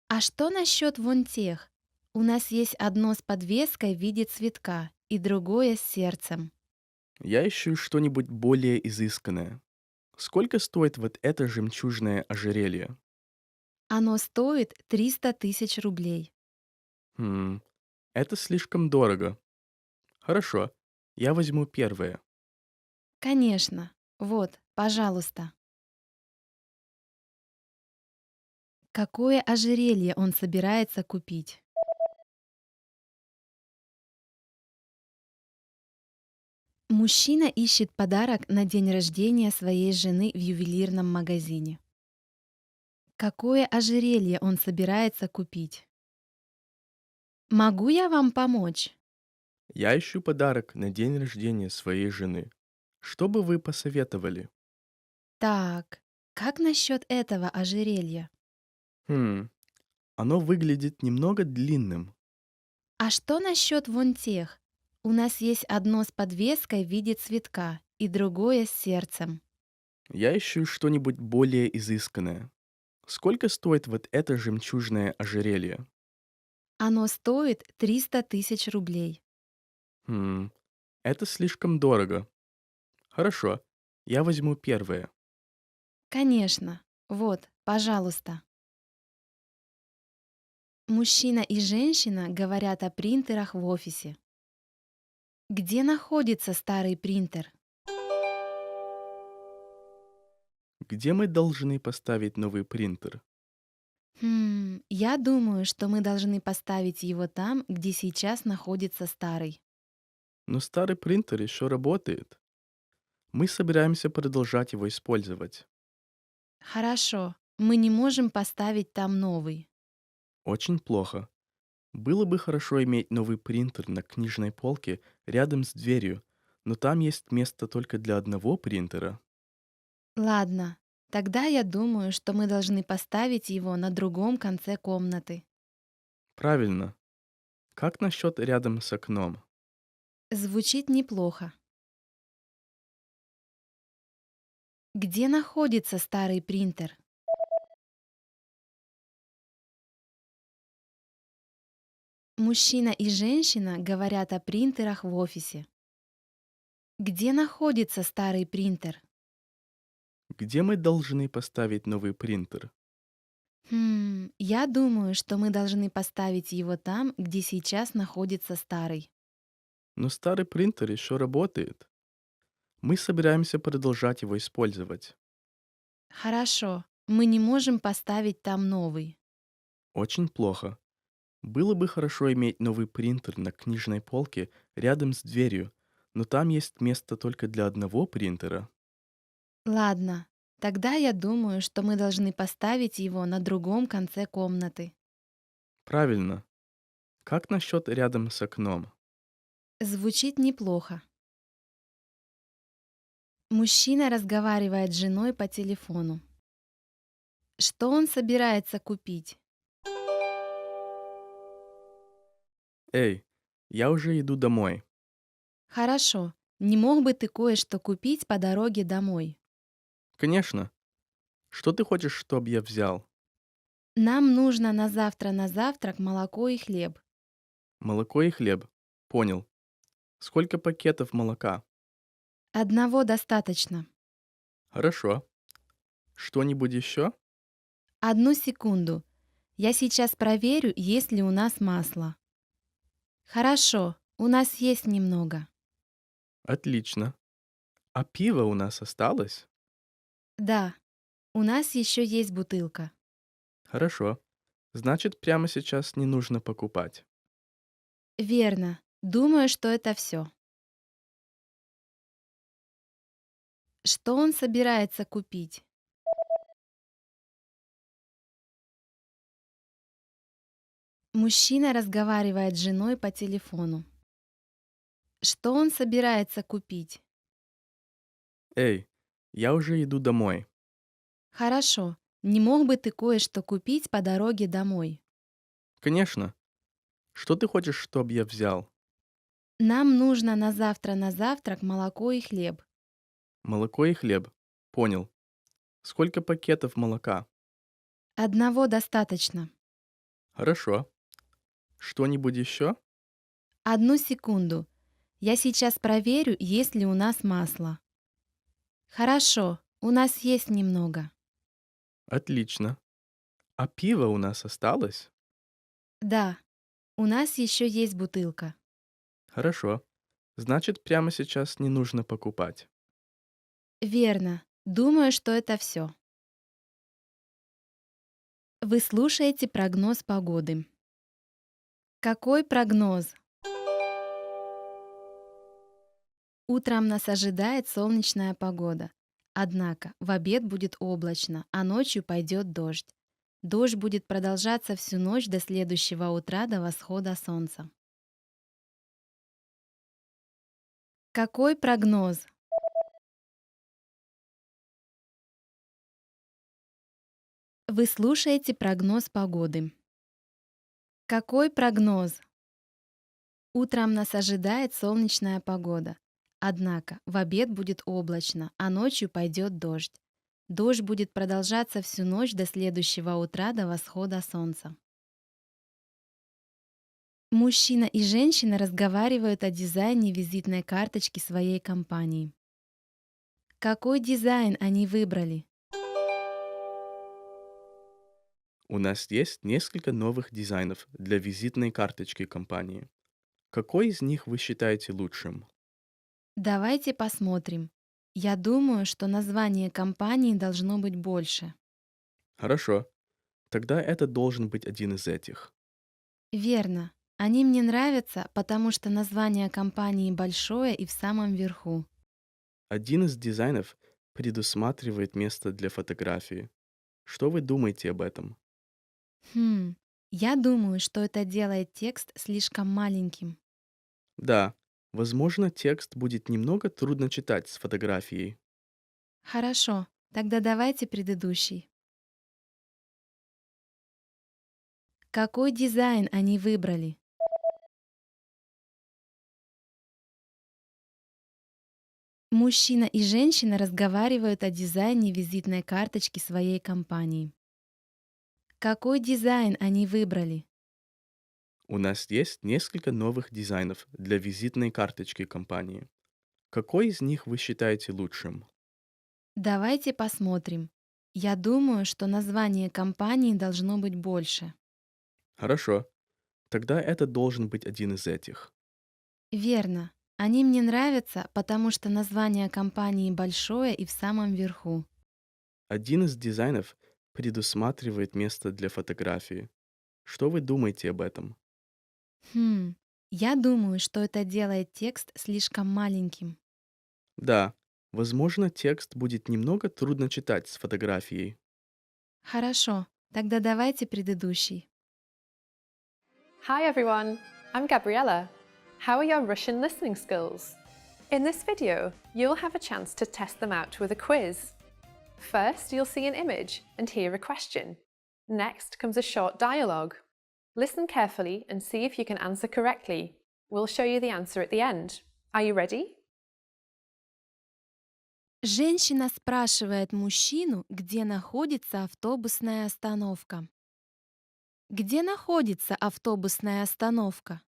А что насчет вон тех? У нас есть одно с подвеской в виде цветка и другое с сердцем. Я ищу что-нибудь более изысканное. Сколько стоит вот это жемчужное ожерелье? Оно стоит 300 тысяч рублей. Это слишком дорого. Хорошо, я возьму первое. Конечно. Вот, пожалуйста. Какое ожерелье он собирается купить? Мужчина ищет подарок на день рождения своей жены в ювелирном магазине. Какое ожерелье он собирается купить? Могу я вам помочь? Я ищу подарок на день рождения своей жены. Что бы вы посоветовали? Так, как насчет этого ожерелья? Оно выглядит немного длинным. А что насчет вон тех? У нас есть одно с подвеской в виде цветка и другое с сердцем. Я ищу что-нибудь более изысканное. Сколько стоит вот это жемчужное ожерелье? Оно стоит 300 тысяч рублей. Это слишком дорого. Хорошо, я возьму первое. Конечно. Вот, пожалуйста. Мужчина и женщина говорят о принтерах в офисе. Где находится старый принтер? Где мы должны поставить новый принтер? Я думаю, что мы должны поставить его там, где сейчас находится старый. Но старый принтер еще работает. Мы собираемся продолжать его использовать. Хорошо, мы не можем поставить там новый. Очень плохо. Было бы хорошо иметь новый принтер на книжной полке рядом с дверью, но там есть место только для одного принтера. Ладно, тогда я думаю, что мы должны поставить его на другом конце комнаты. Правильно. Как насчет рядом с окном? Звучит неплохо. Где находится старый принтер? Мужчина и женщина говорят о принтерах в офисе. Где находится старый принтер? Где мы должны поставить новый принтер? Я думаю, что мы должны поставить его там, где сейчас находится старый. Но старый принтер еще работает. Мы собираемся продолжать его использовать. Хорошо, мы не можем поставить там новый. Очень плохо. Было бы хорошо иметь новый принтер на книжной полке рядом с дверью, но там есть место только для одного принтера. Ладно, тогда я думаю, что мы должны поставить его на другом конце комнаты. Правильно. Как насчет рядом с окном? Звучит неплохо. Мужчина разговаривает с женой по телефону. Что он собирается купить? Эй, я уже иду домой. Хорошо, не мог бы ты кое-что купить по дороге домой? Конечно. Что ты хочешь, чтобы я взял? Нам нужно на завтрак молоко и хлеб. Молоко и хлеб. Понял. Сколько пакетов молока? Одного достаточно. Хорошо. Что-нибудь еще? Одну секунду. Я сейчас проверю, есть ли у нас масло. Хорошо, у нас есть немного. Отлично. А пиво у нас осталось? Да, у нас еще есть бутылка. Хорошо. Значит, прямо сейчас не нужно покупать. Верно. Думаю, что это все. Что он собирается купить? Мужчина разговаривает с женой по телефону. Что он собирается купить? Эй, я уже иду домой. Хорошо, не мог бы ты кое-что купить по дороге домой? Конечно. Что ты хочешь, чтобы я взял? Нам нужно на завтрак молоко и хлеб. Молоко и хлеб. Понял. Сколько пакетов молока? Одного достаточно. Хорошо. Что-нибудь еще? Одну секунду. Я сейчас проверю, есть ли у нас масло. Хорошо, у нас есть немного. Отлично. А пиво у нас осталось? Да, у нас еще есть бутылка. Хорошо. Значит, прямо сейчас не нужно покупать. Верно. Думаю, что это все. Вы слушаете прогноз погоды. Какой прогноз? Утром нас ожидает солнечная погода. Однако в обед будет облачно, а ночью пойдет дождь. Дождь будет продолжаться всю ночь до следующего утра до восхода солнца. Какой прогноз? Вы слушаете прогноз погоды. Какой прогноз? Утром нас ожидает солнечная погода. Однако в обед будет облачно, а ночью пойдет дождь. Дождь будет продолжаться всю ночь до следующего утра до восхода солнца. Мужчина и женщина разговаривают о дизайне визитной карточки своей компании. Какой дизайн они выбрали? У нас есть несколько новых дизайнов для визитной карточки компании. Какой из них вы считаете лучшим? Давайте посмотрим. Я думаю, что название компании должно быть больше. Хорошо. Тогда это должен быть один из этих. Верно. Они мне нравятся, потому что название компании большое и в самом верху. Один из дизайнов предусматривает место для фотографии. Что вы думаете об этом? Я думаю, что это делает текст слишком маленьким. Да, возможно, текст будет немного трудно читать с фотографией. Хорошо, тогда давайте предыдущий. Какой дизайн они выбрали? Мужчина и женщина разговаривают о дизайне визитной карточки своей компании. Какой дизайн они выбрали? У нас есть несколько новых дизайнов для визитной карточки компании. Какой из них вы считаете лучшим? Давайте посмотрим. Я думаю, что название компании должно быть больше. Хорошо. Тогда это должен быть один из этих. Верно. Они мне нравятся, потому что название компании большое и в самом верху. Один из дизайнов предусматривает место для фотографии. Что вы думаете об этом? Я думаю, что это делает текст слишком маленьким. Да, возможно, текст будет немного трудно читать с фотографией. Хорошо, тогда давайте предыдущий. Hi everyone, I'm Gabriella. How are your Russian listening skills? In this video, you'll have a chance to test them out with a quiz. First, you'll see an image and hear a question. Next comes a short dialogue. Listen carefully and see if you can answer correctly. We'll show you the answer at the end. Are you ready? Женщина спрашивает мужчину, где находится автобусная остановка. Где находится автобусная остановка?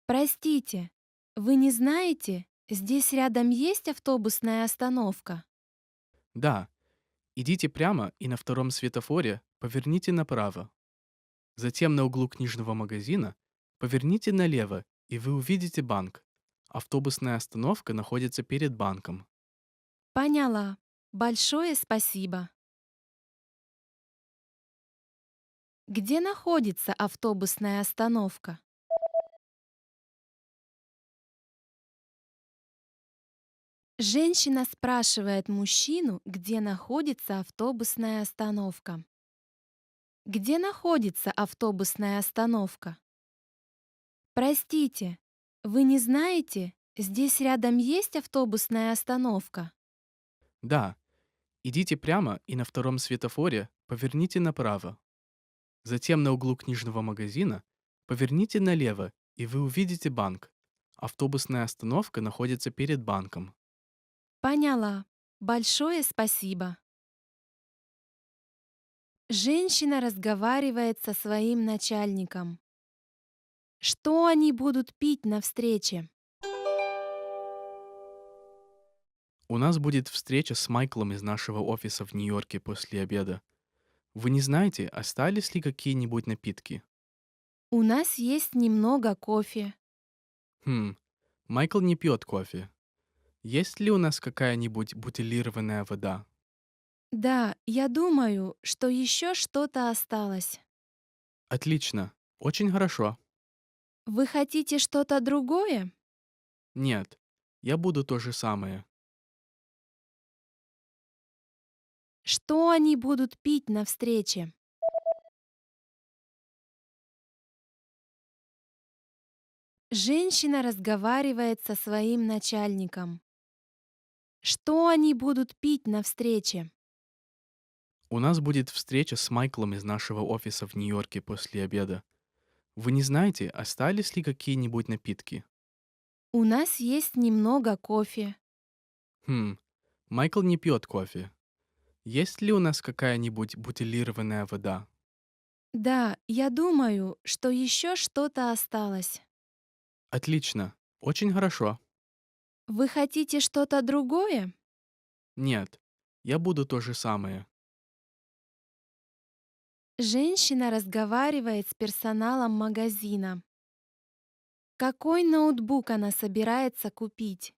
Простите, вы не знаете, здесь рядом есть автобусная остановка? Да, идите прямо и на втором светофоре поверните направо. Затем на углу книжного магазина поверните налево, и вы увидите банк. Автобусная остановка находится перед банком. Поняла. Большое спасибо. Где находится автобусная остановка? Женщина спрашивает мужчину, где находится автобусная остановка. Где находится автобусная остановка? Простите, вы не знаете, здесь рядом есть автобусная остановка? Да, идите прямо и на втором светофоре поверните направо. Затем на углу книжного магазина поверните налево, и вы увидите банк. Автобусная остановка находится перед банком. Поняла. Большое спасибо. Женщина разговаривает со своим начальником. Что они будут пить на встрече? У нас будет встреча с Майклом из нашего офиса в Нью-Йорке после обеда. Вы не знаете, остались ли какие-нибудь напитки? У нас есть немного кофе. Майкл не пьет кофе. Есть ли у нас какая-нибудь бутилированная вода? Да, я думаю, что еще что-то осталось. Отлично. Очень хорошо. Вы хотите что-то другое? Нет, я буду то же самое. Что они будут пить на встрече? Женщина разговаривает со своим начальником. Что они будут пить на встрече? У нас будет встреча с Майклом из нашего офиса в Нью-Йорке после обеда. Вы не знаете, остались ли какие-нибудь напитки? У нас есть немного кофе. Майкл не пьет кофе. Есть ли у нас какая-нибудь бутилированная вода? Да, я думаю, что еще что-то осталось. Отлично. Очень хорошо. Вы хотите что-то другое? Нет, я буду то же самое. Женщина разговаривает с персоналом магазина. Какой ноутбук она собирается купить?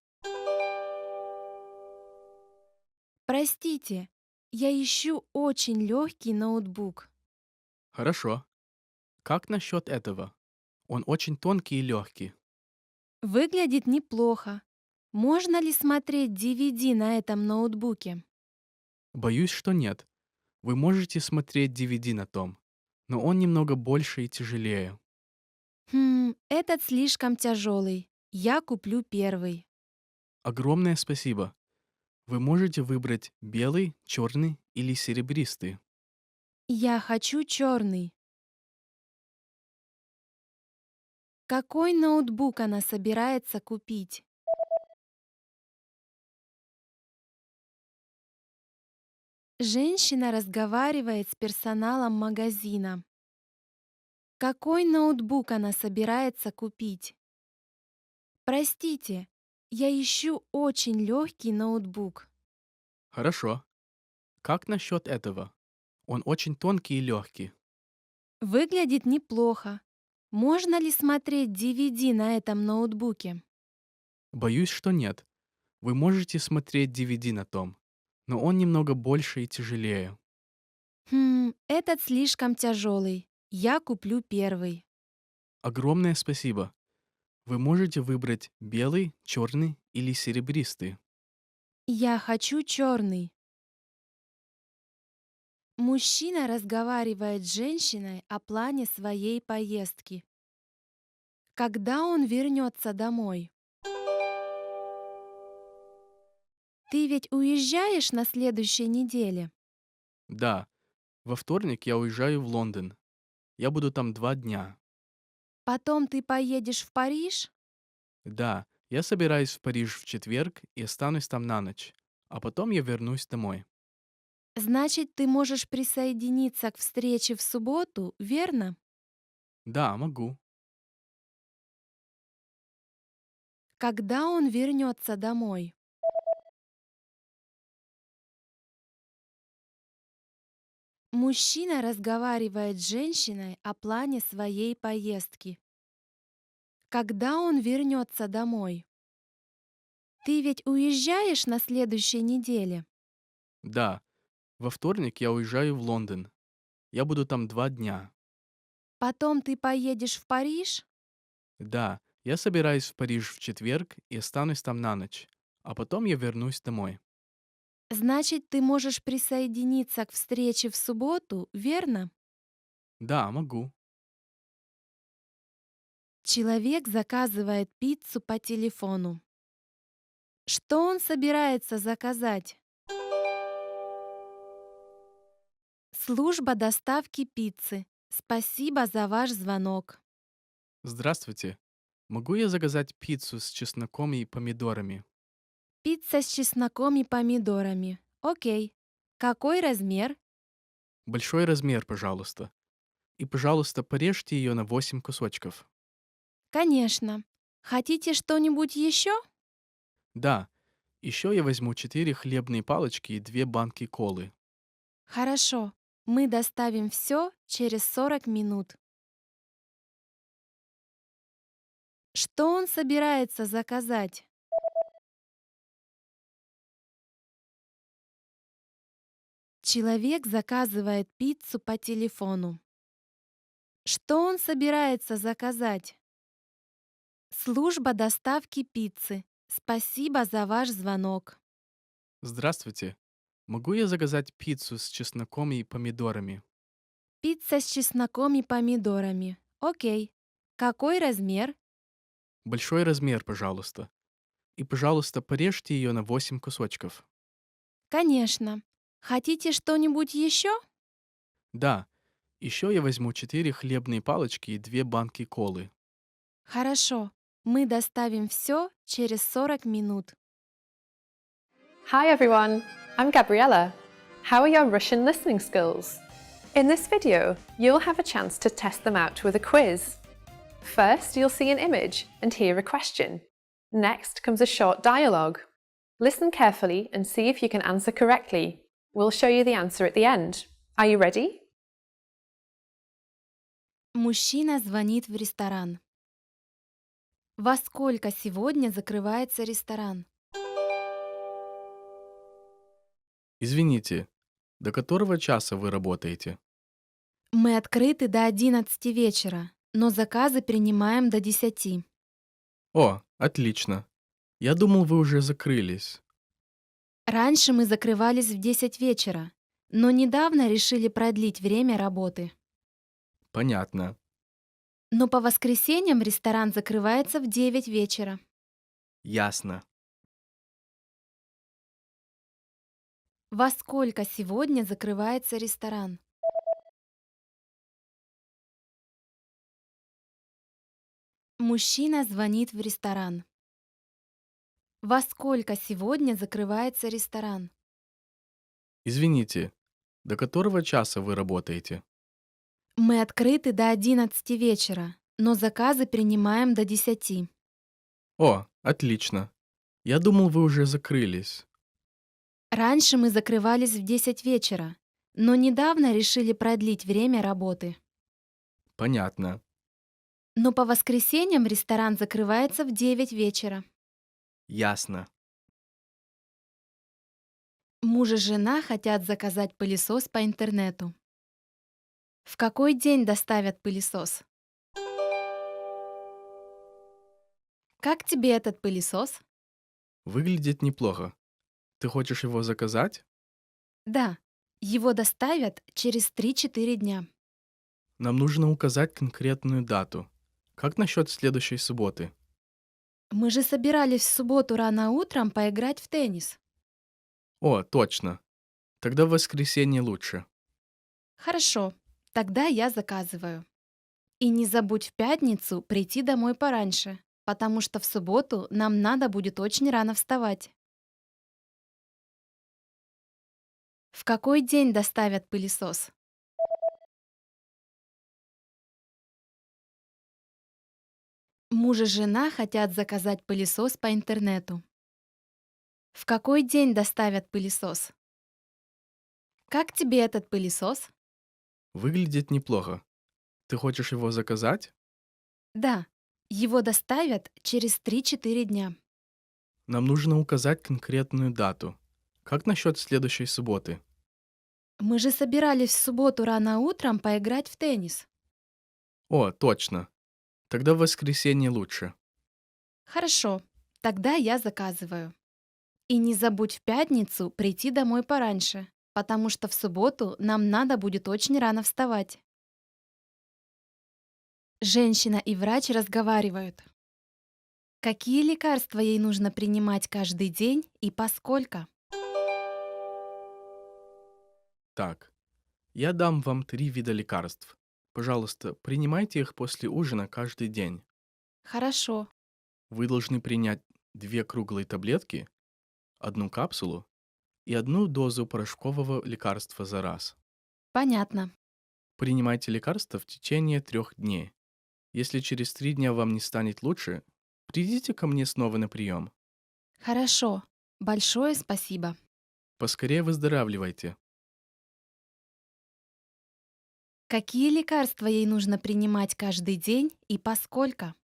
Простите, я ищу очень легкий ноутбук. Хорошо. Как насчет этого? Он очень тонкий и легкий. Выглядит неплохо. Можно ли смотреть DVD на этом ноутбуке? Боюсь, что нет. Вы можете смотреть DVD на том, но он немного больше и тяжелее. Этот слишком тяжелый. Я куплю первый. Огромное спасибо. Вы можете выбрать белый, черный или серебристый. Я хочу черный. Какой ноутбук она собирается купить? Женщина разговаривает с персоналом магазина. Какой ноутбук она собирается купить? Простите, я ищу очень легкий ноутбук. Хорошо. Как насчет этого? Он очень тонкий и легкий. Выглядит неплохо. Можно ли смотреть DVD на этом ноутбуке? Боюсь, что нет. Вы можете смотреть DVD на том, но он немного больше и тяжелее. Этот слишком тяжелый. Я куплю первый. Огромное спасибо. Вы можете выбрать белый, черный или серебристый. Я хочу черный. Мужчина разговаривает с женщиной о плане своей поездки. Когда он вернется домой? Ты ведь уезжаешь на следующей неделе? Да, во вторник я уезжаю в Лондон. Я буду там 2 дня. Потом ты поедешь в Париж? Да, я собираюсь в Париж в четверг и останусь там на ночь. А потом я вернусь домой. Значит, ты можешь присоединиться к встрече в субботу, верно? Да, могу. Когда он вернется домой? Мужчина разговаривает с женщиной о плане своей поездки. Когда он вернется домой? Ты ведь уезжаешь на следующей неделе? Да, во вторник я уезжаю в Лондон. Я буду там 2 дня. Потом ты поедешь в Париж? Да, я собираюсь в Париж в четверг и останусь там на ночь. А потом я вернусь домой. Значит, ты можешь присоединиться к встрече в субботу, верно? Да, могу. Человек заказывает пиццу по телефону. Что он собирается заказать? Служба доставки пиццы. Спасибо за ваш звонок. Здравствуйте. Могу я заказать пиццу с чесноком и помидорами? Пицца с чесноком и помидорами. Окей. Какой размер? Большой размер, пожалуйста. И, пожалуйста, порежьте ее на 8 кусочков. Конечно. Хотите что-нибудь еще? Да, еще я возьму 4 хлебные палочки и 2 банки колы. Хорошо. Мы доставим все через 40 минут. Что он собирается заказать? Человек заказывает пиццу по телефону. Что он собирается заказать? Служба доставки пиццы. Спасибо за ваш звонок. Здравствуйте. Могу я заказать пиццу с чесноком и помидорами? Пицца с чесноком и помидорами. Окей. Какой размер? Большой размер, пожалуйста. И, пожалуйста, порежьте ее на 8 кусочков. Конечно. Хотите что-нибудь еще? Да, еще я возьму 4 хлебные палочки и 2 банки колы. Хорошо. Мы доставим все через 40 минут. Hi everyone, I'm Gabriella. How are your Russian listening skills? In this video, you'll have a chance to test them out with a quiz. First, you'll see an image and hear a question. Next comes a short dialogue. Listen carefully and see if you can answer correctly. We'll show you the answer at the end. Are you ready? Мужчина звонит в ресторан. Во сколько сегодня закрывается ресторан? Извините, до которого часа вы работаете? Мы открыты до 11 вечера, но заказы принимаем до 10. О, отлично. Я думал, вы уже закрылись. Раньше мы закрывались в 10 вечера, но недавно решили продлить время работы. Понятно. Но по воскресеньям ресторан закрывается в 9 вечера. Ясно. Во сколько сегодня закрывается ресторан? Мужчина звонит в ресторан. Во сколько сегодня закрывается ресторан? Извините, до которого часа вы работаете? Мы открыты до 11 вечера, но заказы принимаем до 10. О, отлично. Я думал, вы уже закрылись. Раньше мы закрывались в 10 вечера, но недавно решили продлить время работы. Понятно. Но по воскресеньям ресторан закрывается в 9 вечера. Ясно. Муж и жена хотят заказать пылесос по интернету. В какой день доставят пылесос? Как тебе этот пылесос? Выглядит неплохо. Ты хочешь его заказать? Да, его доставят через 3-4 дня. Нам нужно указать конкретную дату. Как насчет следующей субботы? Мы же собирались в субботу рано утром поиграть в теннис. О, точно. Тогда в воскресенье лучше. Хорошо, тогда я заказываю. И не забудь в пятницу прийти домой пораньше, потому что в субботу нам надо будет очень рано вставать. В какой день доставят пылесос? Муж и жена хотят заказать пылесос по интернету. В какой день доставят пылесос? Как тебе этот пылесос? Выглядит неплохо. Ты хочешь его заказать? Да, его доставят через 3-4 дня. Нам нужно указать конкретную дату. Как насчет следующей субботы? Мы же собирались в субботу рано утром поиграть в теннис. О, точно. Тогда в воскресенье лучше. Хорошо, тогда я заказываю. И не забудь в пятницу прийти домой пораньше, потому что в субботу нам надо будет очень рано вставать. Женщина и врач разговаривают. Какие лекарства ей нужно принимать каждый день и поскольку? Так, я дам вам 3 вида лекарств. Пожалуйста, принимайте их после ужина каждый день. Хорошо, Вы должны принять 2 круглые таблетки, 1 капсулу и 1 дозу порошкового лекарства за раз. понятно. Принимайте лекарства в течение 3 дней. Если через 3 дня вам не станет лучше, придите ко мне снова на прием. Хорошо, большое спасибо. Поскорее выздоравливайте. Какие лекарства ей нужно принимать каждый день и поскольку?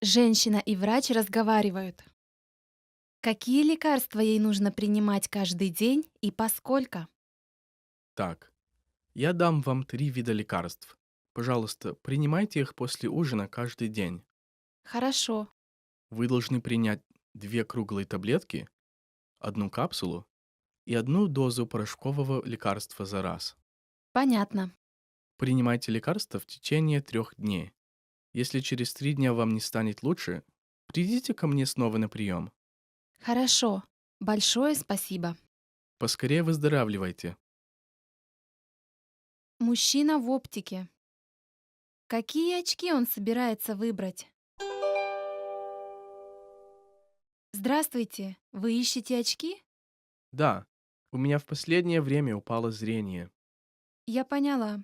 Женщина и врач разговаривают. Какие лекарства ей нужно принимать каждый день и поскольку? Так, я дам вам 3 вида лекарств. Пожалуйста, принимайте их после ужина каждый день. Хорошо, Вы должны принять 2 круглые таблетки, 1 капсулу и 1 дозу порошкового лекарства за раз. понятно. Принимайте лекарства в течение 3 дней. Если через 3 дня вам не станет лучше, придите ко мне снова на прием. Хорошо, большое спасибо. Поскорее выздоравливайте. Мужчина в оптике. Какие очки он собирается выбрать? Здравствуйте, вы ищете очки? Да, у меня в последнее время упало зрение. Я поняла.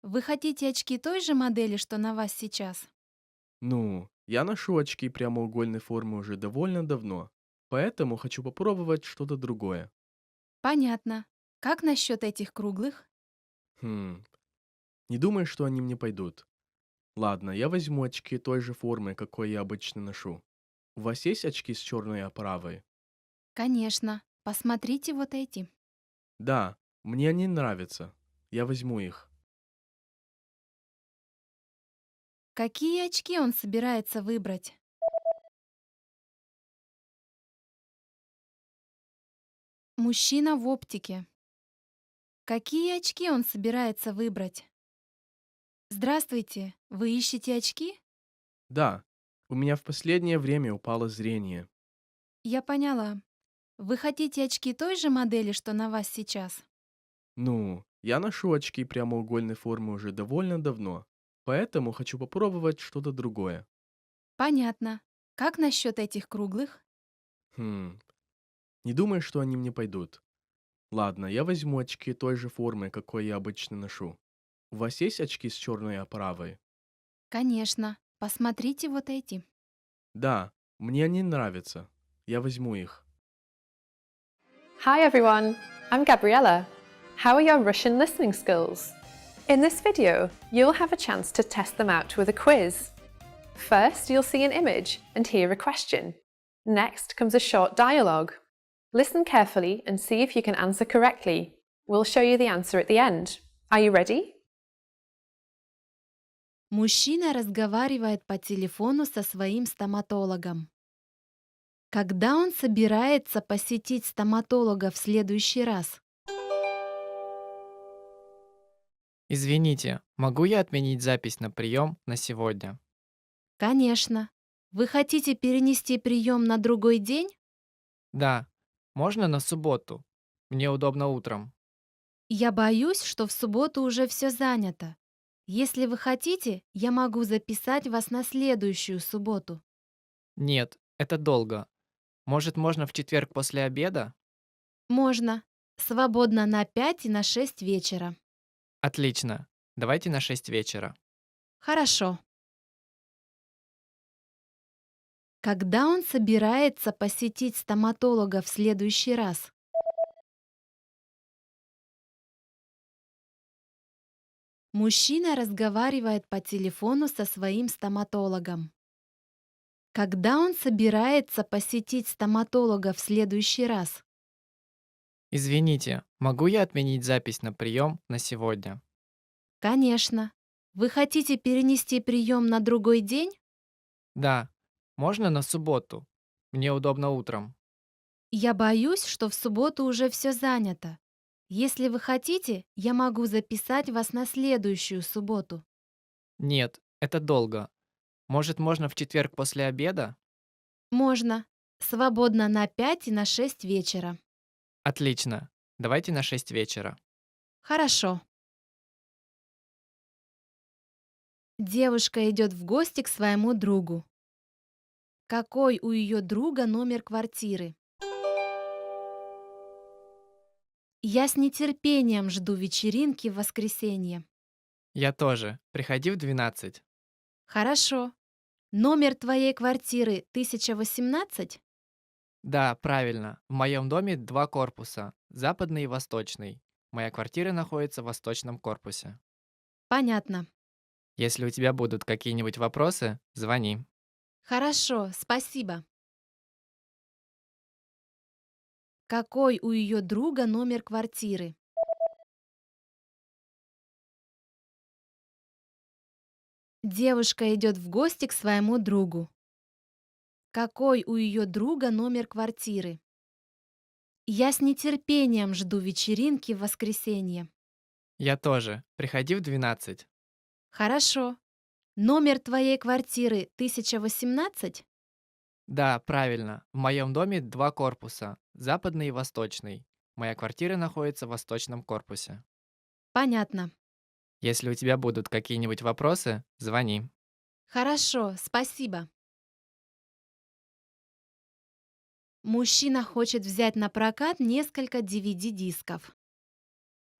Вы хотите очки той же модели, что на вас сейчас? Ну, я ношу очки прямоугольной формы уже довольно давно, поэтому хочу попробовать что-то другое. Понятно. Как насчет этих круглых? Хм, не думаю, что они мне пойдут. Ладно, я возьму очки той же формы, какой я обычно ношу. У вас есть очки с черной оправой? Конечно. Посмотрите вот эти. Да, мне они нравятся. Я возьму их. Какие очки он собирается выбрать? Мужчина в оптике. Какие очки он собирается выбрать? Здравствуйте, вы ищете очки? Да, у меня в последнее время упало зрение. Я поняла. Вы хотите очки той же модели, что на вас сейчас? Ну, я ношу очки прямоугольной формы уже довольно давно, поэтому хочу попробовать что-то другое. Понятно. Как насчет этих круглых? Хм, не думаю, что они мне пойдут. Ладно, я возьму очки той же формы, какой я обычно ношу. У вас есть очки с черной оправой? Конечно. Посмотрите вот эти. Да, мне они нравятся. Я возьму их. Hi everyone, I'm Gabriella. How are your Russian listening skills? In this video, you'll have a chance to test them out with a quiz. First, you'll see an image and hear a question. Next comes a short dialogue. Listen carefully and see if you can answer correctly. We'll show you the answer at the end. Are you ready? Мужчина разговаривает по телефону со своим стоматологом. Когда он собирается посетить стоматолога в следующий раз? Извините, могу я отменить запись на прием на сегодня? Конечно. Вы хотите перенести прием на другой день? Да, можно на субботу? Мне удобно утром. Я боюсь, что в субботу уже все занято. Если вы хотите, я могу записать вас на следующую субботу. Нет, это долго. Может, можно в четверг после обеда? Можно. Свободно на 5 и на 6 вечера. Отлично. Давайте на 6 вечера. Хорошо. Когда он собирается посетить стоматолога в следующий раз? Мужчина разговаривает по телефону со своим стоматологом. Когда он собирается посетить стоматолога в следующий раз? Извините, могу я отменить запись на прием на сегодня? Конечно. Вы хотите перенести прием на другой день? Да, можно на субботу? Мне удобно утром. Я боюсь, что в субботу уже все занято. Если вы хотите, я могу записать вас на следующую субботу. Нет, это долго. Может, можно в четверг после обеда? Можно. Свободно на 5 и на 6 вечера. Отлично. Давайте на 6 вечера. Хорошо. Девушка идет в гости к своему другу. Какой у ее друга номер квартиры? Я с нетерпением жду вечеринки в воскресенье. Я тоже. Приходи в 12. Хорошо. Номер твоей квартиры 1018? Да, правильно. В моем доме 2 корпуса. Западный и восточный. Моя квартира находится в восточном корпусе. Понятно. Если у тебя будут какие-нибудь вопросы, звони. Хорошо, спасибо. Какой у ее друга номер квартиры? Девушка идет в гости к своему другу. Какой у ее друга номер квартиры? Я с нетерпением жду вечеринки в воскресенье. Я тоже. Приходи в 12. Хорошо. Номер твоей квартиры 1018? Да, правильно. В моем доме 2 корпуса. Западный и восточный. Моя квартира находится в восточном корпусе. Понятно. Если у тебя будут какие-нибудь вопросы, звони. Хорошо, спасибо. Мужчина хочет взять на прокат несколько DVD-дисков.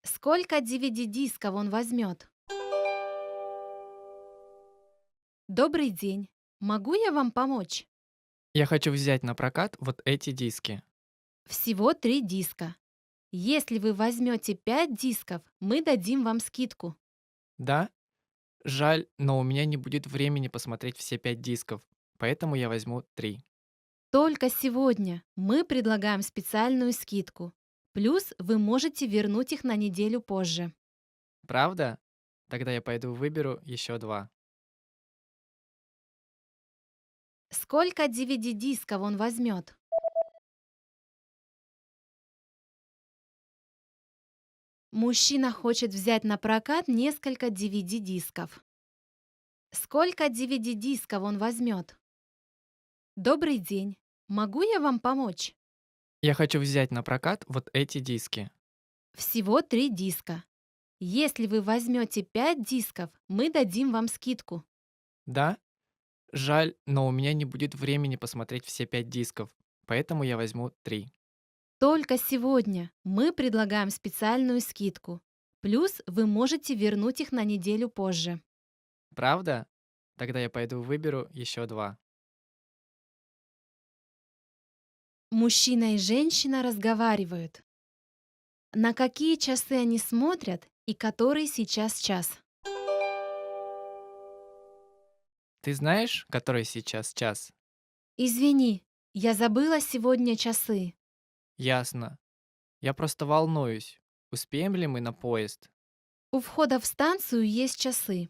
Сколько DVD-дисков он возьмет? Добрый день. Могу я вам помочь? Я хочу взять на прокат вот эти диски. Всего 3 диска. Если вы возьмете 5 дисков, мы дадим вам скидку. Да? Жаль, но у меня не будет времени посмотреть все 5 дисков, поэтому я возьму 3. Только сегодня мы предлагаем специальную скидку. Плюс вы можете вернуть их на неделю позже. Правда? Тогда я пойду выберу еще 2. Сколько DVD-дисков он возьмет? Мужчина хочет взять на прокат несколько DVD-дисков. Сколько DVD-дисков он возьмет? Добрый день. Могу я вам помочь? Я хочу взять на прокат вот эти диски. Всего 3 диска. Если вы возьмете 5 дисков, мы дадим вам скидку. Да? Жаль, но у меня не будет времени посмотреть все 5 дисков, поэтому я возьму 3. Только сегодня мы предлагаем специальную скидку. Плюс вы можете вернуть их на неделю позже. Правда? Тогда я пойду выберу еще 2. Мужчина и женщина разговаривают. На какие часы они смотрят и который сейчас час? Ты знаешь, который сейчас час? Извини, я забыла сегодня часы. Ясно. Я просто волнуюсь. Успеем ли мы на поезд? У входа в станцию есть часы.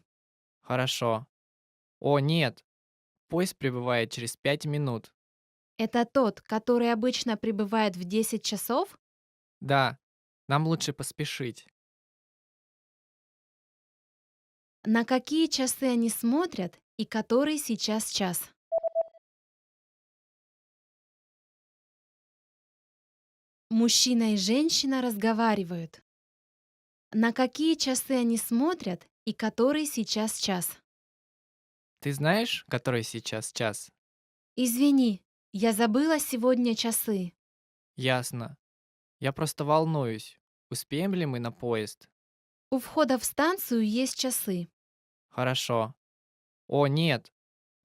Хорошо. О, нет. Поезд прибывает через 5 минут. Это тот, который обычно прибывает в 10 часов? Да, нам лучше поспешить. На какие часы они смотрят и который сейчас час? Мужчина и женщина разговаривают. На какие часы они смотрят и который сейчас час? Ты знаешь, который сейчас час? Извини, я забыла сегодня часы. Ясно. Я просто волнуюсь. Успеем ли мы на поезд? У входа в станцию есть часы. Хорошо. О, нет.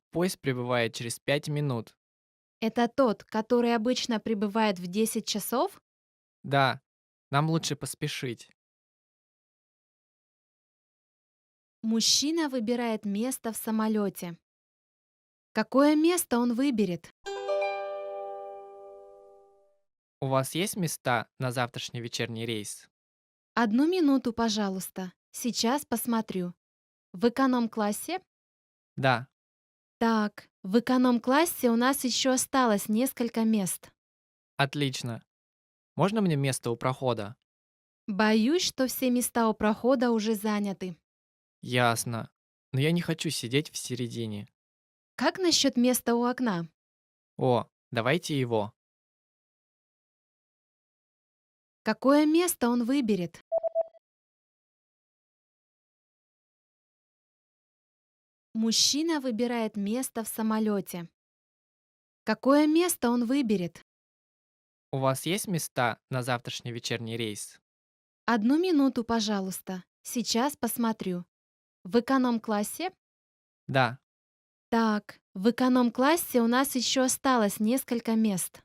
Поезд прибывает через 5 минут. Это тот, который обычно прибывает в 10 часов? Да, нам лучше поспешить. Мужчина выбирает место в самолете. Какое место он выберет? У вас есть места на завтрашний вечерний рейс? 1 минуту, пожалуйста. Сейчас посмотрю. В эконом-классе? Да. Так, в эконом-классе у нас еще осталось несколько мест. Отлично. Можно мне место у прохода? Боюсь, что все места у прохода уже заняты. Ясно. Но я не хочу сидеть в середине. Как насчет места у окна? О, давайте его. Какое место он выберет? Мужчина выбирает место в самолете. Какое место он выберет? У вас есть места на завтрашний вечерний рейс? 1 минуту, пожалуйста. Сейчас посмотрю. В эконом-классе? Да. Так, в эконом-классе у нас еще осталось несколько мест.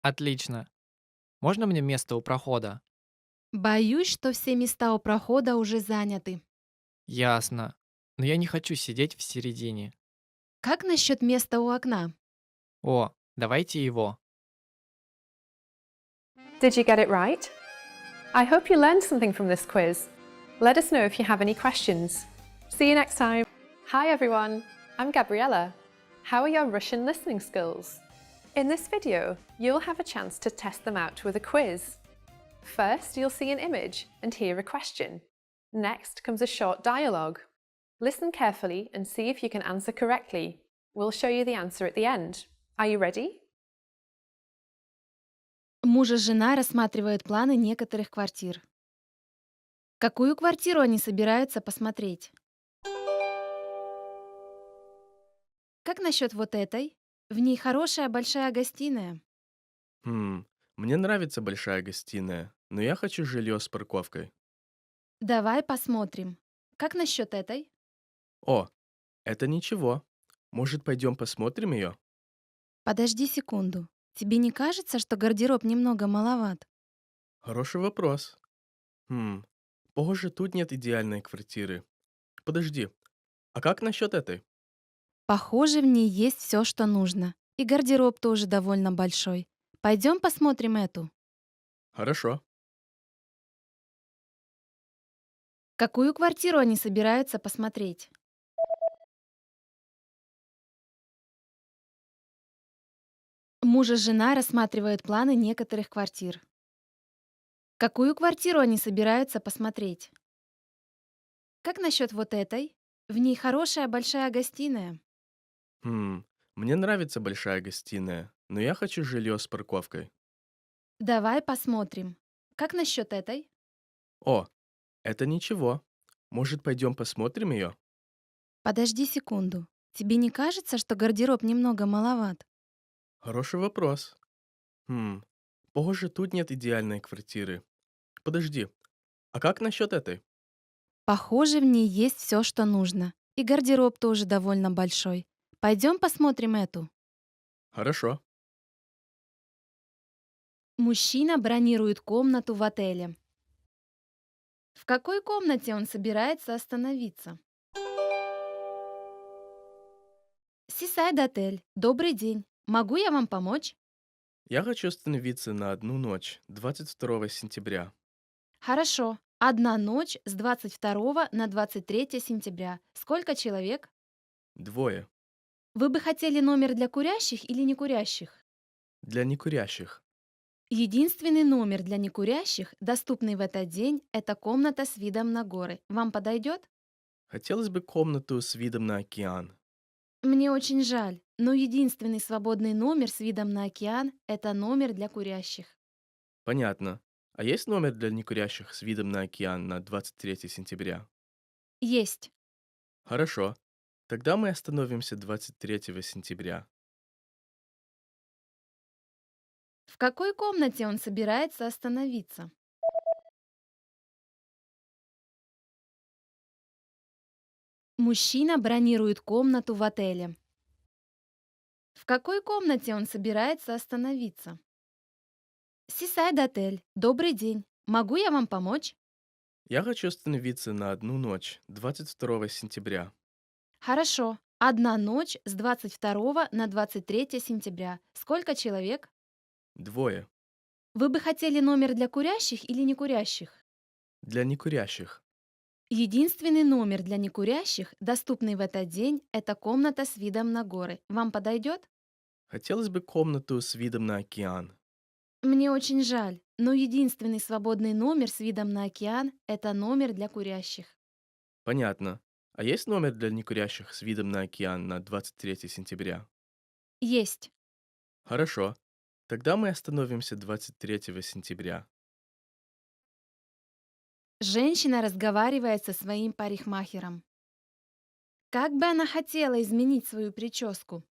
Отлично. Можно мне место у прохода? Боюсь, что все места у прохода уже заняты. Ясно. Но я не хочу сидеть в середине. Как насчет места у окна? О, давайте его. Did you get it right? I hope you learned something from this quiz. Let us know if you have any questions. See you next time. Hi everyone, I'm Gabriella. How are your Russian listening skills? In this video, you'll have a chance to test them out with a quiz. First, you'll see an image and hear a question. Next comes a short dialogue. Listen carefully and see if you can answer correctly. We'll show you the answer at the end. Are you ready? Муж и жена рассматривают планы некоторых квартир. Какую квартиру они собираются посмотреть? Как насчет вот этой? В ней хорошая большая гостиная. Мне нравится большая гостиная, но я хочу жилье с парковкой. Давай посмотрим. Как насчет этой? О, это ничего. Может, пойдем посмотрим ее? Подожди секунду. Тебе не кажется, что гардероб немного маловат? Хороший вопрос. Похоже, тут нет идеальной квартиры. Подожди, а как насчет этой? Похоже, в ней есть все, что нужно. И гардероб тоже довольно большой. Пойдем посмотрим эту. Хорошо. Какую квартиру они собираются посмотреть? Муж и жена рассматривают планы некоторых квартир. Какую квартиру они собираются посмотреть? Как насчет вот этой? В ней хорошая большая гостиная. Мне нравится большая гостиная, но я хочу жилье с парковкой. Давай посмотрим. Как насчет этой? О, это ничего. Может, пойдем посмотрим ее? Подожди секунду. Тебе не кажется, что гардероб немного маловат? Хороший вопрос. Похоже, тут нет идеальной квартиры. Подожди, а как насчет этой? Похоже, в ней есть все, что нужно. И гардероб тоже довольно большой. Пойдем посмотрим эту. Хорошо. Мужчина бронирует комнату в отеле. В какой комнате он собирается остановиться? Сисайд отель. Добрый день. Могу я вам помочь? Я хочу остановиться на одну ночь, 22 сентября. Хорошо. Одна ночь с 22 на 23 сентября. Сколько человек? Двое. Вы бы хотели номер для курящих или некурящих? Для некурящих. Единственный номер для некурящих, доступный в этот день, это комната с видом на горы. Вам подойдет? Хотелось бы комнату с видом на океан. Мне очень жаль, но единственный свободный номер с видом на океан – это номер для курящих. Понятно. А есть номер для некурящих с видом на океан на 23 сентября? Есть. Хорошо. Тогда мы остановимся 23 сентября. В какой комнате он собирается остановиться? Мужчина бронирует комнату в отеле. В какой комнате он собирается остановиться? Сисайд отель. Добрый день. Могу я вам помочь? Я хочу остановиться на одну ночь, 22 сентября. Хорошо. Одна ночь с 22 на 23 сентября. Сколько человек? Двое. Вы бы хотели номер для курящих или некурящих? Для некурящих. Единственный номер для некурящих, доступный в этот день, это комната с видом на горы. Вам подойдет? Хотелось бы комнату с видом на океан. Мне очень жаль, но единственный свободный номер с видом на океан – это номер для курящих. Понятно. А есть номер для некурящих с видом на океан на 23 сентября? Есть. Хорошо. Тогда мы остановимся 23 сентября. Женщина разговаривает со своим парикмахером. Как бы она хотела изменить свою прическу?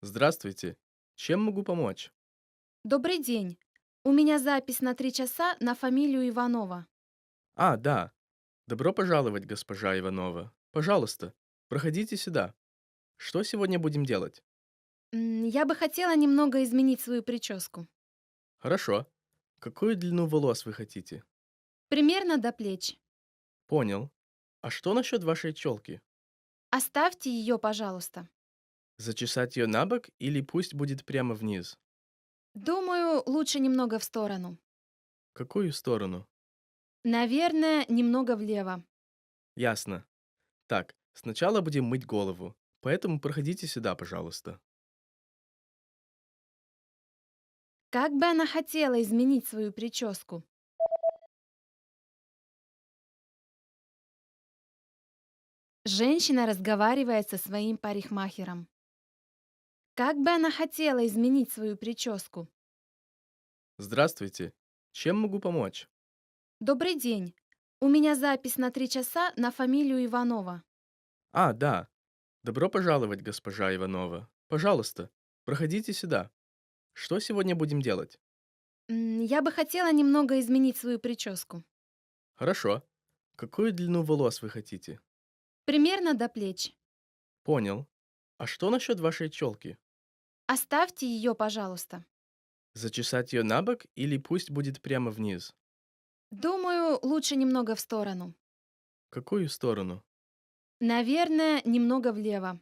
Здравствуйте. Чем могу помочь? Добрый день. У меня запись на 3 часа на фамилию Иванова. А, да. Добро пожаловать, госпожа Иванова. Пожалуйста, проходите сюда. Что сегодня будем делать? Я бы хотела немного изменить свою прическу. Хорошо. Какую длину волос вы хотите? Примерно до плеч. Понял. А что насчет вашей челки? Оставьте ее, пожалуйста. Зачесать ее на бок или пусть будет прямо вниз? Думаю, лучше немного в сторону. Какую сторону? Наверное, немного влево. Ясно. Так, сначала будем мыть голову, поэтому проходите сюда, пожалуйста. Как бы она хотела изменить свою прическу? Женщина разговаривает со своим парикмахером. Как бы она хотела изменить свою прическу? Здравствуйте. Чем могу помочь? Добрый день. У меня запись на 3 часа на фамилию Иванова. А, да. Добро пожаловать, госпожа Иванова. Пожалуйста, проходите сюда. Что сегодня будем делать? Я бы хотела немного изменить свою прическу. Хорошо. Какую длину волос вы хотите? Примерно до плеч. Понял. А что насчет вашей челки? Оставьте ее, пожалуйста. Зачесать ее на бок или пусть будет прямо вниз? Думаю, лучше немного в сторону. Какую сторону? Наверное, немного влево.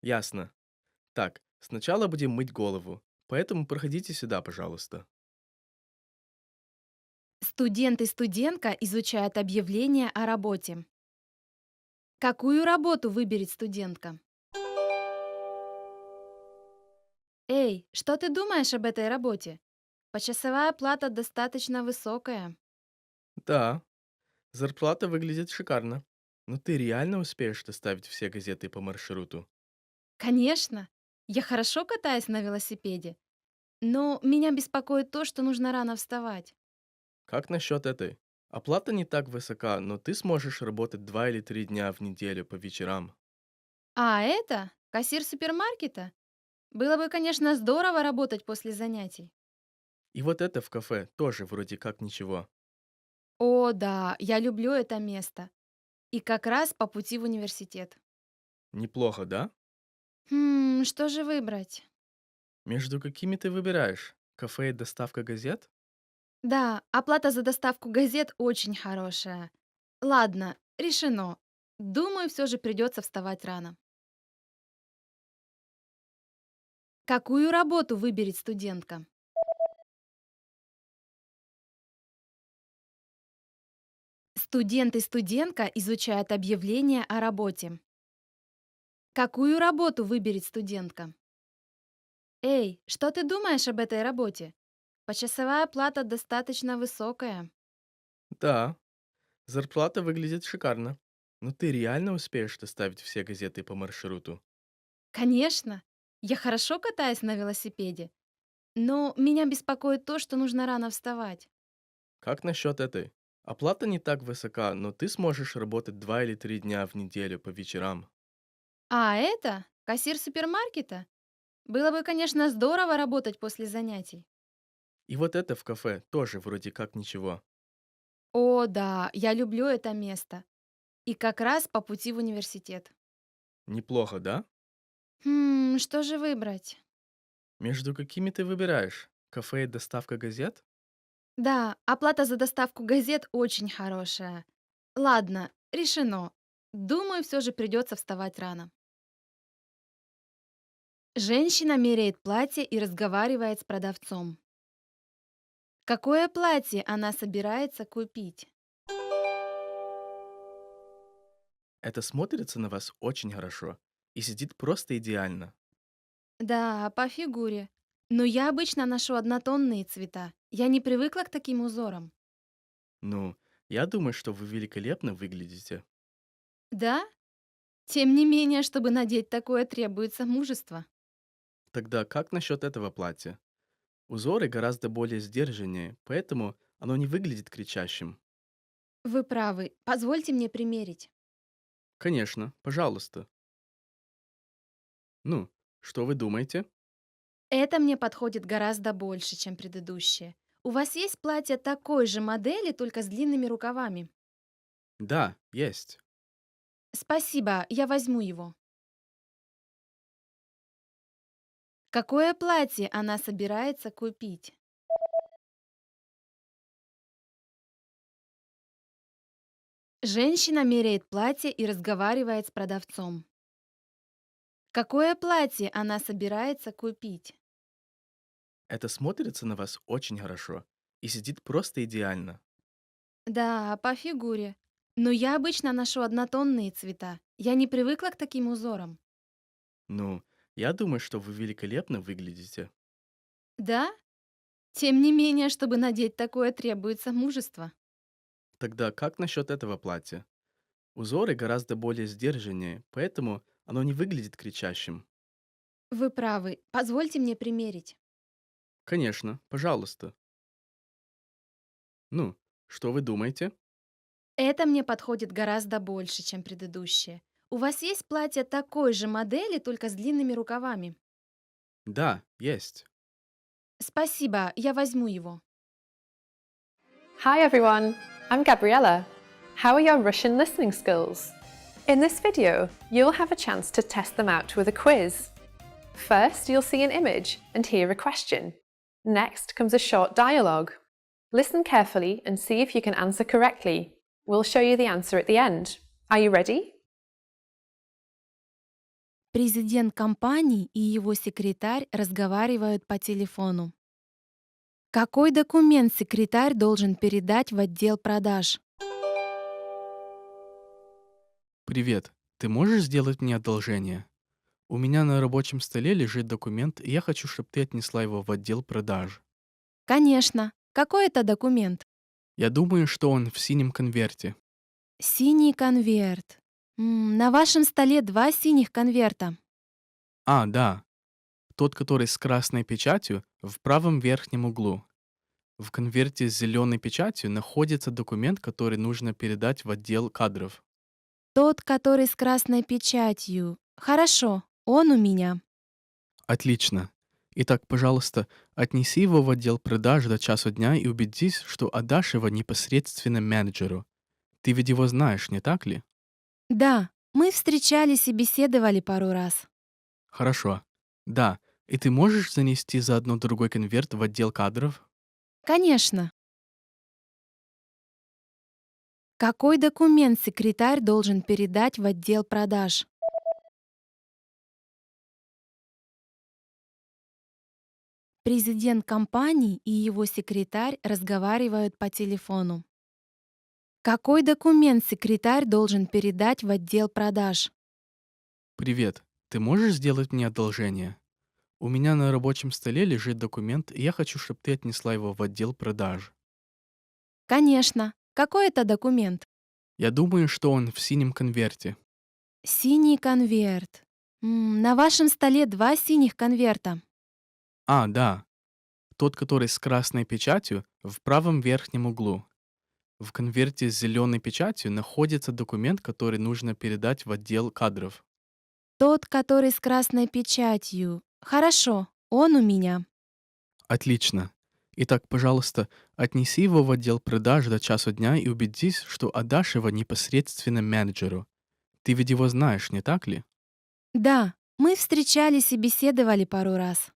Ясно. Так, сначала будем мыть голову, поэтому проходите сюда, пожалуйста. Студент и студентка изучают объявления о работе. Какую работу выберет студентка? Эй, что ты думаешь об этой работе? Почасовая плата достаточно высокая. Да, зарплата выглядит шикарно. Но ты реально успеешь доставить все газеты по маршруту? Конечно, я хорошо катаюсь на велосипеде, но меня беспокоит то, что нужно рано вставать. Как насчет этой? Оплата не так высока, но ты сможешь работать 2 или 3 дня в неделю по вечерам. А это кассир супермаркета? Было бы, конечно, здорово работать после занятий. И вот это в кафе тоже вроде как ничего. О, да, я люблю это место. И как раз по пути в университет. Неплохо, да? Что же выбрать? Между какими ты выбираешь? Кафе и доставка газет? Да, оплата за доставку газет очень хорошая. Ладно, решено. Думаю, все же придется вставать рано. Какую работу выберет студентка? Студент и студентка изучают объявления о работе. Какую работу выберет студентка? Эй, что ты думаешь об этой работе? Почасовая плата достаточно высокая. Да, зарплата выглядит шикарно. Но ты реально успеешь доставить все газеты по маршруту? Конечно, я хорошо катаюсь на велосипеде, но меня беспокоит то, что нужно рано вставать. Как насчет этой? Оплата не так высока, но ты сможешь работать 2 или 3 дня в неделю по вечерам. А это кассир супермаркета? Было бы, конечно, здорово работать после занятий. И вот это в кафе тоже вроде как ничего. О, да, я люблю это место. И как раз по пути в университет. Неплохо, да? Что же выбрать? Между какими ты выбираешь? Кафе и доставка газет? Да, оплата за доставку газет очень хорошая. Ладно, решено. Думаю, все же придется вставать рано. Женщина меряет платье и разговаривает с продавцом. Какое платье она собирается купить? Это смотрится на вас очень хорошо и сидит просто идеально. Да, по фигуре. Но я обычно ношу однотонные цвета. Я не привыкла к таким узорам. Ну, я думаю, что вы великолепно выглядите. Да? Тем не менее, чтобы надеть такое, требуется мужество. Тогда как насчет этого платья? Узоры гораздо более сдержаннее, поэтому оно не выглядит кричащим. Вы правы. Позвольте мне примерить. Конечно, пожалуйста. Ну, что вы думаете? Это мне подходит гораздо больше, чем предыдущее. У вас есть платье такой же модели, только с длинными рукавами? Да, есть. Спасибо, я возьму его. Какое платье она собирается купить? Женщина меряет платье и разговаривает с продавцом. Какое платье она собирается купить? Это смотрится на вас очень хорошо и сидит просто идеально. Да, по фигуре. Но я обычно ношу однотонные цвета. Я не привыкла к таким узорам. Ну, я думаю, что вы великолепно выглядите. Да? Тем не менее, чтобы надеть такое, требуется мужество. Тогда как насчет этого платья? Узоры гораздо более сдержаннее, поэтому оно не выглядит кричащим. Вы правы. Позвольте мне примерить. Конечно, пожалуйста. Ну, что вы думаете? Это мне подходит гораздо больше, чем предыдущее. У вас есть платье такой же модели, только с длинными рукавами? Да, есть. Спасибо, я возьму его. Hi everyone, I'm Gabriella. How are your Russian listening skills? In this video, you'll have a chance to test them out with a quiz. First, you'll see an image and hear a question. Next comes a short dialogue. Listen carefully and see if you can answer correctly. We'll show you the answer at the end. Are you ready? Президент компании и его секретарь разговаривают по телефону. Какой документ секретарь должен передать в отдел продаж? Привет. Ты можешь сделать мне одолжение? У меня на рабочем столе лежит документ, и я хочу, чтобы ты отнесла его в отдел продаж. Конечно. Какой это документ? Я думаю, что он в синем конверте. Синий конверт. На вашем столе 2 синих конверта. А, да. Тот, который с красной печатью, в правом верхнем углу. В конверте с зеленой печатью находится документ, который нужно передать в отдел кадров. Тот, который с красной печатью. Хорошо, он у меня. Отлично. Итак, пожалуйста, отнеси его в отдел продаж до часу дня и убедись, что отдашь его непосредственно менеджеру. Ты ведь его знаешь, не так ли? Да, мы встречались и беседовали пару раз. Хорошо. Да. И ты можешь занести заодно другой конверт в отдел кадров? Конечно. Какой документ секретарь должен передать в отдел продаж? Президент компании и его секретарь разговаривают по телефону. Какой документ секретарь должен передать в отдел продаж? Привет, ты можешь сделать мне одолжение? У меня на рабочем столе лежит документ, и я хочу, чтобы ты отнесла его в отдел продаж. Конечно. Какой это документ? Я думаю, что он в синем конверте. Синий конверт. На вашем столе 2 синих конверта. А, да, тот, который с красной печатью, в правом верхнем углу. В конверте с зеленой печатью находится документ, который нужно передать в отдел кадров. Тот, который с красной печатью. Хорошо, он у меня. Отлично. Итак, пожалуйста, отнеси его в отдел продаж до часу дня и убедись, что отдашь его непосредственно менеджеру. Ты ведь его знаешь, не так ли? Да, мы встречались и беседовали пару раз.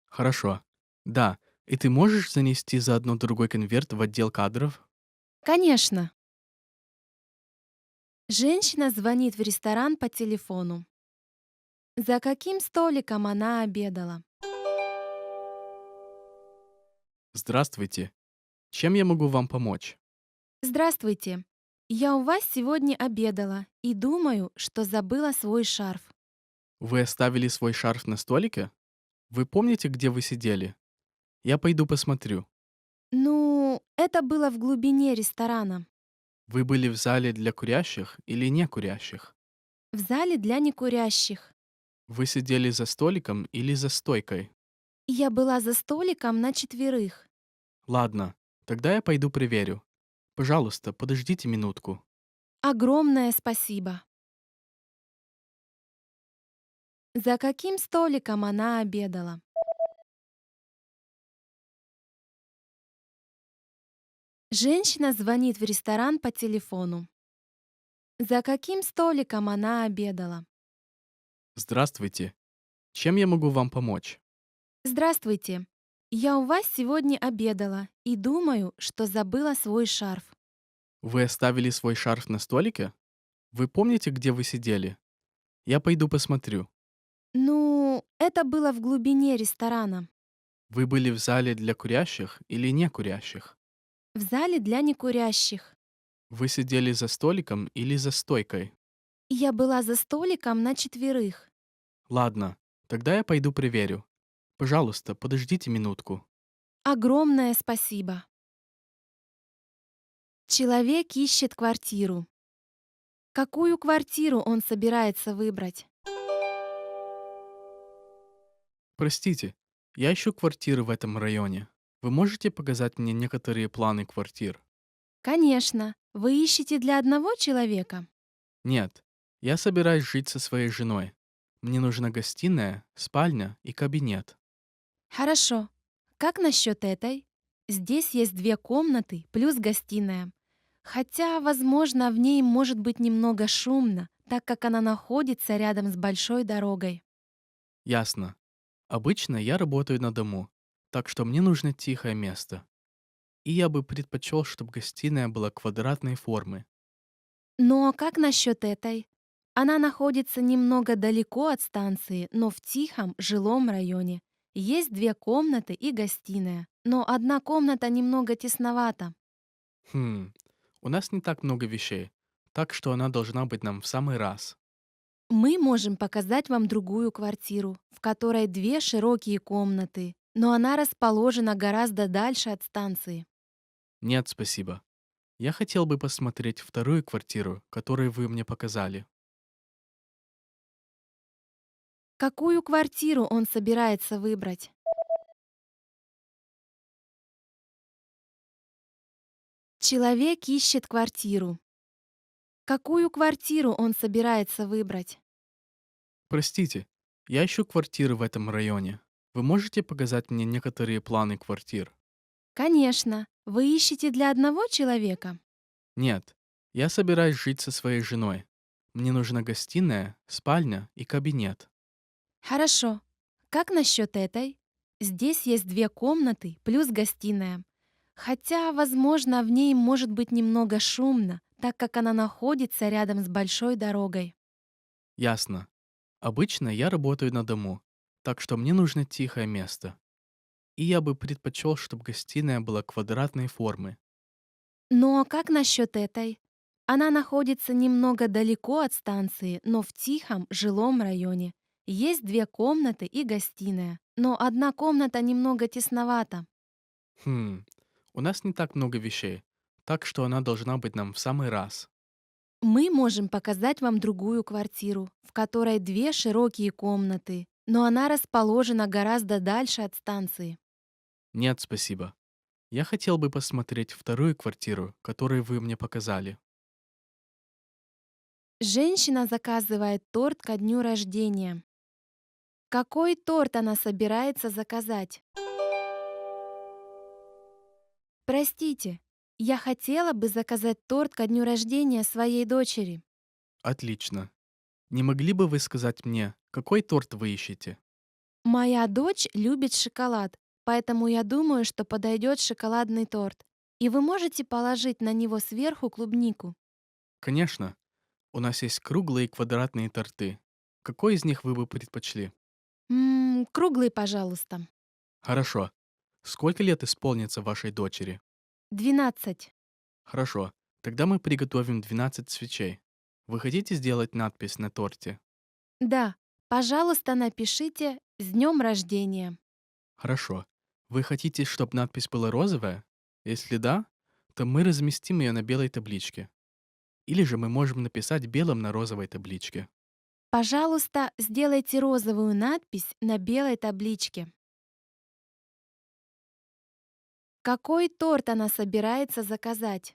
Хорошо. Да, и ты можешь занести заодно другой конверт в отдел кадров? Конечно. Женщина звонит в ресторан по телефону. За каким столиком она обедала? Здравствуйте. Чем я могу вам помочь? Здравствуйте. Я у вас сегодня обедала и думаю, что забыла свой шарф. Вы оставили свой шарф на столике? Вы помните, где вы сидели? Я пойду посмотрю. Ну, это было в глубине ресторана, Вы были в зале для курящих или не курящих? в зале для некурящих. Вы сидели за столиком или за стойкой? Я была за столиком на 4. Ладно, тогда я пойду проверю. Пожалуйста, подождите минутку. Огромное спасибо. За каким столиком она обедала? Женщина звонит в ресторан по телефону. За каким столиком она обедала? Здравствуйте. Чем я могу вам помочь? Здравствуйте. Я у вас сегодня обедала и думаю, что забыла свой шарф. Вы оставили свой шарф на столике? Вы помните, где вы сидели? Я пойду посмотрю. Ну, это было в глубине ресторана, Вы были в зале для курящих или не курящих? в зале для некурящих. Вы сидели за столиком или за стойкой? Я была за столиком на 4. Ладно, тогда я пойду проверю. Пожалуйста, подождите минутку. Огромное спасибо. Человек ищет квартиру. Какую квартиру он собирается выбрать? Простите, я ищу квартиры в этом районе. Вы можете показать мне некоторые планы квартир? Конечно. Вы ищете для одного человека? Нет, я собираюсь жить со своей женой. Мне нужна гостиная, спальня и кабинет. Хорошо. Как насчет этой? Здесь есть 2 комнаты плюс гостиная. Хотя, возможно, в ней может быть немного шумно, так как она находится рядом с большой дорогой. Ясно. Обычно я работаю на дому, так что мне нужно тихое место. И я бы предпочел, чтобы гостиная была квадратной формы. Но как насчет этой? Она находится немного далеко от станции, но в тихом жилом районе. Есть 2 комнаты и гостиная, но одна комната немного тесновата. Хм, у нас не так много вещей, так что она должна быть нам в самый раз. Мы можем показать вам другую квартиру, в которой 2 широкие комнаты, но она расположена гораздо дальше от станции. Нет, спасибо. Я хотел бы посмотреть вторую квартиру, которую вы мне показали. Какую квартиру он собирается выбрать? Человек ищет квартиру. Какую квартиру он собирается выбрать? Простите, я ищу квартиры в этом районе. Вы можете показать мне некоторые планы квартир? Конечно. Вы ищете для одного человека? Нет, я собираюсь жить со своей женой. Мне нужна гостиная, спальня и кабинет. Хорошо. Как насчет этой? Здесь есть 2 комнаты плюс гостиная. Хотя, возможно, в ней может быть немного шумно, так как она находится рядом с большой дорогой. Ясно. Обычно я работаю на дому, так что мне нужно тихое место. И я бы предпочел, чтобы гостиная была квадратной формы. Но как насчет этой? Она находится немного далеко от станции, но в тихом жилом районе. Есть 2 комнаты и гостиная, но одна комната немного тесновата. Хм, у нас не так много вещей, так что она должна быть нам в самый раз. Мы можем показать вам другую квартиру, в которой 2 широкие комнаты, но она расположена гораздо дальше от станции. Нет, спасибо. Я хотел бы посмотреть вторую квартиру, которую вы мне показали. Женщина заказывает торт ко дню рождения. Какой торт она собирается заказать? Простите, я хотела бы заказать торт ко дню рождения своей дочери. Отлично. Не могли бы вы сказать мне, какой торт вы ищете? Моя дочь любит шоколад, поэтому я думаю, что подойдет шоколадный торт. И вы можете положить на него сверху клубнику. Конечно, у нас есть круглые и квадратные торты. Какой из них вы бы предпочли? Круглый, пожалуйста. Хорошо. Сколько лет исполнится вашей дочери? 12. Хорошо. Тогда мы приготовим 12 свечей. Вы хотите сделать надпись на торте? Да, пожалуйста, напишите «С днем рождения». Хорошо. Вы хотите, чтобы надпись была розовая? Если да, то мы разместим ее на белой табличке. Или же мы можем написать белым на розовой табличке. Пожалуйста, сделайте розовую надпись на белой табличке. Какой торт она собирается заказать?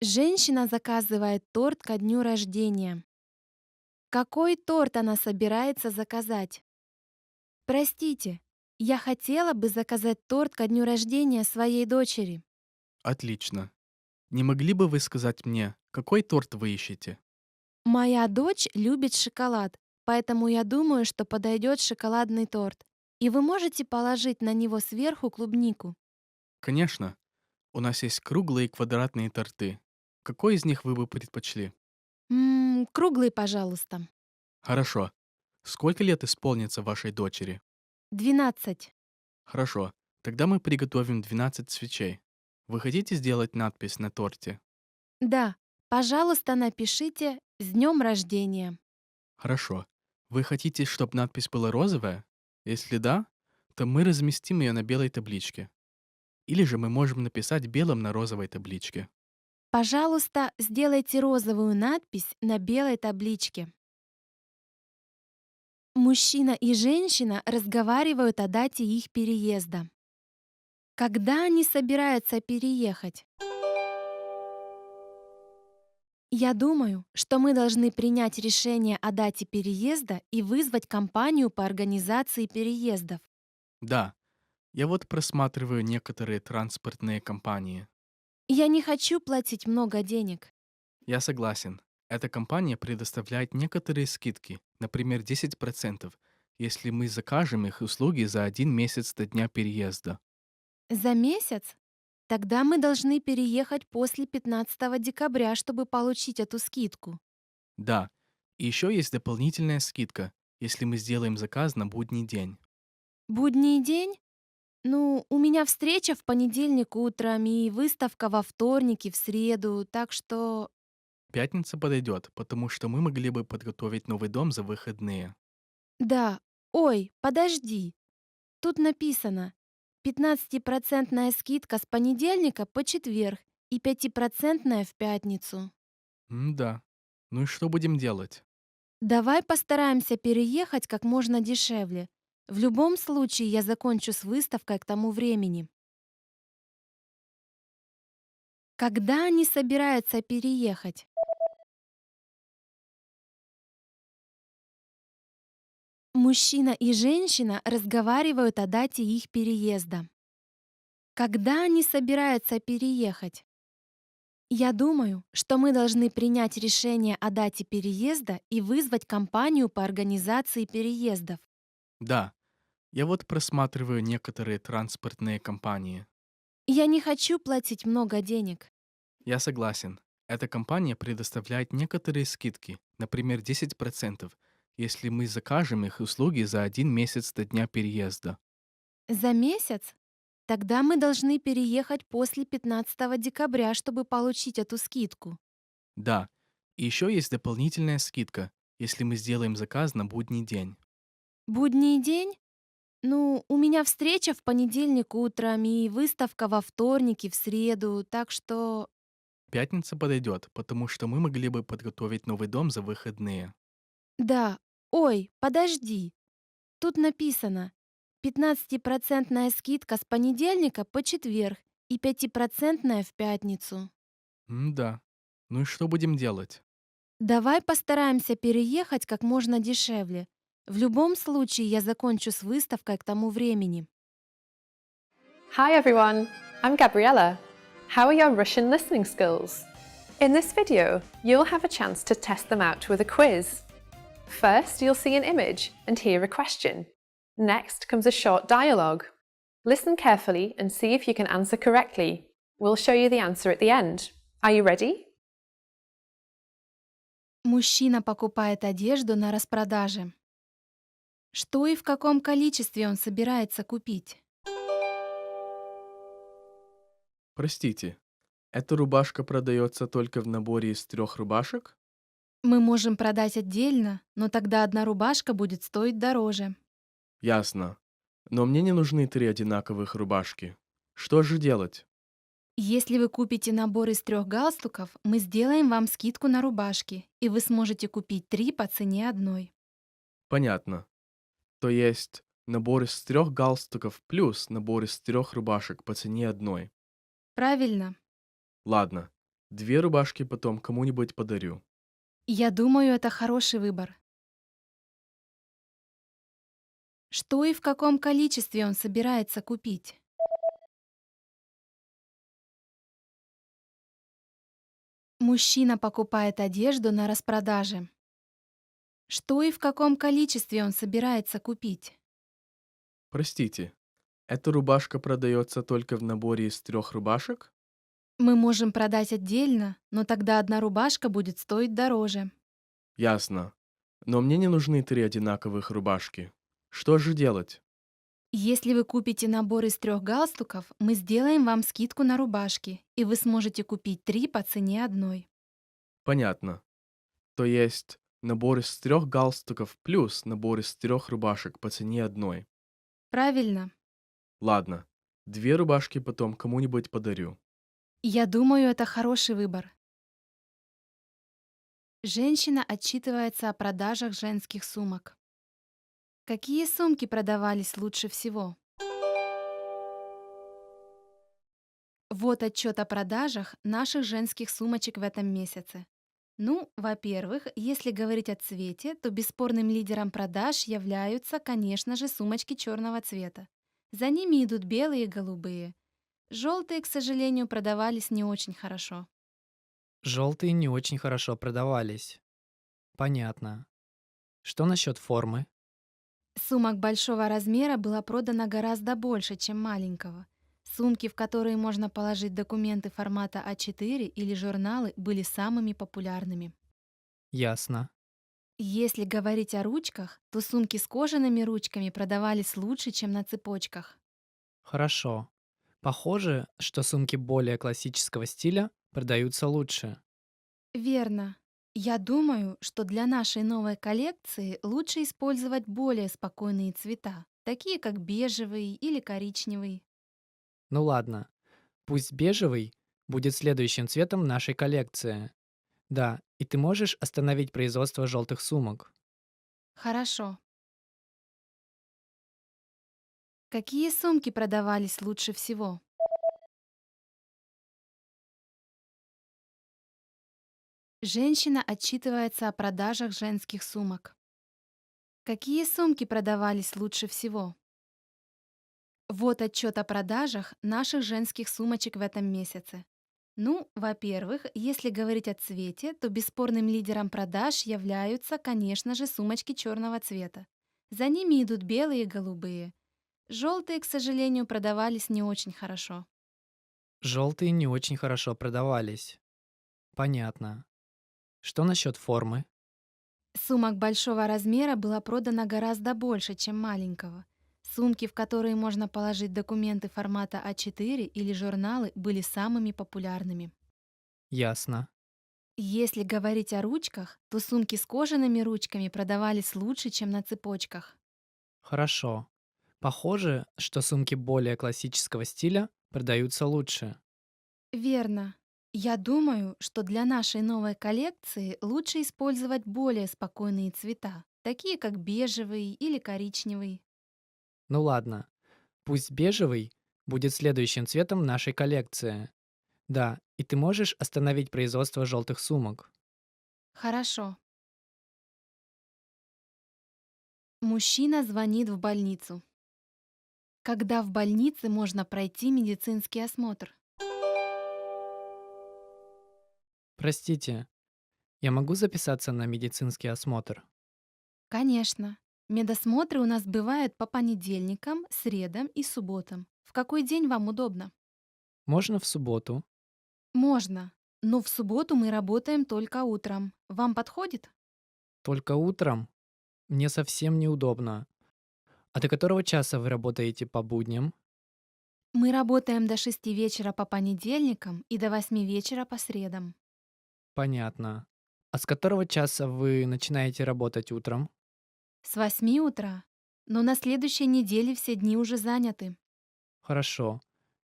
Женщина заказывает торт ко дню рождения. Какой торт она собирается заказать? Простите, я хотела бы заказать торт ко дню рождения своей дочери. Отлично. Не могли бы вы сказать мне, какой торт вы ищете? Моя дочь любит шоколад, поэтому я думаю, что подойдет шоколадный торт. И вы можете положить на него сверху клубнику. Конечно, у нас есть круглые и квадратные торты. Какой из них вы бы предпочли? Круглый, пожалуйста. Хорошо. Сколько лет исполнится вашей дочери? 12. Хорошо. Тогда мы приготовим 12 свечей. Вы хотите сделать надпись на торте? Да, пожалуйста, напишите «С днем рождения». Хорошо. Вы хотите, чтобы надпись была розовая? Если да, то мы разместим ее на белой табличке. Или же мы можем написать белым на розовой табличке. Пожалуйста, сделайте розовую надпись на белой табличке. Мужчина и женщина разговаривают о дате их переезда. Когда они собираются переехать? Я думаю, что мы должны принять решение о дате переезда и вызвать компанию по организации переездов. Да, я вот просматриваю некоторые транспортные компании. Я не хочу платить много денег. Я согласен. Эта компания предоставляет некоторые скидки, например, 10%, если мы закажем их услуги за 1 месяц до дня переезда. За месяц? Тогда мы должны переехать после 15 декабря, чтобы получить эту скидку. Да, и еще есть дополнительная скидка, если мы сделаем заказ на будний день. Будний день? Ну, у меня встреча в понедельник утром и выставка во вторник и в среду, так что... Пятница подойдет, потому что мы могли бы подготовить новый дом за выходные. Да, ой, подожди. Тут написано 15% скидка с понедельника по четверг и 5% в пятницу. Да. Ну и что будем делать? Давай постараемся переехать как можно дешевле. В любом случае я закончу с выставкой к тому времени. Когда они собираются переехать? Мужчина и женщина разговаривают о дате их переезда. Когда они собираются переехать? Я думаю, что мы должны принять решение о дате переезда и вызвать компанию по организации переездов. Да, я вот просматриваю некоторые транспортные компании. Я не хочу платить много денег. Я согласен. Эта компания предоставляет некоторые скидки, например, 10%, если мы закажем их услуги за 1 месяц до дня переезда. За месяц? Тогда мы должны переехать после 15 декабря, чтобы получить эту скидку. Да, и еще есть дополнительная скидка, если мы сделаем заказ на будний день. Будний день? Ну, у меня встреча в понедельник утром и выставка во вторник и в среду, так что... Пятница подойдет, потому что мы могли бы подготовить новый дом за выходные. Да. Ой, подожди. Тут написано 15% скидка с понедельника по четверг и 5% в пятницу. Да. Ну и что будем делать? Давай постараемся переехать как можно дешевле. В любом случае я закончу с выставкой к тому времени. Hi everyone, I'm Gabriella. How are your Russian listening skills? In this video, you'll have a chance to test them out with a quiz. First, you'll see an image and hear a question. Next comes a short dialogue. Listen carefully and see if you can answer correctly. We'll show you the answer at the end. Are you ready? Мужчина покупает одежду на распродаже. Что и в каком количестве он собирается купить? Простите, эта рубашка продается только в наборе из 3 рубашек? Мы можем продать отдельно, но тогда одна рубашка будет стоить дороже. Ясно. Но мне не нужны 3 одинаковых рубашки. Что же делать? Если вы купите набор из 3 галстуков, мы сделаем вам скидку на рубашки, и вы сможете купить 3 по цене одной. Понятно. То есть набор из 3 галстуков плюс набор из 3 рубашек по цене одной. Правильно? Ладно, 2 рубашки потом кому-нибудь подарю. Я думаю, это хороший выбор. Что и в каком количестве он собирается купить? Мужчина покупает одежду на распродаже. Что и в каком количестве он собирается купить? Простите, эта рубашка продается только в наборе из 3 рубашек? Мы можем продать отдельно, но тогда одна рубашка будет стоить дороже. Ясно. Но мне не нужны 3 одинаковых рубашки. Что же делать? Если вы купите набор из 3 галстуков, мы сделаем вам скидку на рубашки, и вы сможете купить 3 по цене одной. Понятно. То есть набор из 3 галстуков плюс набор из 3 рубашек по цене одной. Правильно? Ладно, 2 рубашки потом кому-нибудь подарю. Я думаю, это хороший выбор. Женщина отчитывается о продажах женских сумок. Какие сумки продавались лучше всего? Вот отчет о продажах наших женских сумочек в этом месяце. Ну, во-первых, если говорить о цвете, то бесспорным лидером продаж являются, конечно же, сумочки черного цвета. За ними идут белые и голубые. Желтые, к сожалению, продавались не очень хорошо. Желтые не очень хорошо продавались. Понятно. Что насчет формы? Сумок большого размера было продано гораздо больше, чем маленького. Сумки, в которые можно положить документы формата А4 или журналы, были самыми популярными. Ясно. Если говорить о ручках, то сумки с кожаными ручками продавались лучше, чем на цепочках. Хорошо. Похоже, что сумки более классического стиля продаются лучше. Верно. Я думаю, что для нашей новой коллекции лучше использовать более спокойные цвета, такие как бежевый или коричневый. Ну ладно, пусть бежевый будет следующим цветом нашей коллекции. Да, и ты можешь остановить производство желтых сумок. Хорошо. Какие сумки продавались лучше всего? Женщина отчитывается о продажах женских сумок. Какие сумки продавались лучше всего? Вот отчет о продажах наших женских сумочек в этом месяце. Ну, во-первых, если говорить о цвете, то бесспорным лидером продаж являются, конечно же, сумочки черного цвета. За ними идут белые и голубые. Желтые, к сожалению, продавались не очень хорошо. Желтые не очень хорошо продавались. Понятно. Что насчет формы? Сумок большого размера было продано гораздо больше, чем маленького. Сумки, в которые можно положить документы формата А4 или журналы, были самыми популярными. Ясно. Если говорить о ручках, то сумки с кожаными ручками продавались лучше, чем на цепочках. Хорошо. Похоже, что сумки более классического стиля продаются лучше. Верно. Я думаю, что для нашей новой коллекции лучше использовать более спокойные цвета, такие как бежевый или коричневый. Ну ладно, пусть бежевый будет следующим цветом нашей коллекции. Да, и ты можешь остановить производство желтых сумок. Хорошо. Мужчина звонит в больницу. Когда в больнице можно пройти медицинский осмотр? Простите, я могу записаться на медицинский осмотр? Конечно. Медосмотры у нас бывают по понедельникам, средам и субботам. В какой день вам удобно? Можно в субботу? Можно. Но в субботу мы работаем только утром. Вам подходит? Только утром? Мне совсем неудобно. А до которого часа вы работаете по будням? Мы работаем до 6 вечера по понедельникам и до 8 вечера по средам. Понятно. А с которого часа вы начинаете работать утром? С 8 утра. Но на следующей неделе все дни уже заняты. Хорошо.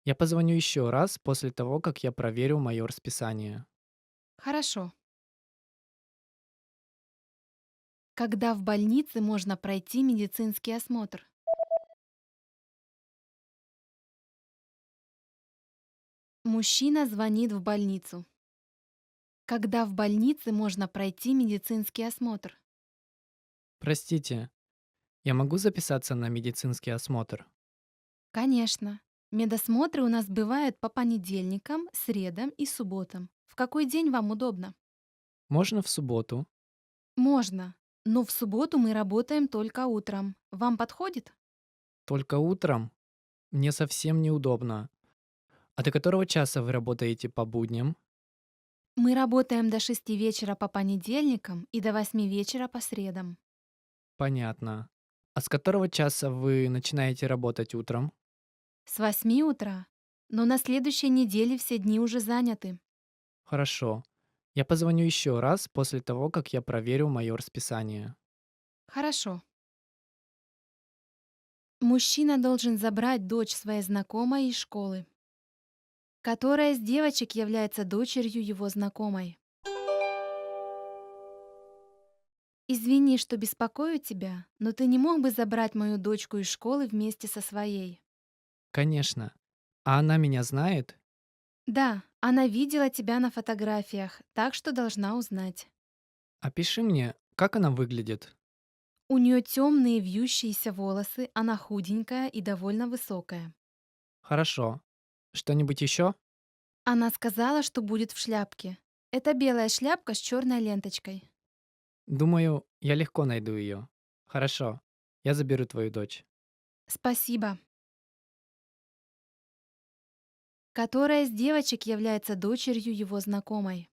Я позвоню еще раз после того, как я проверю мое расписание. Хорошо. Когда в больнице можно пройти медицинский осмотр? Мужчина звонит в больницу. Когда в больнице можно пройти медицинский осмотр? Простите, я могу записаться на медицинский осмотр? Конечно. Медосмотры у нас бывают по понедельникам, средам и субботам. В какой день вам удобно? Можно в субботу? Можно. Но в субботу мы работаем только утром. Вам подходит? Только утром? Мне совсем неудобно. А до которого часа вы работаете по будням? Мы работаем до 6 вечера по понедельникам и до 8 вечера по средам. Понятно. А с которого часа вы начинаете работать утром? С 8 утра. Но на следующей неделе все дни уже заняты. Хорошо. Я позвоню еще раз после того, как я проверю мое расписание. Хорошо. Мужчина должен забрать дочь своей знакомой из школы. Которая из девочек является дочерью его знакомой? Извини, что беспокою тебя, но ты не мог бы забрать мою дочку из школы вместе со своей? Конечно. А она меня знает? Да, она видела тебя на фотографиях, так что должна узнать. Опиши мне, как она выглядит. У нее темные вьющиеся волосы, она худенькая и довольно высокая. Хорошо. Что-нибудь еще? Она сказала, что будет в шляпке. Это белая шляпка с черной ленточкой. Думаю, я легко найду ее. Хорошо. Я заберу твою дочь. Спасибо. Которая из девочек является дочерью его знакомой?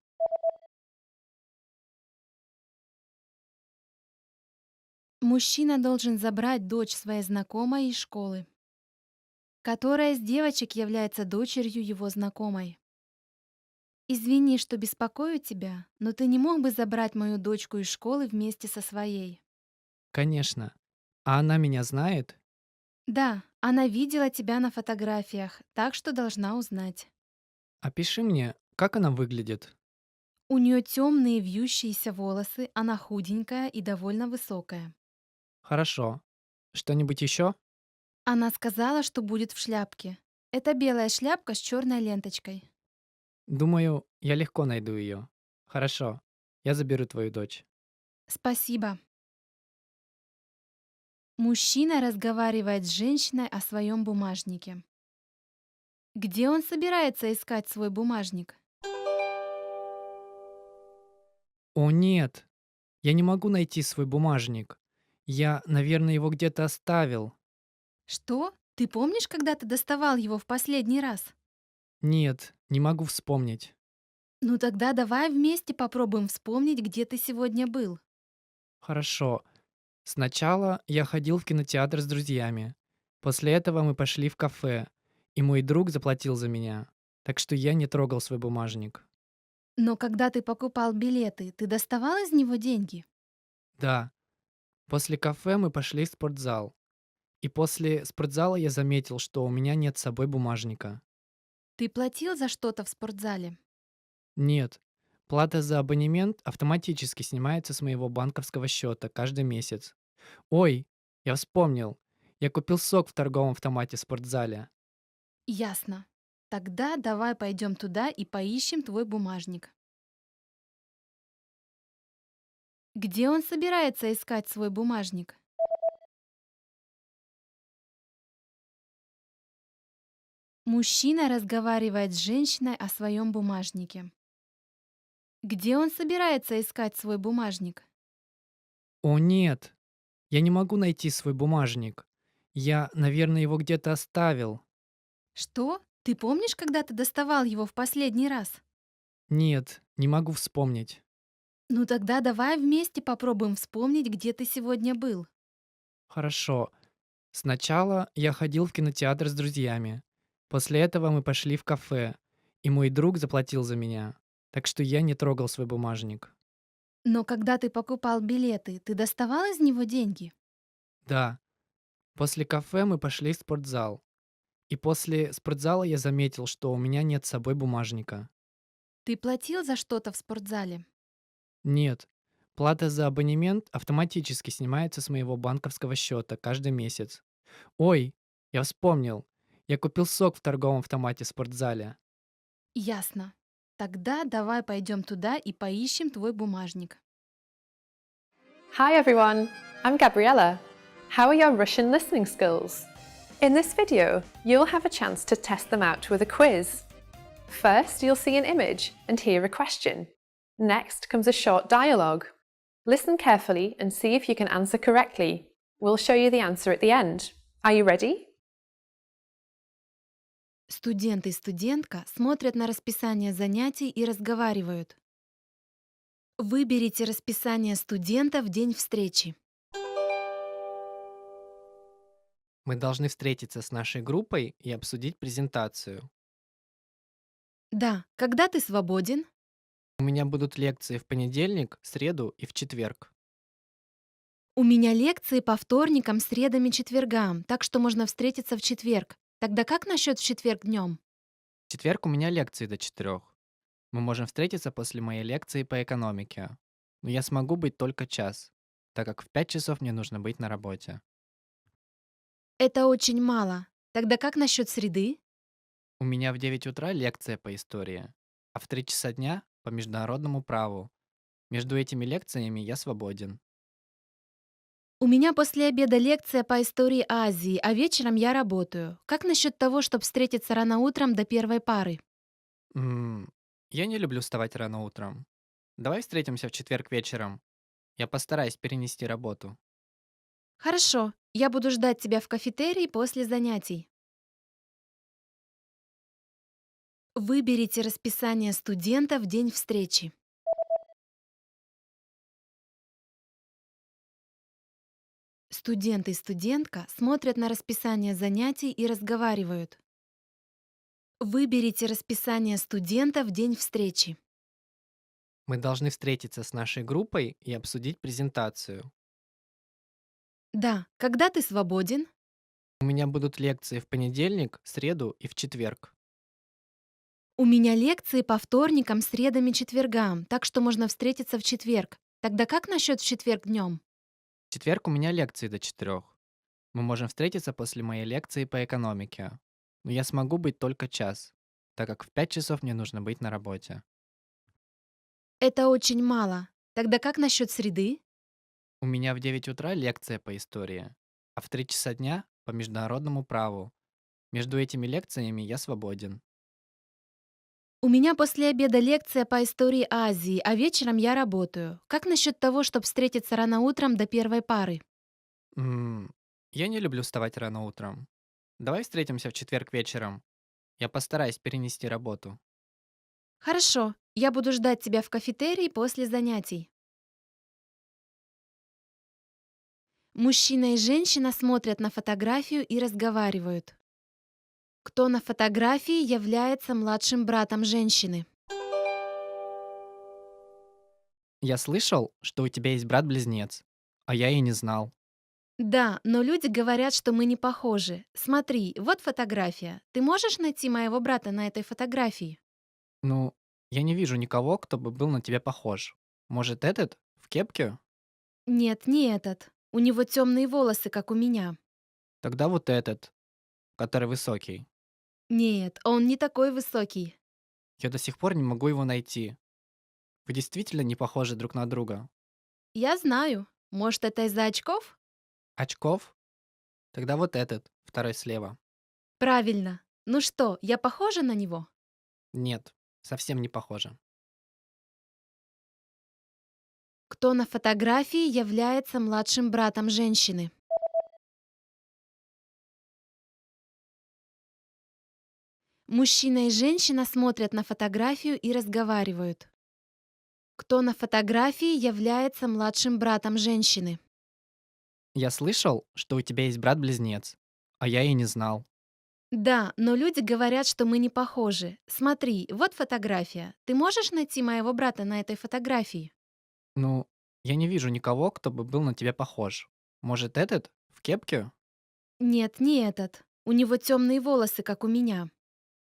Мужчина должен забрать дочь своей знакомой из школы. Которая из девочек является дочерью его знакомой? Извини, что беспокою тебя, но ты не мог бы забрать мою дочку из школы вместе со своей? Конечно. А она меня знает? Да, она видела тебя на фотографиях, так что должна узнать. Опиши мне, как она выглядит. У нее темные вьющиеся волосы, она худенькая и довольно высокая. Хорошо. Что-нибудь еще? Она сказала, что будет в шляпке. Это белая шляпка с черной ленточкой. Думаю, я легко найду ее. Хорошо. Я заберу твою дочь. Спасибо. Мужчина разговаривает с женщиной о своем бумажнике. Где он собирается искать свой бумажник? О нет, я не могу найти свой бумажник. Я, наверное, его где-то оставил. Что? Ты помнишь, когда ты доставал его в последний раз? Нет, не могу вспомнить. Ну тогда давай вместе попробуем вспомнить, где ты сегодня был. Хорошо. Сначала я ходил в кинотеатр с друзьями. После этого мы пошли в кафе, и мой друг заплатил за меня. Так что я не трогал свой бумажник. Но когда ты покупал билеты, ты доставал из него деньги? Да, после кафе мы пошли в спортзал. И после спортзала я заметил, что у меня нет с собой бумажника. Ты платил за что-то в спортзале? Нет, плата за абонемент автоматически снимается с моего банковского счета каждый месяц. Ой, я вспомнил. Я купил сок в торговом автомате в спортзале. Ясно. Тогда давай пойдем туда и поищем твой бумажник. Где он собирается искать свой бумажник? Мужчина разговаривает с женщиной о своем бумажнике. Где он собирается искать свой бумажник? О нет, я не могу найти свой бумажник. Я, наверное, его где-то оставил. Что? Ты помнишь, когда ты доставал его в последний раз? Нет, не могу вспомнить. Ну тогда давай вместе попробуем вспомнить, где ты сегодня был. Хорошо. Сначала я ходил в кинотеатр с друзьями. После этого мы пошли в кафе, и мой друг заплатил за меня. Так что я не трогал свой бумажник. Но когда ты покупал билеты, ты доставал из него деньги? Да, после кафе мы пошли в спортзал. И после спортзала я заметил, что у меня нет с собой бумажника. Ты платил за что-то в спортзале? Нет, плата за абонемент автоматически снимается с моего банковского счета каждый месяц. Ой, я вспомнил. Я купил сок в торговом автомате в спортзале. Ясно. Тогда давай пойдем туда и поищем твой бумажник. Hi everyone, I'm Gabriella. How are your Russian listening skills? In this video, you'll have a chance to test them out with a quiz. First, you'll see an image and hear a question. Next comes a short dialogue. Listen carefully and see if you can answer correctly. We'll show you the answer at the end. Are you ready? Студент и студентка смотрят на расписание занятий и разговаривают. Выберите расписание студента в день встречи. Мы должны встретиться с нашей группой и обсудить презентацию. Да, когда ты свободен? У меня будут лекции в понедельник, среду и в четверг. У меня лекции по вторникам, средам и четвергам, так что можно встретиться в четверг. Тогда как насчет в четверг днем? В четверг у меня лекции до 4. Мы можем встретиться после моей лекции по экономике. Но я смогу быть только час, так как в 5 часов мне нужно быть на работе. Это очень мало. Тогда как насчет среды? У меня в 9 утра лекция по истории, а в 3 часа дня по международному праву. Между этими лекциями я свободен. У меня после обеда лекция по истории Азии, а вечером я работаю. Как насчет того, чтобы встретиться рано утром до первой пары? М, Я не люблю вставать рано утром. Давай встретимся в четверг вечером. Я постараюсь перенести работу. Хорошо, я буду ждать тебя в кафетерии после занятий. Выберите расписание студента в день встречи. Студент и студентка смотрят на расписание занятий и разговаривают. Выберите расписание студента в день встречи. Мы должны встретиться с нашей группой и обсудить презентацию. Да, когда ты свободен? У меня будут лекции в понедельник, среду и в четверг. У меня лекции по вторникам, средам и четвергам, так что можно встретиться в четверг. Тогда как насчет в четверг днем? В четверг у меня лекции до 4. Мы можем встретиться после моей лекции по экономике. Но я смогу быть только час, так как в 5 часов мне нужно быть на работе. Это очень мало. Тогда как насчет среды? У меня в 9 утра лекция по истории, а в 3 часа дня по международному праву. Между этими лекциями я свободен. У меня после обеда лекция по истории Азии, а вечером я работаю. Как насчет того, чтобы встретиться рано утром до первой пары? М, Я не люблю вставать рано утром. Давай встретимся в четверг вечером. Я постараюсь перенести работу. Хорошо, я буду ждать тебя в кафетерии после занятий. Мужчина и женщина смотрят на фотографию и разговаривают. Кто на фотографии является младшим братом женщины? Я слышал, что у тебя есть брат-близнец, а я и не знал. Да, но люди говорят, что мы не похожи. Смотри, вот фотография. Ты можешь найти моего брата на этой фотографии? Ну, я не вижу никого, кто бы был на тебя похож. Может, этот? В кепке? Нет, не этот. У него темные волосы, как у меня. Тогда вот этот, который высокий. Нет, он не такой высокий. Я до сих пор не могу его найти. Вы действительно не похожи друг на друга. Я знаю. Может, это из-за очков? Очков? Тогда вот этот, второй слева. Правильно. Ну что, я похожа на него? Нет, совсем не похоже. Кто на фотографии является младшим братом женщины? Мужчина и женщина смотрят на фотографию и разговаривают. Кто на фотографии является младшим братом женщины? Я слышал, что у тебя есть брат-близнец, а я и не знал. Да, но люди говорят, что мы не похожи. Смотри, вот фотография. Ты можешь найти моего брата на этой фотографии? Ну, я не вижу никого, кто бы был на тебя похож. Может, этот? В кепке? Нет, не этот. У него темные волосы, как у меня.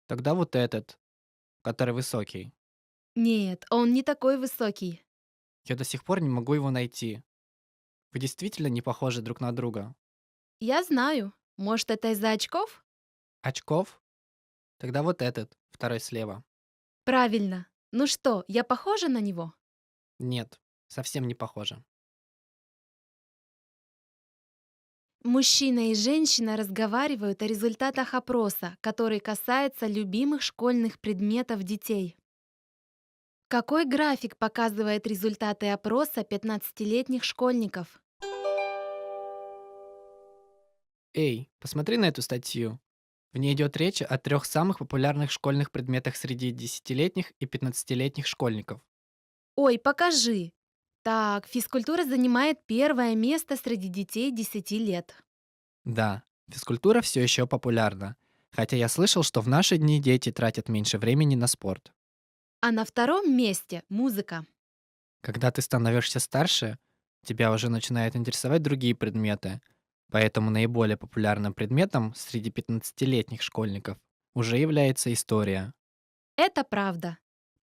Тогда вот этот, который высокий. Нет, он не такой высокий. Я до сих пор не могу его найти. Вы действительно не похожи друг на друга. Я знаю. Может, это из-за очков? Очков? Тогда вот этот, второй слева. Правильно. Ну что, я похожа на него? Нет, совсем не похоже. Мужчина и женщина разговаривают о результатах опроса, который касается любимых школьных предметов детей. Какой график показывает результаты опроса 15-летних школьников? Эй, посмотри на эту статью. В ней идет речь о 3 самых популярных школьных предметах среди 10-летних и 15-летних школьников. Ой, покажи. Так, физкультура занимает первое место среди детей 10 лет. Да, физкультура все еще популярна. Хотя я слышал, что в наши дни дети тратят меньше времени на спорт. А на втором месте музыка. Когда ты становишься старше, тебя уже начинают интересовать другие предметы. Поэтому наиболее популярным предметом среди 15-летних школьников уже является история. Это правда.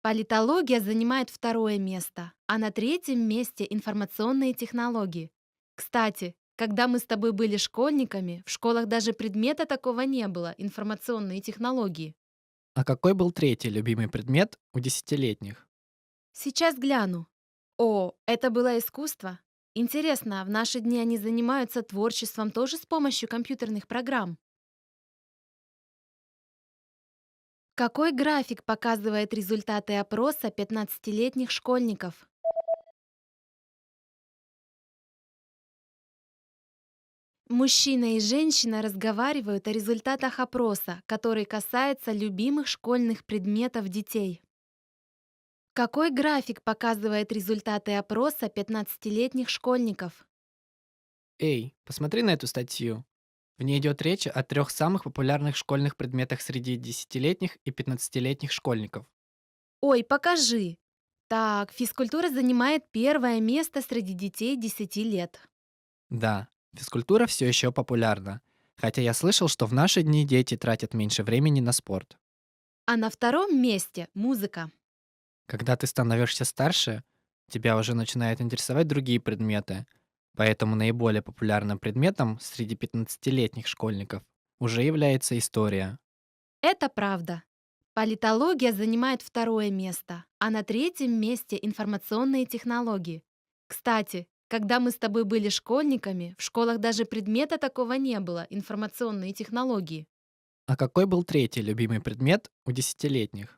Политология занимает второе место, а на третьем месте информационные технологии. Кстати, когда мы с тобой были школьниками, в школах даже предмета такого не было — информационные технологии. А какой был третий любимый предмет у 10-летних? Сейчас гляну. О, это было искусство. Интересно, а в наши дни они занимаются творчеством тоже с помощью компьютерных программ? Какой график показывает результаты опроса 15-летних школьников? Мужчина и женщина разговаривают о результатах опроса, который касается любимых школьных предметов детей. Какой график показывает результаты опроса 15-летних школьников? Эй, посмотри на эту статью. В ней идет речь о 3 самых популярных школьных предметах среди 10-летних и 15-летних школьников. Ой, покажи. Так, физкультура занимает первое место среди детей 10 лет. Да, физкультура все еще популярна. Хотя я слышал, что в наши дни дети тратят меньше времени на спорт. А на втором месте музыка. Когда ты становишься старше, тебя уже начинают интересовать другие предметы. Поэтому наиболее популярным предметом среди 15-летних школьников уже является история. Это правда. Политология занимает второе место, а на третьем месте информационные технологии. Кстати, когда мы с тобой были школьниками, в школах даже предмета такого не было — информационные технологии. А какой был третий любимый предмет у 10-летних?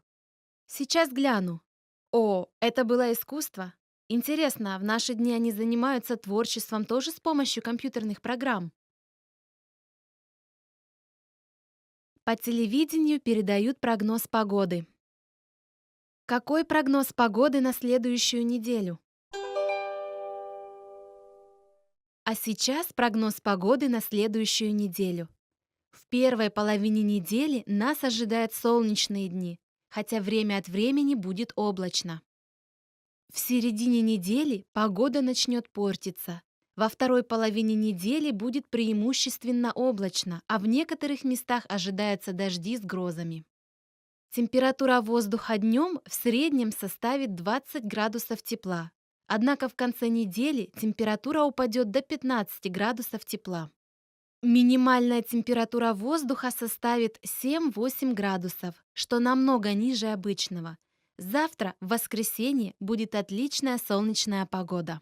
Сейчас гляну. О, это было искусство. Интересно, а в наши дни они занимаются творчеством тоже с помощью компьютерных программ? По телевидению передают прогноз погоды. Какой прогноз погоды на следующую неделю? А сейчас прогноз погоды на следующую неделю. В первой половине недели нас ожидают солнечные дни, хотя время от времени будет облачно. В середине недели погода начнет портиться. Во второй половине недели будет преимущественно облачно, а в некоторых местах ожидаются дожди с грозами. Температура воздуха днем в среднем составит 20 градусов тепла. Однако в конце недели температура упадет до 15 градусов тепла. Минимальная температура воздуха составит 7-8 градусов, что намного ниже обычного. Завтра, в воскресенье, будет отличная солнечная погода.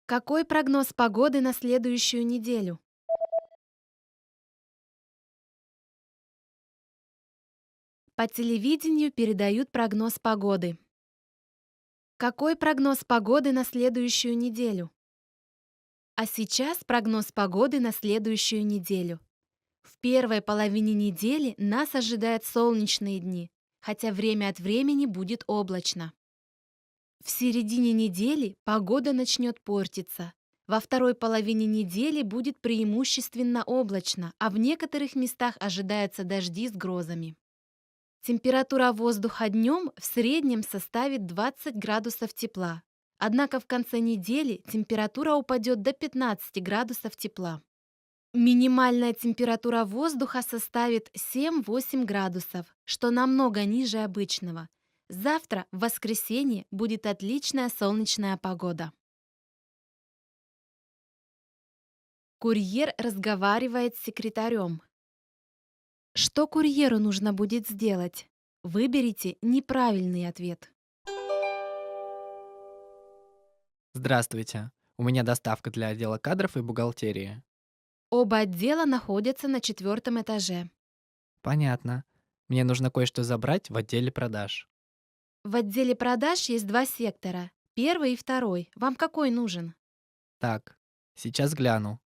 Какой прогноз погоды на следующую неделю? По телевидению передают прогноз погоды. Какой прогноз погоды на следующую неделю? А сейчас прогноз погоды на следующую неделю. В первой половине недели нас ожидают солнечные дни, хотя время от времени будет облачно. В середине недели погода начнет портиться. Во второй половине недели будет преимущественно облачно, а в некоторых местах ожидаются дожди с грозами. Температура воздуха днем в среднем составит 20 градусов тепла. Однако в конце недели температура упадет до 15 градусов тепла. Минимальная температура воздуха составит 7-8 градусов, что намного ниже обычного. Завтра, в воскресенье, будет отличная солнечная погода. Курьер разговаривает с секретарем. Что курьеру нужно будет сделать? Выберите неправильный ответ. Здравствуйте. У меня доставка для отдела кадров и бухгалтерии. Оба отдела находятся на 4-м этаже. Понятно. Мне нужно кое-что забрать в отделе продаж. В отделе продаж есть 2 сектора. Первый и второй. Вам какой нужен? Так, сейчас гляну.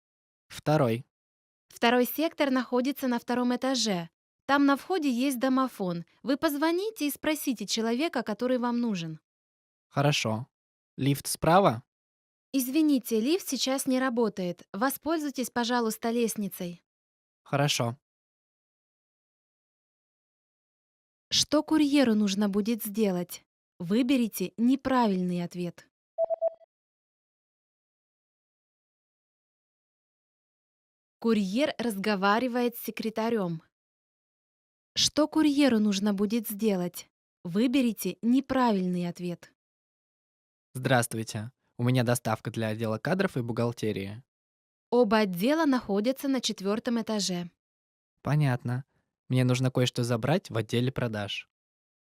Второй. Второй сектор находится на 2-м этаже. Там на входе есть домофон. Вы позвоните и спросите человека, который вам нужен. Хорошо. Лифт справа? Извините, лифт сейчас не работает. Воспользуйтесь, пожалуйста, лестницей. Хорошо. Что курьеру нужно будет сделать? Выберите неправильный ответ. Курьер разговаривает с секретарем. Что курьеру нужно будет сделать? Выберите неправильный ответ. Здравствуйте. У меня доставка для отдела кадров и бухгалтерии. Оба отдела находятся на 4-м этаже. Понятно. Мне нужно кое-что забрать в отделе продаж.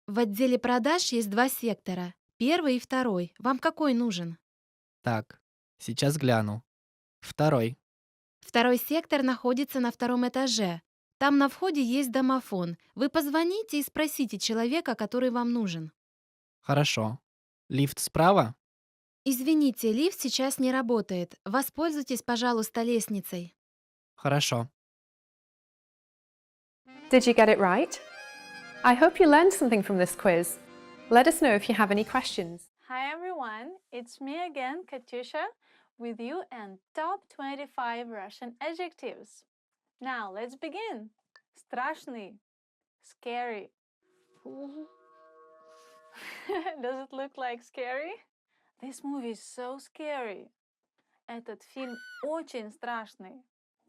В отделе продаж есть 2 сектора. Первый и второй. Вам какой нужен? Так, сейчас гляну. Второй. Второй сектор находится на 2-м этаже. Там на входе есть домофон. Вы позвоните и спросите человека, который вам нужен. Хорошо. Лифт справа? Извините, лифт сейчас не работает. Воспользуйтесь, пожалуйста, лестницей. Хорошо. Did you get it right? I hope you learned something from this quiz. Let us know if you have any questions. Hi everyone, it's me again, Katyusha, with you and top 25 Russian adjectives. Now let's begin. Страшный, scary. Does it look like scary? This movie is so scary. Этот фильм очень страшный.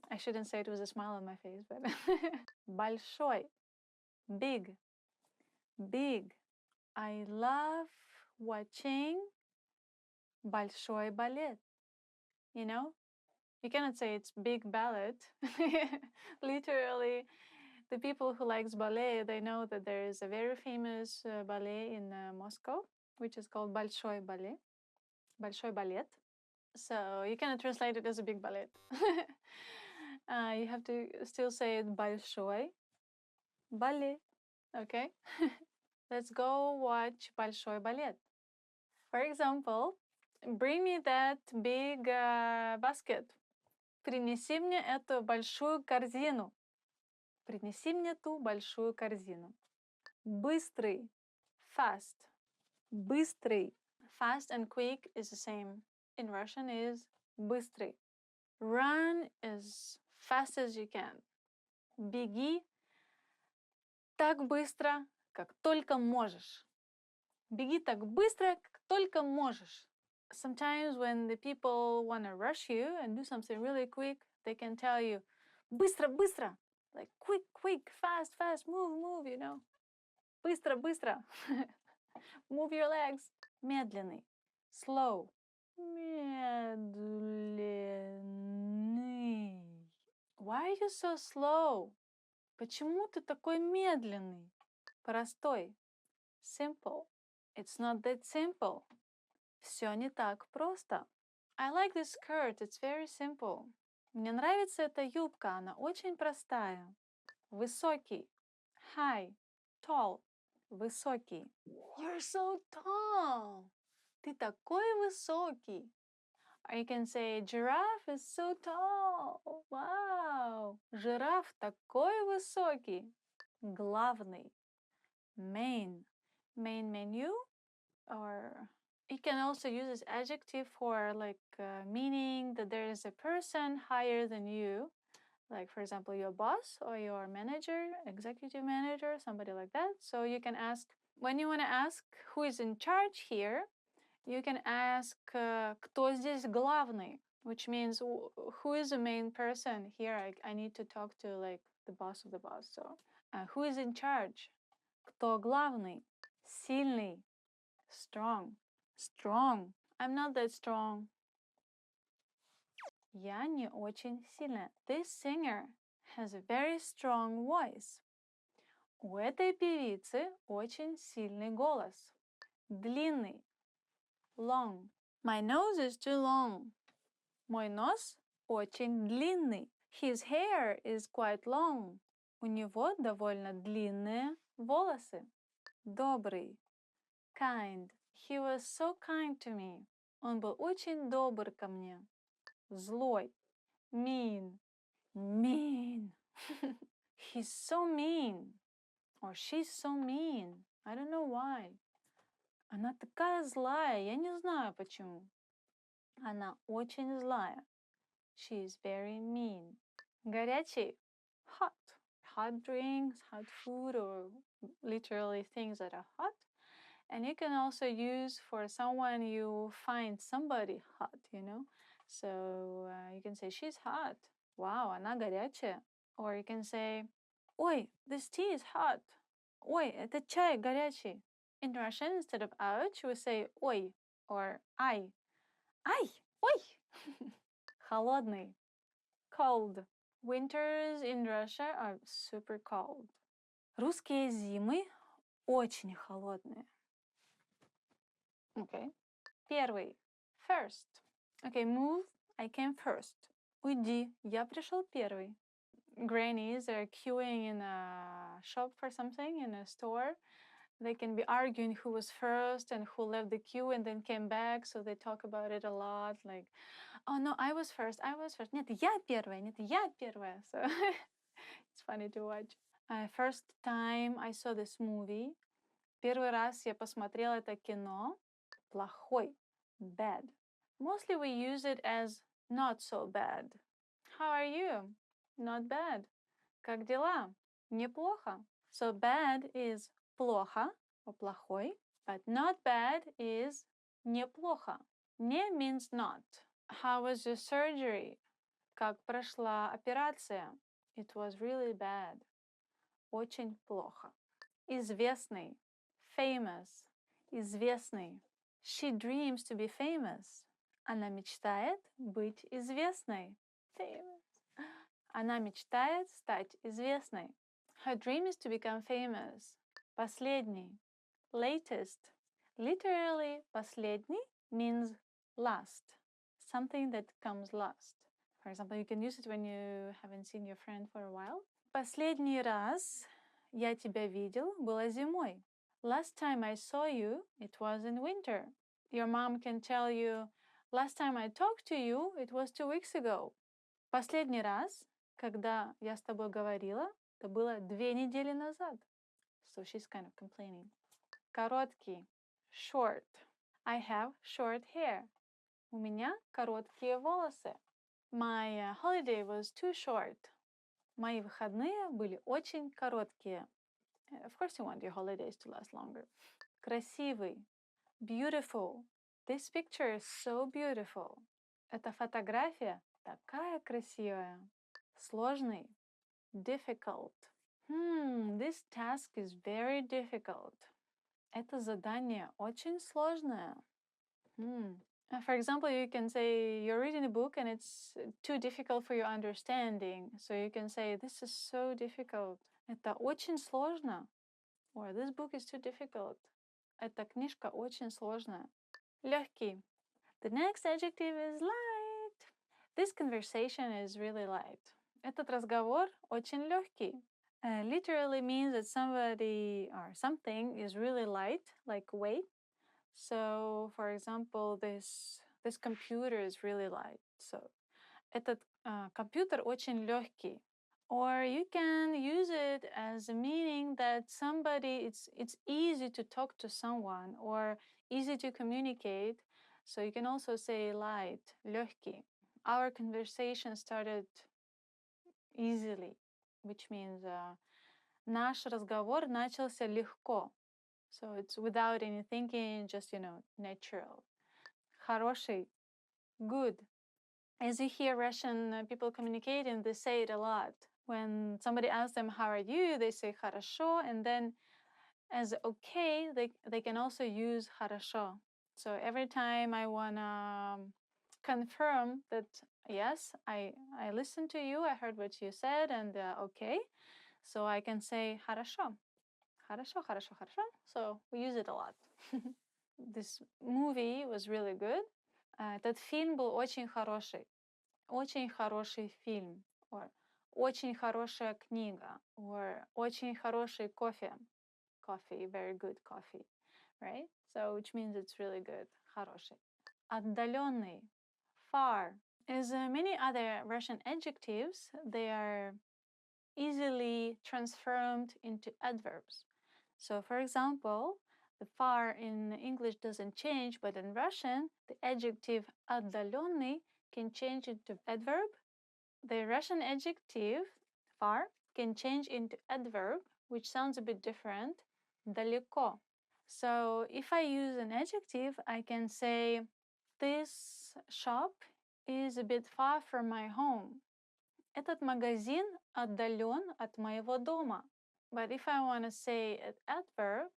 I shouldn't say it with a smile on my face, but большой, big, big. I love watching большой балет. You know, you cannot say it's big ballet. Literally, the people who likes ballet, they know that there is a very famous ballet in Moscow, which is called большой балет. So you cannot translate it as a big ballet. You have to still say it большой балет. Okay? Let's go watch большой балет. For example, bring me that big basket. Принеси мне эту большую корзину. Принеси мне ту большую корзину. Быстрый, fast. Быстрый, Fast and quick is the same. In Russian is быстрый. Run as fast as you can. Беги так быстро, как только можешь. Беги так быстро, как только можешь. Sometimes when the people want to rush you and do something really quick, they can tell you, быстро, быстро. Like quick, quick, fast, fast, move, move, you know. Быстро, быстро. Move your legs. Медленный. Slow. Медленный. Why are you so slow? Почему ты такой медленный? Простой. Simple. It's not that simple. Все не так просто. I like this skirt. It's very simple. Мне нравится эта юбка. Она очень простая. Высокий. High. Tall. Высокий. You're so tall. Ты такой высокий. Or you can say, giraffe is so tall. Wow. Жираф такой высокий. Главный. Main. Main menu. Or you can also use this adjective for like meaning that there is a person higher than you. Like, for example, your boss or your manager, executive manager, somebody like that. So you can ask, when you want to ask who is in charge here, you can ask, кто здесь главный? Which means, who is the main person here? I need to talk to like the boss of the boss. So, who is in charge? Кто главный? Сильный. Strong. Strong. I'm not that strong. Я не очень сильная. This singer has a very strong voice. У этой певицы очень сильный голос. Длинный. Long. My nose is too long. Мой нос очень длинный. His hair is quite long. У него довольно длинные волосы. Добрый. Kind. He was so kind to me. Он был очень добр ко мне. Злой. Mean. Mean. He's so mean. Or she's so mean. I don't know why. Она такая злая, я не знаю почему. Она очень злая. She is very mean. Горячий. Hot. Hot drinks, hot food, or literally things that are hot. And you can also use for someone you find somebody hot, you know. So you can say, she's hot. Wow, она горячая. Or you can say, ой, this tea is hot. Ой, этот чай горячий. In Russian, instead of ouch, we say ой or ай. Ай, ой. Холодный. Cold. Winters in Russia are super cold. Русские зимы очень холодные. Okay. Первый. First. Okay, move. I came first. Уйди. Я пришел первый. Grannies are queuing in a shop for something, in a store. They can be arguing who was first and who left the queue and then came back. So they talk about it a lot. Like, oh no, I was first. I was first. Нет, я первая. Нет, я первая. So it's funny to watch. First time I saw this movie. Первый раз я посмотрела это кино. Плохой. Bad. Mostly we use it as not so bad. How are you? Not bad. Как дела? Неплохо. So bad is плохо or плохой, but not bad is неплохо. Не means not. How was your surgery? Как прошла операция? It was really bad. Очень плохо. Известный. Famous. Известный. She dreams to be famous. Она мечтает быть известной. Famous. Она мечтает стать известной. Her dream is to become famous. Последний. Latest. Literally, последний means last. Something that comes last. For example, you can use it when you haven't seen your friend for a while. Последний раз я тебя видел было зимой. Last time I saw you, it was in winter. Your mom can tell you, last time I talked to you, it was 2 weeks ago. Последний раз, когда я с тобой говорила, это было 2 недели назад. So she's kind of complaining. Короткий. Short. I have short hair. У меня короткие волосы. My holiday was too short. Мои выходные были очень короткие. Of course you want your holidays to last longer. Красивый. Beautiful. This picture is so beautiful. Эта фотография такая красивая. Сложный. Difficult. This task is very difficult. Это задание очень сложное. For example, you can say you're reading a book and it's too difficult for your understanding. So you can say, this is so difficult. Это очень сложно. Or this book is too difficult. Эта книжка очень сложная. Легкий. The next adjective is light. This conversation is really light. Этот разговор очень легкий. Literally means that somebody or something is really light, like weight. So, for example, this computer is really light. So, этот компьютер очень легкий. Or you can use it as a meaning that somebody, it's easy to talk to someone or easy to communicate. So you can also say light, легкий. Our conversation started easily, which means наш разговор начался легко. So it's without any thinking, just, natural. Хороший, good. As you hear Russian people communicating, they say it a lot. When somebody asks them, how are you? They say хорошо. And then as okay, they can also use хорошо. So every time I want to confirm that, yes, I listened to you, I heard what you said, and okay. So I can say хорошо. Хорошо, хорошо, хорошо. So we use it a lot. This movie was really good. Этот фильм был очень хороший. Очень хороший фильм. Or очень хорошая книга. Or очень хороший кофе. Coffee, very good coffee. Right? So which means it's really good. Хороший. Отдаленный. Far. As many other Russian adjectives, they are easily transformed into adverbs. So, for example, the far in English doesn't change, but in Russian, the adjective отдаленный can change into adverb. The Russian adjective far can change into adverb, which sounds a bit different. Далеко. So, if I use an adjective, I can say, this shop is a bit far from my home. Этот магазин отдален от моего дома. But if I want to say an adverb,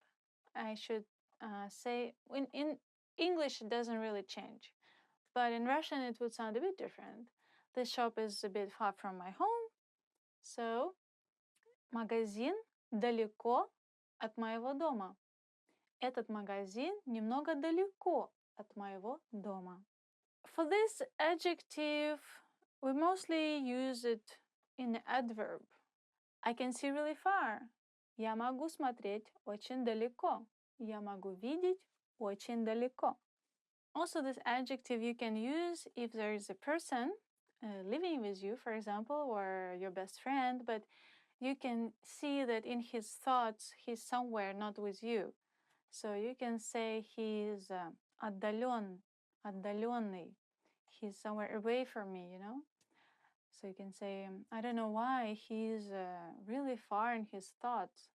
I should say, in English, it doesn't really change. But in Russian, it would sound a bit different. This shop is a bit far from my home. So, магазин далеко от моего дома. Этот магазин немного далеко от моего дома. For this adjective, we mostly use it in the adverb. I can see really far. Я могу смотреть очень далеко. Я могу видеть очень далеко. Also, this adjective you can use if there is a person living with you, for example, or your best friend, but you can see that in his thoughts he's somewhere not with you. So you can say he's отдален, отдаленный. He's somewhere away from me, So you can say, I don't know why, he's really far in his thoughts.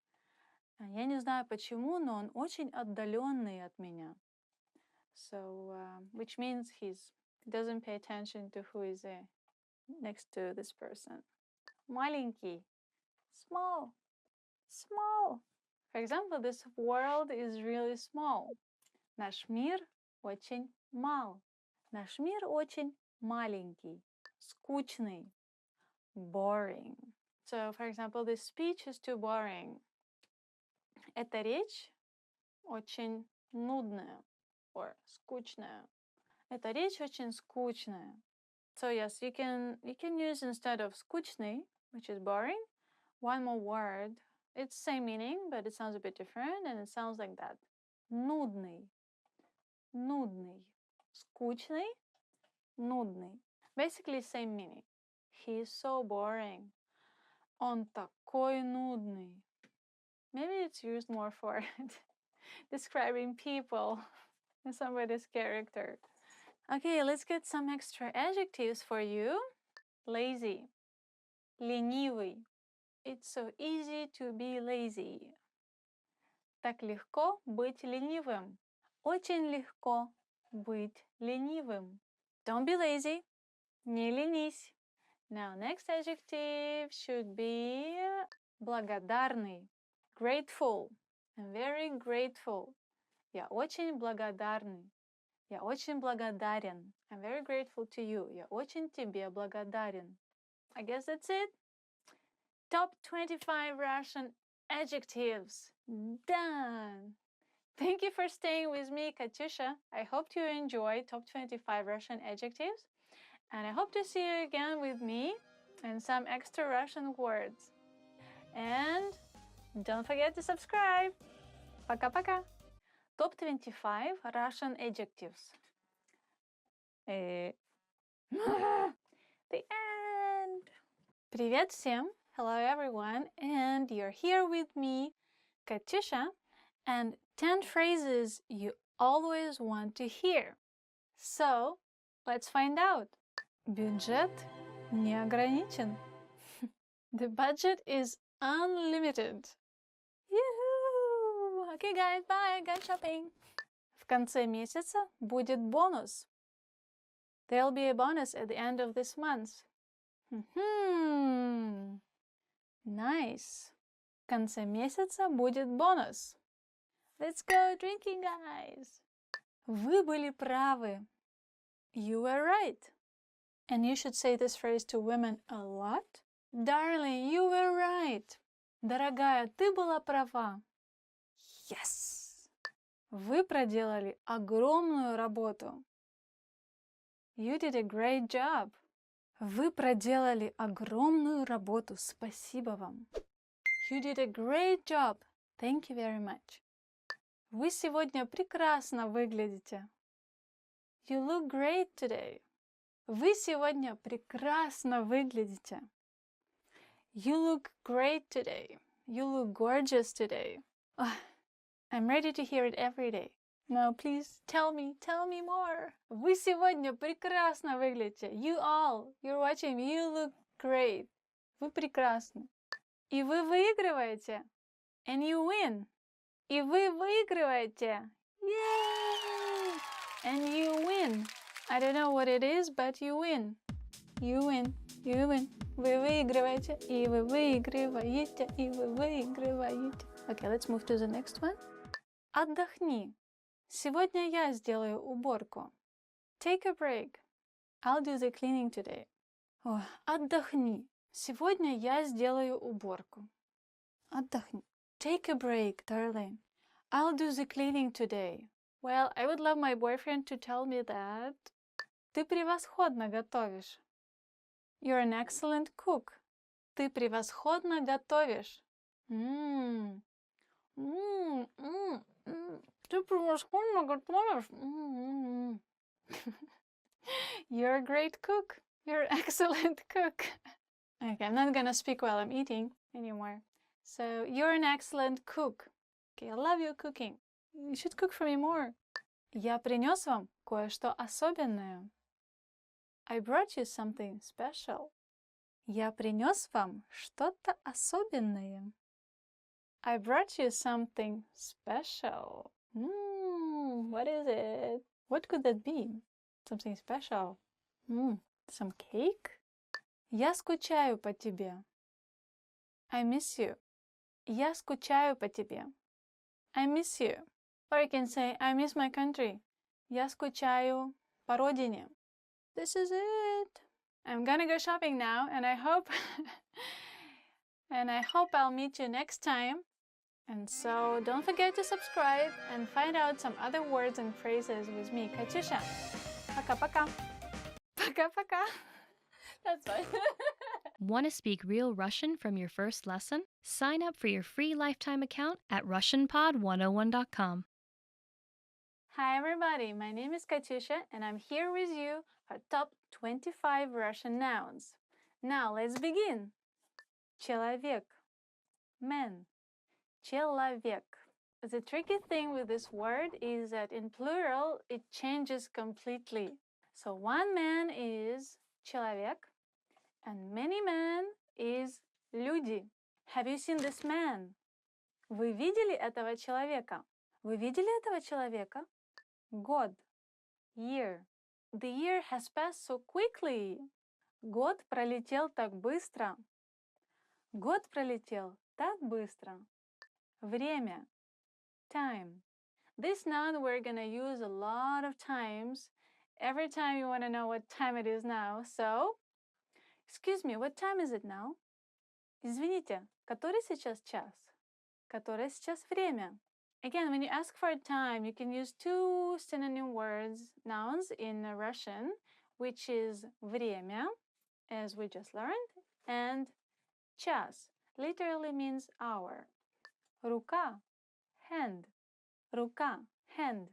Я не знаю почему, но он очень отдаленный от меня. So, which means he doesn't pay attention to who is next to this person. Маленький, small, small. For example, this world is really small. Наш мир очень мал. Наш мир очень маленький. Скучный. Boring. So, for example, this speech is too boring. Эта речь очень нудная. Or скучная. Эта речь очень скучная. So yes, you can use instead of скучный, which is boring, one more word. It's same meaning, but it sounds a bit different, and it sounds like that. Нудный. Нудный. Скучный. Нудный. Basically same meaning. He is so boring. Он такой нудный. Maybe it's used more for describing people. somebody's character. Okay, let's get some extra adjectives for you. Lazy. Ленивый. It's so easy to be lazy. Так легко быть ленивым. Очень легко быть ленивым. Don't be lazy. Не ленись. Now, next adjective should be благодарный. Grateful. I'm very grateful. Я очень благодарный. Я очень благодарен. I'm very grateful to you. Я очень тебе благодарен. I guess that's it. Top 25 Russian adjectives. Done. Thank you for staying with me, Katyusha. I hope you enjoy top 25 Russian adjectives. And I hope to see you again with me and some extra Russian words. And don't forget to subscribe. Пока-пока. Top 25 Russian adjectives. The end. Привет всем. Hello everyone. And you're here with me, Katyusha, and 10 phrases you always want to hear. So, let's find out. Бюджет не ограничен. The budget is unlimited. Yoo-hoo! Okay guys, bye, go shopping. В конце месяца будет бонус. There'll be a bonus at the end of this month. Nice. В конце месяца будет бонус. Let's go drinking, guys. Вы были правы. You were right. And you should say this phrase to women a lot. Darling, you were right. Дорогая, ты была права. Yes. Вы проделали огромную работу. You did a great job. Вы проделали огромную работу. Спасибо вам. You did a great job. Thank you very much. Вы сегодня прекрасно выглядите. You look great today. Вы сегодня прекрасно выглядите. You look great today. You look gorgeous today. Oh, I'm ready to hear it every day. No, please tell me more. Вы сегодня прекрасно выглядите. You're watching me, you look great. Вы прекрасны. И вы выигрываете. And you win. И вы выигрываете. Yay! And you win. I don't know what it is, but you win. You win. You win. Вы выигрываете. И вы выигрываете. И вы выигрываете. Okay, let's move to the next one. Отдохни. Сегодня я сделаю уборку. Take a break. I'll do the cleaning today. Oh, отдохни. Сегодня я сделаю уборку. Отдохни. Take a break, darling. I'll do the cleaning today. Well, I would love my boyfriend to tell me that. Ты превосходно готовишь. You're an excellent cook. Ты превосходно готовишь. Ты превосходно готовишь. You're a great cook. You're an excellent cook. Okay, I'm not gonna speak while I'm eating anymore. So, you're an excellent cook. Okay, I love your cooking. You should cook for me more. Я принес вам кое-что особенное. I brought you something special. Я принес вам что-то особенное. I brought you something special. What is it? What could that be? Something special. Some cake? Я скучаю по тебе. I miss you. Я скучаю по тебе. I miss you. Or you can say, I miss my country. Я скучаю по родине. This is it. I'm gonna go shopping now, and I hope I'll meet you next time. And so don't forget to subscribe and find out some other words and phrases with me, Katyusha. Пока-пока. Пока-пока. That's fine. Want to speak real Russian from your first lesson? Sign up for your free lifetime account at RussianPod101.com. Hi everybody, my name is Katyusha and I'm here with you for top 25 Russian nouns. Now let's begin. Человек. Man. Человек. The tricky thing with this word is that in plural it changes completely. So one man is человек and many men is люди. Have you seen this man? Вы видели этого человека? Вы видели этого человека? Год. Year. The year has passed so quickly. Год пролетел так быстро. Год пролетел так быстро. Время. Time. This noun we're gonna use a lot of times. Every time you want to know what time it is now. So, excuse me, what time is it now? Извините, который сейчас час? Которое сейчас время? Again, when you ask for time, you can use two synonym words, nouns in Russian, which is время, as we just learned, and час, literally means hour. Рука, hand. Рука, hand.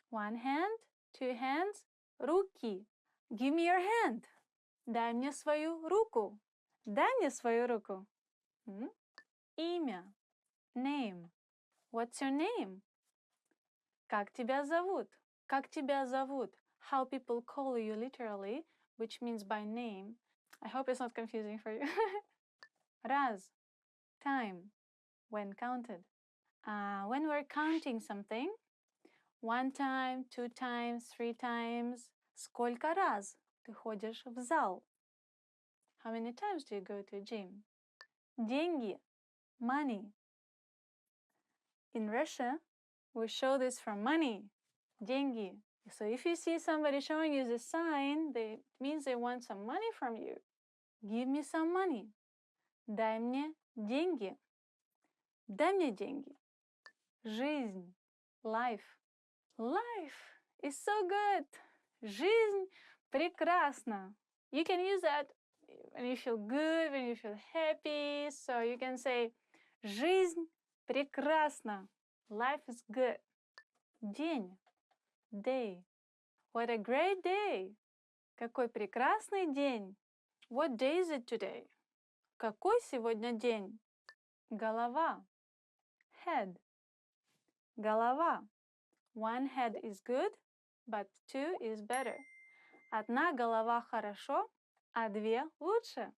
One hand, two hands, руки. Give me your hand. Дай мне свою руку. Дай мне свою руку. Имя, name. What's your name? Как тебя зовут? Как тебя зовут? How people call you literally, which means by name. I hope it's not confusing for you. Раз, time, when counted. When we're counting something, one time, two times, three times. Сколько раз ты ходишь в зал? How many times do you go to a gym? Деньги, money. In Russia, we show this for money, деньги. So if you see somebody showing you this sign, it means they want some money from you. Give me some money. Дай мне деньги. Дай мне деньги. Жизнь, life. Life is so good. Жизнь прекрасна. You can use that when you feel good, when you feel happy. So you can say, жизнь прекрасна. Life is good. День, day. What a great day. Какой прекрасный день. What day is it today? Какой сегодня день? Голова, head. Голова. One head is good, but two is better. Одна голова хорошо, а две лучше.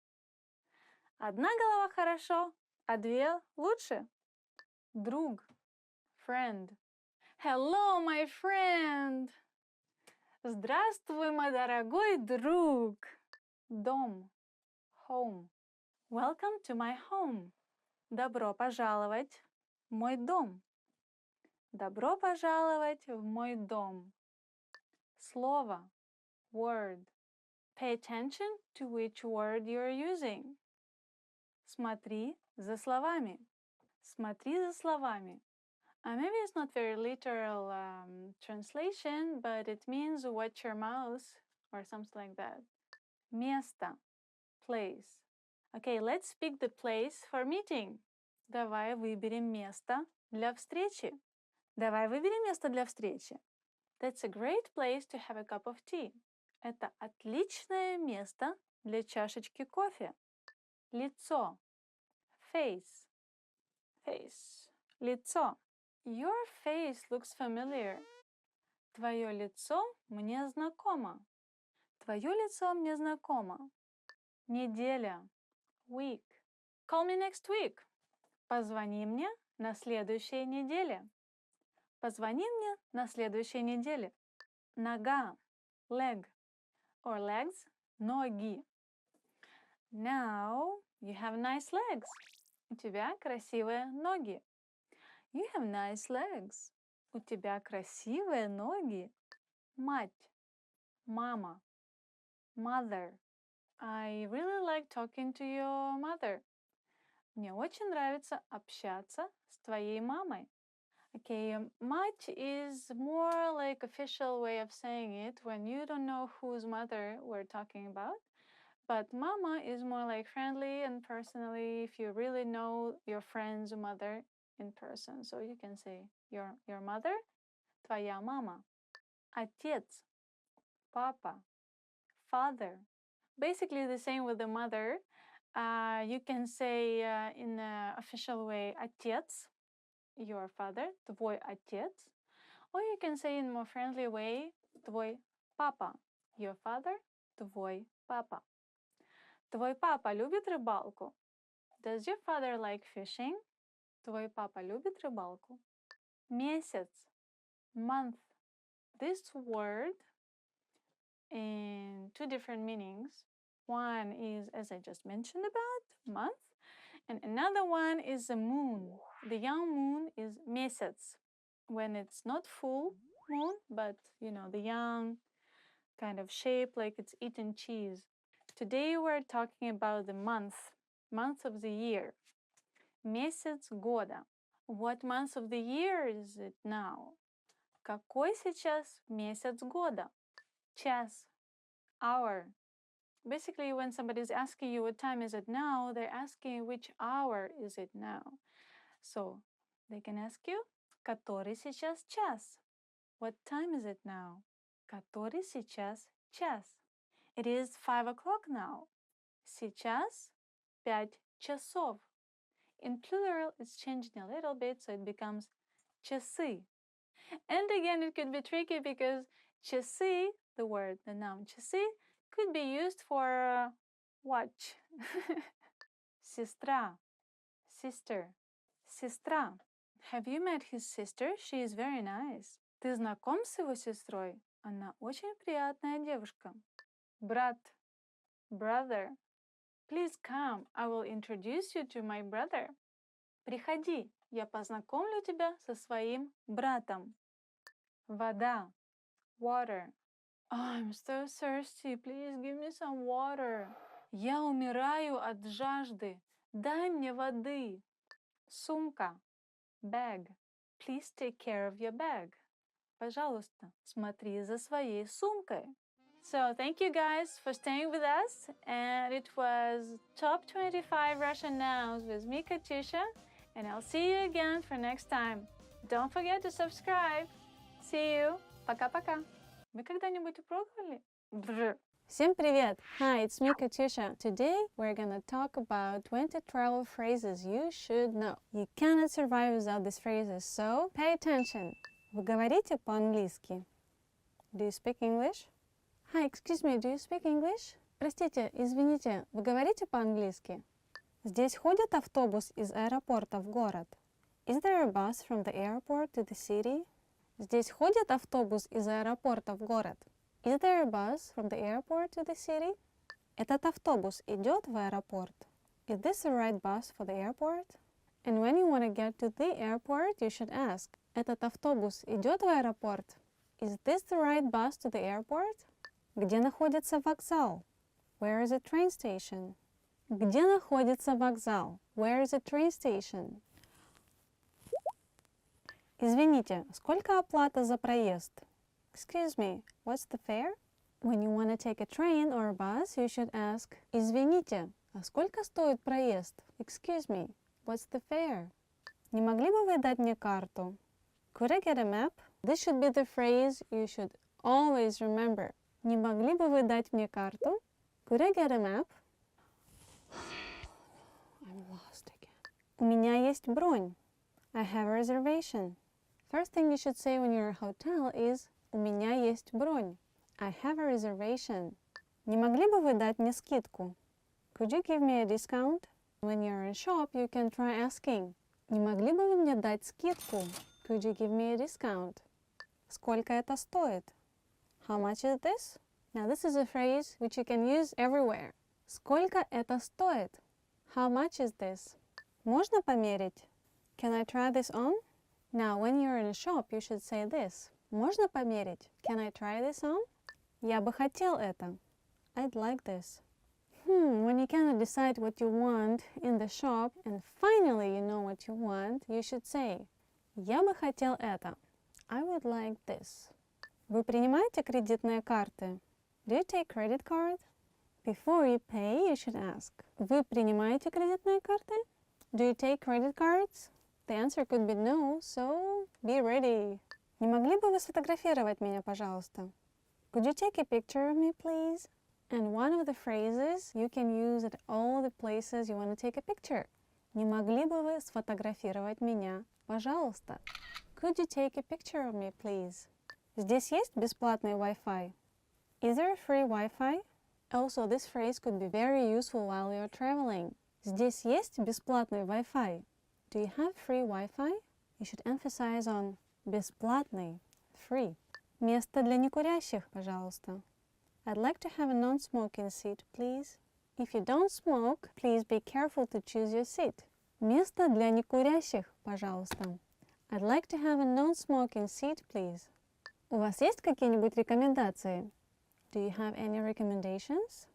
Одна голова хорошо, а две лучше. Друг, friend. Hello, my friend. Здравствуй, мой дорогой друг. Дом, home. Welcome to my home. Добро пожаловать в мой дом. Добро пожаловать в мой дом. Слово, word. Pay attention to which word you're using. Смотри за словами. Смотри за словами. Maybe it's not very literal translation, but it means watch your mouse or something like that. Место, place. Okay, let's pick the place for meeting. Давай выберем место для встречи. Давай выберем место для встречи. That's a great place to have a cup of tea. Это отличное место для чашечки кофе. Лицо, face, face, лицо. Your face looks familiar. Твое лицо мне знакомо. Твое лицо мне знакомо. Неделя, week. Call me next week. Позвони мне на следующей неделе. Позвони мне на следующей неделе. Нога, leg, or legs, ноги. Now you have nice legs. У тебя красивые ноги. You have nice legs. У тебя красивые ноги. Мать, мама, mother. I really like talking to your mother. Мне очень нравится общаться с твоей мамой. Okay, мать is more like official way of saying it when you don't know whose mother we're talking about. But mama is more like friendly and personally if you really know your friend's mother in person. So you can say your mother, твоя мама. Отец, папа, father. Basically the same with the mother. You can say in the official way отец, your father, твой отец. Or you can say in more friendly way, твой папа, your father, твой папа. Твой папа любит рыбалку? Does your father like fishing? Твой папа любит рыбалку? Месяц, month. This word in two different meanings. One is, as I just mentioned about, month, and another one is the moon. The young moon is месяц. When it's not full moon, but the young kind of shape like it's eaten cheese. Today we're talking about the month of the year. Месяц года. What month of the year is it now? Какой сейчас месяц года? Час, hour. Basically, when somebody's asking you what time is it now, they're asking which hour is it now. So they can ask you, который сейчас час? What time is it now? Который сейчас час? It is 5 o'clock now. Сейчас 5 часов. In plural, it's changing a little bit, so it becomes часы. And again, it could be tricky because часы, the word, the noun часы, could be used for watch. Сестра, sister, сестра. Have you met his sister? She is very nice. Ты знаком с его сестрой? Она очень приятная девушка. Брат, brother. Please come, I will introduce you to my brother. Приходи, я познакомлю тебя со своим братом. Вода, water. Oh, I'm so thirsty, please give me some water. Я умираю от жажды, дай мне воды. Сумка, bag. Please take care of your bag. Пожалуйста, смотри за своей сумкой. So thank you guys for staying with us, and it was Top 25 Russian Nouns with me, Katusha, and I'll see you again for next time. Don't forget to subscribe. See you. Пока-пока. Вы когда-нибудь пробовали? Брr. Всем привет! Hi, it's me, Katusha. Today we're gonna talk about 20 travel phrases you should know. You cannot survive without these phrases, so pay attention. Вы говорите по-английски? Do you speak English? Hi, excuse me, do you speak English? Простите, извините, вы говорите по-английски? Здесь ходит автобус из аэропорта в город? Is there a bus from the airport to the city? Здесь ходит автобус из аэропорта в город? Is there a bus from the airport to the city? Этот автобус идет в аэропорт? Is this the right bus for the airport? And when you want to get to the airport, you should ask, этот автобус идет в аэропорт? Is this the right bus to the airport? Где находится вокзал? Where is the train station? Где находится вокзал? Where is the train station? Извините, сколько оплата за проезд? Excuse me, what's the fare? When you want to take a train or a bus, you should ask, извините, а сколько стоит проезд? Excuse me, what's the fare? Не могли бы вы дать мне карту? Could I get a map? This should be the phrase you should always remember. Не могли бы вы дать мне карту? Could I get a map? I'm lost again. У меня есть бронь. I have a reservation. First thing you should say when you're at a hotel is у меня есть бронь. I have a reservation. Не могли бы вы дать мне скидку? Could you give me a discount? When you're in a shop, you can try asking. Не могли бы вы мне дать скидку? Could you give me a discount? Сколько это стоит? How much is this? Now this is a phrase which you can use everywhere. Сколько это стоит? How much is this? Можно померить? Can I try this on? Now when you're in a shop, you should say this. Можно померить? Can I try this on? Я бы хотел это. I'd like this. When you cannot decide what you want in the shop and finally you know what you want, you should say Я бы хотел это. I would like this. Вы принимаете кредитные карты? Do you take credit card? Before you pay, you should ask. Вы принимаете кредитные карты? Do you take credit cards? The answer could be no, so be ready. Не могли бы вы сфотографировать меня, пожалуйста? Could you take a picture of me, please? And one of the phrases you can use at all the places you want to take a picture. Не могли бы вы сфотографировать меня, пожалуйста? Could you take a picture of me, please? Здесь есть бесплатный Wi-Fi? Is there a free Wi-Fi? Also, this phrase could be very useful while you're traveling. Здесь есть бесплатный Wi-Fi? Do you have free Wi-Fi? You should emphasize on бесплатный, free. Место для некурящих, пожалуйста. I'd like to have a non-smoking seat, please. If you don't smoke, please be careful to choose your seat. Место для некурящих, пожалуйста. I'd like to have a non-smoking seat, please. У вас есть какие-нибудь рекомендации? Do you have any recommendations?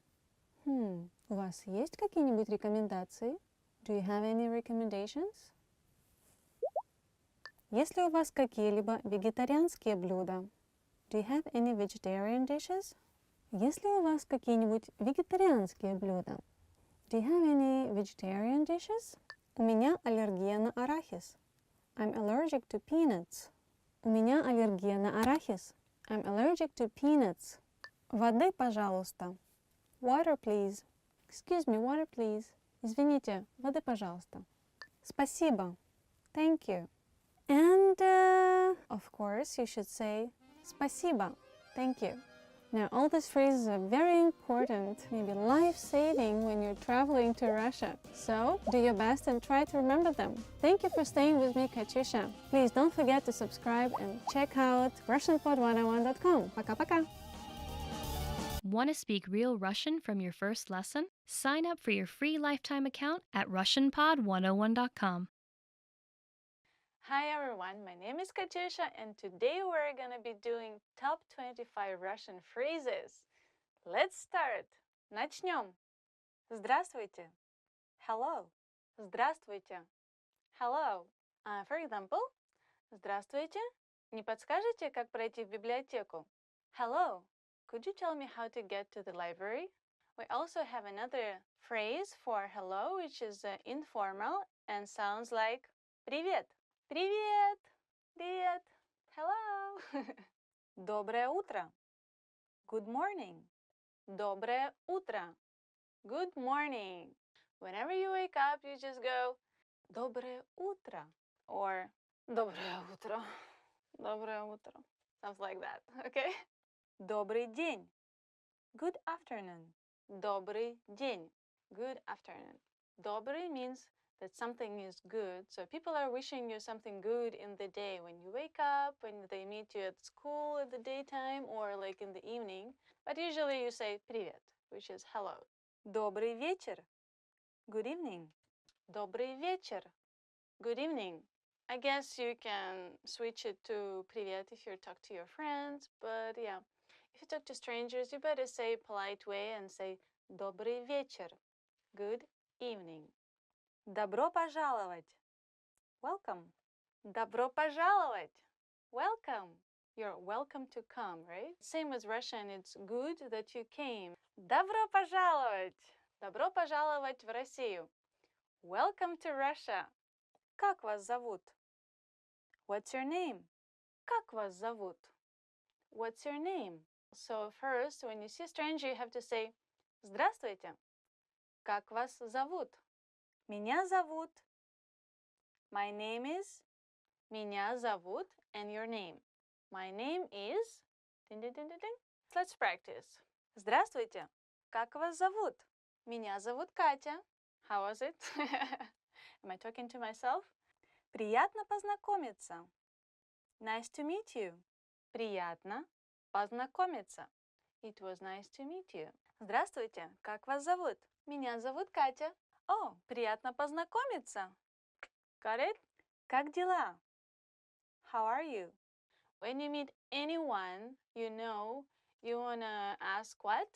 У вас есть какие-нибудь рекомендации? Do you have any recommendations? Есть ли у вас какие-либо вегетарианские блюда? Do you have any vegetarian dishes? Есть ли у вас какие-нибудь вегетарианские блюда? Do you have any vegetarian dishes? У меня аллергия на арахис. I'm allergic to peanuts. У меня аллергия на арахис. I'm allergic to peanuts. Воды, пожалуйста. Water, please. Excuse me, water, please. Извините, воды, пожалуйста. Спасибо. Thank you. And, of course, you should say спасибо. Thank you. Now, all these phrases are very important, maybe life-saving when you're traveling to Russia. So, do your best and try to remember them. Thank you for staying with me, Katyusha. Please don't forget to subscribe and check out RussianPod101.com. Пока-пока! Want to speak real Russian from your first lesson? Sign up for your free lifetime account at RussianPod101.com. Hi everyone, my name is Katyusha and today we're gonna be doing top 25 Russian phrases. Let's start! Начнем! Здравствуйте! Hello! Здравствуйте! Hello! For example, здравствуйте! Не подскажете, как пройти в библиотеку? Hello! Could you tell me how to get to the library? We also have another phrase for hello, which is informal and sounds like привет! Привет! Привет! Hello! Доброе утро! Good morning! Доброе утро! Good morning! Whenever you wake up, you just go Доброе утро or Доброе утро. Доброе утро. Sounds like that, okay? Добрый день. Good afternoon. Добрый день. Good afternoon. Добрый means that something is good. So people are wishing you something good in the day when you wake up, when they meet you at school at the daytime or like in the evening. But usually you say привет, which is hello. Добрый вечер. Good evening. Добрый вечер. Good evening. I guess you can switch it to привет if you talk to your friends, but yeah. If you talk to strangers, you better say polite way and say добрый вечер. Good evening. Добро пожаловать. Welcome. Добро пожаловать. Welcome. You're welcome to come, right? Same with Russian, it's good that you came. Добро пожаловать. Добро пожаловать в Россию. Welcome to Russia. Как вас зовут? What's your name? Как вас зовут? What's your name? So first, when you see a stranger, you have to say Здравствуйте. Как вас зовут? Меня зовут. My name is. Меня зовут and your name. My name is. Ding, ding, ding, ding, ding. Let's practice. Здравствуйте. Как вас зовут? Меня зовут Катя. How was it? Am I talking to myself? Приятно познакомиться. Nice to meet you. Приятно познакомиться. It was nice to meet you. Здравствуйте, как вас зовут? Меня зовут Катя. О, приятно познакомиться. Got it? Как дела? How are you? When you meet anyone, you know, you want to ask what?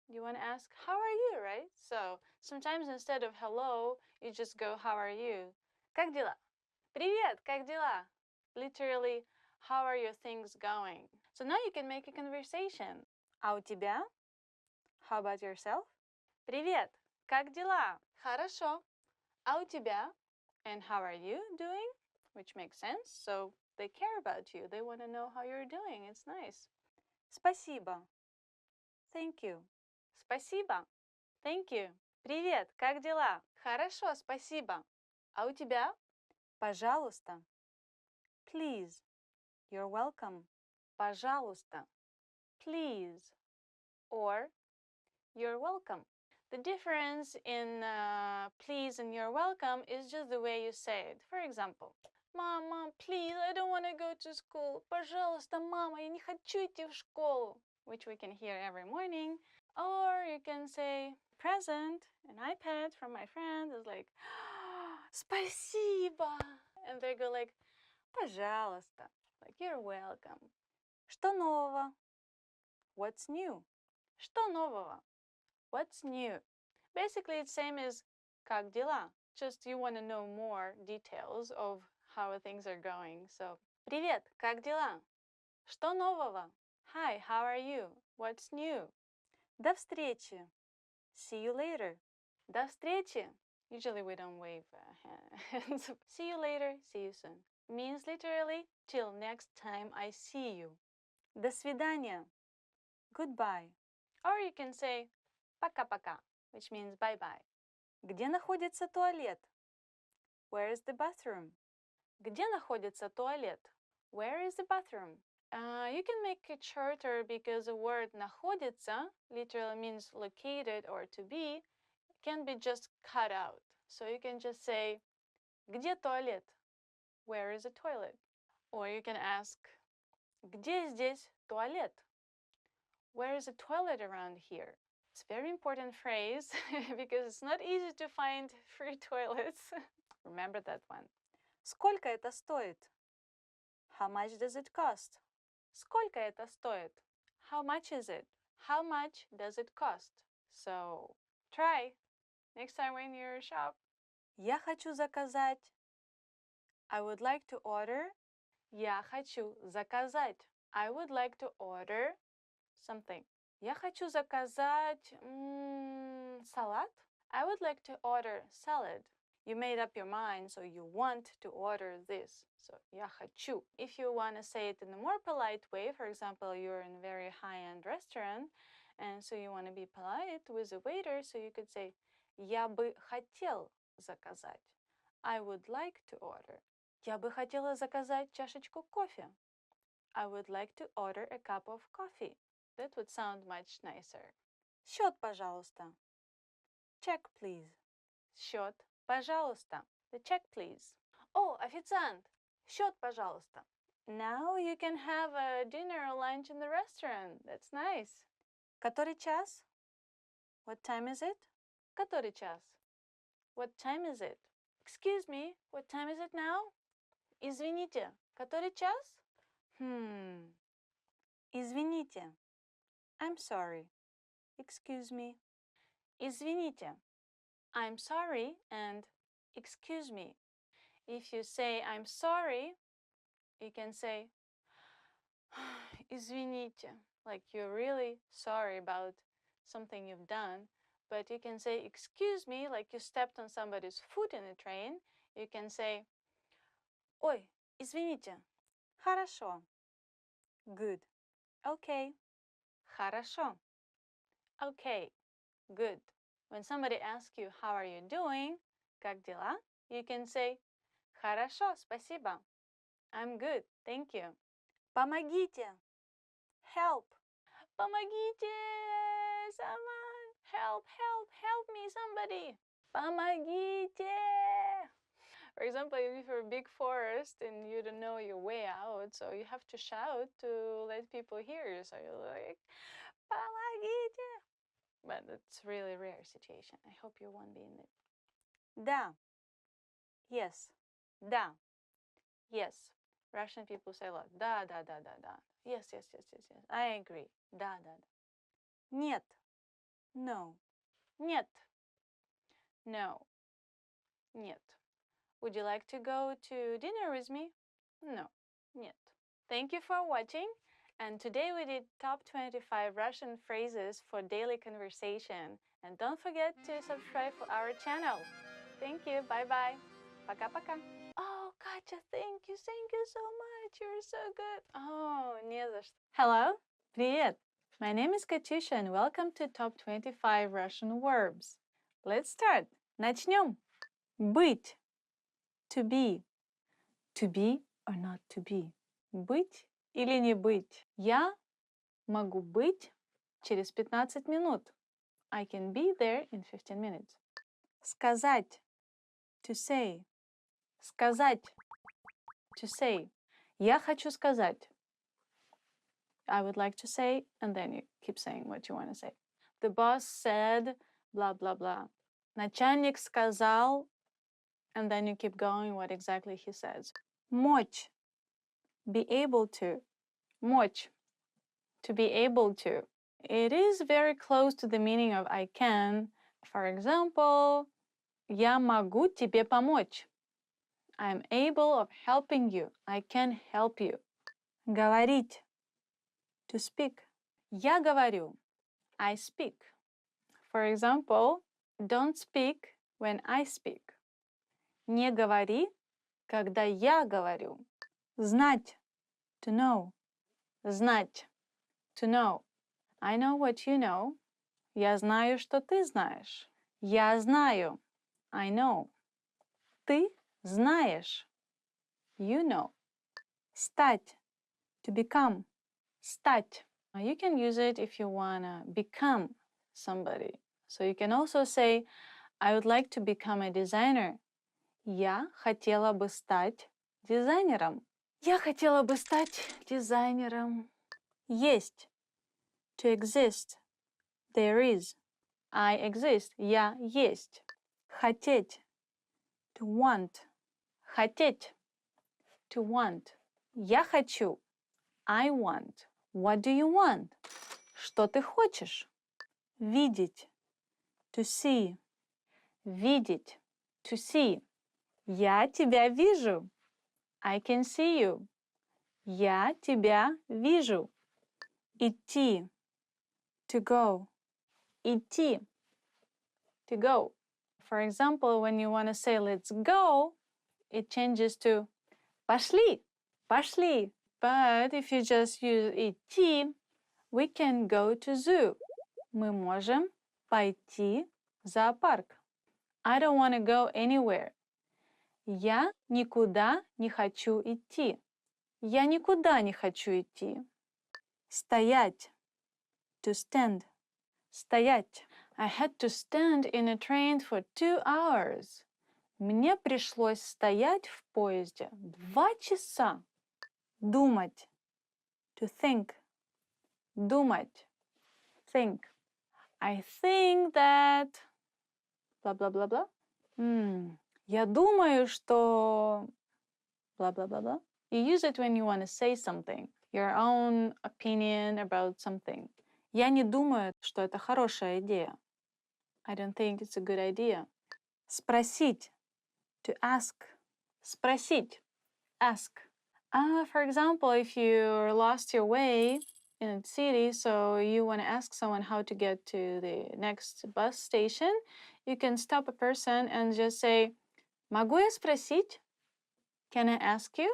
You want to ask, how are you, right? So sometimes instead of hello, you just go, how are you? Как дела? Привет, как дела? Literally, how are your things going? So now you can make a conversation. А у тебя? How about yourself? Привет, как дела? Хорошо. А у тебя? And how are you doing? Which makes sense. So they care about you. They want to know how you're doing. It's nice. Спасибо. Thank you. Спасибо. Thank you. Привет, как дела? Хорошо, спасибо. А у тебя? Пожалуйста. Please. You're welcome. Пожалуйста. Please. Or you're welcome. The difference in please and you're welcome is just the way you say it. For example, Mom, please, I don't want to go to school. Пожалуйста, мама, я не хочу идти в школу. Which we can hear every morning. Or you can say, present, an iPad from my friend is like, спасибо. And they go like, пожалуйста. Like, you're welcome. Что нового? What's new? Что нового? What's new? Basically, it's same as как дела. Just you want to know more details of how things are going. So, привет, как дела? Что нового? Hi, how are you? What's new? До встречи. See you later. До встречи. Usually we don't wave hands. See you later, see you soon. Means literally, till next time I see you. До свидания. Goodbye. Or you can say пока-пока, which means bye-bye. Где находится туалет? Where is the bathroom? Где находится туалет? Where is the bathroom? You can make it shorter because the word находится literally means located or to be, can be just cut out. So you can just say где туалет? Where is the toilet? Or you can ask где здесь туалет? Where is a toilet around here? It's a very important phrase because it's not easy to find free toilets. Remember that one. Сколько это стоит? How much does it cost? Сколько это стоит? How much is it? How much does it cost? So try next time when you're shop. Я хочу заказать. I would like to order. Я хочу заказать. I would like to order something. Я хочу заказать салат. I would like to order salad. You made up your mind, so you want to order this. So я хочу. If you want to say it in a more polite way, for example, you're in a very high-end restaurant, and so you want to be polite with the waiter, so you could say я бы хотел заказать. I would like to order. Я бы хотела заказать чашечку кофе. I would like to order a cup of coffee. That would sound much nicer. Счет, пожалуйста. Check, please. Счет, пожалуйста. The check, please. Oh, официант. Счет, пожалуйста. Now you can have a dinner or lunch in the restaurant. That's nice. Который час? What time is it? Который час? What time is it? Excuse me, what time is it now? Извините, который час? Извините. I'm sorry. Excuse me. Извините. I'm sorry and excuse me. If you say I'm sorry, you can say извините, like you're really sorry about something you've done. But you can say excuse me, like you stepped on somebody's foot in a train. You can say ой, извините. Хорошо. Good. Okay. Хорошо. Okay. Good. When somebody asks you, how are you doing? Как дела? You can say, хорошо, спасибо. I'm good, thank you. Помогите. Help. Помогите. Someone. Help, help, help me, somebody. Помогите. For example, if you're a big forest and you don't know your way out, so you have to shout to let people hear you. So you're like, помогите. But it's really rare situation. I hope you won't be in it. Да. Yes. Да. Yes. Russian people say a lot. Да, да, да, да, да. Yes, yes, yes, yes, yes. I agree. Да, да, да. Нет. No. Нет. No. Нет. Would you like to go to dinner with me? No. Нет. Thank you for watching. And today we did top 25 Russian phrases for daily conversation. And don't forget to subscribe for our channel. Thank you. Bye-bye. Пока-пока. Oh, Katya, thank you. Thank you so much. You're so good. Oh, не за что. Hello. Привет. My name is Katusha and welcome to Top 25 Russian Verbs. Let's start. Начнем. Быть. To be. To be or not to be. Быть или не быть. Я могу быть через 15 минут. I can be there in 15 minutes. Сказать. To say. Сказать. To say. Я хочу сказать. I would like to say, and then you keep saying what you want to say. The boss said, blah, blah, blah. Начальник сказал, and then you keep going what exactly he says. Мочь. Be able to. Мочь. To be able to. It is very close to the meaning of I can. For example, я могу тебе помочь. I am able of helping you. I can help you. Говорить. To speak. Я говорю. I speak. For example, don't speak when I speak. Не говори, когда я говорю. Знать. To know. Знать. To know. I know what you know. Я знаю, что ты знаешь. Я знаю. I know. Ты знаешь. You know. Стать. To become. Стать. You can use it if you want to become somebody. So you can also say, I would like to become a designer. Я хотела бы стать дизайнером. Я хотела бы стать дизайнером. Есть. To exist. There is. I exist. Я есть. Хотеть. To want. Хотеть. To want. Я хочу. I want. What do you want? Что ты хочешь? Видеть. To see. Видеть. To see. Я тебя вижу. I can see you. Я тебя вижу. Идти. To go. Идти. To go. For example, when you want to say let's go, it changes to пошли. Пошли. But if you just use идти, we can go to zoo. Мы можем пойти в зоопарк. I don't want to go anywhere. Я никуда не хочу идти. Я никуда не хочу идти. Стоять. To stand. Стоять. I had to stand in a train for 2 hours. Мне пришлось стоять в поезде 2 часа. Думать. To think. Думать. Think. I think that... Бла-бла-бла-бла. Я думаю, что... Бла-бла-бла-бла. You use it when you want to say something. Your own opinion about something. Я не думаю, что это хорошая идея. I don't think it's a good idea. Спросить. To ask. Спросить. Ask. For example, if you lost your way in a city, so you want to ask someone how to get to the next bus station, you can stop a person and just say, могу я спросить? Can I ask you?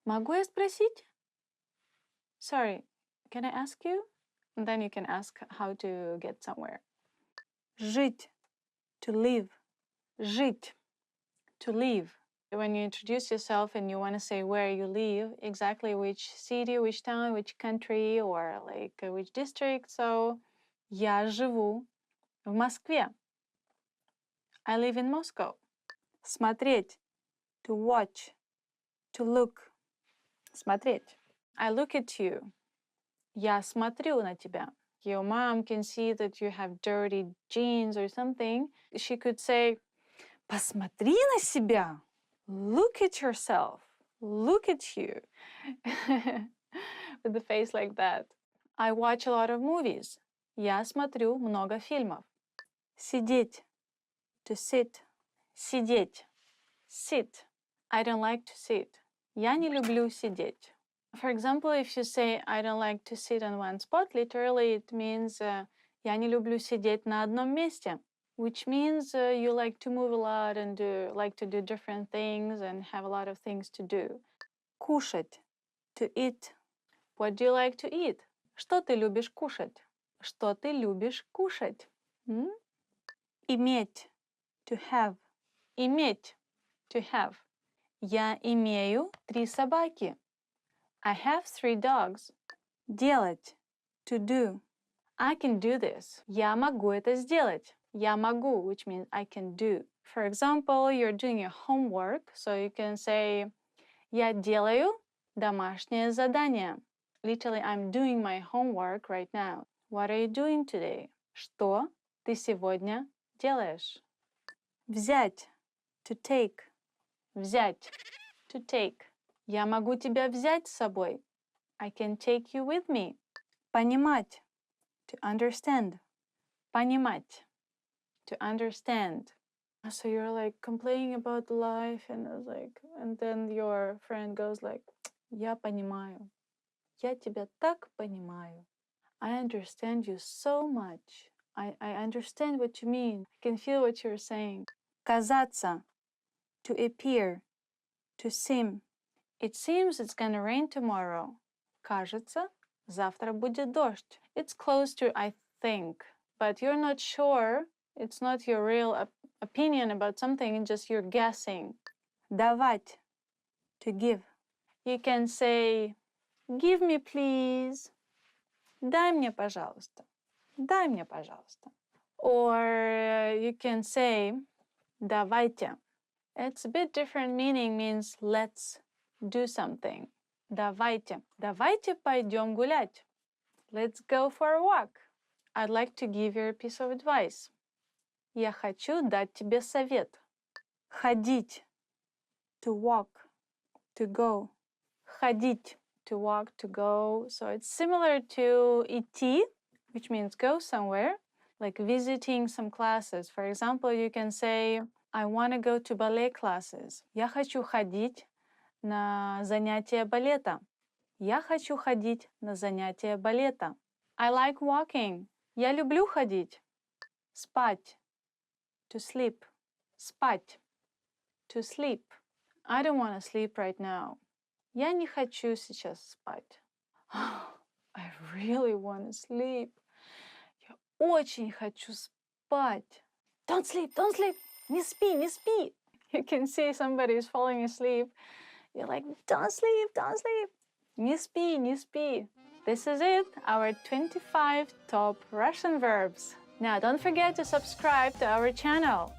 Могу я спросить? Sorry, can I ask you? And then you can ask how to get somewhere. Жить. To live. Жить. To live. When you introduce yourself and you want to say where you live, exactly which city, which town, which country, or like which district. So, я живу в Москве. I live in Moscow. Смотреть. To watch. To look. Смотреть. I look at you. Я смотрю на тебя. Your mom can see that you have dirty jeans or something. She could say, посмотри на себя. Look at yourself. Look at you. With the face like that. I watch a lot of movies. Я смотрю много фильмов. Сидеть. To sit. Сидеть. Sit. I don't like to sit. Я не люблю сидеть. For example, if you say, I don't like to sit on one spot, literally it means я не люблю сидеть на одном месте, which means you like to move a lot and like to do different things and have a lot of things to do. Кушать. To eat. What do you like to eat? Что ты любишь кушать? Что ты любишь кушать? Иметь. To have. Иметь. To have. Я имею 3 собаки. I have 3 dogs. Делать. To do. I can do this. Я могу это сделать. Я могу, which means I can do. For example, you're doing your homework, so you can say я делаю домашнее задание. Literally, I'm doing my homework right now. What are you doing today? Что ты сегодня делаешь? Взять. To take. Взять. To take. Я могу тебя взять с собой. I can take you with me. Понимать. To understand. Понимать. To understand. So you're like complaining about life and then your friend goes like, я понимаю. Я тебя так понимаю. I understand you so much. I understand what you mean. I can feel what you're saying. Казаться. To appear. To seem. It seems it's gonna rain tomorrow. Кажется, завтра будет дождь. It's close to I think, but you're not sure. It's not your real opinion about something, it's just you're guessing. Давать. To give. You can say, give me please. Дай мне, пожалуйста. Дай мне, пожалуйста. Or you can say, давайте. It's a bit different meaning, means let's do something. Давайте. Давайте пойдем гулять. Let's go for a walk. I'd like to give you a piece of advice. Я хочу дать тебе совет. Ходить. To walk. To go. Ходить. To walk, to go. So it's similar to идти, which means go somewhere, like visiting some classes. For example, you can say, I want to go to ballet classes. Я хочу ходить на занятия балета. Я хочу ходить на занятия балета. I like walking. Я люблю ходить. Спать. To sleep. Спать. To sleep. I don't want to sleep right now. Я не хочу сейчас спать. I really want to sleep. Я очень хочу спать. Don't sleep, don't sleep. Не спи, не спи. You can see somebody is falling asleep. You're like, don't sleep, don't sleep. Не спи, не спи. This is it, our 25 top Russian verbs. Now, don't forget to subscribe to our channel.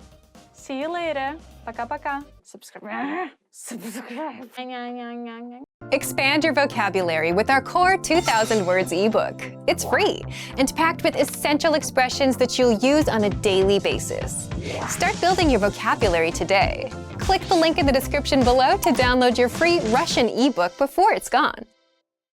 See you later. Пока-пока. Subscribe. Subscribe. Expand your vocabulary with our core 2,000 words ebook. It's free and packed with essential expressions that you'll use on a daily basis. Start building your vocabulary today. Click the link in the description below to download your free Russian ebook before it's gone.